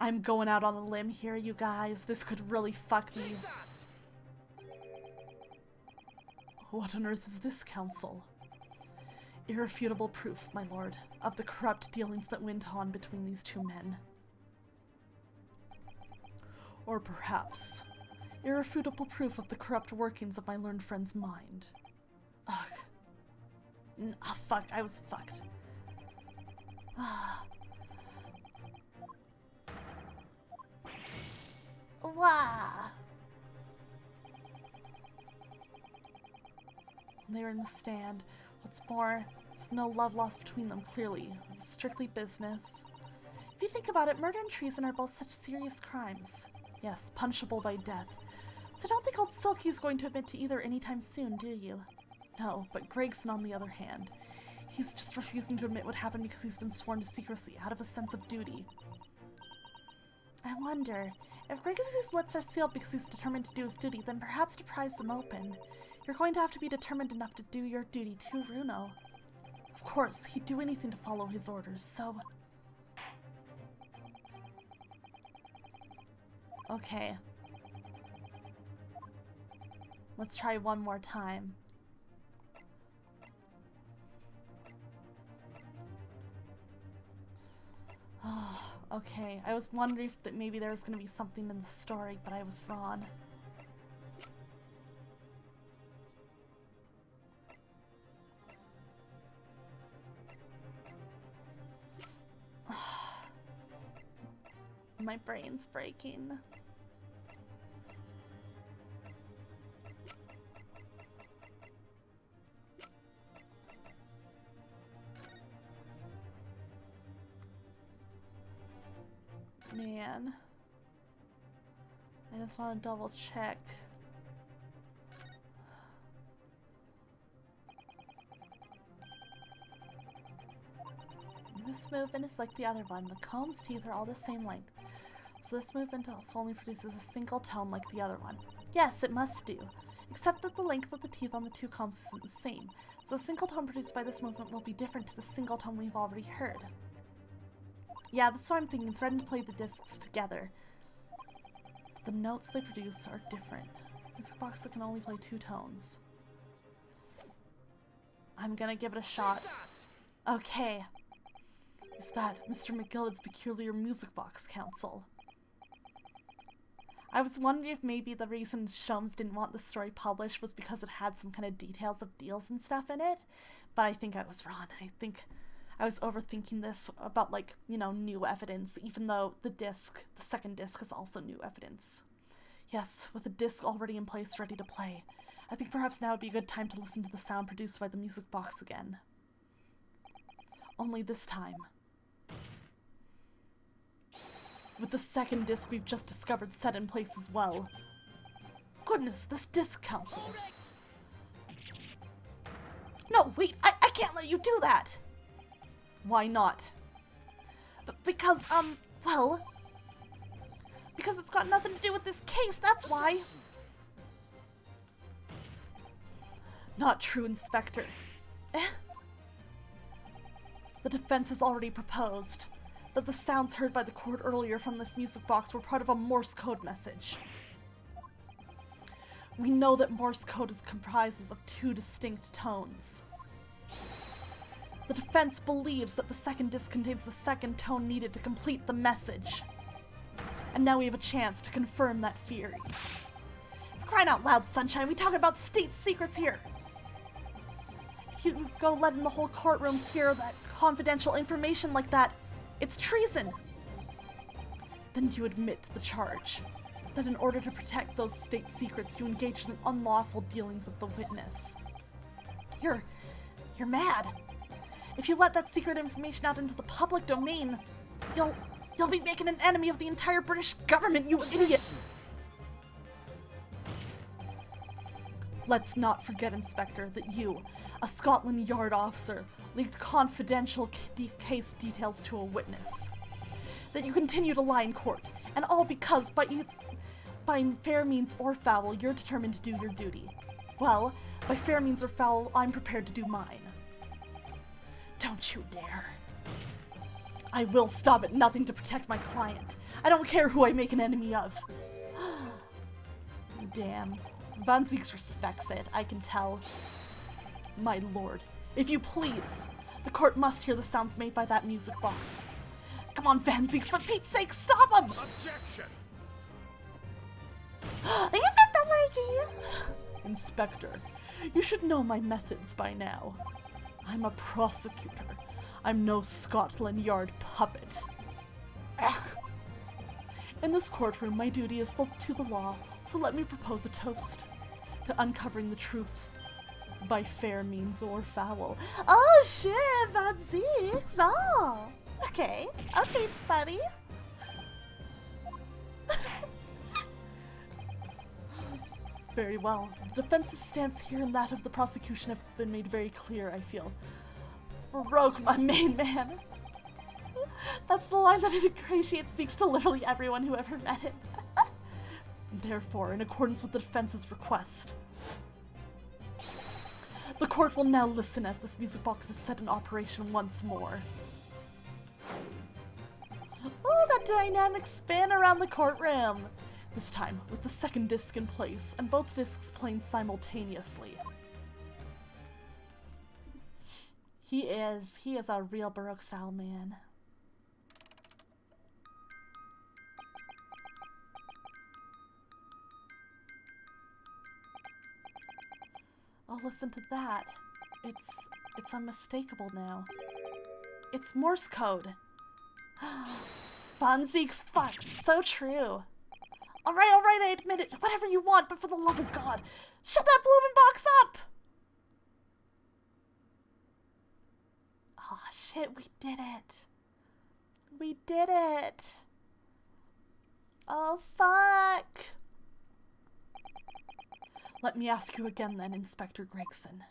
I'm going out on a limb here, you guys. This could really fuck me. What on earth is this, Counsel? Irrefutable proof, my lord, of the corrupt dealings that went on between these two men. Or perhaps, irrefutable proof of the corrupt workings of my learned friend's mind. Ugh. Fuck, I was fucked. Wah! They were in the stand. What's more, there's no love lost between them, clearly. It was strictly business. If you think about it, murder and treason are both such serious crimes. Yes, punishable by death. So don't think old Silky's going to admit to either anytime soon, do you? No, but Gregson on the other hand. He's just refusing to admit what happened because he's been sworn to secrecy, out of a sense of duty. I wonder, if Gregson's lips are sealed because he's determined to do his duty, then perhaps to prise them open. You're going to have to be determined enough to do your duty too, Runo. Of course, he'd do anything to follow his orders, so... Okay. Let's try one more time. Oh, okay. I was wondering if maybe there was going to be something in the story, but I was wrong. My brain's breaking. Man. I just want to double check. This movement is like the other one. The comb's teeth are all the same length. So this movement also only produces a single tone like the other one. Yes, it must do. Except that the length of the teeth on the two combs isn't the same. So the single tone produced by this movement will be different to the single tone we've already heard. Yeah, that's what I'm thinking. Threaten to play the discs together. But the notes they produce are different. Music box that can only play two tones. I'm gonna give it a shot. Okay. Is that Mr. McGillicud's peculiar music box, Counsel? I was wondering if maybe the reason Shums didn't want the story published was because it had some kind of details of deals and stuff in it, but I think I was wrong. I think I was overthinking this about, like, you know, new evidence, even though the second disc, is also new evidence. Yes, with the disc already in place, ready to play. I think perhaps now would be a good time to listen to the sound produced by the music box again. Only this time, with the second disc we've just discovered set in place as well. Goodness, this disc council. No, wait, I can't let you do that! Why not? Because it's got nothing to do with this case, that's why. Not true, Inspector. The defense has already proposed that the sounds heard by the court earlier from this music box were part of a Morse code message. We know that Morse code comprises of 2 distinct tones. The defense believes that the second disc contains the second tone needed to complete the message. And now we have a chance to confirm that theory. For crying out loud, Sunshine, we talking about state secrets here. If you go letting the whole courtroom hear that confidential information like that, it's treason. Then you admit to the charge that in order to protect those state secrets, you engaged in unlawful dealings with the witness. You're mad. If you let that secret information out into the public domain, you'll be making an enemy of the entire British government, you idiot! Let's not forget, Inspector, that you, a Scotland Yard officer, leaked confidential case details to a witness. That you continue to lie in court, and all because, by fair means or foul, you're determined to do your duty. Well, by fair means or foul, I'm prepared to do mine. Don't you dare. I will stop at nothing to protect my client. I don't care who I make an enemy of. Damn. Van Zieks respects it, I can tell. My lord, if you please, the court must hear the sounds made by that music box. Come on, Van Zieks, for Pete's sake, stop him! Objection! You fit the leggy! Inspector, you should know my methods by now. I'm a prosecutor. I'm no Scotland Yard puppet. Ugh. In this courtroom, my duty is to the law, so let me propose a toast to uncovering the truth by fair means or foul. Oh shit, Van Zieks! Oh, okay, buddy. Very well. The defense's stance here and that of the prosecution have been made very clear, I feel. Rogue, my main man. That's the line that ingratiates Zeeks to literally everyone who ever met him. Therefore, in accordance with the defense's request, the court will now listen as this music box is set in operation once more. Oh, that dynamic spin around the courtroom! This time, with the second disc in place, and both discs playing simultaneously. He is a real Baroque-style man. Oh, listen to that. It's unmistakable now. It's Morse code. Van Zieks, fuck, so true. Alright, I admit it. Whatever you want, but for the love of God, shut that blooming box up! Oh shit, we did it. We did it. Oh fuck. Let me ask you again then, Inspector Gregson.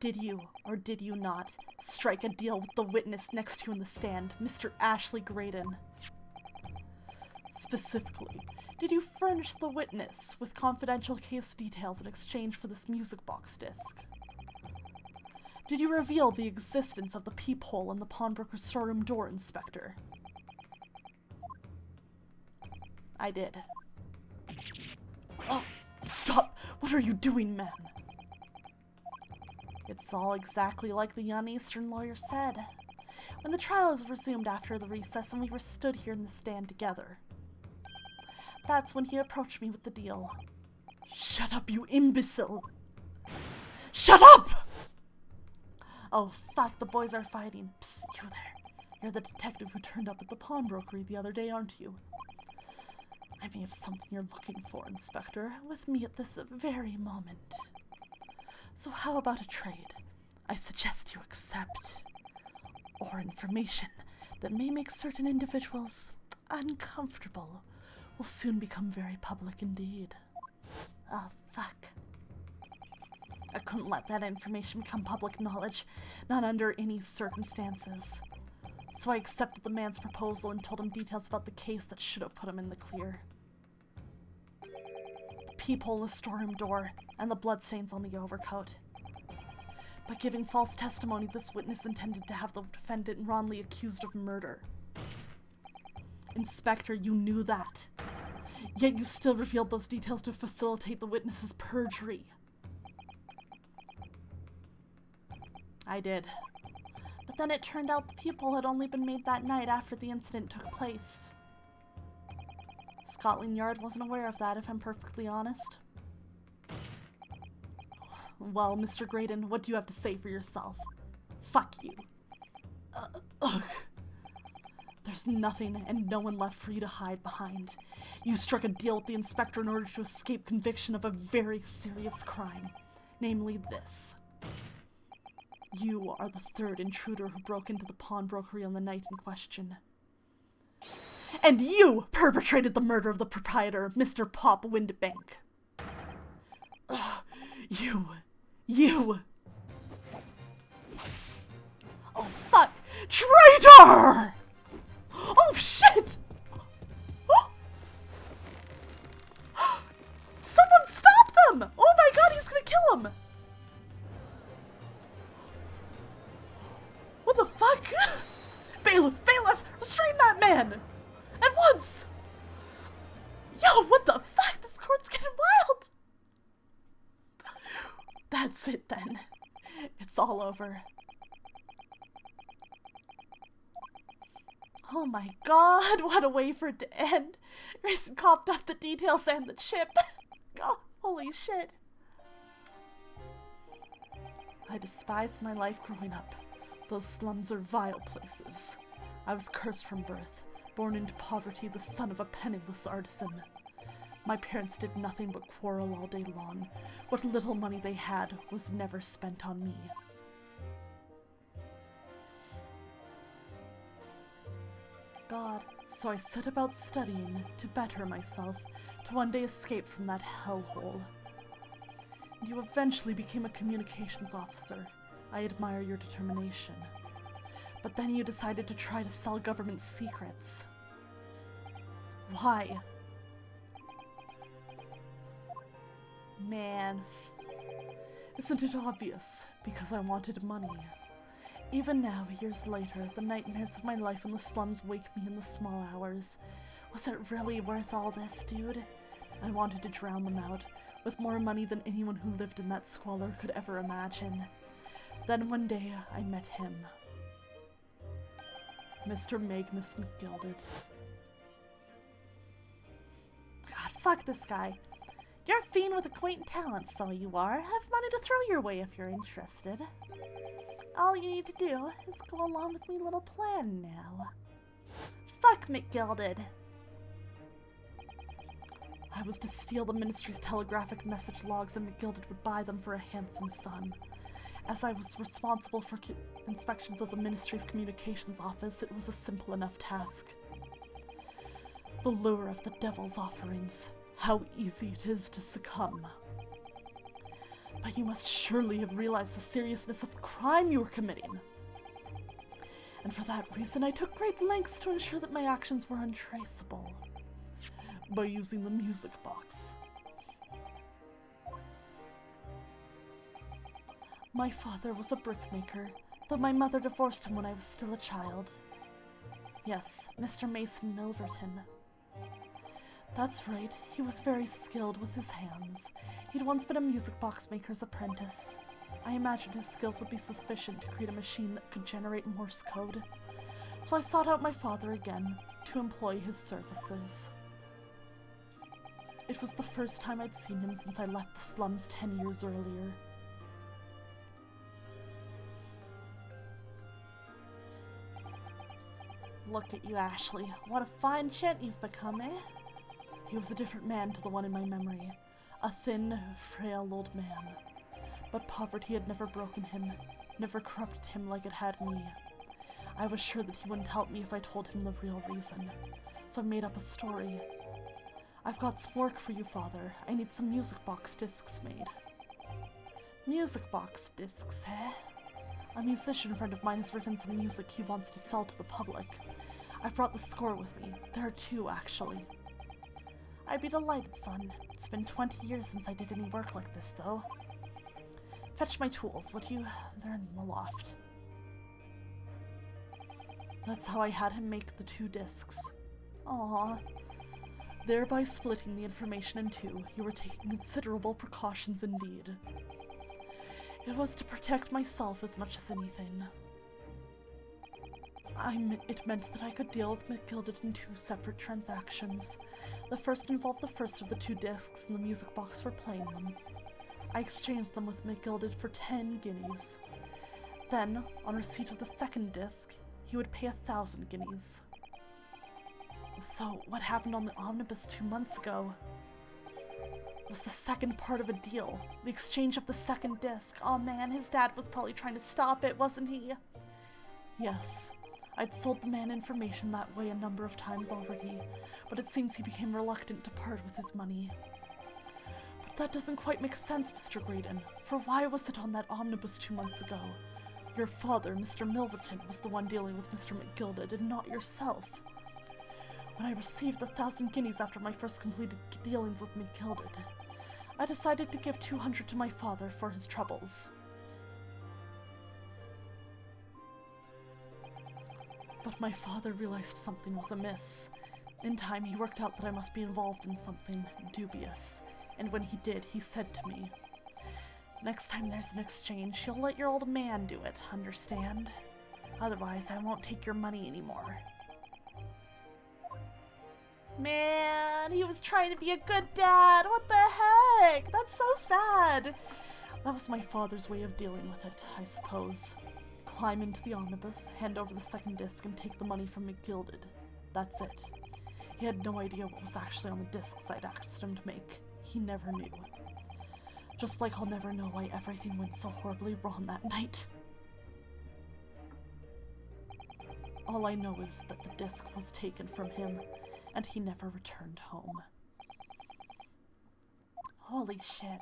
Did you, or did you not, strike a deal with the witness next to you in the stand, Mr. Ashley Graydon? Specifically, did you furnish the witness with confidential case details in exchange for this music box disc? Did you reveal the existence of the peephole in the pawnbroker's storeroom door, Inspector? I did. Oh, stop! What are you doing, man? It's all exactly like the young Eastern lawyer said. When the trial is resumed after the recess and we were stood here in the stand together, That's when he approached me with the deal. Shut up, you imbecile! Shut up! Oh, fuck, the boys are fighting. Psst, you there. You're the detective who turned up at the pawnbrokery the other day, aren't you? I may have something you're looking for, Inspector, with me at this very moment. So how about a trade? I suggest you accept. Or information that may make certain individuals uncomfortable will soon become very public indeed. Oh, fuck. I couldn't let that information become public knowledge, not under any circumstances. So I accepted the man's proposal and told him details about the case that should have put him in the clear. The peephole in the storeroom door, and the bloodstains on the overcoat. By giving false testimony, this witness intended to have the defendant wrongly accused of murder. Inspector, you knew that. Yet you still revealed those details to facilitate the witness's perjury. I did. But then it turned out the peephole had only been made that night after the incident took place. Scotland Yard wasn't aware of that, if I'm perfectly honest. Well, Mr. Graydon, what do you have to say for yourself? Fuck you. Ugh. There's nothing and no one left for you to hide behind. You struck a deal with the inspector in order to escape conviction of a very serious crime, namely this. You are the third intruder who broke into the pawnbrokery on the night in question. And you perpetrated the murder of the proprietor, Mr. Pop Windbank. Ugh, you. Oh, fuck! Traitor! Oh, shit! Someone stop them! Oh my god, he's gonna kill him! What the fuck? Bailiff, restrain that man! At once! Yo, what the fuck? This court's getting wild! That's it then. It's all over. Oh my god, what a way for it to end. Rayson copped up the details and the chip. Oh, holy shit. I despised my life growing up. Those slums are vile places. I was cursed from birth, born into poverty, the son of a penniless artisan. My parents did nothing but quarrel all day long. What little money they had was never spent on me. God, so I set about studying to better myself, to one day escape from that hellhole. You eventually became a communications officer. I admire your determination. But then you decided to try to sell government secrets. Why? Man, isn't it obvious? Because I wanted money. Even now, years later, the nightmares of my life in the slums wake me in the small hours. Was it really worth all this, dude? I wanted to drown them out, with more money than anyone who lived in that squalor could ever imagine. Then one day, I met him. Mr. Magnus McGilded. God, fuck this guy. You're a fiend with a quaint talent, so you are. Have money to throw your way if you're interested. All you need to do is go along with me little plan now. Fuck McGilded. I was to steal the ministry's telegraphic message logs and McGilded would buy them for a handsome sum. As I was responsible for inspections of the ministry's communications office, it was a simple enough task. The lure of the devil's offerings. How easy it is to succumb. But you must surely have realized the seriousness of the crime you were committing. And for that reason, I took great lengths to ensure that my actions were untraceable. By using the music box. My father was a brickmaker, though my mother divorced him when I was still a child. Yes, Mr. Mason Milverton. That's right, he was very skilled with his hands. He'd once been a music box maker's apprentice. I imagined his skills would be sufficient to create a machine that could generate Morse code. So I sought out my father again, to employ his services. It was the first time I'd seen him since I left the slums 10 years earlier. Look at you, Ashley. What a fine gent you've become, eh? He was a different man to the one in my memory. A thin, frail old man. But poverty had never broken him, never corrupted him like it had me. I was sure that he wouldn't help me if I told him the real reason. So I made up a story. I've got some work for you, Father. I need some music box discs made. Music box discs, eh? A musician friend of mine has written some music he wants to sell to the public. I've brought the score with me. There are 2, actually. I'd be delighted, son. It's been 20 years since I did any work like this, though. Fetch my tools, would you? They're in the loft. That's how I had him make the 2 discs. Aww. Thereby splitting the information in 2, you were taking considerable precautions indeed. It was to protect myself as much as anything. It meant that I could deal with McGilded in 2 separate transactions. The first involved the first of the 2 discs in the music box for playing them. I exchanged them with McGilded for 10 guineas. Then, on receipt of the second disc, he would pay 1,000 guineas. So, what happened on the omnibus 2 months ago was the second part of a deal. The exchange of the second disc. Aw man, his dad was probably trying to stop it, wasn't he? Yes. I'd sold the man information that way a number of times already, but it seems he became reluctant to part with his money. But that doesn't quite make sense, Mr. Graydon, for why was it on that omnibus 2 months ago? Your father, Mr. Milverton, was the one dealing with Mr. McGilded, and not yourself. When I received the 1,000 guineas after my first completed dealings with McGilded, I decided to give 200 to my father for his troubles. But my father realized something was amiss. In time, he worked out that I must be involved in something dubious, and when he did, he said to me, "Next time there's an exchange, you'll let your old man do it, understand? Otherwise, I won't take your money anymore." Man, he was trying to be a good dad. What the heck? That's so sad. That was my father's way of dealing with it, I suppose. Climb into the omnibus, hand over the second disc, and take the money from McGilded. That's it. He had no idea what was actually on the discs I'd asked him to make. He never knew. Just like I'll never know why everything went so horribly wrong that night. All I know is that the disc was taken from him, and he never returned home. Holy shit.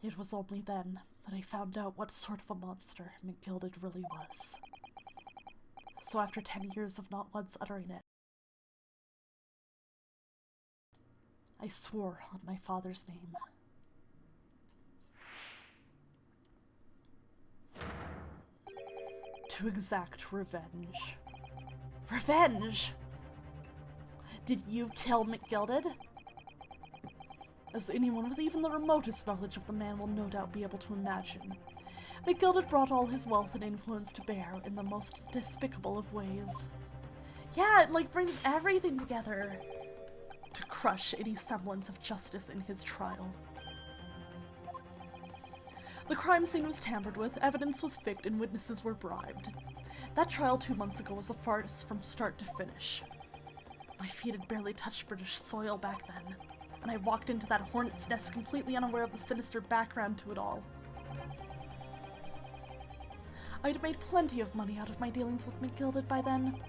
It was only then that I found out what sort of a monster McGilded really was. So after 10 years of not once uttering it, I swore on my father's name. To exact revenge. Revenge? Did you kill McGilded? As anyone with even the remotest knowledge of the man will no doubt be able to imagine, McGilded brought all his wealth and influence to bear in the most despicable of ways. Yeah, it like brings everything together to crush any semblance of justice in his trial. The crime scene was tampered with, evidence was faked, and witnesses were bribed. That trial 2 months ago was a farce from start to finish. My feet had barely touched British soil back then, and I walked into that hornet's nest completely unaware of the sinister background to it all. I'd made plenty of money out of my dealings with McGilded by then,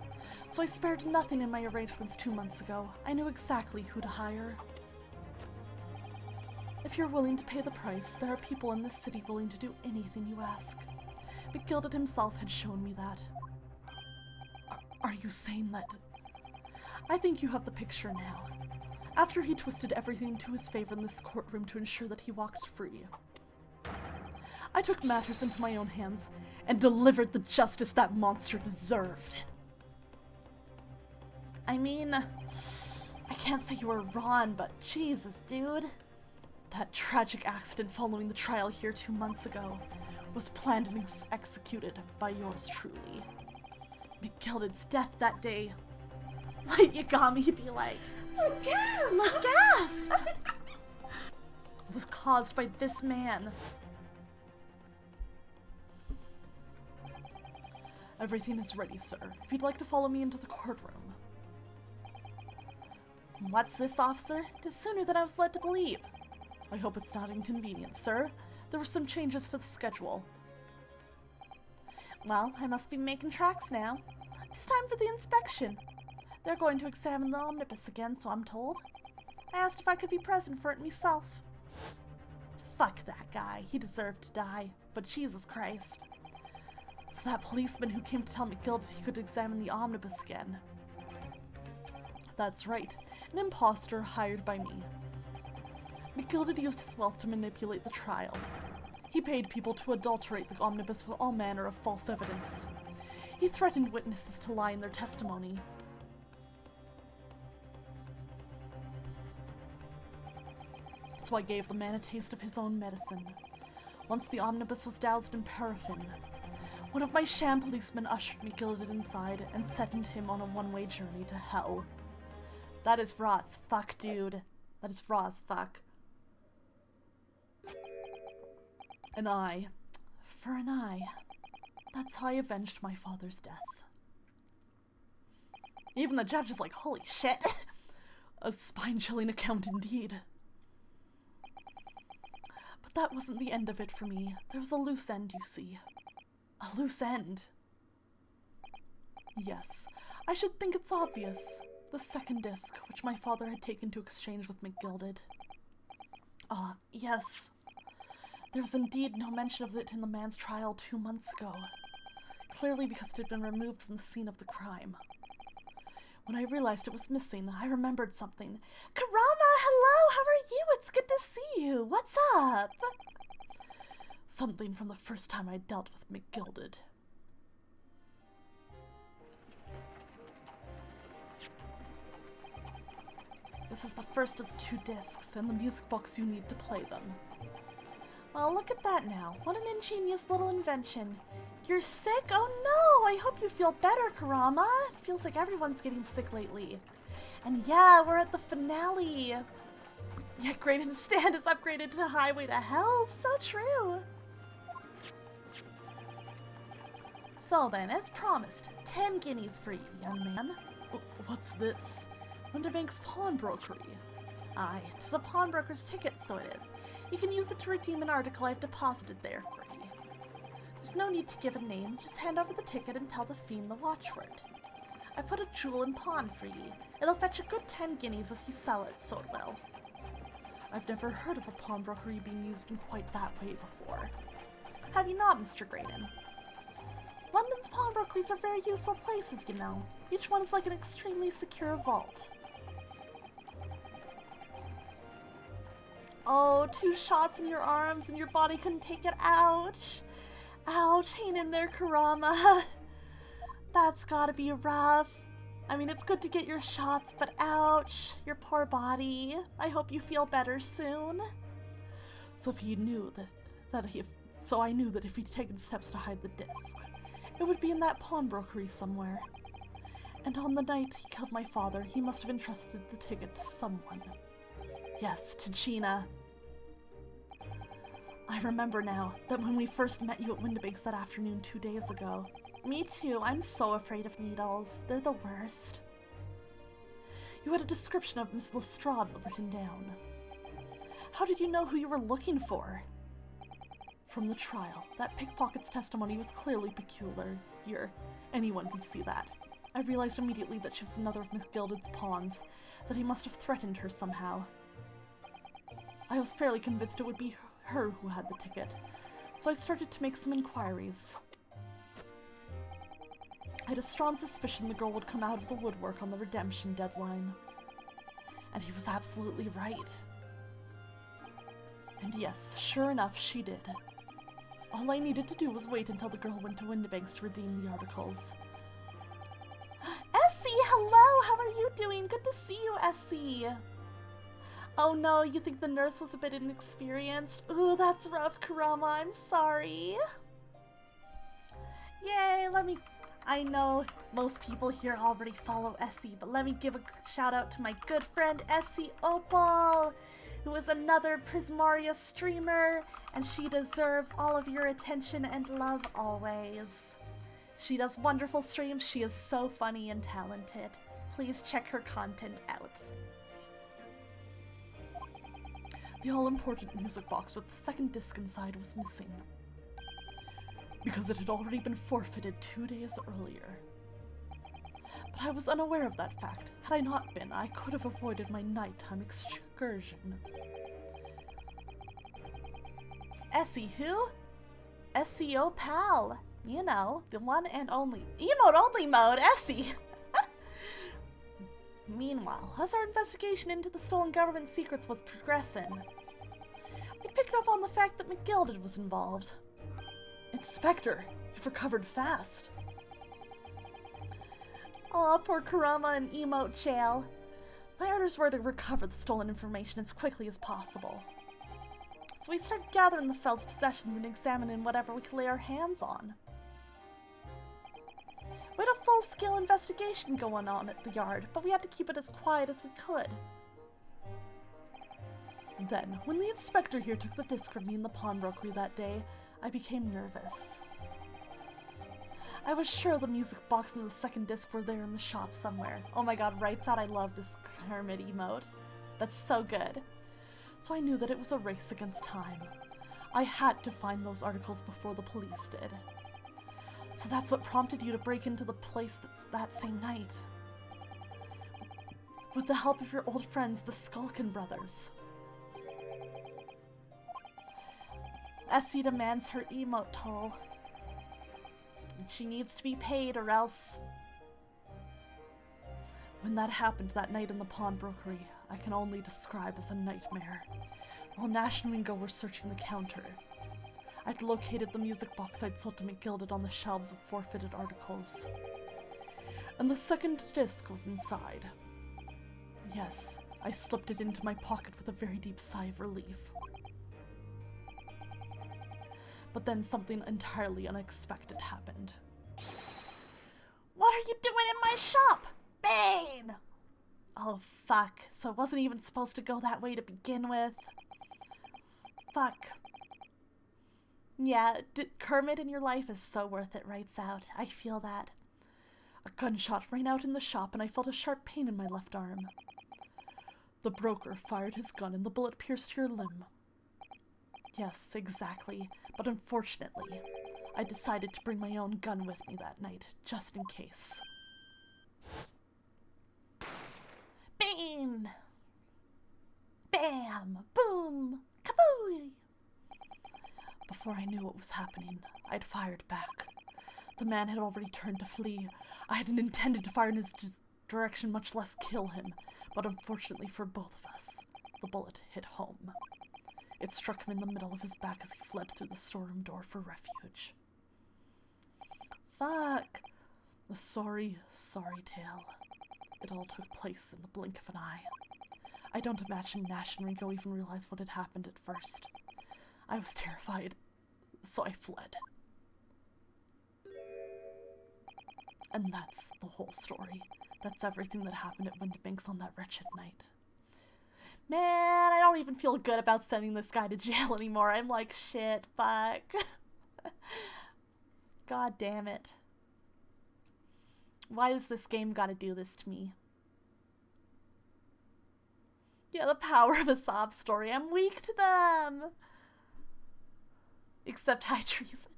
so I spared nothing in my arrangements 2 months ago. I knew exactly who to hire. If you're willing to pay the price, there are people in this city willing to do anything you ask. McGilded himself had shown me that. Are you saying that? I think you have the picture now. After he twisted everything to his favor in this courtroom to ensure that he walked free, I took matters into my own hands and delivered the justice that monster deserved. I mean, I can't say you were wrong, but Jesus, dude. That tragic accident following the trial here 2 months ago was planned and executed by yours truly. McGilded's death that day, Light Yagami be like, gasp! Was caused by this man. Everything is ready, sir. If you'd like to follow me into the courtroom. What's this, officer? It is sooner than I was led to believe. I hope it's not inconvenient, sir. There were some changes to the schedule. Well, I must be making tracks now. It's time for the inspection. They're going to examine the omnibus again, so I'm told. I asked if I could be present for it myself. Fuck that guy. He deserved to die. But Jesus Christ. So that policeman who came to tell McGilded he could examine the omnibus again. That's right. An imposter hired by me. McGilded used his wealth to manipulate the trial. He paid people to adulterate the omnibus with all manner of false evidence. He threatened witnesses to lie in their testimony. So I gave the man a taste of his own medicine. Once the omnibus was doused in paraffin, one of my sham policemen ushered McGilded inside and sent him on a one-way journey to hell. That is raw as fuck, dude. That is raw as fuck. An eye for an eye. That's how I avenged my father's death. Even the judge is like, holy shit. A spine-chilling account indeed. But that wasn't the end of it for me. There was a loose end, you see. A loose end. Yes, I should think it's obvious. The second disc, which my father had taken to exchange with McGilded. Ah, yes. There's indeed no mention of it in the man's trial 2 months ago. Clearly because it had been removed from the scene of the crime. When I realized it was missing, I remembered something. Karama, hello, how are you? It's good to see you. What's up? Something from the first time I dealt with McGilded. This is the first of the 2 discs, and the music box you need to play them. Well, look at that now. What an ingenious little invention. You're sick? Oh no! I hope you feel better, Karama. It feels like everyone's getting sick lately. And yeah, we're at the finale. Yeah, Graydon's stand is upgraded to Highway to Hell. So true. So then, as promised, 10 guineas for you, young man. What's this? Winterbank's pawnbrokery. Aye, it's a pawnbroker's ticket, so it is. You can use it to redeem an article I've deposited there for you. There's no need to give a name, just hand over the ticket and tell the fiend the watchword. I put a jewel in pawn for ye. It'll fetch a good 10 guineas if you sell it, so it will. I've never heard of a pawnbrokery being used in quite that way before. Have you not, Mr. Graydon? London's pawnbrokeries are very useful places, you know. Each one is like an extremely secure vault. Oh, 2 shots in your arms and your body couldn't take it. Ouch. Ouch, hang in there, Karama. That's gotta be rough. I mean, it's good to get your shots, but ouch, your poor body. I hope you feel better soon. So if he knew I knew that if he'd taken steps to hide the disc, it would be in that pawnbrokery somewhere. And on the night he killed my father, he must have entrusted the ticket to someone. Yes, to Gina. I remember now that when we first met you at Windibanks that afternoon 2 days ago. Me too, I'm so afraid of needles. They're the worst. You had a description of Miss Lestrade written down. How did you know who you were looking for? From the trial, that pickpocket's testimony was clearly peculiar. Here, anyone could see that. I realized immediately that she was another of McGilded's pawns, that he must have threatened her somehow. I was fairly convinced it would be her who had the ticket, so I started to make some inquiries. I had a strong suspicion the girl would come out of the woodwork on the redemption deadline. And he was absolutely right. And yes, sure enough, she did. All I needed to do was wait until the girl went to Windibanks to redeem the articles. Essie, hello! How are you doing? Good to see you, Essie! Oh no, you think the nurse was a bit inexperienced? Ooh, that's rough, Karama, I'm sorry. Yay, I know most people here already follow Essie, but let me give a shout out to my good friend Essie Opal, who is another Prismaria streamer, and she deserves all of your attention and love always. She does wonderful streams. She is so funny and talented. Please check her content out. The all-important music box with the second disc inside was missing, because it had already been forfeited 2 days earlier. But I was unaware of that fact. Had I not been, I could have avoided my nighttime excursion. Essie who? SEO pal. You know, the one and only. Emote only mode, Essie! Meanwhile, as our investigation into the stolen government secrets was progressing, we picked up on the fact that McGilded was involved. Inspector, you've recovered fast. Aw, poor Kurama and Emote jail. My orders were to recover the stolen information as quickly as possible. So we started gathering the Fel's possessions and examining whatever we could lay our hands on. We had a full-scale investigation going on at the yard, but we had to keep it as quiet as we could. Then, when the inspector here took the disc from me in the pawnbrokery that day, I became nervous. I was sure the music box and the second disc were there in the shop somewhere. Oh my god, Rights Out, I love this Kermit emote. That's so good. So I knew that it was a race against time. I had to find those articles before the police did. So that's what prompted you to break into the place that same night. With the help of your old friends, the Skulkin brothers. Essie demands her emote toll. And she needs to be paid or else... When that happened that night in the pawnbrokery, I can only describe as a nightmare. While Nash and Ringo were searching the counter, I'd located the music box I'd sold to McGilded on the shelves of forfeited articles. And the second disc was inside. Yes, I slipped it into my pocket with a very deep sigh of relief. But then something entirely unexpected happened. What are you doing in my shop? Bane! Oh, fuck. So it wasn't even supposed to go that way to begin with. Fuck. Yeah, Kermit in your life is so worth it, Rights Out. I feel that. A gunshot rang out in the shop and I felt a sharp pain in my left arm. The broker fired his gun and the bullet pierced your limb. Yes, exactly. But unfortunately, I decided to bring my own gun with me that night, just in case. Bang! Bam! Boom! Kabooey! Before I knew what was happening, I'd fired back. The man had already turned to flee. I hadn't intended to fire in his direction, much less kill him, but unfortunately for both of us, the bullet hit home. It struck him in the middle of his back as he fled through the storeroom door for refuge. Fuck. A sorry, sorry tale. It all took place in the blink of an eye. I don't imagine Nash and Ringo even realized what had happened at first. I was terrified, so I fled. And that's the whole story. That's everything that happened at Windibanks on that wretched night. Man, I don't even feel good about sending this guy to jail anymore. I'm like, shit, fuck. God damn it. Why does this game gotta do this to me? Yeah, the power of a sob story. I'm weak to them. Except high treason.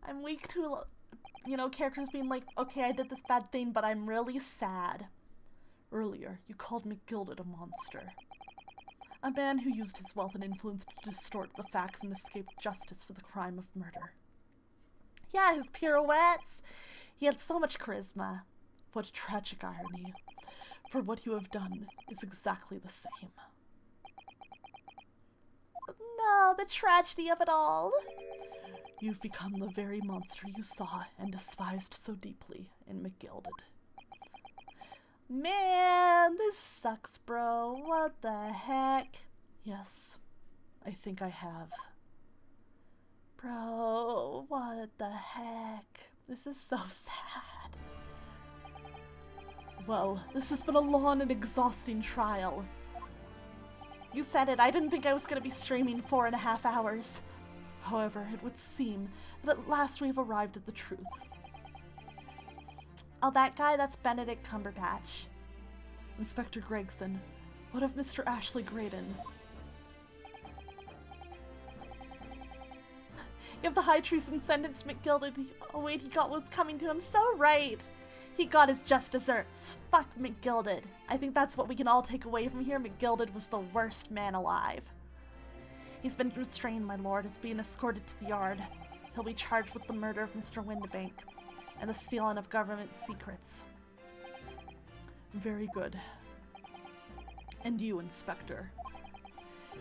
I'm weak to, you know, characters being like, okay, I did this bad thing, but I'm really sad. Earlier, you called McGilded a monster. A man who used his wealth and influence to distort the facts and escape justice for the crime of murder. Yeah, his pirouettes. He had so much charisma. What tragic irony. For what you have done is exactly the same. No, the tragedy of it all. You've become the very monster you saw and despised so deeply in McGilded. Man, this sucks, bro. What the heck? Yes, I think I have. Bro, what the heck? This is so sad. Well, this has been a long and exhausting trial. You said it, I didn't think I was going to be streaming 4.5 hours. However, it would seem that at last we've arrived at the truth. Oh, that guy, that's Benedict Cumberbatch. Inspector Gregson, what of Mr. Ashley Graydon? If the high treason sentence McGilded, oh wait, he got what's coming to him, so right. He got his just desserts. Fuck McGilded. I think that's what we can all take away from here. McGilded was the worst man alive. He's been restrained, my lord, is being escorted to the yard. He'll be charged with the murder of Mr. Windibank and the stealing of government secrets. Very good. And you, Inspector?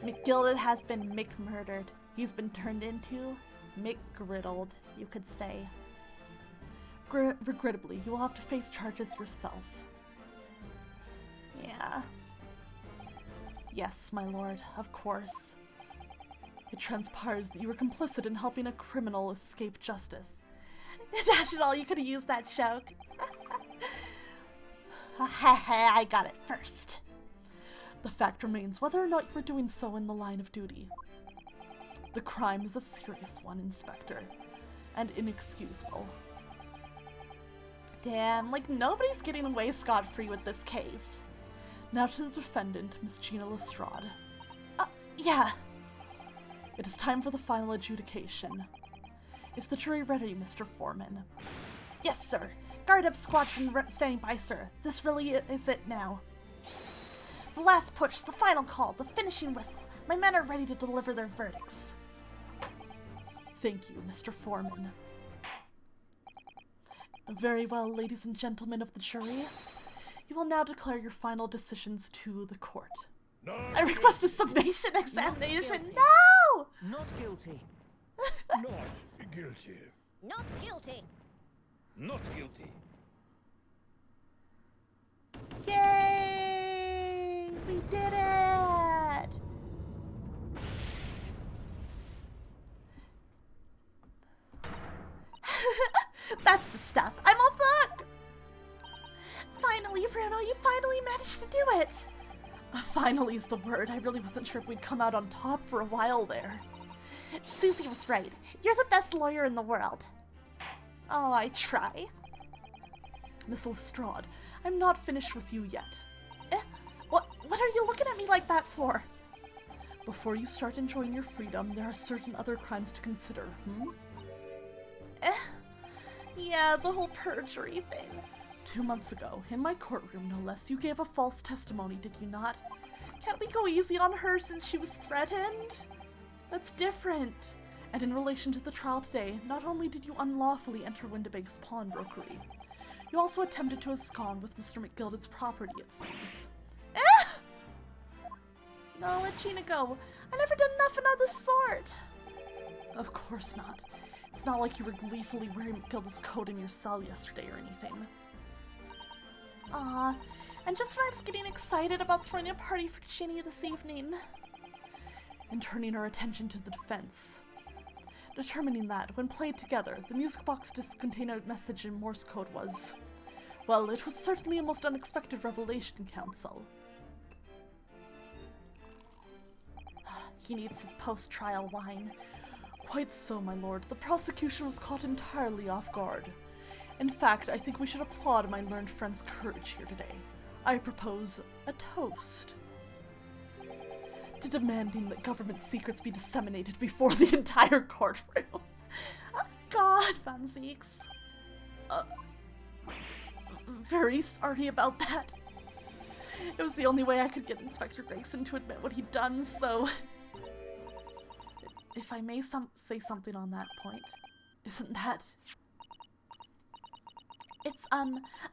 McGilded has been Mick-murdered. He's been turned into Mick-griddled, you could say. Regrettably, you will have to face charges yourself. Yeah. Yes, my lord, of course. It transpires that you were complicit in helping a criminal escape justice. Dash it all, you could have used that joke. I got it first. The fact remains whether or not you were doing so in the line of duty. The crime is a serious one, Inspector, and inexcusable. Damn, like nobody's getting away scot-free with this case. Now to the defendant, Miss Gina Lestrade. Yeah. It is time for the final adjudication. Is the jury ready, Mr. Foreman? Yes, sir. Guard up squadron standing by, sir. This really is it now. The last push, the final call, the finishing whistle. My men are ready to deliver their verdicts. Thank you, Mr. Foreman. Very well, ladies and gentlemen of the jury. You will now declare your final decisions to the court. Not I request a summation examination. guilty. No! Not guilty. Not guilty. Not guilty. Not guilty. Yay! We did it! That's the stuff. I'm off the hook! Finally, Bruno, you finally managed to do it! Finally is the word. I really wasn't sure if we'd come out on top for a while there. Susie was right. You're the best lawyer in the world. Oh, I try. Miss Lestrade, I'm not finished with you yet. What are you looking at me like that for? Before you start enjoying your freedom, there are certain other crimes to consider, Yeah, the whole perjury thing. 2 months ago, in my courtroom no less, you gave a false testimony, did you not? Can't we go easy on her since she was threatened? That's different. And in relation to the trial today, not only did you unlawfully enter Windibank's pawnbrokery, you also attempted to abscond with Mr. McGilded's property, it seems. No, let Gina go. I never done nothing of the sort. Of course not. It's not like you were gleefully wearing McGilded's coat in your cell yesterday or anything. Aw, and just when I was getting excited about throwing a party for Ginny this evening. And turning our attention to the defense. Determining that, when played together, the music box disc contained a message in Morse code was... Well, it was certainly a most unexpected revelation, counsel. He needs his post-trial wine. Quite so, my lord. The prosecution was caught entirely off guard. In fact, I think we should applaud my learned friend's courage here today. I propose a toast to demanding that government secrets be disseminated before the entire courtroom. Oh, God, Van Zeeks. Very sorry about that. It was the only way I could get Inspector Gregson to admit what he'd done, so... If I may say something on that point, isn't that... It's,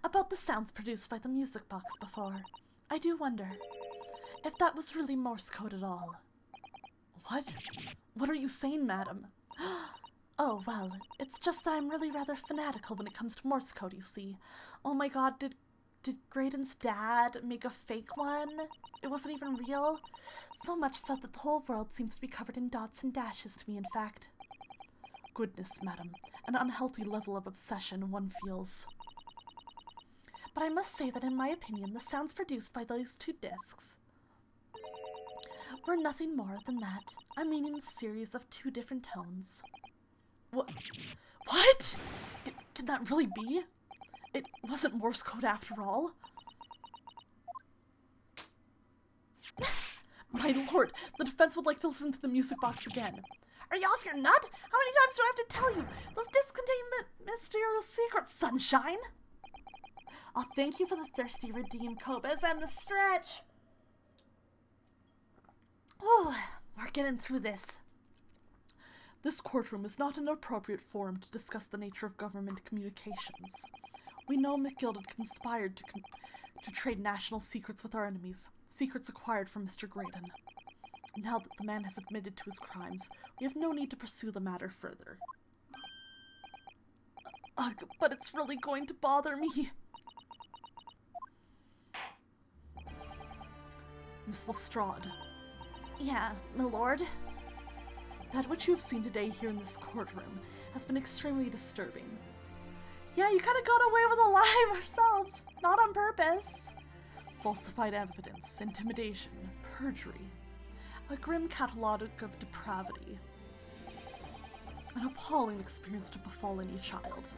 about the sounds produced by the music box before. I do wonder if that was really Morse code at all. What? What are you saying, madam? Oh, well, it's just that I'm really rather fanatical when it comes to Morse code, you see. Oh my god, did Did Graydon's dad make a fake one? It wasn't even real? So much so that the whole world seems to be covered in dots and dashes to me, in fact. Goodness, madam, an unhealthy level of obsession one feels. But I must say that in my opinion, the sounds produced by those 2 discs were nothing more than that. I mean, in the series of 2 different tones. What? Can that really be? It wasn't Morse code after all. My lord, the defense would like to listen to the music box again. Are you off your nut? How many times do I have to tell you? Those discs contain mysterious secrets, sunshine. Oh, thank you for the thirsty redeem, Cobus, and the stretch. Oh, we're getting through this. This courtroom is not an appropriate forum to discuss the nature of government communications. We know McGilded conspired to trade national secrets with our enemies, secrets acquired from Mr. Graydon. Now that the man has admitted to his crimes, we have no need to pursue the matter further. Ugh, but it's really going to bother me. Miss Lestrade. Yeah, my lord? That which you have seen today here in this courtroom has been extremely disturbing. Yeah, you kind of got away with a lie ourselves, not on purpose. Falsified evidence, intimidation, perjury, a grim catalogue of depravity. An appalling experience to befall any child.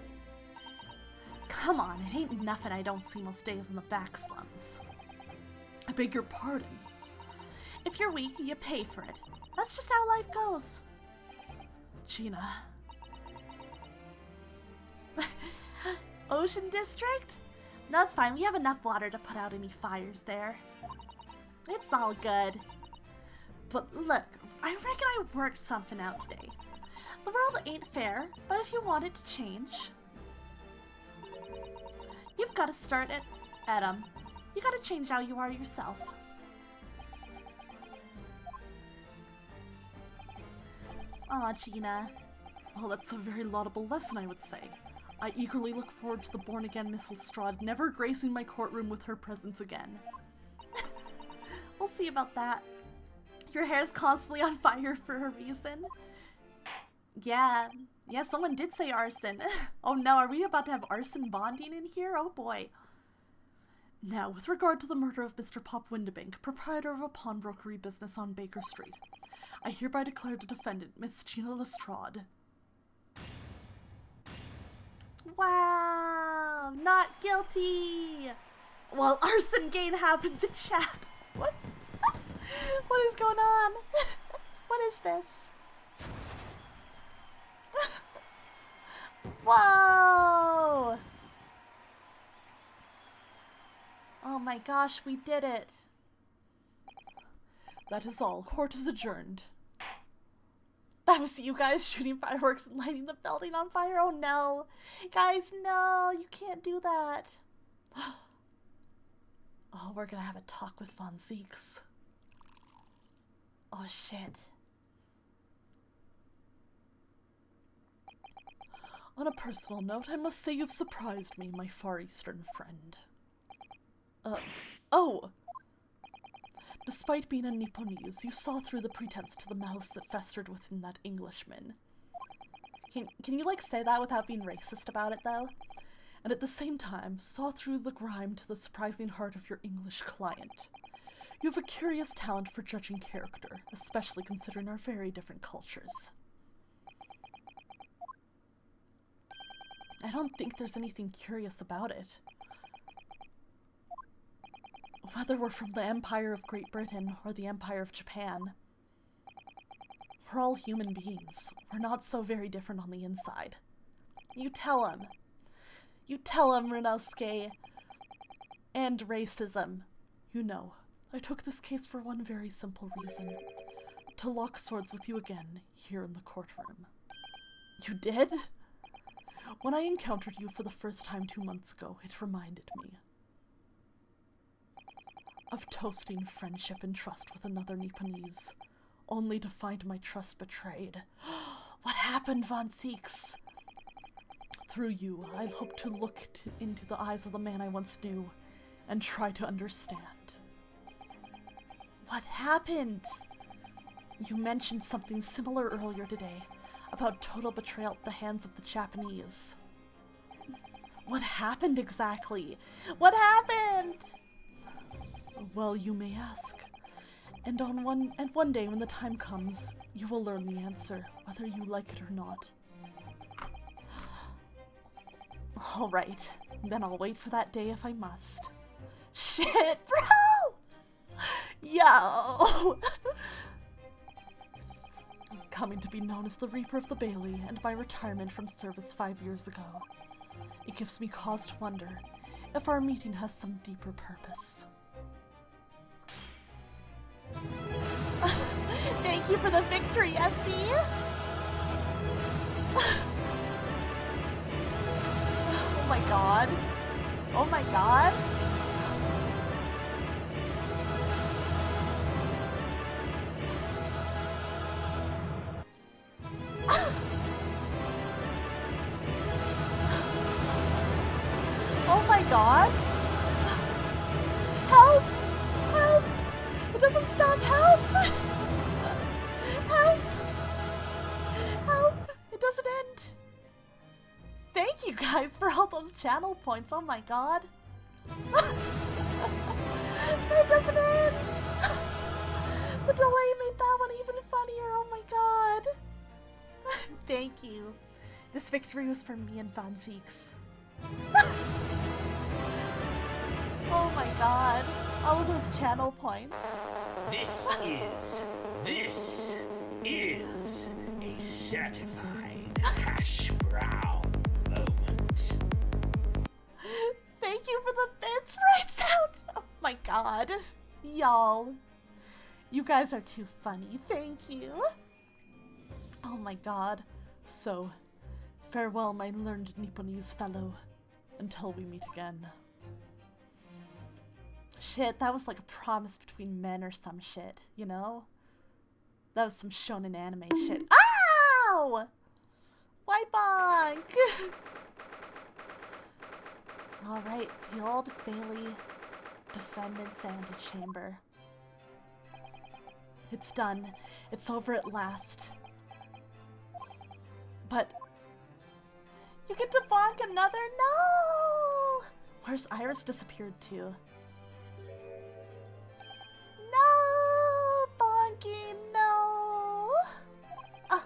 Come on, it ain't nothing I don't see most days in the back slums. I beg your pardon. If you're weak, you pay for it. That's just how life goes. Gina. Ocean District? No, it's fine. We have enough water to put out any fires there. It's all good. But look, I reckon I worked something out today. The world ain't fair, but if you want it to change, you've got to start at Adam. You got to change how you are yourself. Aw, Gina. Well, that's a very laudable lesson, I would say. I eagerly look forward to the born-again Miss Lestrade never gracing my courtroom with her presence again. We'll see about that. Your hair's constantly on fire for a reason. Yeah, someone did say arson. Oh no, are we about to have arson bonding in here? Oh boy. Now, with regard to the murder of Mr. Pop Windibank, proprietor of a pawnbrokery business on Baker Street, I hereby declare the defendant, Miss Gina Lestrade. Wow, not guilty. Well, arson gain happens in chat. What? What is going on? What is this? Whoa! Oh my gosh, we did it. That is all. Court is adjourned. That was you guys shooting fireworks and lighting the building on fire? Oh no. Guys, no, you can't do that. Oh, we're gonna have a talk with Von Zeeks. Oh shit. On a personal note, I must say you've surprised me, my Far Eastern friend. Oh! Despite being a Nipponese, you saw through the pretense to the malice that festered within that Englishman. Can you, like, say that without being racist about it, though? And at the same time, saw through the grime to the surprising heart of your English client. You have a curious talent for judging character, especially considering our very different cultures. I don't think there's anything curious about it. Whether we're from the Empire of Great Britain or the Empire of Japan, we're all human beings. We're not so very different on the inside. You tell him. You tell him, Renosuke. And racism. You know, I took this case for one very simple reason. To lock swords with you again, here in the courtroom. You did? When I encountered you for the first time 2 months ago, it reminded me of toasting friendship and trust with another Nipponese, only to find my trust betrayed. What happened, Von Zeeks? Through you, I hope to look into the eyes of the man I once knew and try to understand. What happened? You mentioned something similar earlier today about total betrayal at the hands of the Japanese. What happened exactly? What happened? Well, you may ask. And one day when the time comes, you will learn the answer, whether you like it or not. Alright, then I'll wait for that day if I must. Shit, bro! Yo! Coming to be known as the Reaper of the Bailey, and my retirement from service 5 years ago. It gives me cause to wonder if our meeting has some deeper purpose. Thank you for the victory, Essie! Oh my god. Oh my god. Oh my god. Help! Help! It doesn't stop! Help! Help! Help! It doesn't end! Thank you guys for all those channel points, oh my god! It doesn't end! The delay made that one even funnier, oh my god! Thank you. This victory was for me and Von Zeeks. Oh my god. All of those channel points. This is a certified hash brown moment. Thank you for the bits right sound. Oh my god. Y'all. You guys are too funny. Thank you. Oh my god. So, farewell, my learned Nipponese fellow. Until we meet again. Shit, that was like a promise between men or some shit, you know? That was some shonen anime shit. Ow! Why bonk? Alright, the Old Bailey Defendant's Antechamber. It's done. It's over at last. But you get to bonk another? No! Where's Iris disappeared to? No! Bonky, no! Ah,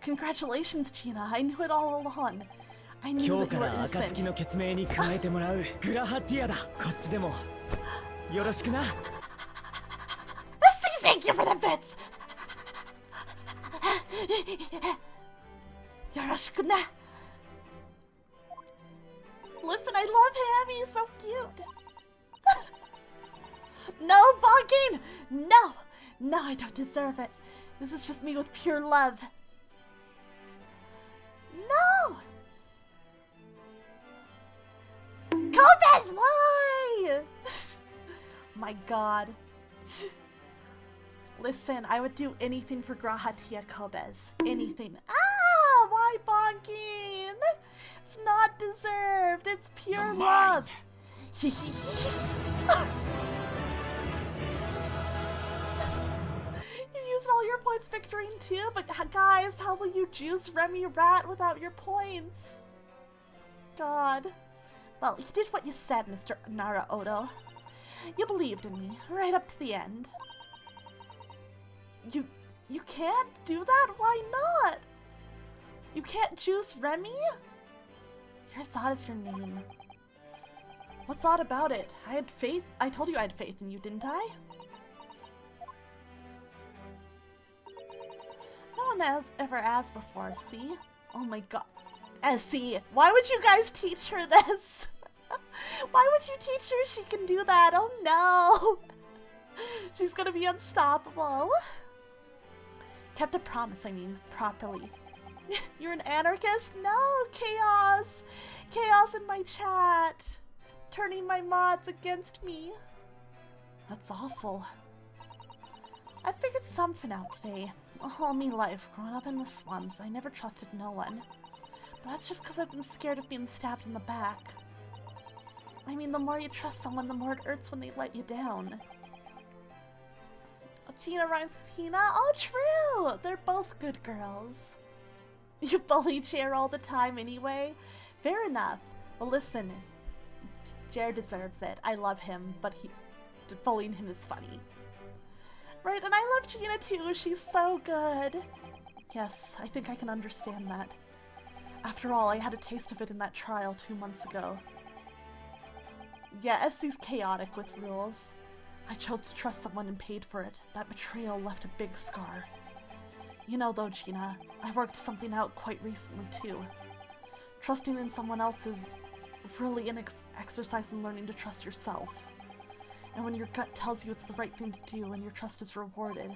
congratulations, Gina. I knew it all along. I knew that you were innocent. Let's see, thank you for the bits! Yoroshiku-na! Listen, I love him. He's so cute. No bonking! No! No, I don't deserve it. This is just me with pure love. No! Kobes, why? My god. Listen, I would do anything for Grahatia Kobes. Anything. Ah! Why bonking? It's not deserved. It's pure love. You used all your points victorying too, but guys, how will you juice Remy Rat without your points? God. Well, you did what you said, Mr. Nara Odo. You believed in me, right up to the end. You can't do that? Why not? You can't juice Remy? Here's odd as your name. What's odd about it? I had faith. I told you I had faith in you, didn't I? No one has ever asked before, see? Oh my god. Essie, why would you guys teach her this? Why would you teach her she can do that? Oh no! She's gonna be unstoppable. Kept a promise, I mean, properly. You're an anarchist? No, chaos! Chaos in my chat! Turning my mods against me. That's awful. I figured something out today. All me life, growing up in the slums, I never trusted no one. But that's just because I've been scared of being stabbed in the back. I mean, the more you trust someone, the more it hurts when they let you down. Gina rhymes with Hina? Oh, true! They're both good girls. You bully Jer all the time anyway? Fair enough. Well, listen. Jer deserves it. I love him, but bullying him is funny. Right, and I love Gina too. She's so good. Yes, I think I can understand that. After all, I had a taste of it in that trial 2 months ago. Yeah, SC's chaotic with rules. I chose to trust someone and paid for it. That betrayal left a big scar. You know though, Gina, I worked something out quite recently too. Trusting in someone else is really an exercise in learning to trust yourself. And when your gut tells you it's the right thing to do and your trust is rewarded,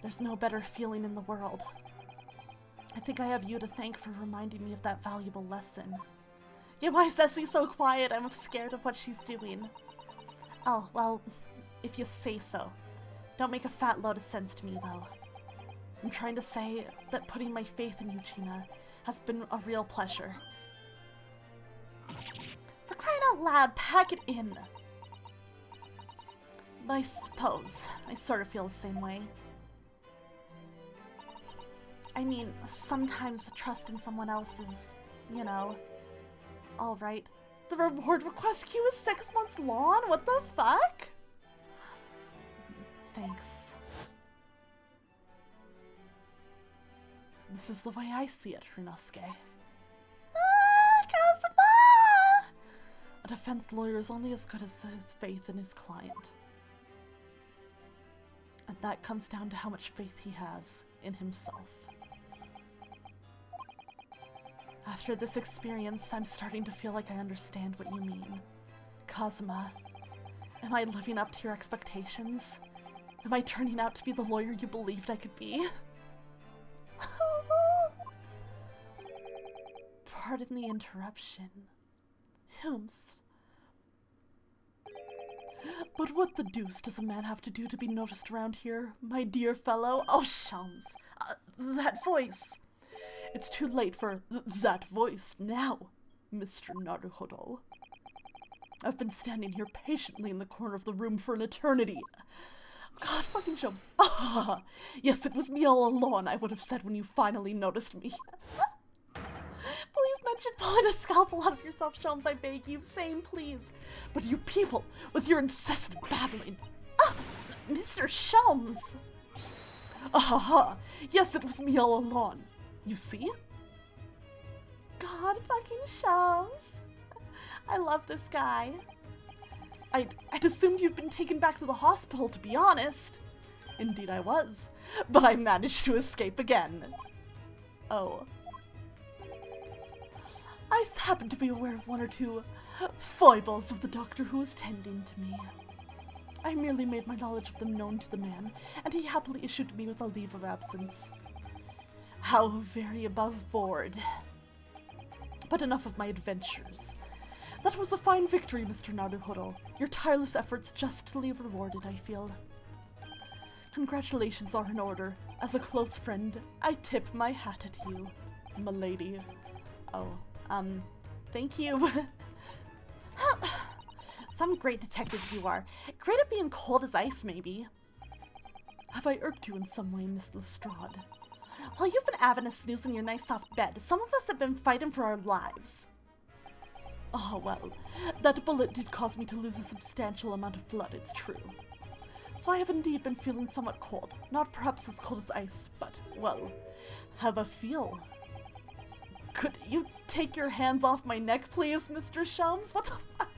there's no better feeling in the world. I think I have you to thank for reminding me of that valuable lesson. Yeah, why is Essie so quiet? I'm scared of what she's doing. Oh, well, if you say so. Don't make a fat load of sense to me, though. I'm trying to say that putting my faith in you, Gina, has been a real pleasure. For crying out loud, pack it in. But I suppose I sort of feel the same way. I mean, sometimes trust in someone else is, you know, alright. The reward request queue is 6 months long? What the fuck? Thanks. This is the way I see it, Ryunosuke. Ah, Kazuma! A defense lawyer is only as good as his faith in his client. And that comes down to how much faith he has in himself. After this experience, I'm starting to feel like I understand what you mean. Kazuma, am I living up to your expectations? Am I turning out to be the lawyer you believed I could be? Pardon the interruption. Hums. But what the deuce does a man have to do to be noticed around here, my dear fellow? Oh, Shums. That voice. It's too late for that voice now, Mr. Naruhodo. I've been standing here patiently in the corner of the room for an eternity. God fucking Shums. Ah, yes, it was me all along, I would have said when you finally noticed me. Please mention pulling a scalpel out of yourself, Shums, I beg you. Same, please. But you people, with your incessant babbling. Ah, Mr. Shums. Ah, yes, it was me all along. You see? God fucking Shums. I love this guy. I'd assumed you'd been taken back to the hospital, to be honest. Indeed I was. But I managed to escape again. Oh. I happen to be aware of 1 or 2 foibles of the doctor who was tending to me. I merely made my knowledge of them known to the man, and he happily issued me with a leave of absence. How very above board. But enough of my adventures. That was a fine victory, Mr. Naruhodo. Your tireless efforts justly rewarded, I feel. Congratulations are in order. As a close friend, I tip my hat at you, m'lady. Oh, thank you. Some great detective you are. Great at being cold as ice, maybe. Have I irked you in some way, Miss Lestrade? While you've been having a snooze in your nice soft bed, some of us have been fighting for our lives. Oh, well, that bullet did cause me to lose a substantial amount of blood, it's true. So I have indeed been feeling somewhat cold. Not perhaps as cold as ice, but, well, have a feel. Could you take your hands off my neck, please, Mr. Shums? What the fuck?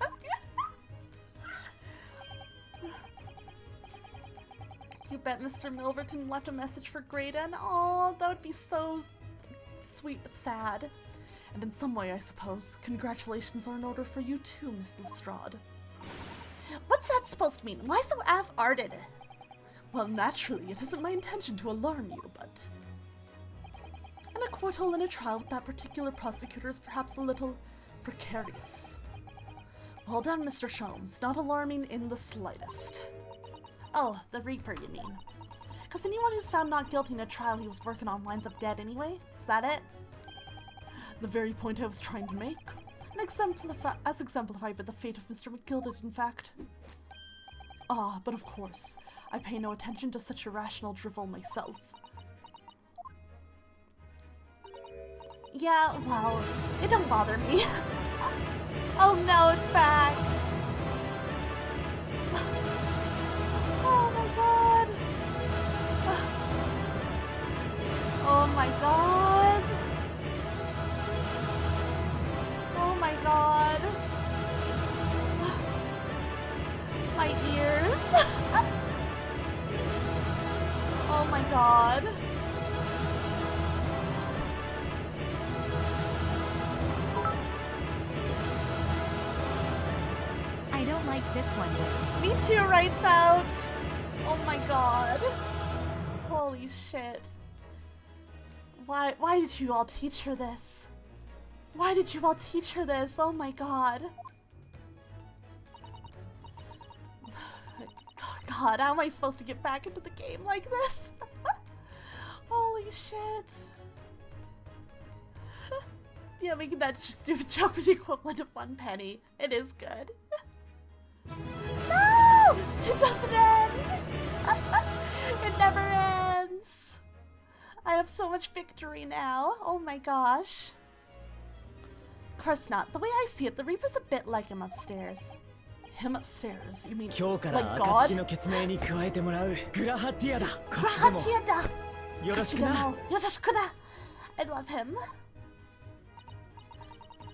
You bet Mr. Milverton left a message for Graydon? Aw, that would be so sweet but sad. And in some way, I suppose, congratulations are in order for you too, Miss Lestrade. What's that supposed to mean? Why so half-hearted? Well, naturally, it isn't my intention to alarm you, but... an acquittal in a trial with that particular prosecutor is perhaps a little precarious. Well done, Mr. Shums. Not alarming in the slightest. Oh, the Reaper, you mean? Because anyone who's found not guilty in a trial he was working on winds up dead anyway? Is that it? The very point I was trying to make. as exemplified by the fate of Mr. McGilded, in fact. Ah, but of course, I pay no attention to such irrational drivel myself. Yeah, well, it don't bother me. Oh no, it's back! Oh my god! Oh my god! Oh my god! My ears! Oh my god! I don't like this one bit. Me too, writes out! Oh my god. Holy shit. Why did you all teach her this? Why did you all teach her this? Oh my god. God, how am I supposed to get back into the game like this? Holy shit. Yeah, making that stupid joke with the equivalent of 1 penny. It is good. No! It doesn't end! It never ends! I have so much victory now. Oh my gosh. Of course not. The way I see it, the Reaper's a bit like him upstairs. Him upstairs? You mean like God? Grahatiada! Yoroshiku. I love him.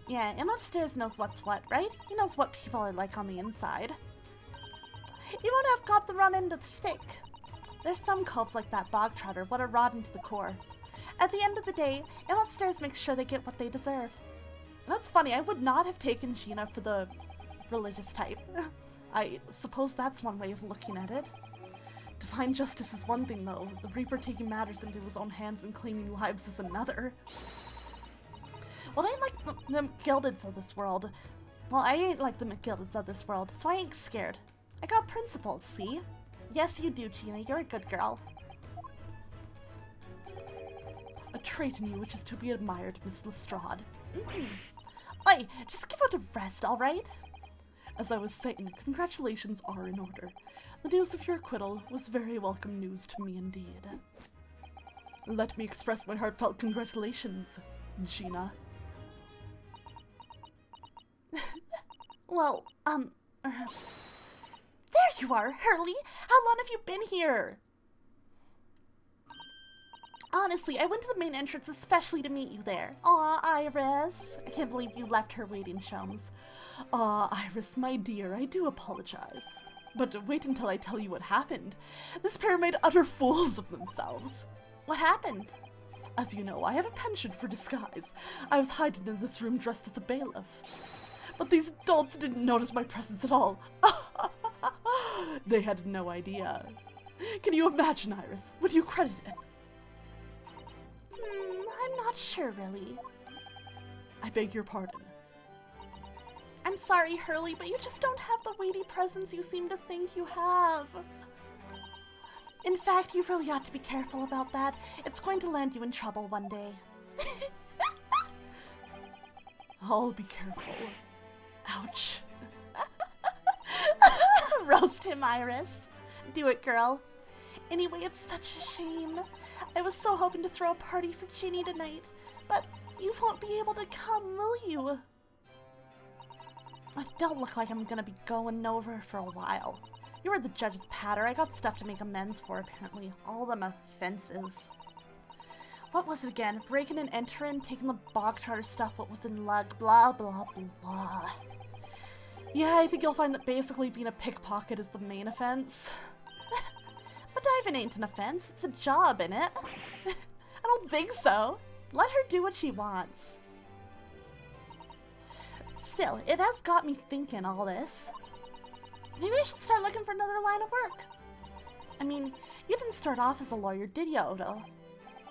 Yeah, him upstairs knows what's what, right? He knows what people are like on the inside. He won't have got the run end of the stick. There's some coves like that bog trotter what are rotten to the core. At the end of the day, him upstairs makes sure they get what they deserve. And that's funny, I would not have taken Gina for the religious type. I suppose that's one way of looking at it. Divine justice is one thing though, the Reaper taking matters into his own hands and claiming lives is another. Well, I ain't like the McGildeds of this world. Well, I ain't like the McGildeds of this world, so I ain't scared. I got principles, see? Yes, you do, Gina. You're a good girl. A trait in you which is to be admired, Miss Lestrade. Oi, just give out a rest, alright? As I was saying, congratulations are in order. The news of your acquittal was very welcome news to me indeed. Let me express my heartfelt congratulations, Gina. Well, there you are, Hurley! How long have you been here? Honestly, I went to the main entrance especially to meet you there. Aw, Iris. I can't believe you left her waiting, chums. Aw, Iris, my dear, I do apologize. But wait until I tell you what happened. This pair made utter fools of themselves. What happened? As you know, I have a penchant for disguise. I was hiding in this room dressed as a bailiff. But these adults didn't notice my presence at all. They had no idea. Can you imagine, Iris? Would you credit it? I'm not sure, really. I beg your pardon. I'm sorry, Hurley, but you just don't have the weighty presence you seem to think you have. In fact, you really ought to be careful about that. It's going to land you in trouble one day. I'll be careful. Ouch. Roast him, Iris. Do it, girl. Anyway, it's such a shame. I was so hoping to throw a party for Ginny tonight, but you won't be able to come, will you? I don't look like I'm gonna be going over for a while. You were the judge's patter. I got stuff to make amends for, apparently. All them offenses. What was it again? Breaking and entering, taking the bog charter stuff, what was in lug, blah, blah, blah. Yeah, I think you'll find that basically being a pickpocket is the main offense. But diving ain't an offense. It's a job, innit? I don't think so. Let her do what she wants. Still, it has got me thinking all this. Maybe I should start looking for another line of work. I mean, you didn't start off as a lawyer, did ya, Odo?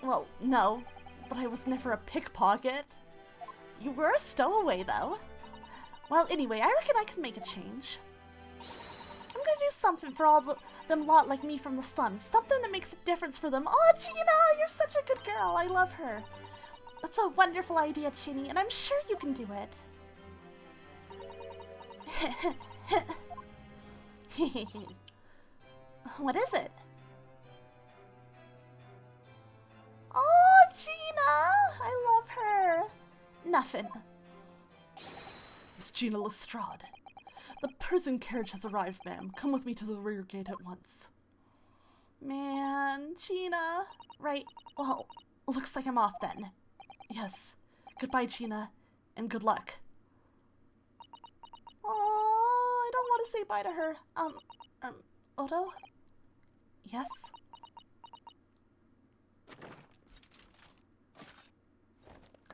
Well, no, but I was never a pickpocket. You were a stowaway, though. Well, anyway, I reckon I can make a change. I'm gonna do something for all them lot like me from the slums. Something that makes a difference for them. Oh, Gina, you're such a good girl. I love her. That's a wonderful idea, Ginny, and I'm sure you can do it. What is it? Oh, Gina! I love her. Nothing. Miss Gina Lestrade. The prison carriage has arrived, ma'am. Come with me to the rear gate at once. Man, Gina. Right, well, looks like I'm off then. Yes. Goodbye, Gina, and good luck. Oh, I don't want to say bye to her. Odo? Yes?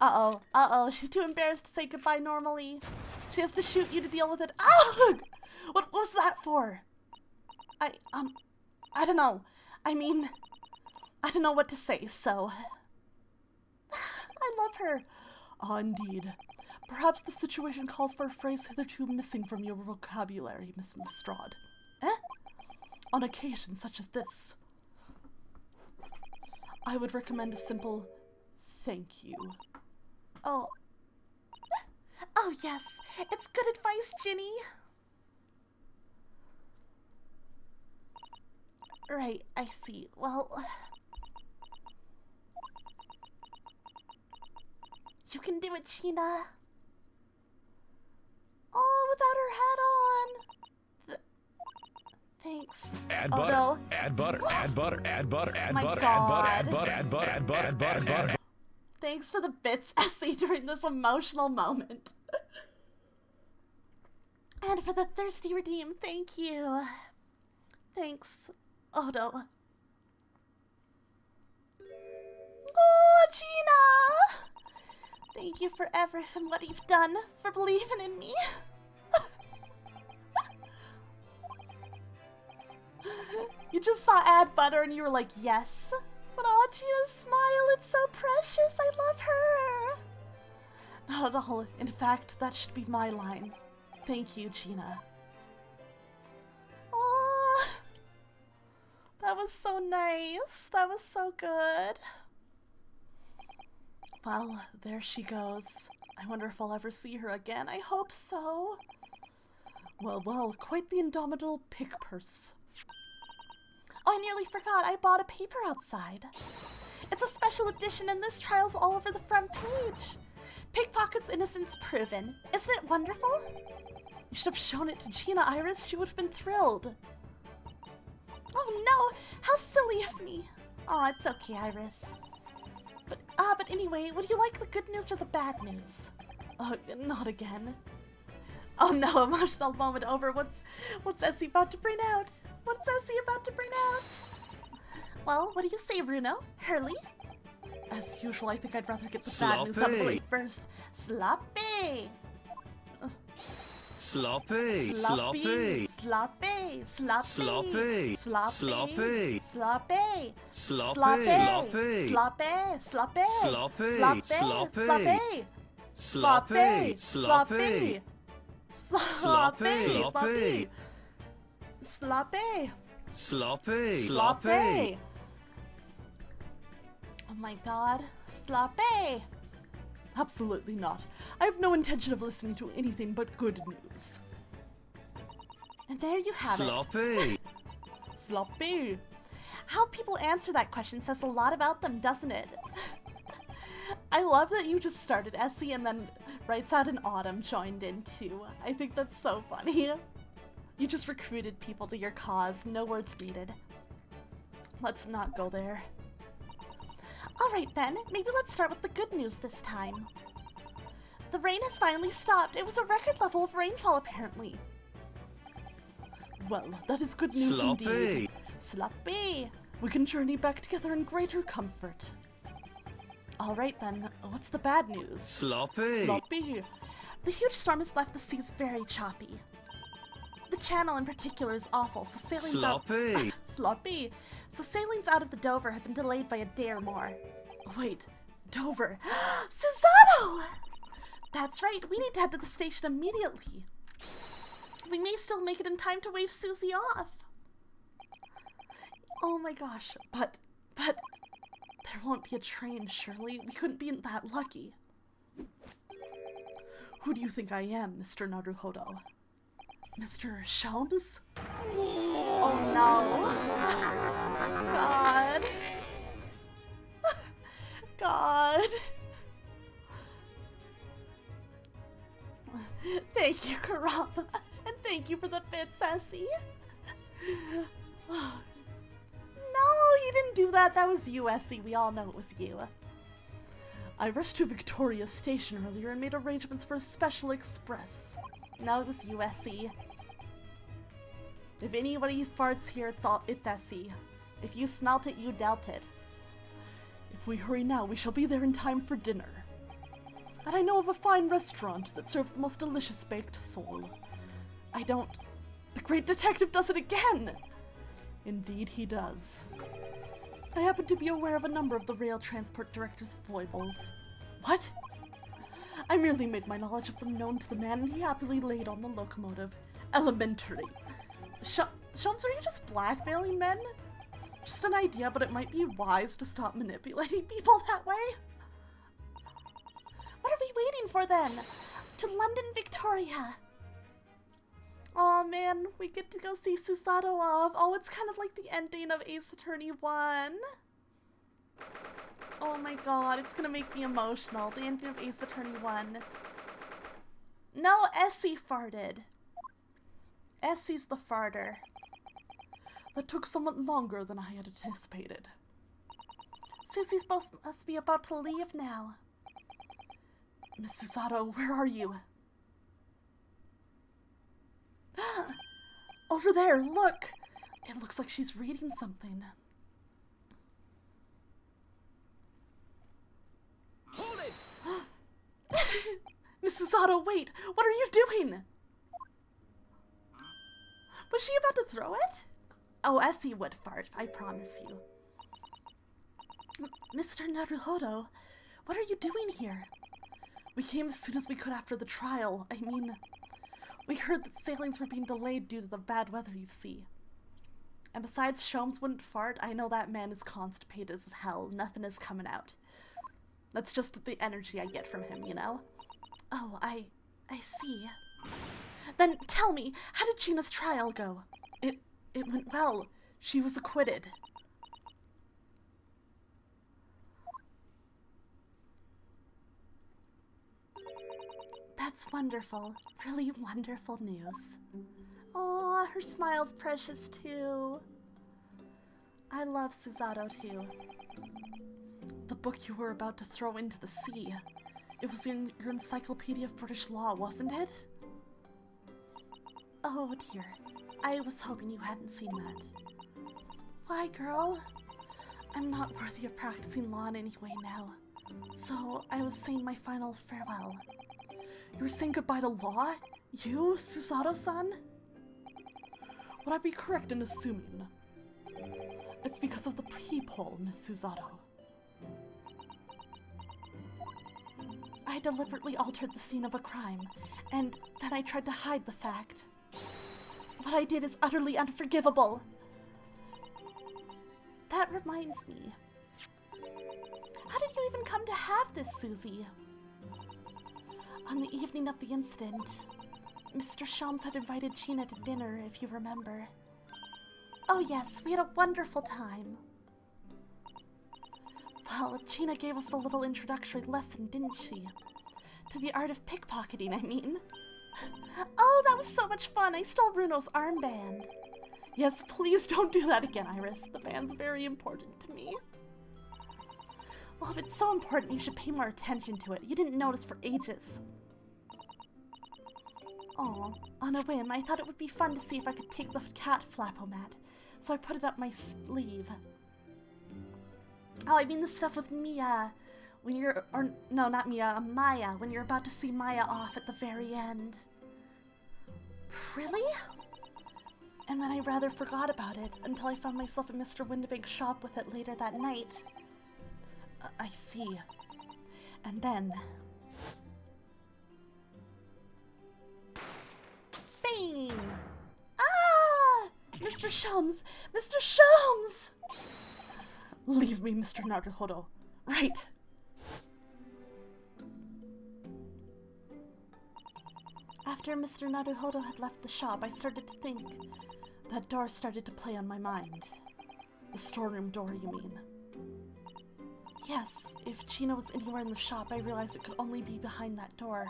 Uh-oh, she's too embarrassed to say goodbye normally. She has to shoot you to deal with it. Ugh! What was that for? I don't know. I mean, I don't know what to say, so... I love her. Ah, indeed. Perhaps the situation calls for a phrase hitherto missing from your vocabulary, Miss Lestrade. Eh? On occasions such as this, I would recommend a simple thank you. Oh. Oh, yes. It's good advice, Ginny. Right, I see. Well... You can do it, Gina. Oh, without her hat on. Thanks. Add Odo. butter. Add butter. Add butter. Add butter. Add My butter. God. Add butter. Add butter. Add butter. Add butter. Add butter. Thanks for the bits, Essie, during this emotional moment. And for the thirsty redeem, thank you. Thanks, Odo. Oh, Gina! Thank you for everything what you've done, for believing in me. You just saw add butter and you were like, yes. But oh, Gina's smile, it's so precious. I love her. Not at all. In fact, that should be my line. Thank you, Gina. Oh, that was so nice. That was so good. Well, there she goes. I wonder if I'll ever see her again. I hope so. Well, quite the indomitable pick purse. Oh, I nearly forgot. I bought a paper outside. It's a special edition and this trial's all over the front page. Pickpocket's innocence proven. Isn't it wonderful? You should have shown it to Gina, Iris. She would have been thrilled. Oh no, how silly of me. Aw, it's okay, Iris. But anyway, would you like the good news or the bad news? Oh, not again. Oh no, emotional moment over. What's Essie about to bring out? What's Essie about to bring out? Well, what do you say, Bruno? Hurley? As usual, I think I'd rather get the bad news out of the way first. Sloppy! Sloppy. Sloppy! Sloppy. Sloppy! Sloppy. Sloppy! Sloppy. Sloppy! Sloppy. Sloppy! Sloppy! Sloppy. Sloppy! Sloppy. Sloppy! Sloppy. Sloppy! Sloppy! Sloppy. Sloppy! Oh my god. Sloppy! Absolutely not. I have no intention of listening to anything but good news. And there you have it. Sloppy. Sloppy. How people answer that question says a lot about them, doesn't it? I love that you just started Essie and then writes out an Autumn joined in too. I think that's so funny. You just recruited people to your cause. No words needed. Let's not go there. Alright then, maybe let's start with the good news this time. The rain has finally stopped. It was a record level of rainfall apparently. Well, that is good news indeed. Sloppy! We can journey back together in greater comfort. Alright then, what's the bad news? Sloppy. Sloppy! The huge storm has left the seas very choppy. The channel in particular is awful, so sailings Sloppy. Sloppy! So sailings out of the Dover have been delayed by a day or more. Wait, Dover. Susanoo! That's right, we need to head to the station immediately. We may still make it in time to wave Susie off. Oh my gosh, but there won't be a train, surely. We couldn't be that lucky. Who do you think I am, Mr. Naruhodo? Mr. Shelms? Oh no. God. God. Thank you, Karama. And thank you for the bits, Essie. No, you didn't do that. That was you, Essie. We all know it was you. I rushed to Victoria Station earlier and made arrangements for a special express. No, it was you, Essie. If anybody farts here, it's Essie. If you smelt it, you dealt it. If we hurry now, we shall be there in time for dinner. And I know of a fine restaurant that serves the most delicious baked sole. The great detective does it again! Indeed he does. I happen to be aware of a number of the rail transport director's foibles. What? I merely made my knowledge of them known to the man, and he happily laid on the locomotive. Elementary. Shums, are you just blackmailing men? Just an idea, but it might be wise to stop manipulating people that way. What are we waiting for then? To London, Victoria. Oh man, we get to go see Susato off. Oh, it's kind of like the ending of Ace Attorney 1. Oh my god, it's gonna make me emotional. The ending of Ace Attorney 1. No, Essie farted. Essie's the farter. That took somewhat longer than I had anticipated. Susie's must be about to leave now. Miss Susato, where are you? Over there, look! It looks like she's reading something. Hold it! Miss Susato, wait! What are you doing? Was she about to throw it? Oh, Essie would fart, I promise you. Mr. Naruhodo, what are you doing here? We came as soon as we could after the trial. I mean, we heard that sailings were being delayed due to the bad weather you see. And besides, Sholmes wouldn't fart. I know that man is constipated as hell. Nothing is coming out. That's just the energy I get from him, you know? Oh, I see. Then tell me, how did Gina's trial go? It went well. She was acquitted. That's wonderful. Really wonderful news. Aw, her smile's precious too. I love Susato too. The book you were about to throw into the sea. It was in your Encyclopedia of British Law, wasn't it? Oh dear. I was hoping you hadn't seen that. Why, girl? I'm not worthy of practicing law in any way now. So, I was saying my final farewell. You were saying goodbye to law? You, Susato-san? Would I be correct in assuming it's because of the peephole, Miss Susato? I deliberately altered the scene of a crime, and then I tried to hide the fact. What I did is utterly unforgivable. That reminds me. How did you even come to have this, Susie? On the evening of the incident, Mr. Sholmes had invited Gina to dinner, if you remember. Oh yes, we had a wonderful time. Well, Gina gave us a little introductory lesson, didn't she? To the art of pickpocketing, I mean. Oh, that was so much fun! I stole Bruno's armband. Yes, please don't do that again, Iris. The band's very important to me. Well, if it's so important, you should pay more attention to it. You didn't notice for ages. Aw, on a whim, I thought it would be fun to see if I could take the cat flapomat, so I put it up my sleeve. Oh, I mean the stuff with Mia, when you're, or no, not Mia, Maya, when you're about to see Maya off at the very end. Really? And then I rather forgot about it until I found myself in Mr. Windibank's shop with it later that night. I see. And then... Bang! Ah! Mr. Sholmes! Mr. Sholmes! Leave me, Mr. Naruhodo. Right. After Mr. Naruhodo had left the shop, I started to think. That door started to play on my mind. The storeroom door, you mean? Yes, if Chino was anywhere in the shop, I realized it could only be behind that door.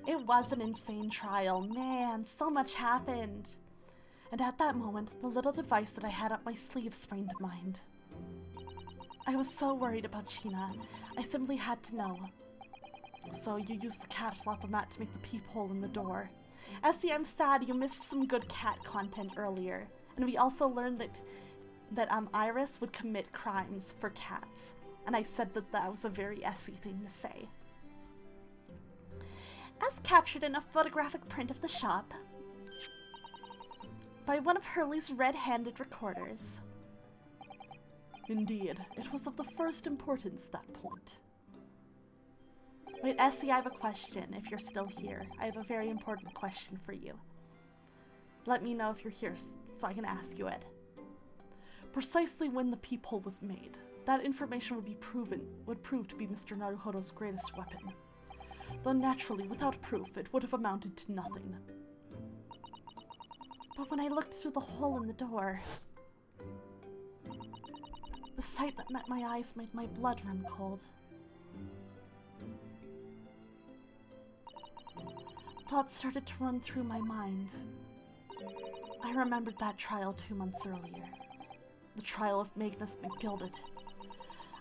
It was an insane trial. Man, so much happened. And at that moment, the little device that I had up my sleeve sprang to mind. I was so worried about China, I simply had to know. So you used the cat flop-o-mat to make the peephole in the door. Essie, I'm sad you missed some good cat content earlier. And we also learned that Iris would commit crimes for cats. And I said that was a very Essie thing to say. As captured in a photographic print of the shop by one of Hurley's red-handed recorders. Indeed, it was of the first importance, that point. Wait, Essie, I have a question, if you're still here. I have a very important question for you. Let me know if you're here, so I can ask you it. Precisely when the peephole was made, that information would prove to be Mr. Naruhodo's greatest weapon. Though naturally, without proof, it would have amounted to nothing. But when I looked through the hole in the door, the sight that met my eyes made my blood run cold. Thoughts started to run through my mind. I remembered that trial 2 months earlier. The trial of Magnus McGilded.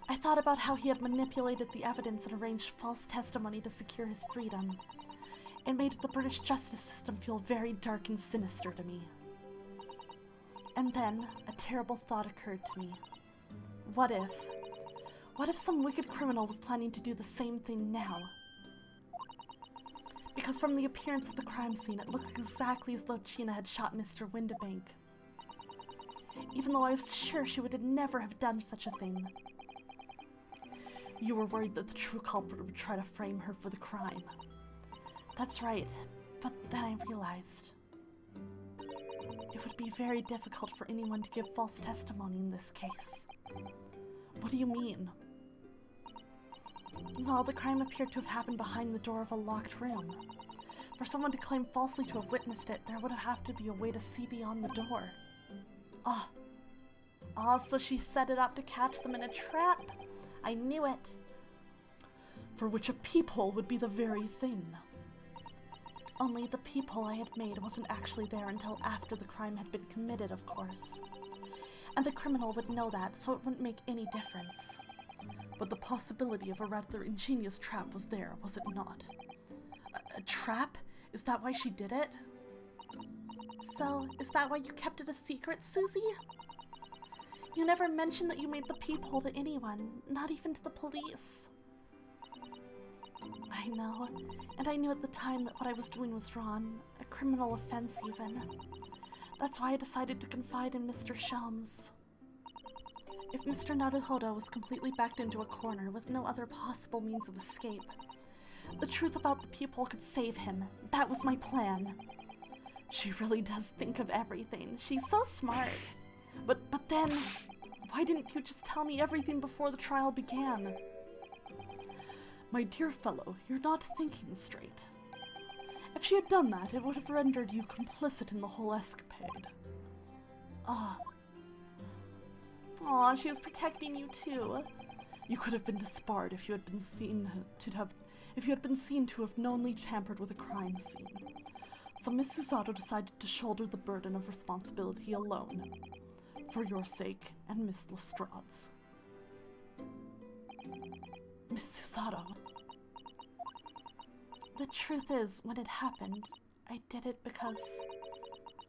I thought about how he had manipulated the evidence and arranged false testimony to secure his freedom. It made the British justice system feel very dark and sinister to me. And then, a terrible thought occurred to me. What if some wicked criminal was planning to do the same thing now? Because from the appearance of the crime scene, it looked exactly as though China had shot Mr. Windibank. Even though I was sure she would never have done such a thing. You were worried that the true culprit would try to frame her for the crime. That's right, but then I realized it would be very difficult for anyone to give false testimony in this case. What do you mean? Well, the crime appeared to have happened behind the door of a locked room. For someone to claim falsely to have witnessed it, there would have to be a way to see beyond the door. So she set it up to catch them in a trap. I knew it. For which a peephole would be the very thing. Only the peephole I had made wasn't actually there until after the crime had been committed, of course. And the criminal would know that, so it wouldn't make any difference. But the possibility of a rather ingenious trap was there, was it not? A trap? Is that why she did it? So, is that why you kept it a secret, Susie? You never mentioned that you made the peephole to anyone, not even to the police. I know, and I knew at the time that what I was doing was wrong, a criminal offense even. That's why I decided to confide in Mr. Shelms. If Mr. Naruhodo was completely backed into a corner with no other possible means of escape, the truth about the peephole could save him. That was my plan. She really does think of everything. She's so smart. But then, why didn't you just tell me everything before the trial began? My dear fellow, you're not thinking straight. If she had done that, it would have rendered you complicit in the whole escapade. Aw, she was protecting you too. You could have been disbarred if you had been seen to have knowingly tampered with a crime scene. So Miss Susato decided to shoulder the burden of responsibility alone. For your sake and Miss Lestrade's. Miss Susato. The truth is, when it happened, I did it because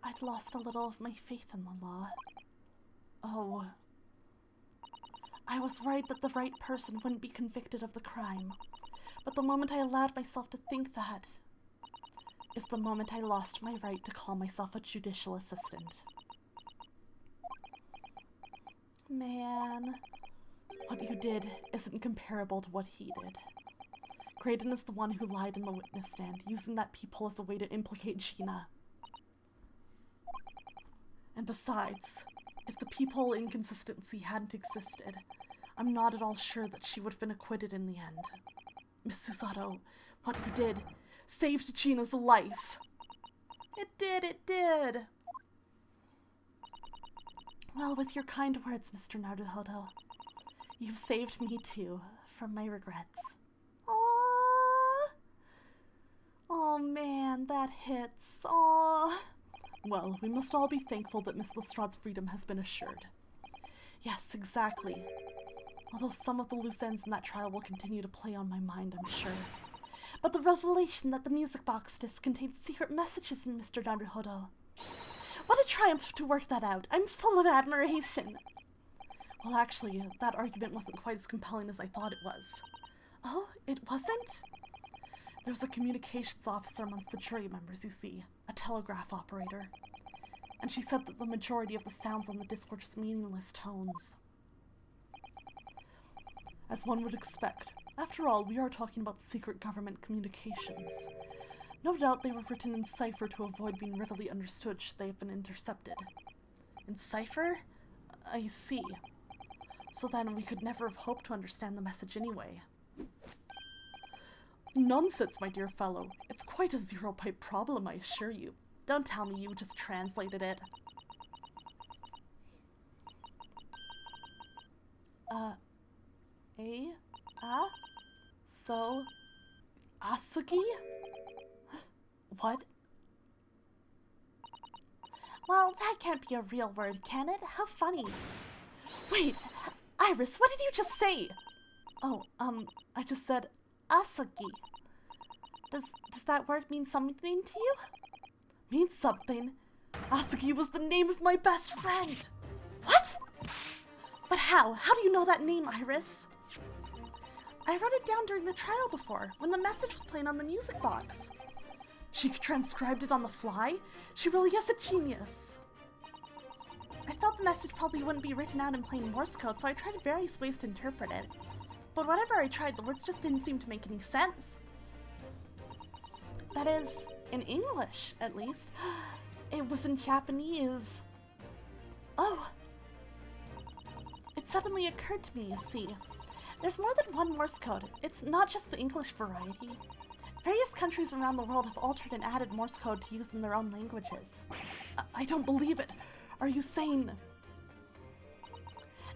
I'd lost a little of my faith in the law. I was worried that the right person wouldn't be convicted of the crime. But the moment I allowed myself to think that is the moment I lost my right to call myself a judicial assistant. Man, what you did isn't comparable to what he did. Graydon is the one who lied in the witness stand, using that peephole as a way to implicate Gina. And besides, if the peephole inconsistency hadn't existed, I'm not at all sure that she would have been acquitted in the end. Miss Susato, what you did saved Gina's life. It did. Well, with your kind words, Mr. Naruhodo, you've saved me too from my regrets. Aww. Oh man, that hits. Aww. Well, we must all be thankful that Miss Lestrande's freedom has been assured. Yes, exactly. Although some of the loose ends in that trial will continue to play on my mind, I'm sure. But the revelation that the music box disc contains secret messages in Mr. Naruhodo. What a triumph to work that out. I'm full of admiration. Well, actually, that argument wasn't quite as compelling as I thought it was. Oh, it wasn't? There was a communications officer amongst the jury members, you see, a telegraph operator. And she said that the majority of the sounds on the disc were just meaningless tones. As one would expect. After all, we are talking about secret government communications. No doubt they were written in cipher to avoid being readily understood should they have been intercepted. In cipher? I see. So then we could never have hoped to understand the message anyway. Nonsense, my dear fellow. It's quite a zero-pipe problem, I assure you. Don't tell me you just translated it. So, Asugi? What? Well, that can't be a real word, can it? How funny. Wait, Iris, what did you just say? Oh, I just said Asugi. Does that word mean something to you? Mean something? Asugi was the name of my best friend. What? But how? How do you know that name, Iris? I wrote it down during the trial before, when the message was playing on the music box. She transcribed it on the fly? She really is a genius. I thought the message probably wouldn't be written out in plain Morse code, so I tried various ways to interpret it. But whenever I tried, the words just didn't seem to make any sense. That is, in English, at least. It was in Japanese. Oh! It suddenly occurred to me, you see. There's more than one Morse code. It's not just the English variety. Various countries around the world have altered and added Morse code to use in their own languages. I don't believe it. Are you saying...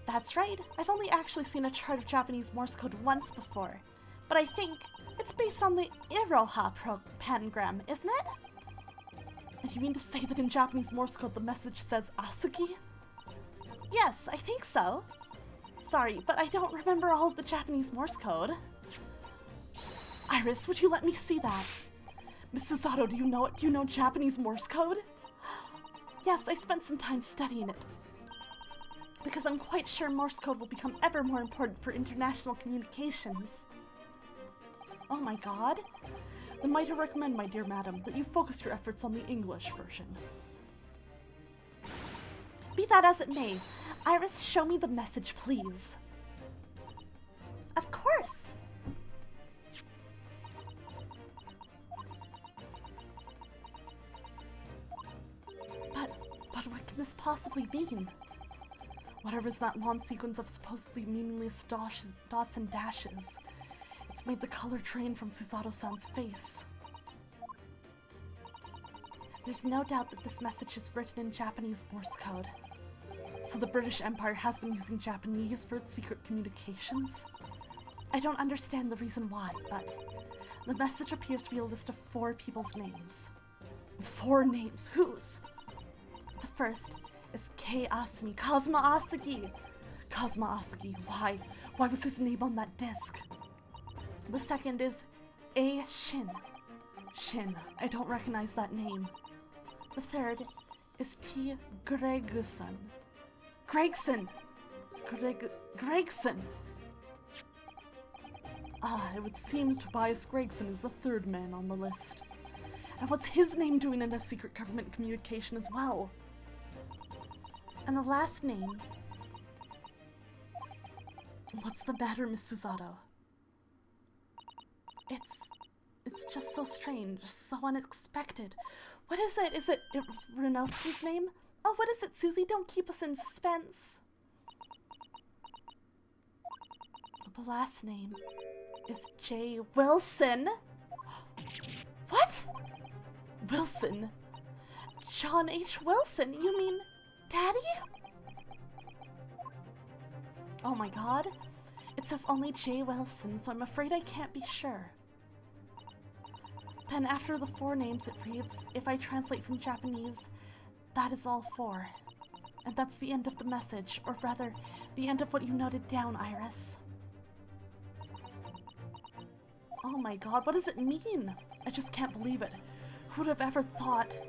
That's right. I've only actually seen a chart of Japanese Morse code once before. But I think it's based on the Iroha pentagram, isn't it? And you mean to say that in Japanese Morse code the message says Asugi? Yes, I think so. Sorry, but I don't remember all of the Japanese Morse code. Iris, would you let me see that? Miss Susato, do you know it? Do you know Japanese Morse code? Yes, I spent some time studying it. Because I'm quite sure Morse code will become ever more important for international communications. Oh my god. Then might I recommend, my dear madam, that you focus your efforts on the English version. Be that as it may, Iris, show me the message, please. Of course. But what can this possibly mean? Whatever's that long sequence of supposedly meaningless dots and dashes, it's made the color drain from Susato-san's face. There's no doubt that this message is written in Japanese Morse code. So the British Empire has been using Japanese for its secret communications? I don't understand the reason why, but the message appears to be a list of 4 people's names. 4 names? Whose? The first is Kei Asumi, Kazuma Asugi. Kazuma Asugi, why? Why was his name on that disc? The second is A Shin. Shin, I don't recognize that name. The third is T Gregson. Gregson! Gregson! Ah, it would seem Tobias Gregson is the 3rd man on the list. And what's his name doing in a secret government communication as well? And the last name... What's the matter, Miss Susato? It's just so strange, so unexpected. What is it? Is it Renowski's name? Oh, what is it, Susie? Don't keep us in suspense. The last name is J. Wilson. What? Wilson? John H. Wilson? You mean Daddy? Oh my god. It says only J. Wilson, so I'm afraid I can't be sure. Then after the 4 names it reads, if I translate from Japanese, that is all 4. And that's the end of the message, or rather, the end of what you noted down, Iris. Oh my god, what does it mean? I just can't believe it. Who would have ever thought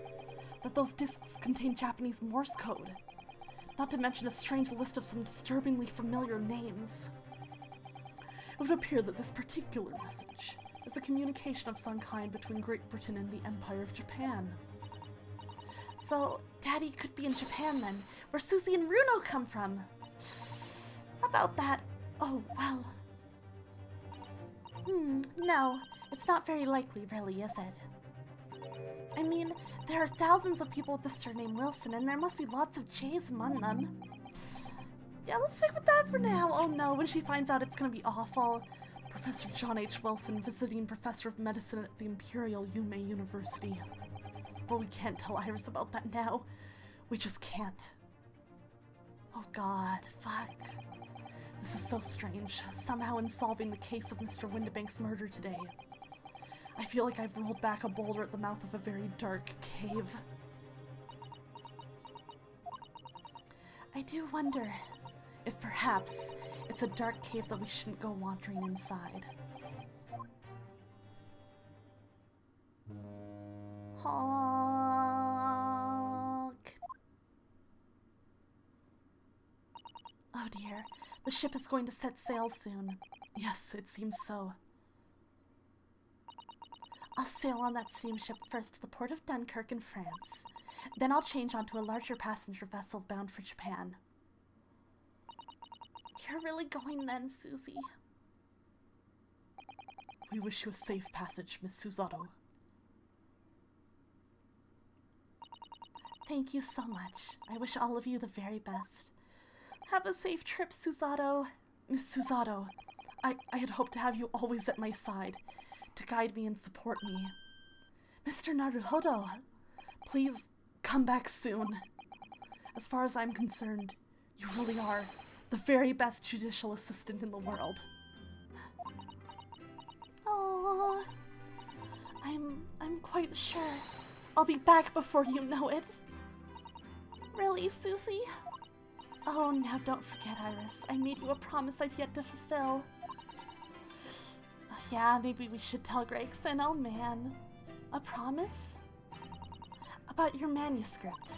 that those discs contain Japanese Morse code? Not to mention a strange list of some disturbingly familiar names. It would appear that this particular message is a communication of some kind between Great Britain and the Empire of Japan. So, Daddy could be in Japan then, where Susie and Runo come from. About that, oh well. No, it's not very likely really, is it? I mean, there are thousands of people with the surname Wilson, and there must be lots of J's among them. Yeah, let's stick with that for now. Oh no, when she finds out it's gonna be awful. Professor John H. Wilson, visiting professor of medicine at the Imperial Yume University. But we can't tell Iris about that now. We just can't. Oh god, fuck. This is so strange. Somehow in solving the case of Mr. Windibank's murder today, I feel like I've rolled back a boulder at the mouth of a very dark cave. I do wonder if perhaps it's a dark cave that we shouldn't go wandering inside. Honk. Oh dear, the ship is going to set sail soon. Yes, it seems so. I'll sail on that steamship first to the port of Dunkirk in France. Then I'll change onto a larger passenger vessel bound for Japan. You're really going then, Susie? We wish you a safe passage, Miss Susato. Thank you so much. I wish all of you the very best. Have a safe trip, Susato. Miss Susato, I had hoped to have you always at my side, to guide me and support me. Mr. Naruhodo, please come back soon. As far as I'm concerned, you really are the very best judicial assistant in the world. Oh, I'm quite sure I'll be back before you know it. Really, Susie? Oh, now don't forget, Iris. I made you a promise I've yet to fulfill. Yeah, maybe we should tell Gregson. Oh man. A promise? About your manuscript.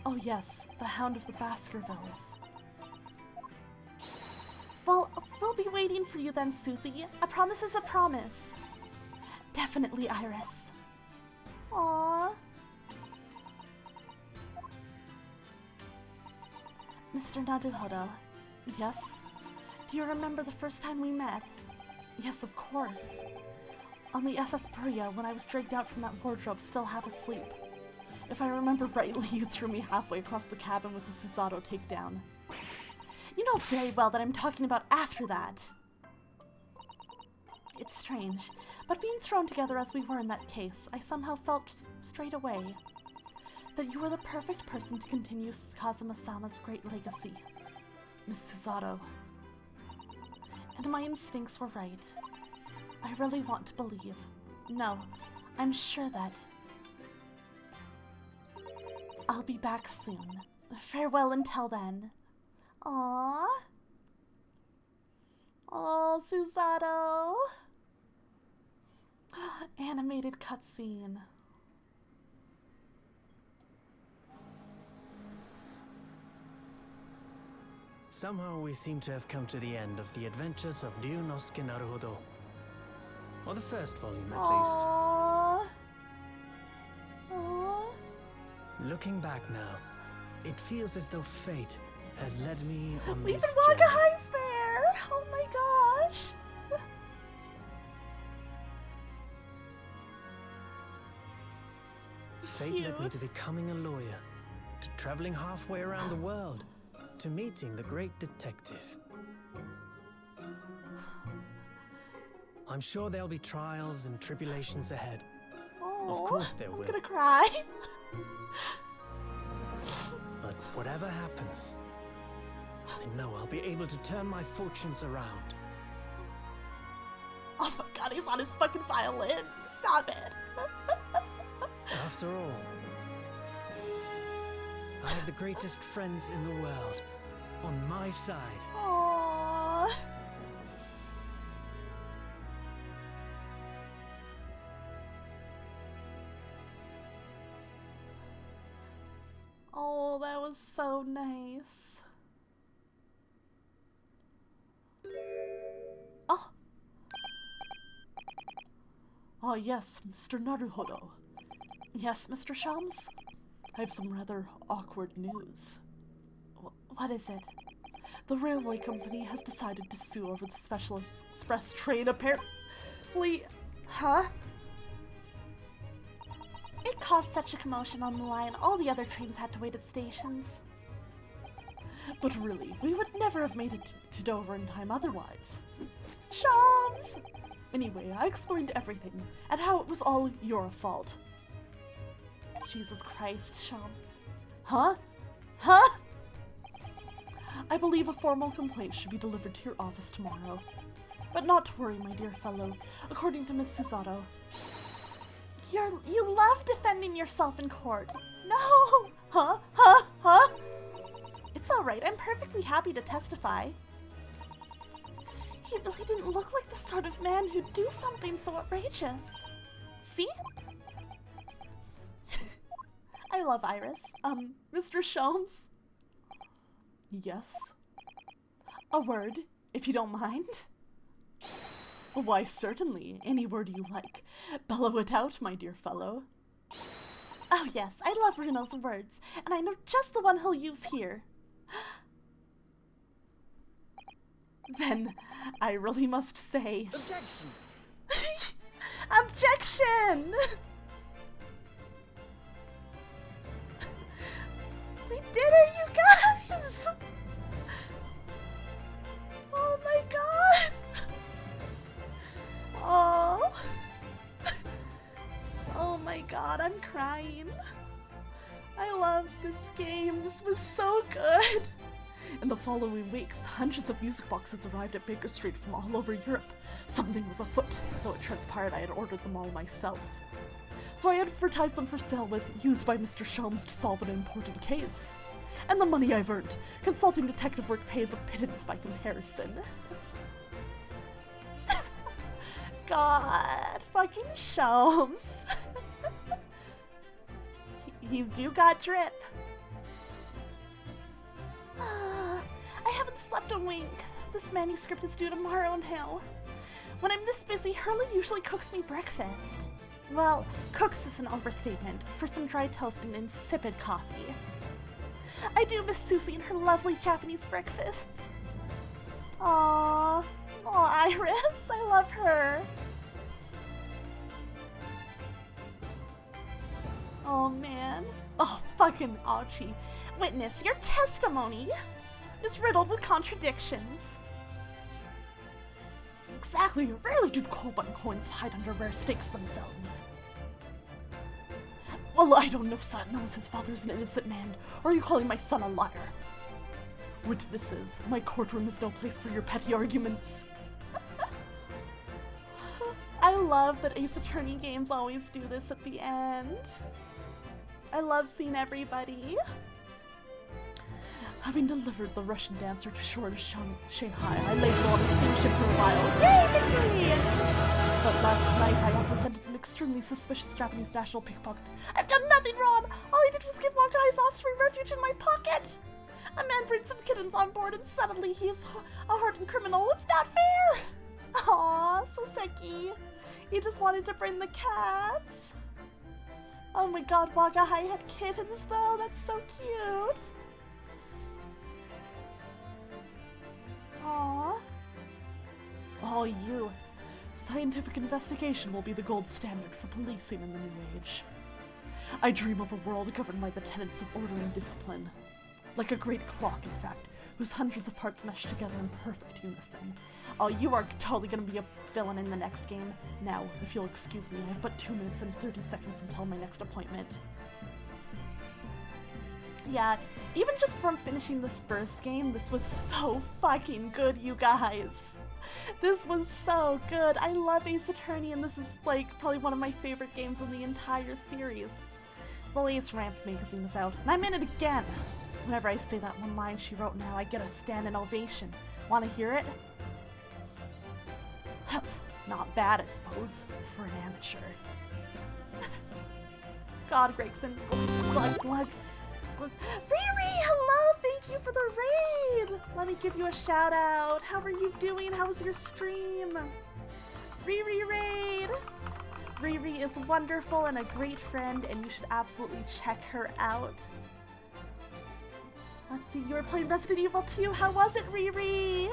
Oh yes, the Hound of the Baskervilles. Well, we'll be waiting for you then, Susie. A promise is a promise. Definitely, Iris. Aww. Mr. Naruhodo. Yes? Do you remember the first time we met? Yes, of course. On the SS Puria, when I was dragged out from that wardrobe still half asleep. If I remember rightly, you threw me halfway across the cabin with the Susato takedown. You know very well that I'm talking about after that. It's strange, but being thrown together as we were in that case, I somehow felt straight away that you were the perfect person to continue Kazuma-sama's great legacy, Miss Susato. And my instincts were right. I really want to believe. No, I'm sure that I'll be back soon. Farewell until then. Aww. Oh, Susato. Animated cutscene. Somehow we seem to have come to the end of the adventures of Ryunosuke Naruhodo. Or the first volume, at least. Aww. Aww. Looking back now, it feels as though fate has led me on Leave this it Waga journey. High's there! Oh my gosh! Fate led me to Cute. becoming a lawyer, to traveling halfway around the world, to meeting the great detective. I'm sure there'll be trials and tribulations ahead. Oh, Of course there I'm will. gonna cry. But whatever happens, I know I'll be able to turn my fortunes around. Oh my god, he's on his fucking violin. Stop it. After all, I have the greatest friends in the world on my side. Aww. Oh, that was so nice. Oh. Ah, yes, Mr. Naruhodo. Yes, Mr. Shams? I have some rather awkward news. What is it? The railway company has decided to sue over the special express train apparently... Huh? It caused such a commotion on the line, all the other trains had to wait at stations. But really, we would never have made it to Dover in time otherwise. Shams! Anyway, I explained everything, and how it was all your fault. Jesus Christ, Shams. Huh? Huh? I believe a formal complaint should be delivered to your office tomorrow. But not to worry, my dear fellow. According to Miss Susato, you love defending yourself in court. No! Huh? Huh? Huh? It's alright, I'm perfectly happy to testify. He really didn't look like the sort of man who'd do something so outrageous. See? I love Iris. Mr. Sholmes? Yes? A word, if you don't mind? Why, certainly. Any word you like. Bellow it out, my dear fellow. Oh yes, I love Runo's words, and I know just the one he'll use here. Then, I really must say... Objection! Objection! We did it, you guys! Oh my god! Oh. Oh my god, I'm crying. I love this game. This was so good. In the following weeks, hundreds of music boxes arrived at Baker Street from all over Europe. Something was afoot, though it transpired I had ordered them all myself. So I advertised them for sale with "used by Mr. Sholmes to solve an important case." And the money I've earned, consulting detective work pays a pittance by comparison. God, fucking Sholmes. He's do got drip. I haven't slept a wink. This manuscript is due tomorrow now. When I'm this busy, Hurley usually cooks me breakfast. Well, cooks is an overstatement, for some dry toast and insipid coffee. I do miss Susie and her lovely Japanese breakfasts. Aww. Aw, Iris, I love her. Oh man. Oh, fucking ouchie. Witness, your testimony is riddled with contradictions. Exactly, rarely do cold-button coins hide under rare stakes themselves. Well, I don't know if son knows his father's an innocent man, or are you calling my son a liar? Witnesses, my courtroom is no place for your petty arguments. I love that Ace Attorney games always do this at the end. I love seeing everybody. Having delivered the Russian dancer to shore to Shanghai, I laid low on a steamship for a while. Yay, victory! But last night I apprehended an extremely suspicious Japanese national pickpocket. I've done nothing wrong! All I did was give Wakai's offspring refuge in my pocket! A man brings some kittens on board and suddenly he's a hardened criminal. It's not fair! Aww, so Seki. He just wanted to bring the cats. Oh my god, Wakahai had kittens though, that's so cute. Aww. Oh, you. Scientific investigation will be the gold standard for policing in the new age. I dream of a world governed by the tenets of order and discipline. Like a great clock, in fact, whose hundreds of parts mesh together in perfect unison. Oh, you are totally gonna be a villain in the next game. Now, if you'll excuse me, I have but 2 minutes and 30 seconds until my next appointment. Yeah, even just from finishing this first game, this was so fucking good, you guys. This was so good. I love Ace Attorney, and this is like probably one of my favorite games in the entire series. Well, Ace Rants magazine is out, and I'm in it again. Whenever I say that one line she wrote now, I get a standing ovation. Wanna hear it? Not bad, I suppose, for an amateur. God, Gregson. Glug, glug. Riri, hello! Thank you for the raid! Let me give you a shout out. How are you doing? How was your stream? Riri raid! Riri is wonderful and a great friend, and you should absolutely check her out. Let's see, you were playing Resident Evil 2. How was it, Riri?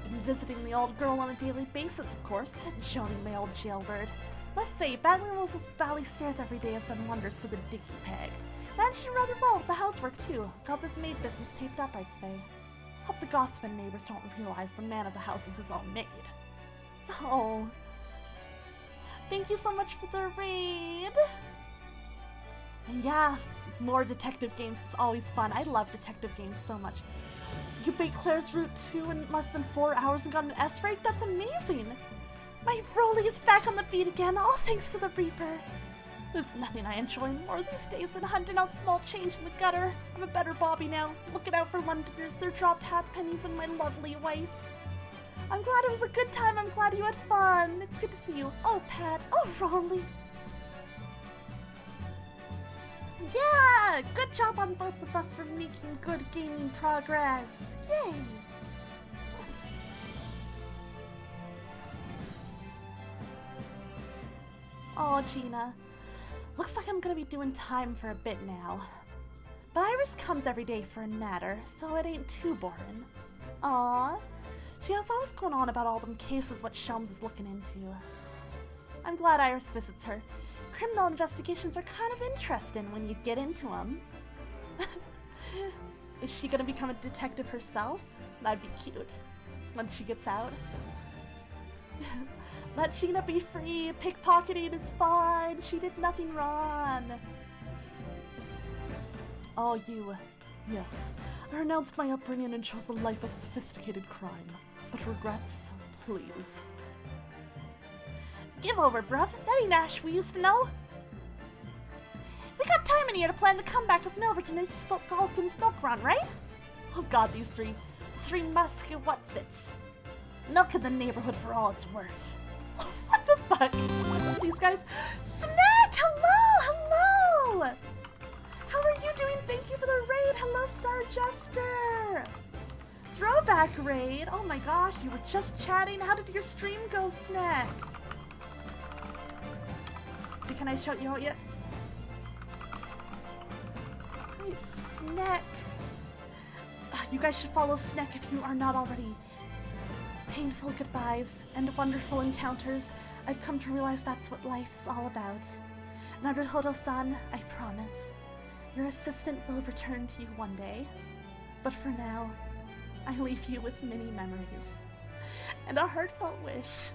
Been visiting the old girl on a daily basis, of course, and showing my old jailbird. Must say, battling those valley stairs every day has done wonders for the dicky peg. Managing rather well with the housework, too. Got this maid business taped up, I'd say. Hope the gossiping neighbors don't realize the man of the house is his own maid. Oh. Thank you so much for the raid. And yeah, more detective games is always fun. I love detective games so much. You beat Claire's Route 2 in less than 4 hours and got an S rank? That's amazing! My Rolly is back on the beat again, all thanks to the Reaper. There's nothing I enjoy more these days than hunting out small change in the gutter. I'm a better Bobby now, looking out for Londoners, their dropped halfpennies, and my lovely wife. I'm glad it was a good time, I'm glad you had fun. It's good to see you. Oh, Pat. Oh, Rolly. Yeah! Good job on both of us for making good gaming progress. Yay! Oh, Gina. Looks like I'm gonna be doing time for a bit now. But Iris comes every day for a natter, so it ain't too boring. Aw. She has always going on about all them cases what Shelms is looking into. I'm glad Iris visits her. Criminal investigations are kind of interesting when you get into them. Is she gonna become a detective herself? That'd be cute. When she gets out. Let Gina be free. Pickpocketing is fine. She did nothing wrong. Oh, you. Yes. I renounced my upbringing and chose a life of sophisticated crime. But regrets? Please. Give over, bruv. That ain't Ash we used to know. We got time in here to plan the comeback of Milverton and Skulkin's milk run, right? Oh god, these three. Three musket whatsits. Milk in the neighborhood for all it's worth. What the fuck? These guys. Snack! Hello! Hello! How are you doing? Thank you for the raid. Hello, Star Jester. Throwback raid. Oh my gosh, you were just chatting. How did your stream go, Snack? See, can I shout you out yet? Wait, Snack. You guys should follow Snack if you are not already. Painful goodbyes and wonderful encounters. I've come to realize that's what life is all about. Naruhodo-san, I promise. Your assistant will return to you one day. But for now, I leave you with many memories. And a heartfelt wish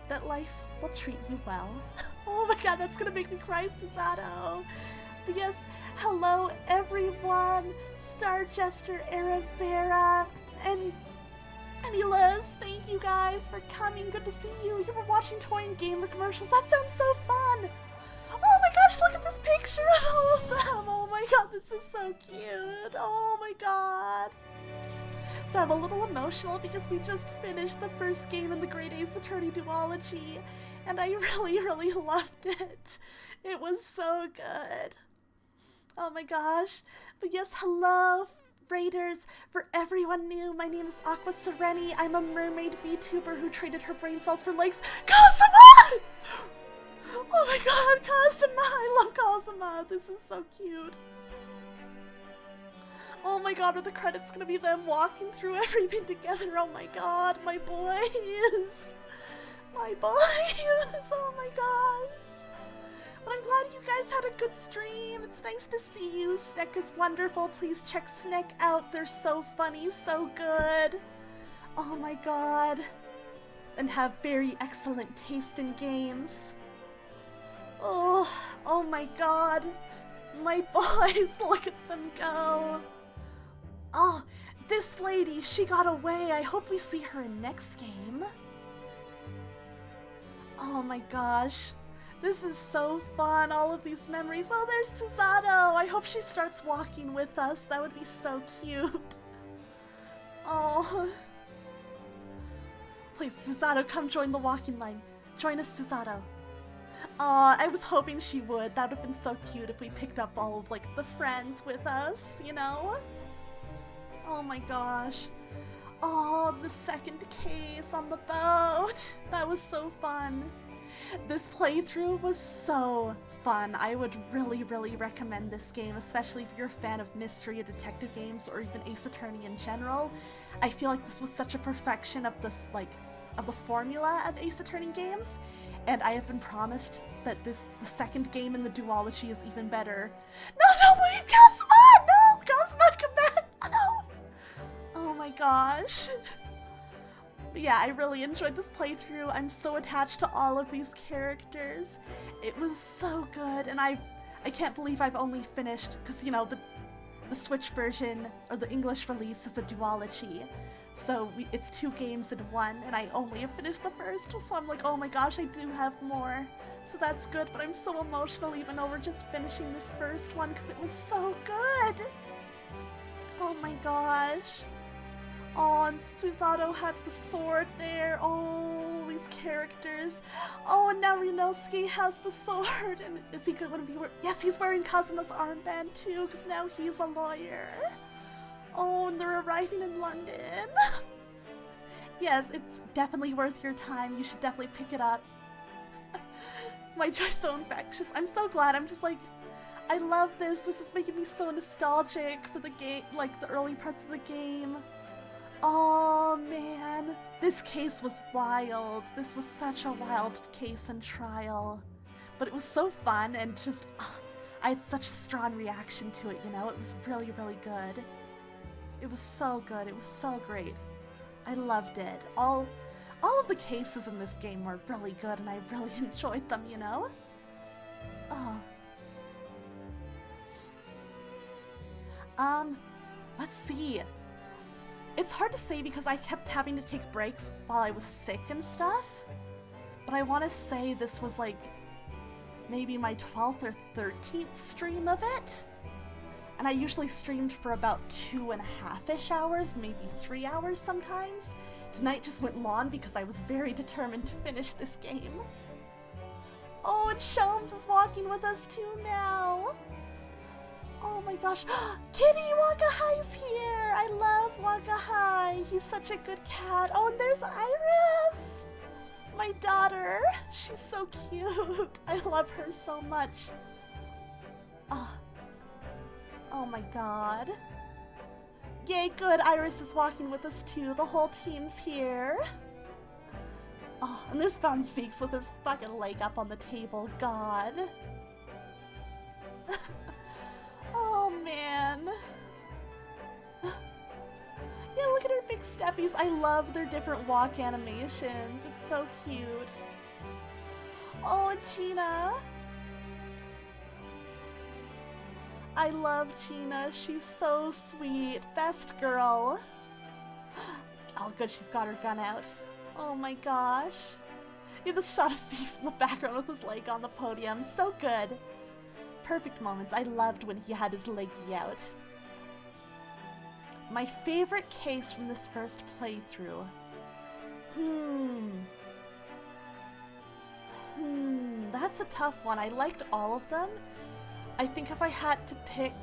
that life will treat you well. Oh my god, that's gonna make me cry, Susato. But yes, hello everyone. Star Jester, Aravera, and Liz, thank you guys for coming. Good to see you. You were watching toy and gamer commercials. That sounds so fun. Oh my gosh, look at this picture of all of them. Oh my god, this is so cute. Oh my god. So I'm a little emotional because we just finished the first game in the Great Ace Attorney duology, and I really loved it. It was so good. Oh my gosh. But yes, hello, Raiders. For everyone new, my name is Aqua Sereni. I'm a mermaid VTuber who traded her brain cells for legs. Kazuma! Oh my god, Kazuma! I love Kazuma. This is so cute. Oh my god, are the credits gonna be them walking through everything together? Oh my god, my boys! My boys! Oh my god! But I'm glad you guys had a good stream. It's nice to see you. Snek is wonderful. Please check Snek out. They're so funny, so good. Oh my god. And have very excellent taste in games. Oh my god. My boys, look at them go. Oh, this lady, she got away. I hope we see her in next game. Oh my gosh. This is so fun, all of these memories. Oh, there's Susato. I hope she starts walking with us. That would be so cute. Oh. Please, Susato, come join the walking line. Join us, Susato. Aw, I was hoping she would. That would have been so cute if we picked up all of, like, the friends with us, you know? Oh my gosh. Oh, the second case on the boat. That was so fun. This playthrough was so fun. I would really, really recommend this game, especially if you're a fan of mystery or detective games or even Ace Attorney in general. I feel like this was such a perfection of this, like, of the formula of Ace Attorney games, and I have been promised that the second game in the duology is even better. No, don't leave, Cosma! No, Cosma, come back! No! Oh my gosh. But yeah, I really enjoyed this playthrough. I'm so attached to all of these characters. It was so good, and I can't believe I've only finished, because, you know, the Switch version, or the English release, is a duology. So it's 2 games in 1, and I only have finished the first, so I'm like, oh my gosh, I do have more. So that's good, but I'm so emotional even over just finishing this first one, because it was so good. Oh my gosh. Oh, and Susato had the sword there. Oh, these characters. Oh, and now Rinosuke has the sword. And is he going to be wearing... Yes, he's wearing Kazuma's armband too, because now he's a lawyer. Oh, and they're arriving in London. Yes, it's definitely worth your time. You should definitely pick it up. My joy's so infectious. I'm so glad. I'm just like... I love this. This is making me so nostalgic for the game, like the early parts of the game. Oh man, this case was wild. This was such a wild case and trial. But it was so fun, and just, I had such a strong reaction to it, you know? It was really, really good. It was so good. It was so great. I loved it. All of the cases in this game were really good, and I really enjoyed them, you know? Oh. Let's see. It's hard to say because I kept having to take breaks while I was sick and stuff, but I want to say this was like maybe my 12th or 13th stream of it, and I usually streamed for about 2.5-ish hours, maybe 3 hours sometimes. Tonight just went long because I was very determined to finish this game. Oh, and Sholmes is walking with us too now. Oh my gosh, Kitty Wakahai's here! I love Wakahai, he's such a good cat. Oh, and there's Iris! My daughter, she's so cute. I love her so much. Oh my god. Yay, good, Iris is walking with us too. The whole team's here. Oh, and there's Von Speaks with his fucking leg up on the table, god. Oh man. Yeah, look at her big steppies. I love their different walk animations. It's so cute. Oh, and Gina. I love Gina. She's so sweet. Best girl. Oh, good. She's got her gun out. Oh my gosh. Yeah, the shot of Steve in the background with his leg on the podium. So good. Perfect moments. I loved when he had his leggy out. My favorite case from this first playthrough. That's a tough one. I liked all of them. I think if I had to pick...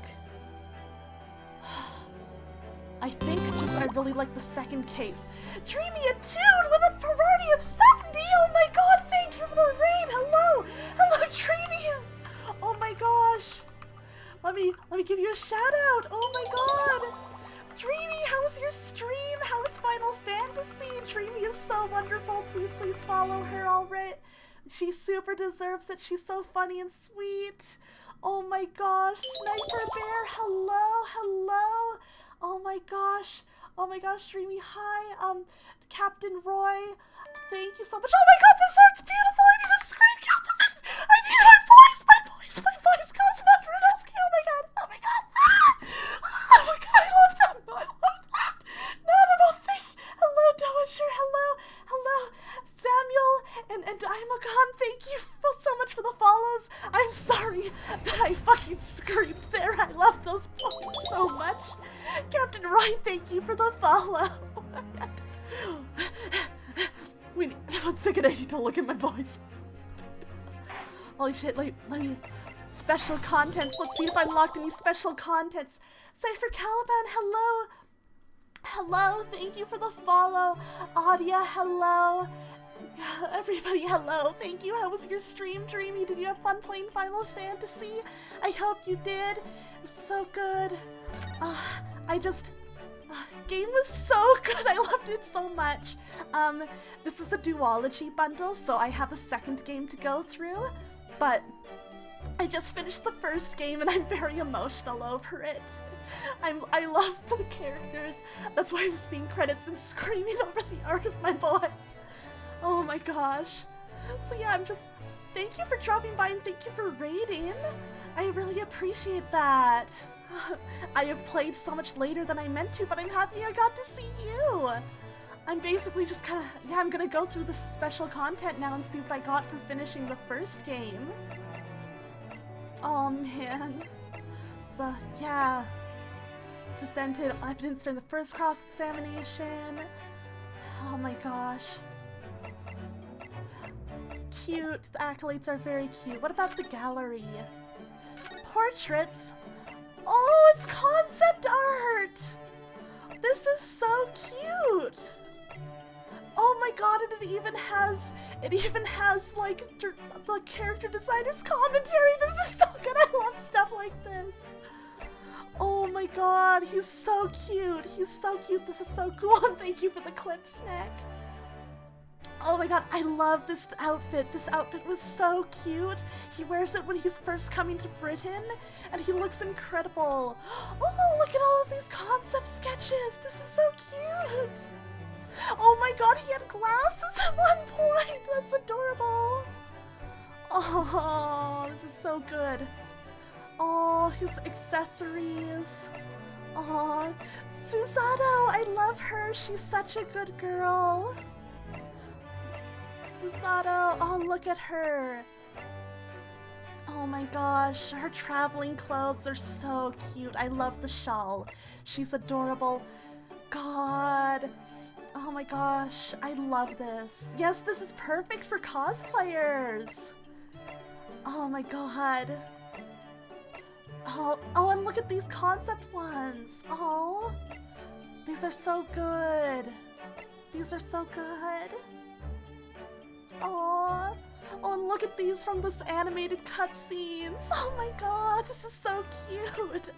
I think just I really like the second case. Dreamy a dude with a parody of 70! Oh my god, thank you for the raid! Hello! Hello, Dreamy! Oh my gosh! Let me give you a shout out! Oh my god! Dreamy, how was your stream? How was Final Fantasy? Dreamy is so wonderful. Please follow her already. She super deserves it. She's so funny and sweet. Oh my gosh, Sniper Bear, hello, hello. Oh my gosh, Dreamy, hi. Captain Roy, thank you so much. Oh my god, this art's beautiful. I need a screen cap of it. I need my voice, Cosmo Bruneski. Oh my god, oh my god. Ah! Oh my god, I love them. I love them. Nanamo, hello, Dowager, hello, Samuel, and Imagon, thank you so much for the follows. I'm sorry that I fucking screamed there. I love those poems so much. Captain Roy, thank you for the follow. One second, I need to look at my voice. Holy shit, let me... Special contents, let's see if I unlocked any special contents. Cypher Caliban, hello. Hello, thank you for the follow. Audia, hello. Everybody, hello, thank you. How was your stream, Dreamy? Did you have fun playing Final Fantasy? I hope you did. It was so good. Game was so good. I loved it so much. This is a duology bundle, so I have a second game to go through, but I just finished the first game and I'm very emotional over it. I love the characters. That's why I'm seeing credits and screaming over the art of my boys. Oh my gosh. So yeah, thank you for dropping by and thank you for raiding. I really appreciate that. I have played so much later than I meant to, but I'm happy I got to see you. I'm basically just I'm gonna go through the special content now and see what I got for finishing the first game. Oh man. So yeah. Presented evidence during the first cross-examination. Oh my gosh. Cute. The accolades are very cute. What about the gallery? Portraits? Oh, it's concept art! This is so cute! Oh my god, and it even has like the character designer's commentary. This is so good. I love stuff like this. Oh my god, he's so cute. He's so cute. This is so cool. And thank you for the clip snack. Oh my god, I love this outfit. This outfit was so cute. He wears it when he's first coming to Britain, and he looks incredible. Oh, look at all of these concept sketches. This is so cute. Oh my god, he had glasses at one point. That's adorable. Oh, this is so good. Oh, his accessories. Oh, Susato, I love her. She's such a good girl. Susato, oh look at her. Oh my gosh, her traveling clothes are so cute. I love the shawl. She's adorable. God. Oh my gosh, I love this. Yes, this is perfect for cosplayers. Oh my god. Oh, and look at these concept ones. Oh, these are so good. These are so good. Oh, and look at these from this animated cutscenes. Oh my god, this is so cute.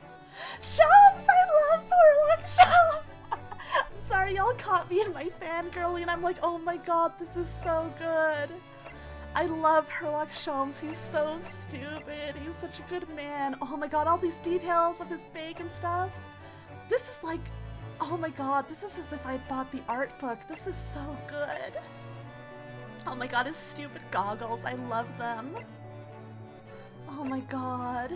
Shelves, I love Warlock shelves. I'm sorry, y'all caught me in my fangirling. I'm like, oh my god, this is so good. I love Herlock Sholmes. He's so stupid. He's such a good man. Oh my god, all these details of his bake and stuff. This is like, oh my god, this is as if I had bought the art book. This is so good. Oh my god, his stupid goggles. I love them. Oh my god.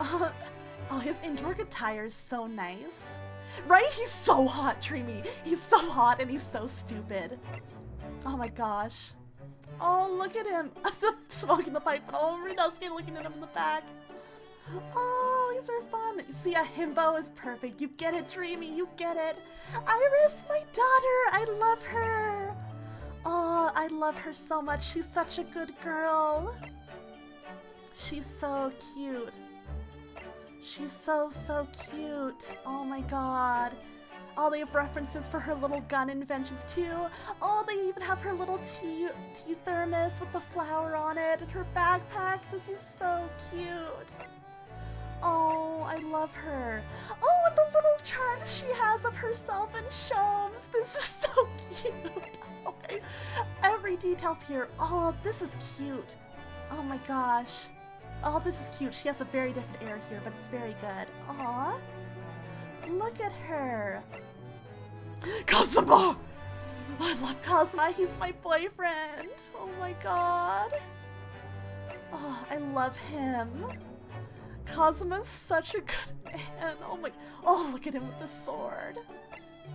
Oh, his indoor attire is so nice. Right? He's so hot, Dreamy. He's so hot and he's so stupid. Oh my gosh. Oh, look at him. Smoking the pipe. Oh, Rinalski looking at him in the back. Oh, these are fun. See, a himbo is perfect. You get it, Dreamy. You get it. Iris, my daughter. I love her. Oh, I love her so much. She's such a good girl. She's so cute. She's so cute. Oh my god. Oh, they have references for her little gun inventions too. Oh, they even have her little tea thermos with the flower on it and her backpack. This is so cute. Oh, I love her. Oh, and the little charms she has of herself and Sholmes. This is so cute. Okay. Every details here. Oh, this is cute. Oh my gosh. Oh, this is cute. She has a very different air here, but it's very good. Aw. Look at her. Kazuma! I love Kazuma. He's my boyfriend. Oh my god. Oh, I love him. Kazuma's such a good man. Oh my. Oh, look at him with the sword.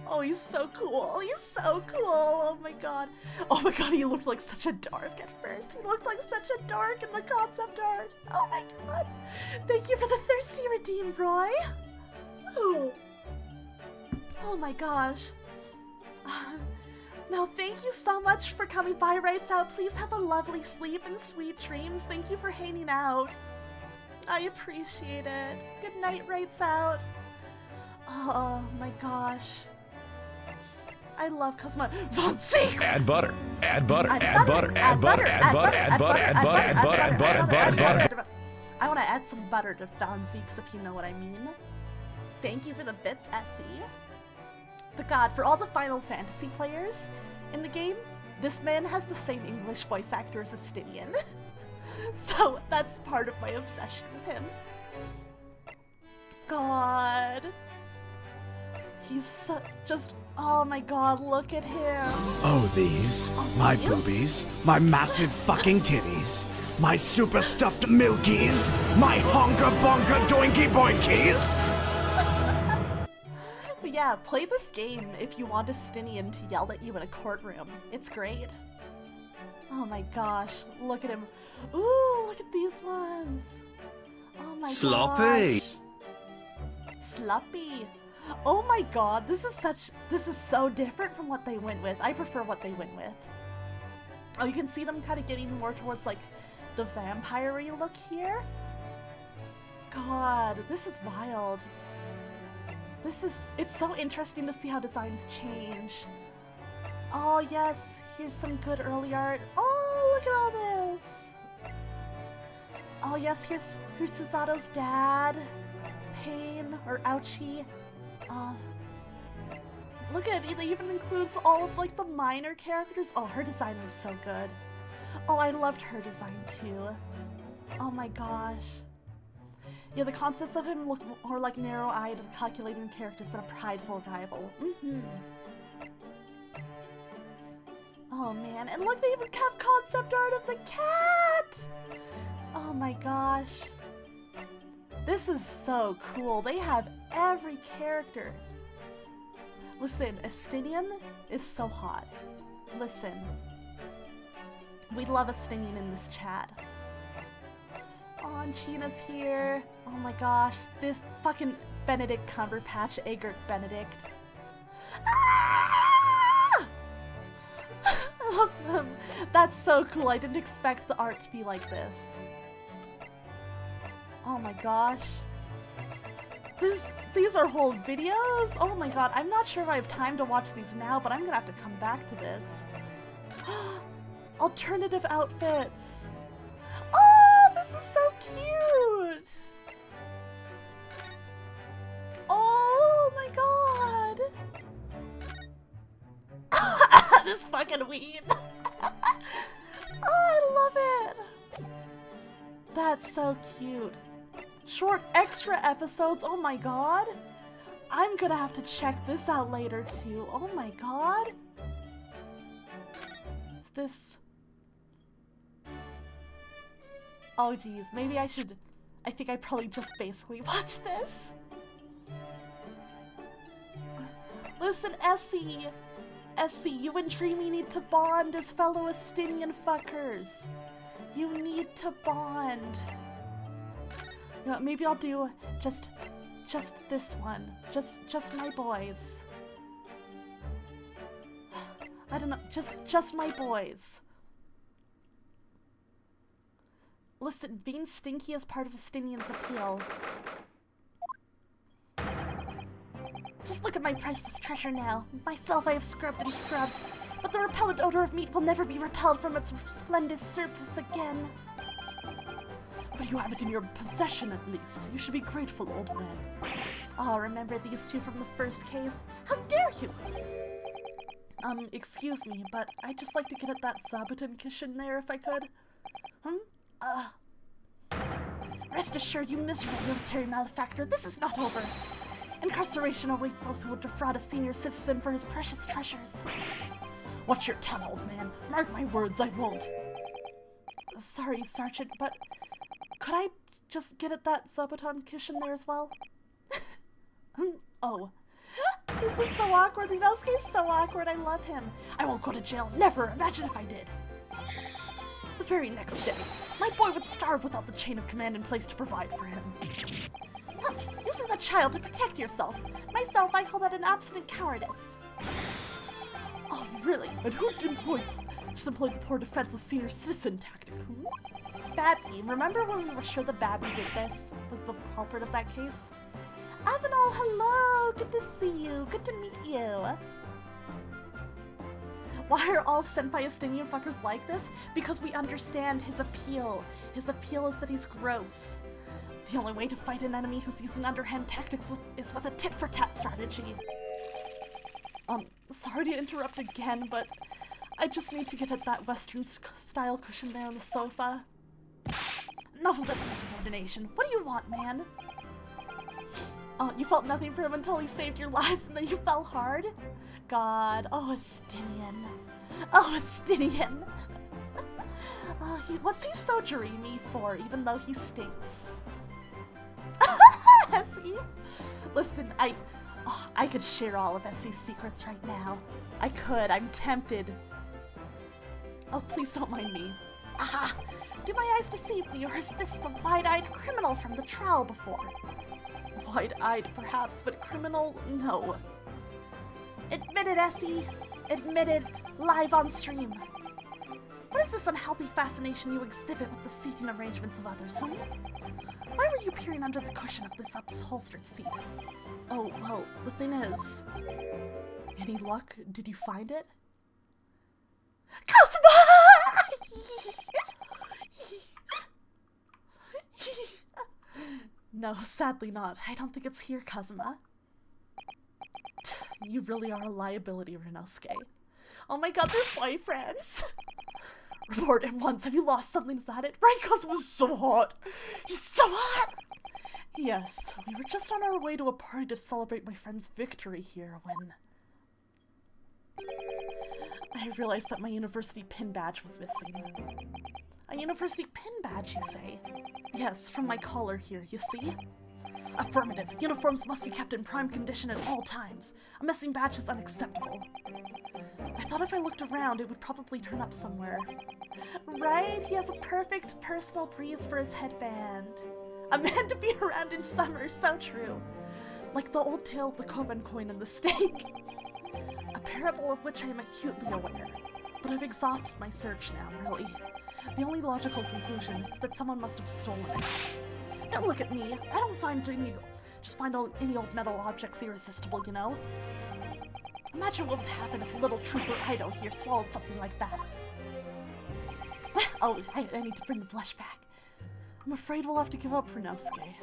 Oh, he's so cool. He's so cool. Oh my god. Oh my god, he looked like such a dork at first. He looked like such a dork in the concept art. Oh my god. Thank you for the thirsty redeem, Roy. Ooh. Oh my gosh. Now, thank you so much for coming by, Rights Out. Please have a lovely sleep and sweet dreams. Thank you for hanging out. I appreciate it. Good night, Rights Out. Oh my gosh. I love Cosmo. Von Seeks! Add butter. Add butter. Add butter. Add butter. Add butter. Add butter. Add butter. Add butter. Add butter. Add butter. Add butter. I want to add some butter to Von Seeks, if you know what I mean. Thank you for the bits, Essie. But god, for all the Final Fantasy players in the game, this man has the same English voice actor as Estinian. So that's part of my obsession with him. God. He's so, just, oh my god, look at him. Oh, these. My boobies. My massive fucking titties. My super stuffed milkies. My honker bonker doinky boinkies. But yeah, play this game if you want Estinian to yell at you in a courtroom. It's great. Oh my gosh, look at him. Ooh, look at these ones. Oh my Sloppy. gosh. Sloppy. Oh my god, this is so different from what they went with. I prefer what they went with. Oh, you can see them kind of getting more towards like the vampire-y look here. God, this is wild. It's so interesting to see how designs change. Oh yes, here's some good early art. Oh, look at all this. Oh yes, here's Susato's dad. Pain, or Ouchie. Look at it, it even includes all of like the minor characters. Oh, her design was so good. Oh, I loved her design too. Oh my gosh. Yeah, the concepts of him look more like narrow-eyed and calculating characters than a prideful rival. Oh man, and look, they even have concept art of the cat! Oh my gosh. This is so cool. They have every character. Listen, Estinian is so hot. Listen. We love Estinian in this chat. Oh, and China's here. Oh my gosh, this fucking Benedict Cumberbatch, Eggert Benedict. Ah! I love them. That's so cool. I didn't expect the art to be like this. Oh my gosh. These are whole videos? Oh my god, I'm not sure if I have time to watch these now, but I'm gonna have to come back to this. Alternative outfits. Oh, this is so cute! Oh my god! This fucking weed! Oh, I love it! That's so cute. Short extra episodes, oh my god! I'm gonna have to check this out later too. Oh my god! Is this... Oh geez, maybe I should... I think I probably just basically watch this. Listen, Essie! Essie, you and Dreamy need to bond as fellow Estinian fuckers. You need to bond. You know, maybe I'll do just this one. Just my boys. I don't know, just my boys. Listen, being stinky is part of Estinian's appeal. Just look at my priceless treasure now. Myself I have scrubbed and scrubbed, but the repellent odor of meat will never be repelled from its splendid surface again. But you have it in your possession at least. You should be grateful, old man. Oh, remember these two from the first case? How dare you! Excuse me, but I'd just like to get at that Zabuton cushion there if I could. Rest assured, you miserable military malefactor, this is not over. Incarceration awaits those who would defraud a senior citizen for his precious treasures. Watch your tongue, old man. Mark my words, I won't. Sorry, Sergeant, but could I just get at that Zabuton cushion there as well? Oh. This is so awkward. Rinosuke's so awkward. I love him. I won't go to jail. Never. Imagine if I did. The very next day, my boy would starve without the chain of command in place to provide for him. Using the child to protect yourself. Myself, I call that an absolute cowardice. Oh, really? And who employed the poor defenseless senior citizen tactic? Babby. Remember when we were sure that Babby did this? Was the culprit of that case? Avenal, hello! Good to see you. Good to meet you. Why are all Senpai Estinian fuckers like this? Because we understand his appeal. His appeal is that he's gross. The only way to fight an enemy who's using underhand tactics is with a tit-for-tat strategy. Sorry to interrupt again, but I just need to get at that Western-style cushion there on the sofa. Enough of this insubordination. What do you want, man? Oh, you felt nothing for him until he saved your lives and then you fell hard? God. Oh, Estinian. Oh, Estinian. Oh, what's he so dreamy for, even though he stinks? Essie? Listen, I could share all of Essie's secrets right now. I could. I'm tempted. Oh, please don't mind me. Aha! Do my eyes deceive me, or is this the wide-eyed criminal from the trial before? Wide-eyed, perhaps, but criminal, no. Admit it, Essie. Admit it, live on stream. What is this unhealthy fascination you exhibit with the seating arrangements of others, huh? Why were you peering under the cushion of this upholstered seat? Oh, well, the thing is... Any luck? Did you find it? Cosmo! No, sadly not. I don't think it's here, Kazuma. You really are a liability, Rinosuke. Oh my god, they're boyfriends! Report at once. Have you lost something? Is that it? Right, Kazuma's so hot! He's so hot! Yes, we were just on our way to a party to celebrate my friend's victory here when... I realized that my university pin badge was missing. A university pin badge, you say? Yes, from my collar here, you see? Affirmative. Uniforms must be kept in prime condition at all times. A missing badge is unacceptable. I thought if I looked around, it would probably turn up somewhere. Right? He has a perfect personal breeze for his headband. A man to be around in summer, so true. Like the old tale of the Koban coin and the steak. A parable of which I am acutely aware. But I've exhausted my search now, really. The only logical conclusion is that someone must have stolen it. Don't look at me. I don't find any old metal objects irresistible, you know? Imagine what would happen if little Trooper Ido here swallowed something like that. Oh, I need to bring the blush back. I'm afraid we'll have to give up, Rinosuke.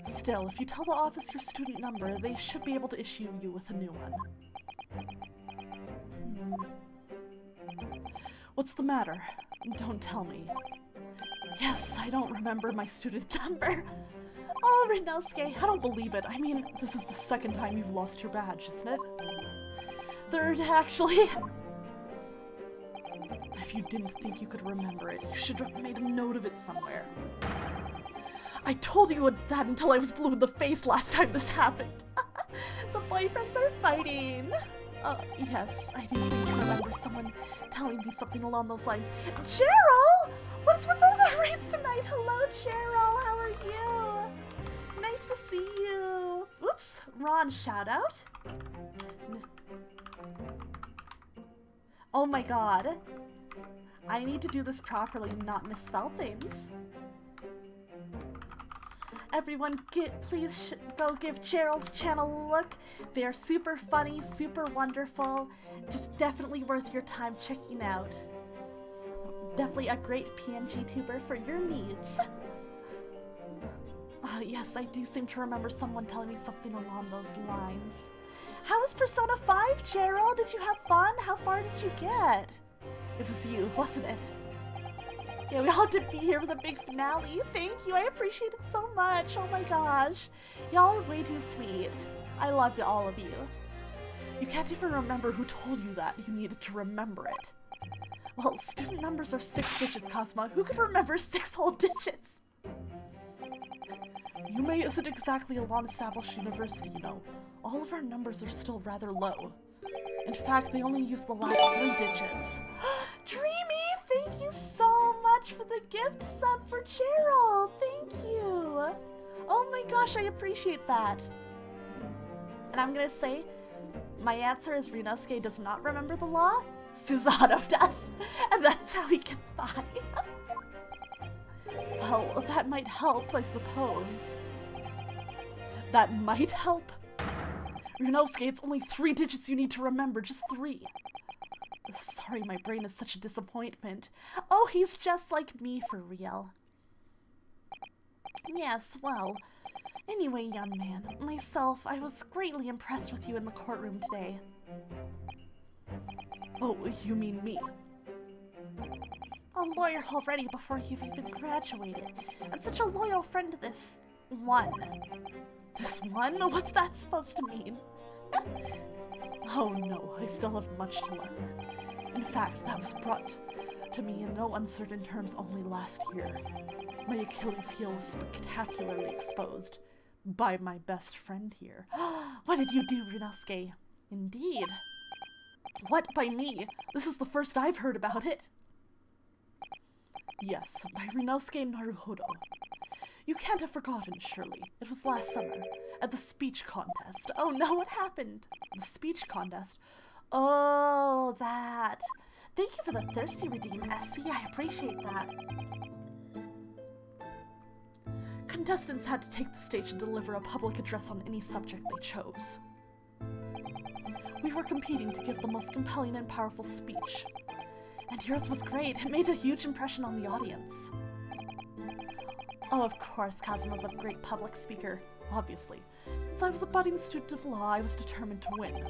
Still, if you tell the office your student number, they should be able to issue you with a new one. What's the matter? Don't tell me. Yes, I don't remember my student number. Oh, Rinosuke, I don't believe it. I mean, this is the second time you've lost your badge, isn't it? Third, actually. If you didn't think you could remember it, you should have made a note of it somewhere. I told you that until I was blue in the face last time this happened. The boyfriends are fighting. Yes, I do seem to remember someone telling me something along those lines. Cheryl! What's with all the rates tonight? Hello, Cheryl. How are you? Nice to see you. Oops, Ron shout out. Oh my god. I need to do this properly and not misspell things. Everyone, please go give Cheryl's channel a look. They are super funny, super wonderful. Just definitely worth your time checking out. Definitely a great PNG tuber for your needs. Yes, I do seem to remember someone telling me something along those lines. How was Persona 5, Gerald? Did you have fun? How far did you get? It was you, wasn't it? Yeah, we all had to be here for the big finale. Thank you, I appreciate it so much. Oh my gosh. Y'all are way too sweet. I love all of you. You can't even remember who told you that. You needed to remember it. Well, student numbers are 6 digits, Cosmo. Who could remember 6 whole digits? Yume isn't exactly a long-established university, you know. All of our numbers are still rather low. In fact, they only use the last 3 digits. Dreamy, thank you so much for the gift sub for Gerald. Thank you. Oh my gosh, I appreciate that. And I'm gonna say, my answer is Ryunosuke does not remember the law. Susanoo does. And that's how he gets by. Well, that might help, I suppose. That might help? Ryunosuke, it's only 3 digits you need to remember, just 3. Sorry, my brain is such a disappointment. Oh, he's just like me for real. Yes, well, anyway, young man, myself, I was greatly impressed with you in the courtroom today. Oh, you mean me? A lawyer already before you've even graduated, and such a loyal friend to this one. This one? What's that supposed to mean? Oh no, I still have much to learn. In fact, that was brought to me in no uncertain terms only last year. My Achilles heel was spectacularly exposed by my best friend here. What did you do, Ryunosuke? Indeed. What, by me? This is the first I've heard about it. Yes, by Ryunosuke Naruhodo. You can't have forgotten, surely. It was last summer, at the speech contest. Oh no, what happened? The speech contest? Oh, that. Thank you for the thirsty redeem, Essie. I appreciate that. Contestants had to take the stage and deliver a public address on any subject they chose. We were competing to give the most compelling and powerful speech. And yours was great. It made a huge impression on the audience. Oh, of course, Kazuma's a great public speaker, obviously. Since I was a budding student of law, I was determined to win.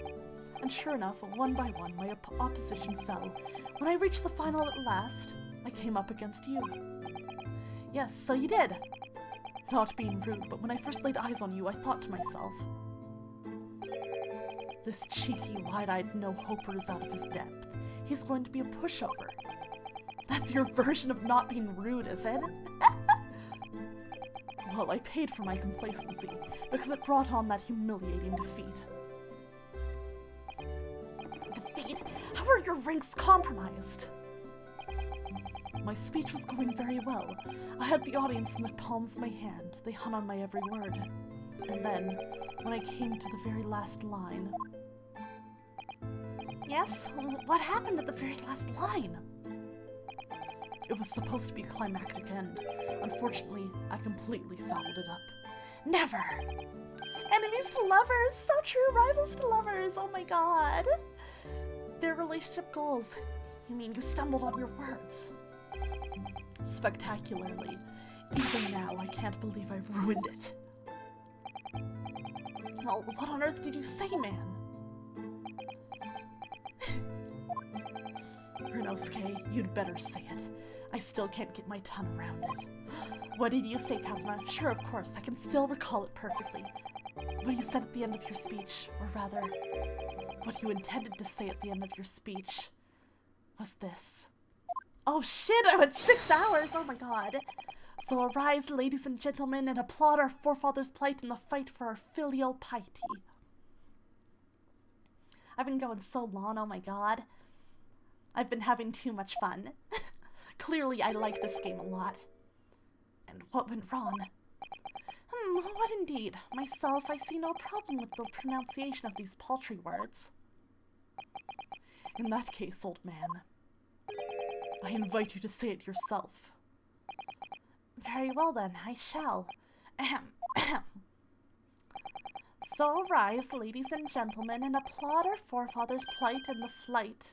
And sure enough, one by one, my opposition fell. When I reached the final at last, I came up against you. Yes, so you did. Not being rude, but when I first laid eyes on you, I thought to myself, this cheeky, wide-eyed no-hoper is out of his depth. He's going to be a pushover. That's your version of not being rude, is it? Well, I paid for my complacency, because it brought on that humiliating defeat. Defeat? How are your ranks compromised? My speech was going very well. I had the audience in the palm of my hand. They hung on my every word. And then, when I came to the very last line... Yes? What happened at the very last line? It was supposed to be a climactic end. Unfortunately, I completely fouled it up. Never! Enemies to lovers! So true! Rivals to lovers! Oh my god! Their relationship goals. You mean you stumbled on your words? Spectacularly. Even now, I can't believe I've ruined it. Well, what on earth did you say, man? Ryunosuke, you'd better say it. I still can't get my tongue around it. What did you say, Kazuma? Sure, of course, I can still recall it perfectly. What you said at the end of your speech, or rather, what you intended to say at the end of your speech, was this. Oh shit, I went 6 hours! Oh my god. So arise, ladies and gentlemen, and applaud our forefathers' plight in the fight for our filial piety. I've been going so long, oh my god. I've been having too much fun. Clearly, I like this game a lot. And what went wrong? What indeed? Myself, I see no problem with the pronunciation of these paltry words. In that case, old man, I invite you to say it yourself. Very well then, I shall. Ahem. So rise, ladies and gentlemen, and applaud our forefathers' plight in the flight.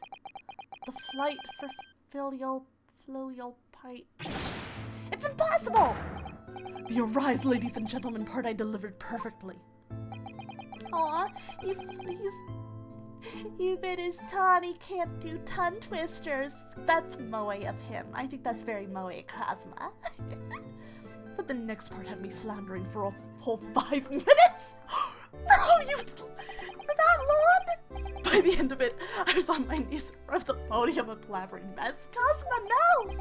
The flight for filial piety. It's impossible! The arise, ladies and gentlemen part I delivered perfectly. Aw, even his Tawny can't do tongue twisters. That's moe of him. I think that's very moe, Cosma. But the next part had me floundering for a whole 5 minutes. Bro, for that long? By the end of it, I was on my knees in front of the podium, a blabbering mess. Cosma, no!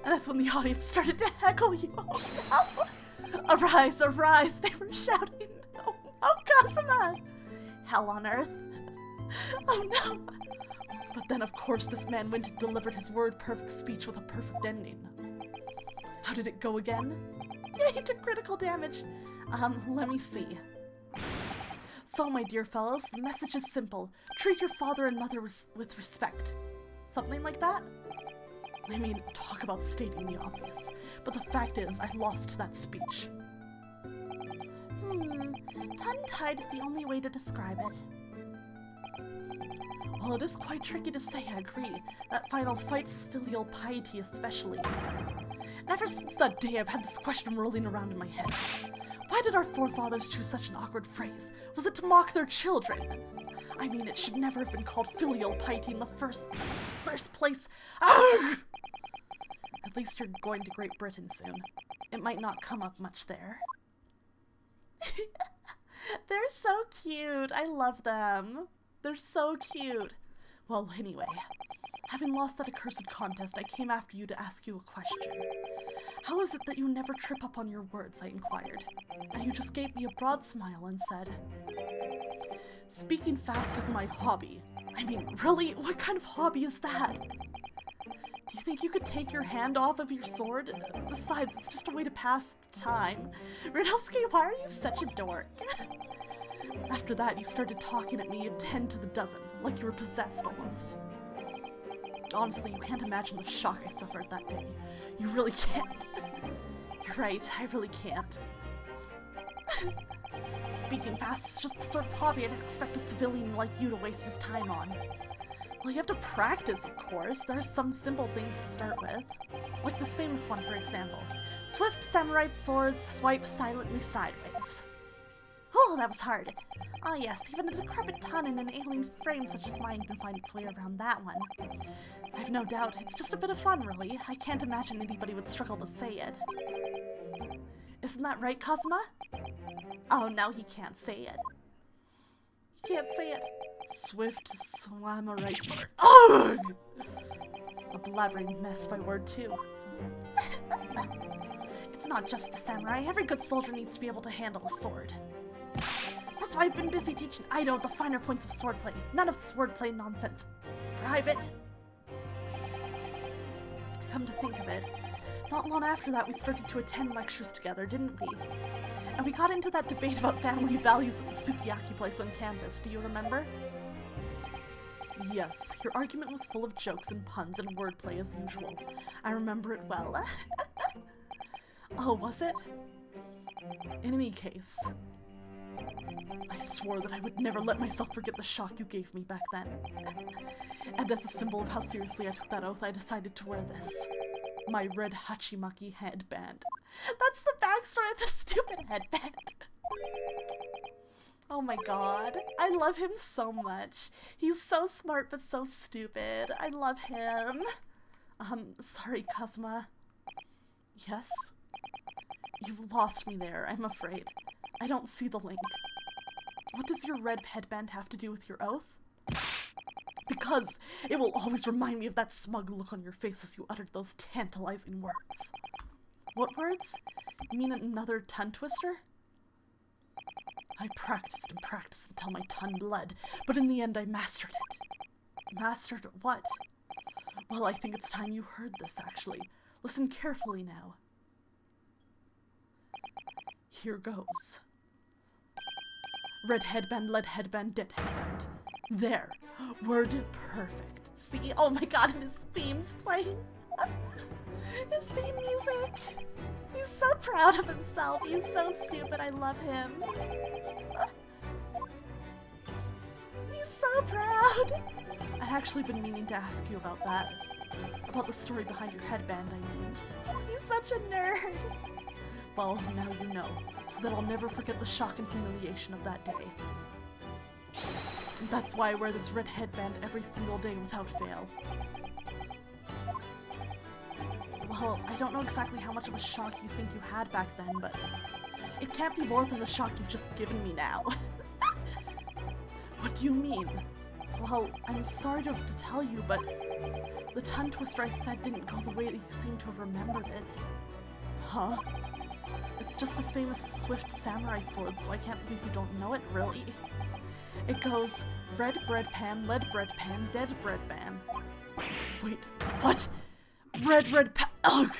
And that's when the audience started to heckle you. Oh no! Arise, arise! They were shouting. Oh no, Cosma! Hell on earth. Oh no! But then, of course, this man went and delivered his word-perfect speech with a perfect ending. How did it go again? Yeah, he took critical damage. Let me see. So, my dear fellows, the message is simple. Treat your father and mother with respect. Something like that? I mean, talk about stating the obvious. But the fact is, I lost that speech. Tongue-tied is the only way to describe it. Well, it is quite tricky to say, I agree. That final fight for filial piety especially. And ever since that day, I've had this question rolling around in my head. Why did our forefathers choose such an awkward phrase? Was it to mock their children? I mean, it should never have been called filial piety in the first place. Arrgh! At least you're going to Great Britain soon. It might not come up much there. They're so cute. I love them. They're so cute. Well, anyway, having lost that accursed contest, I came after you to ask you a question. How is it that you never trip up on your words, I inquired. And you just gave me a broad smile and said, speaking fast is my hobby. I mean, really? What kind of hobby is that? Do you think you could take your hand off of your sword? Besides, it's just a way to pass the time. Rinnosuke, why are you such a dork? After that, you started talking at me 10 to the dozen, like you were possessed almost. Honestly, you can't imagine the shock I suffered that day. You really can't. You're right, I really can't. Speaking fast is just the sort of hobby I'd expect a civilian like you to waste his time on. Well, you have to practice, of course. There's some simple things to start with. Like this famous one, for example. Swift samurai swords swipe silently sideways. Oh, that was hard. Ah yes, even a decrepit ton in an alien frame such as mine can find its way around that one. I've no doubt, it's just a bit of fun, really. I can't imagine anybody would struggle to say it. Isn't that right, Cosma? Oh, no, he can't say it. He can't say it. Swift samurai sword. Ugh! A blabbering mess by word, too. It's not just the samurai. Every good soldier needs to be able to handle a sword. That's why I've been busy teaching Ido the finer points of swordplay. None of this wordplay nonsense. Private. Come to think of it, not long after that we started to attend lectures together, didn't we? And we got into that debate about family values at the sukiyaki place on campus, do you remember? Yes, your argument was full of jokes and puns and wordplay as usual. I remember it well. Oh, was it? In any case, I swore that I would never let myself forget the shock you gave me back then. And as a symbol of how seriously I took that oath, I decided to wear this. My red Hachimaki headband. That's the backstory of the stupid headband. Oh my god. I love him so much. He's so smart but so stupid. I love him. Sorry, Cosma. Yes? You've lost me there, I'm afraid. I don't see the link. What does your red headband have to do with your oath? Because it will always remind me of that smug look on your face as you uttered those tantalizing words. What words? You mean another tongue twister? I practiced and practiced until my tongue bled, but in the end I mastered it. Mastered what? Well, I think it's time you heard this, actually. Listen carefully now. Here goes. Red headband, lead headband, dead headband. There. Word perfect. See? Oh my god, and his theme's playing. His theme music. He's so proud of himself. He's so stupid. I love him. He's so proud. I'd actually been meaning to ask you about that. About the story behind your headband, I mean. He's such a nerd. Well, now you know, so that I'll never forget the shock and humiliation of that day. That's why I wear this red headband every single day without fail. Well, I don't know exactly how much of a shock you think you had back then, but it can't be more than the shock you've just given me now. What do you mean? Well, I'm sorry to have to tell you, but the tongue twister I said didn't go the way that you seem to have remembered it. Huh? It's just as famous as Swift Samurai Sword, so I can't believe you don't know it, really. It goes, red bread pan, lead bread pan, dead bread pan. Wait, what? Red pan. Ugh!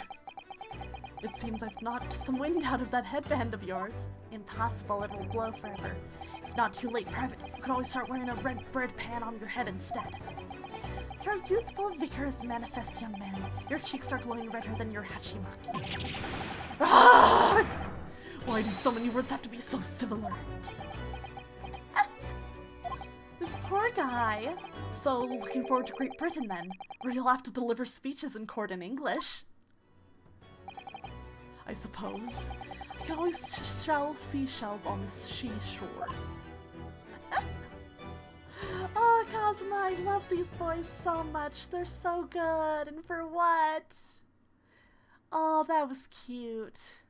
It seems I've knocked some wind out of that headband of yours. Impossible, it will blow forever. It's not too late, Private. You can always start wearing a red bread pan on your head instead. You're a youthful, vigorous, manifest young man. Your cheeks are glowing redder than your hachimaki. Ah! Why do so many words have to be so similar? This poor guy. So, looking forward to Great Britain then, where you'll have to deliver speeches in court in English. I suppose. I can always shell seashells on the seashore. Oh, Kazuma, I love these boys so much. They're so good. And for what? Oh, that was cute.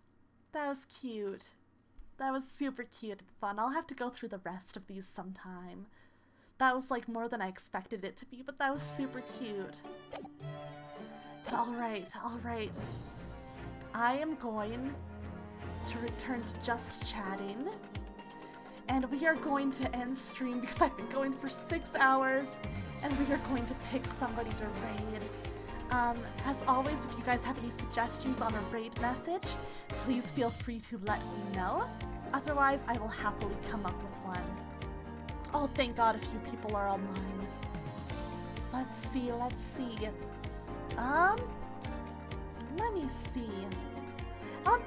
That was cute. That was super cute and fun. I'll have to go through the rest of these sometime. That was like more than I expected it to be, but that was super cute. But alright. I am going to return to just chatting. And we are going to end stream because I've been going for 6 hours. And we are going to pick somebody to raid. As always, if you guys have any suggestions on a raid message, please feel free to let me know. Otherwise, I will happily come up with one. Oh, thank God a few people are online. Let's see. Let me see.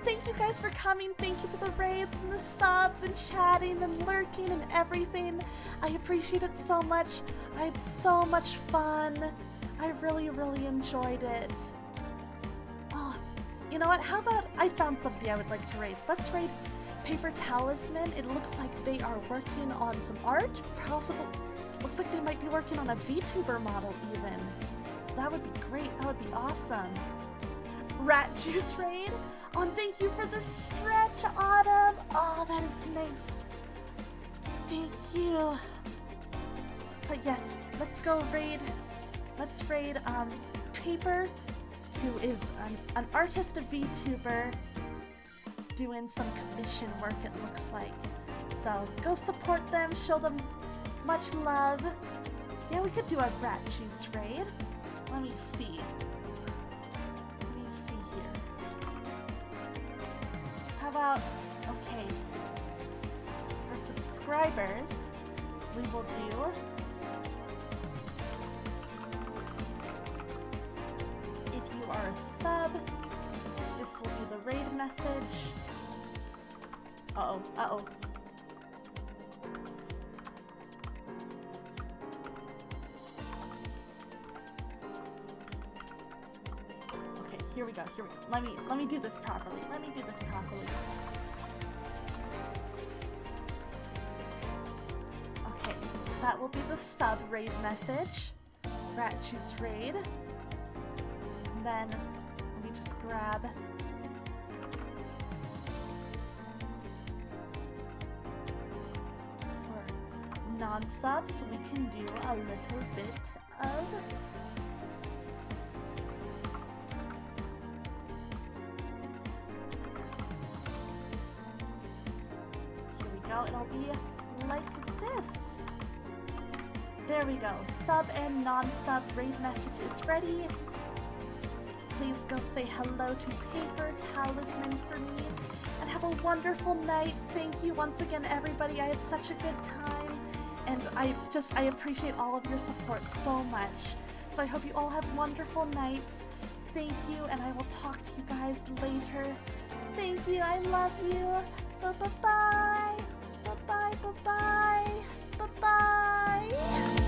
Thank you guys for coming. Thank you for the raids and the subs and chatting and lurking and everything. I appreciate it so much. I had so much fun. I really enjoyed it. Oh, you know what? How about I found somebody I would like to raid. Let's raid Paper Talisman. It looks like they are working on some art. Possible. Looks like they might be working on a VTuber model even. So that would be great. That would be awesome. Rat Juice raid. Oh, and thank you for the stretch, Autumn. Oh, that is nice. Thank you. But yes, let's go raid. Let's raid Paper, who is an artist, a VTuber, doing some commission work, it looks like. So go support them, show them much love. Yeah, we could do a Rat Juice raid. Let me see. Here. How about, okay, for subscribers, we will do if you are a sub, this will be the raid message. Uh-oh. Okay, here we go. Let me do this properly. Okay, that will be the sub raid message. Rat Juice raid. And then let me just grab for non-subs, we can do a little bit of it'll be like this. There we go. Sub and non-sub raid message is ready. Please go say hello to Paper Talisman for me and have a wonderful night. Thank you once again, everybody. I had such a good time and I appreciate all of your support so much. So I hope you all have wonderful nights. Thank you, and I will talk to you guys later. Thank you. I love you. So bye-bye. Bye-bye.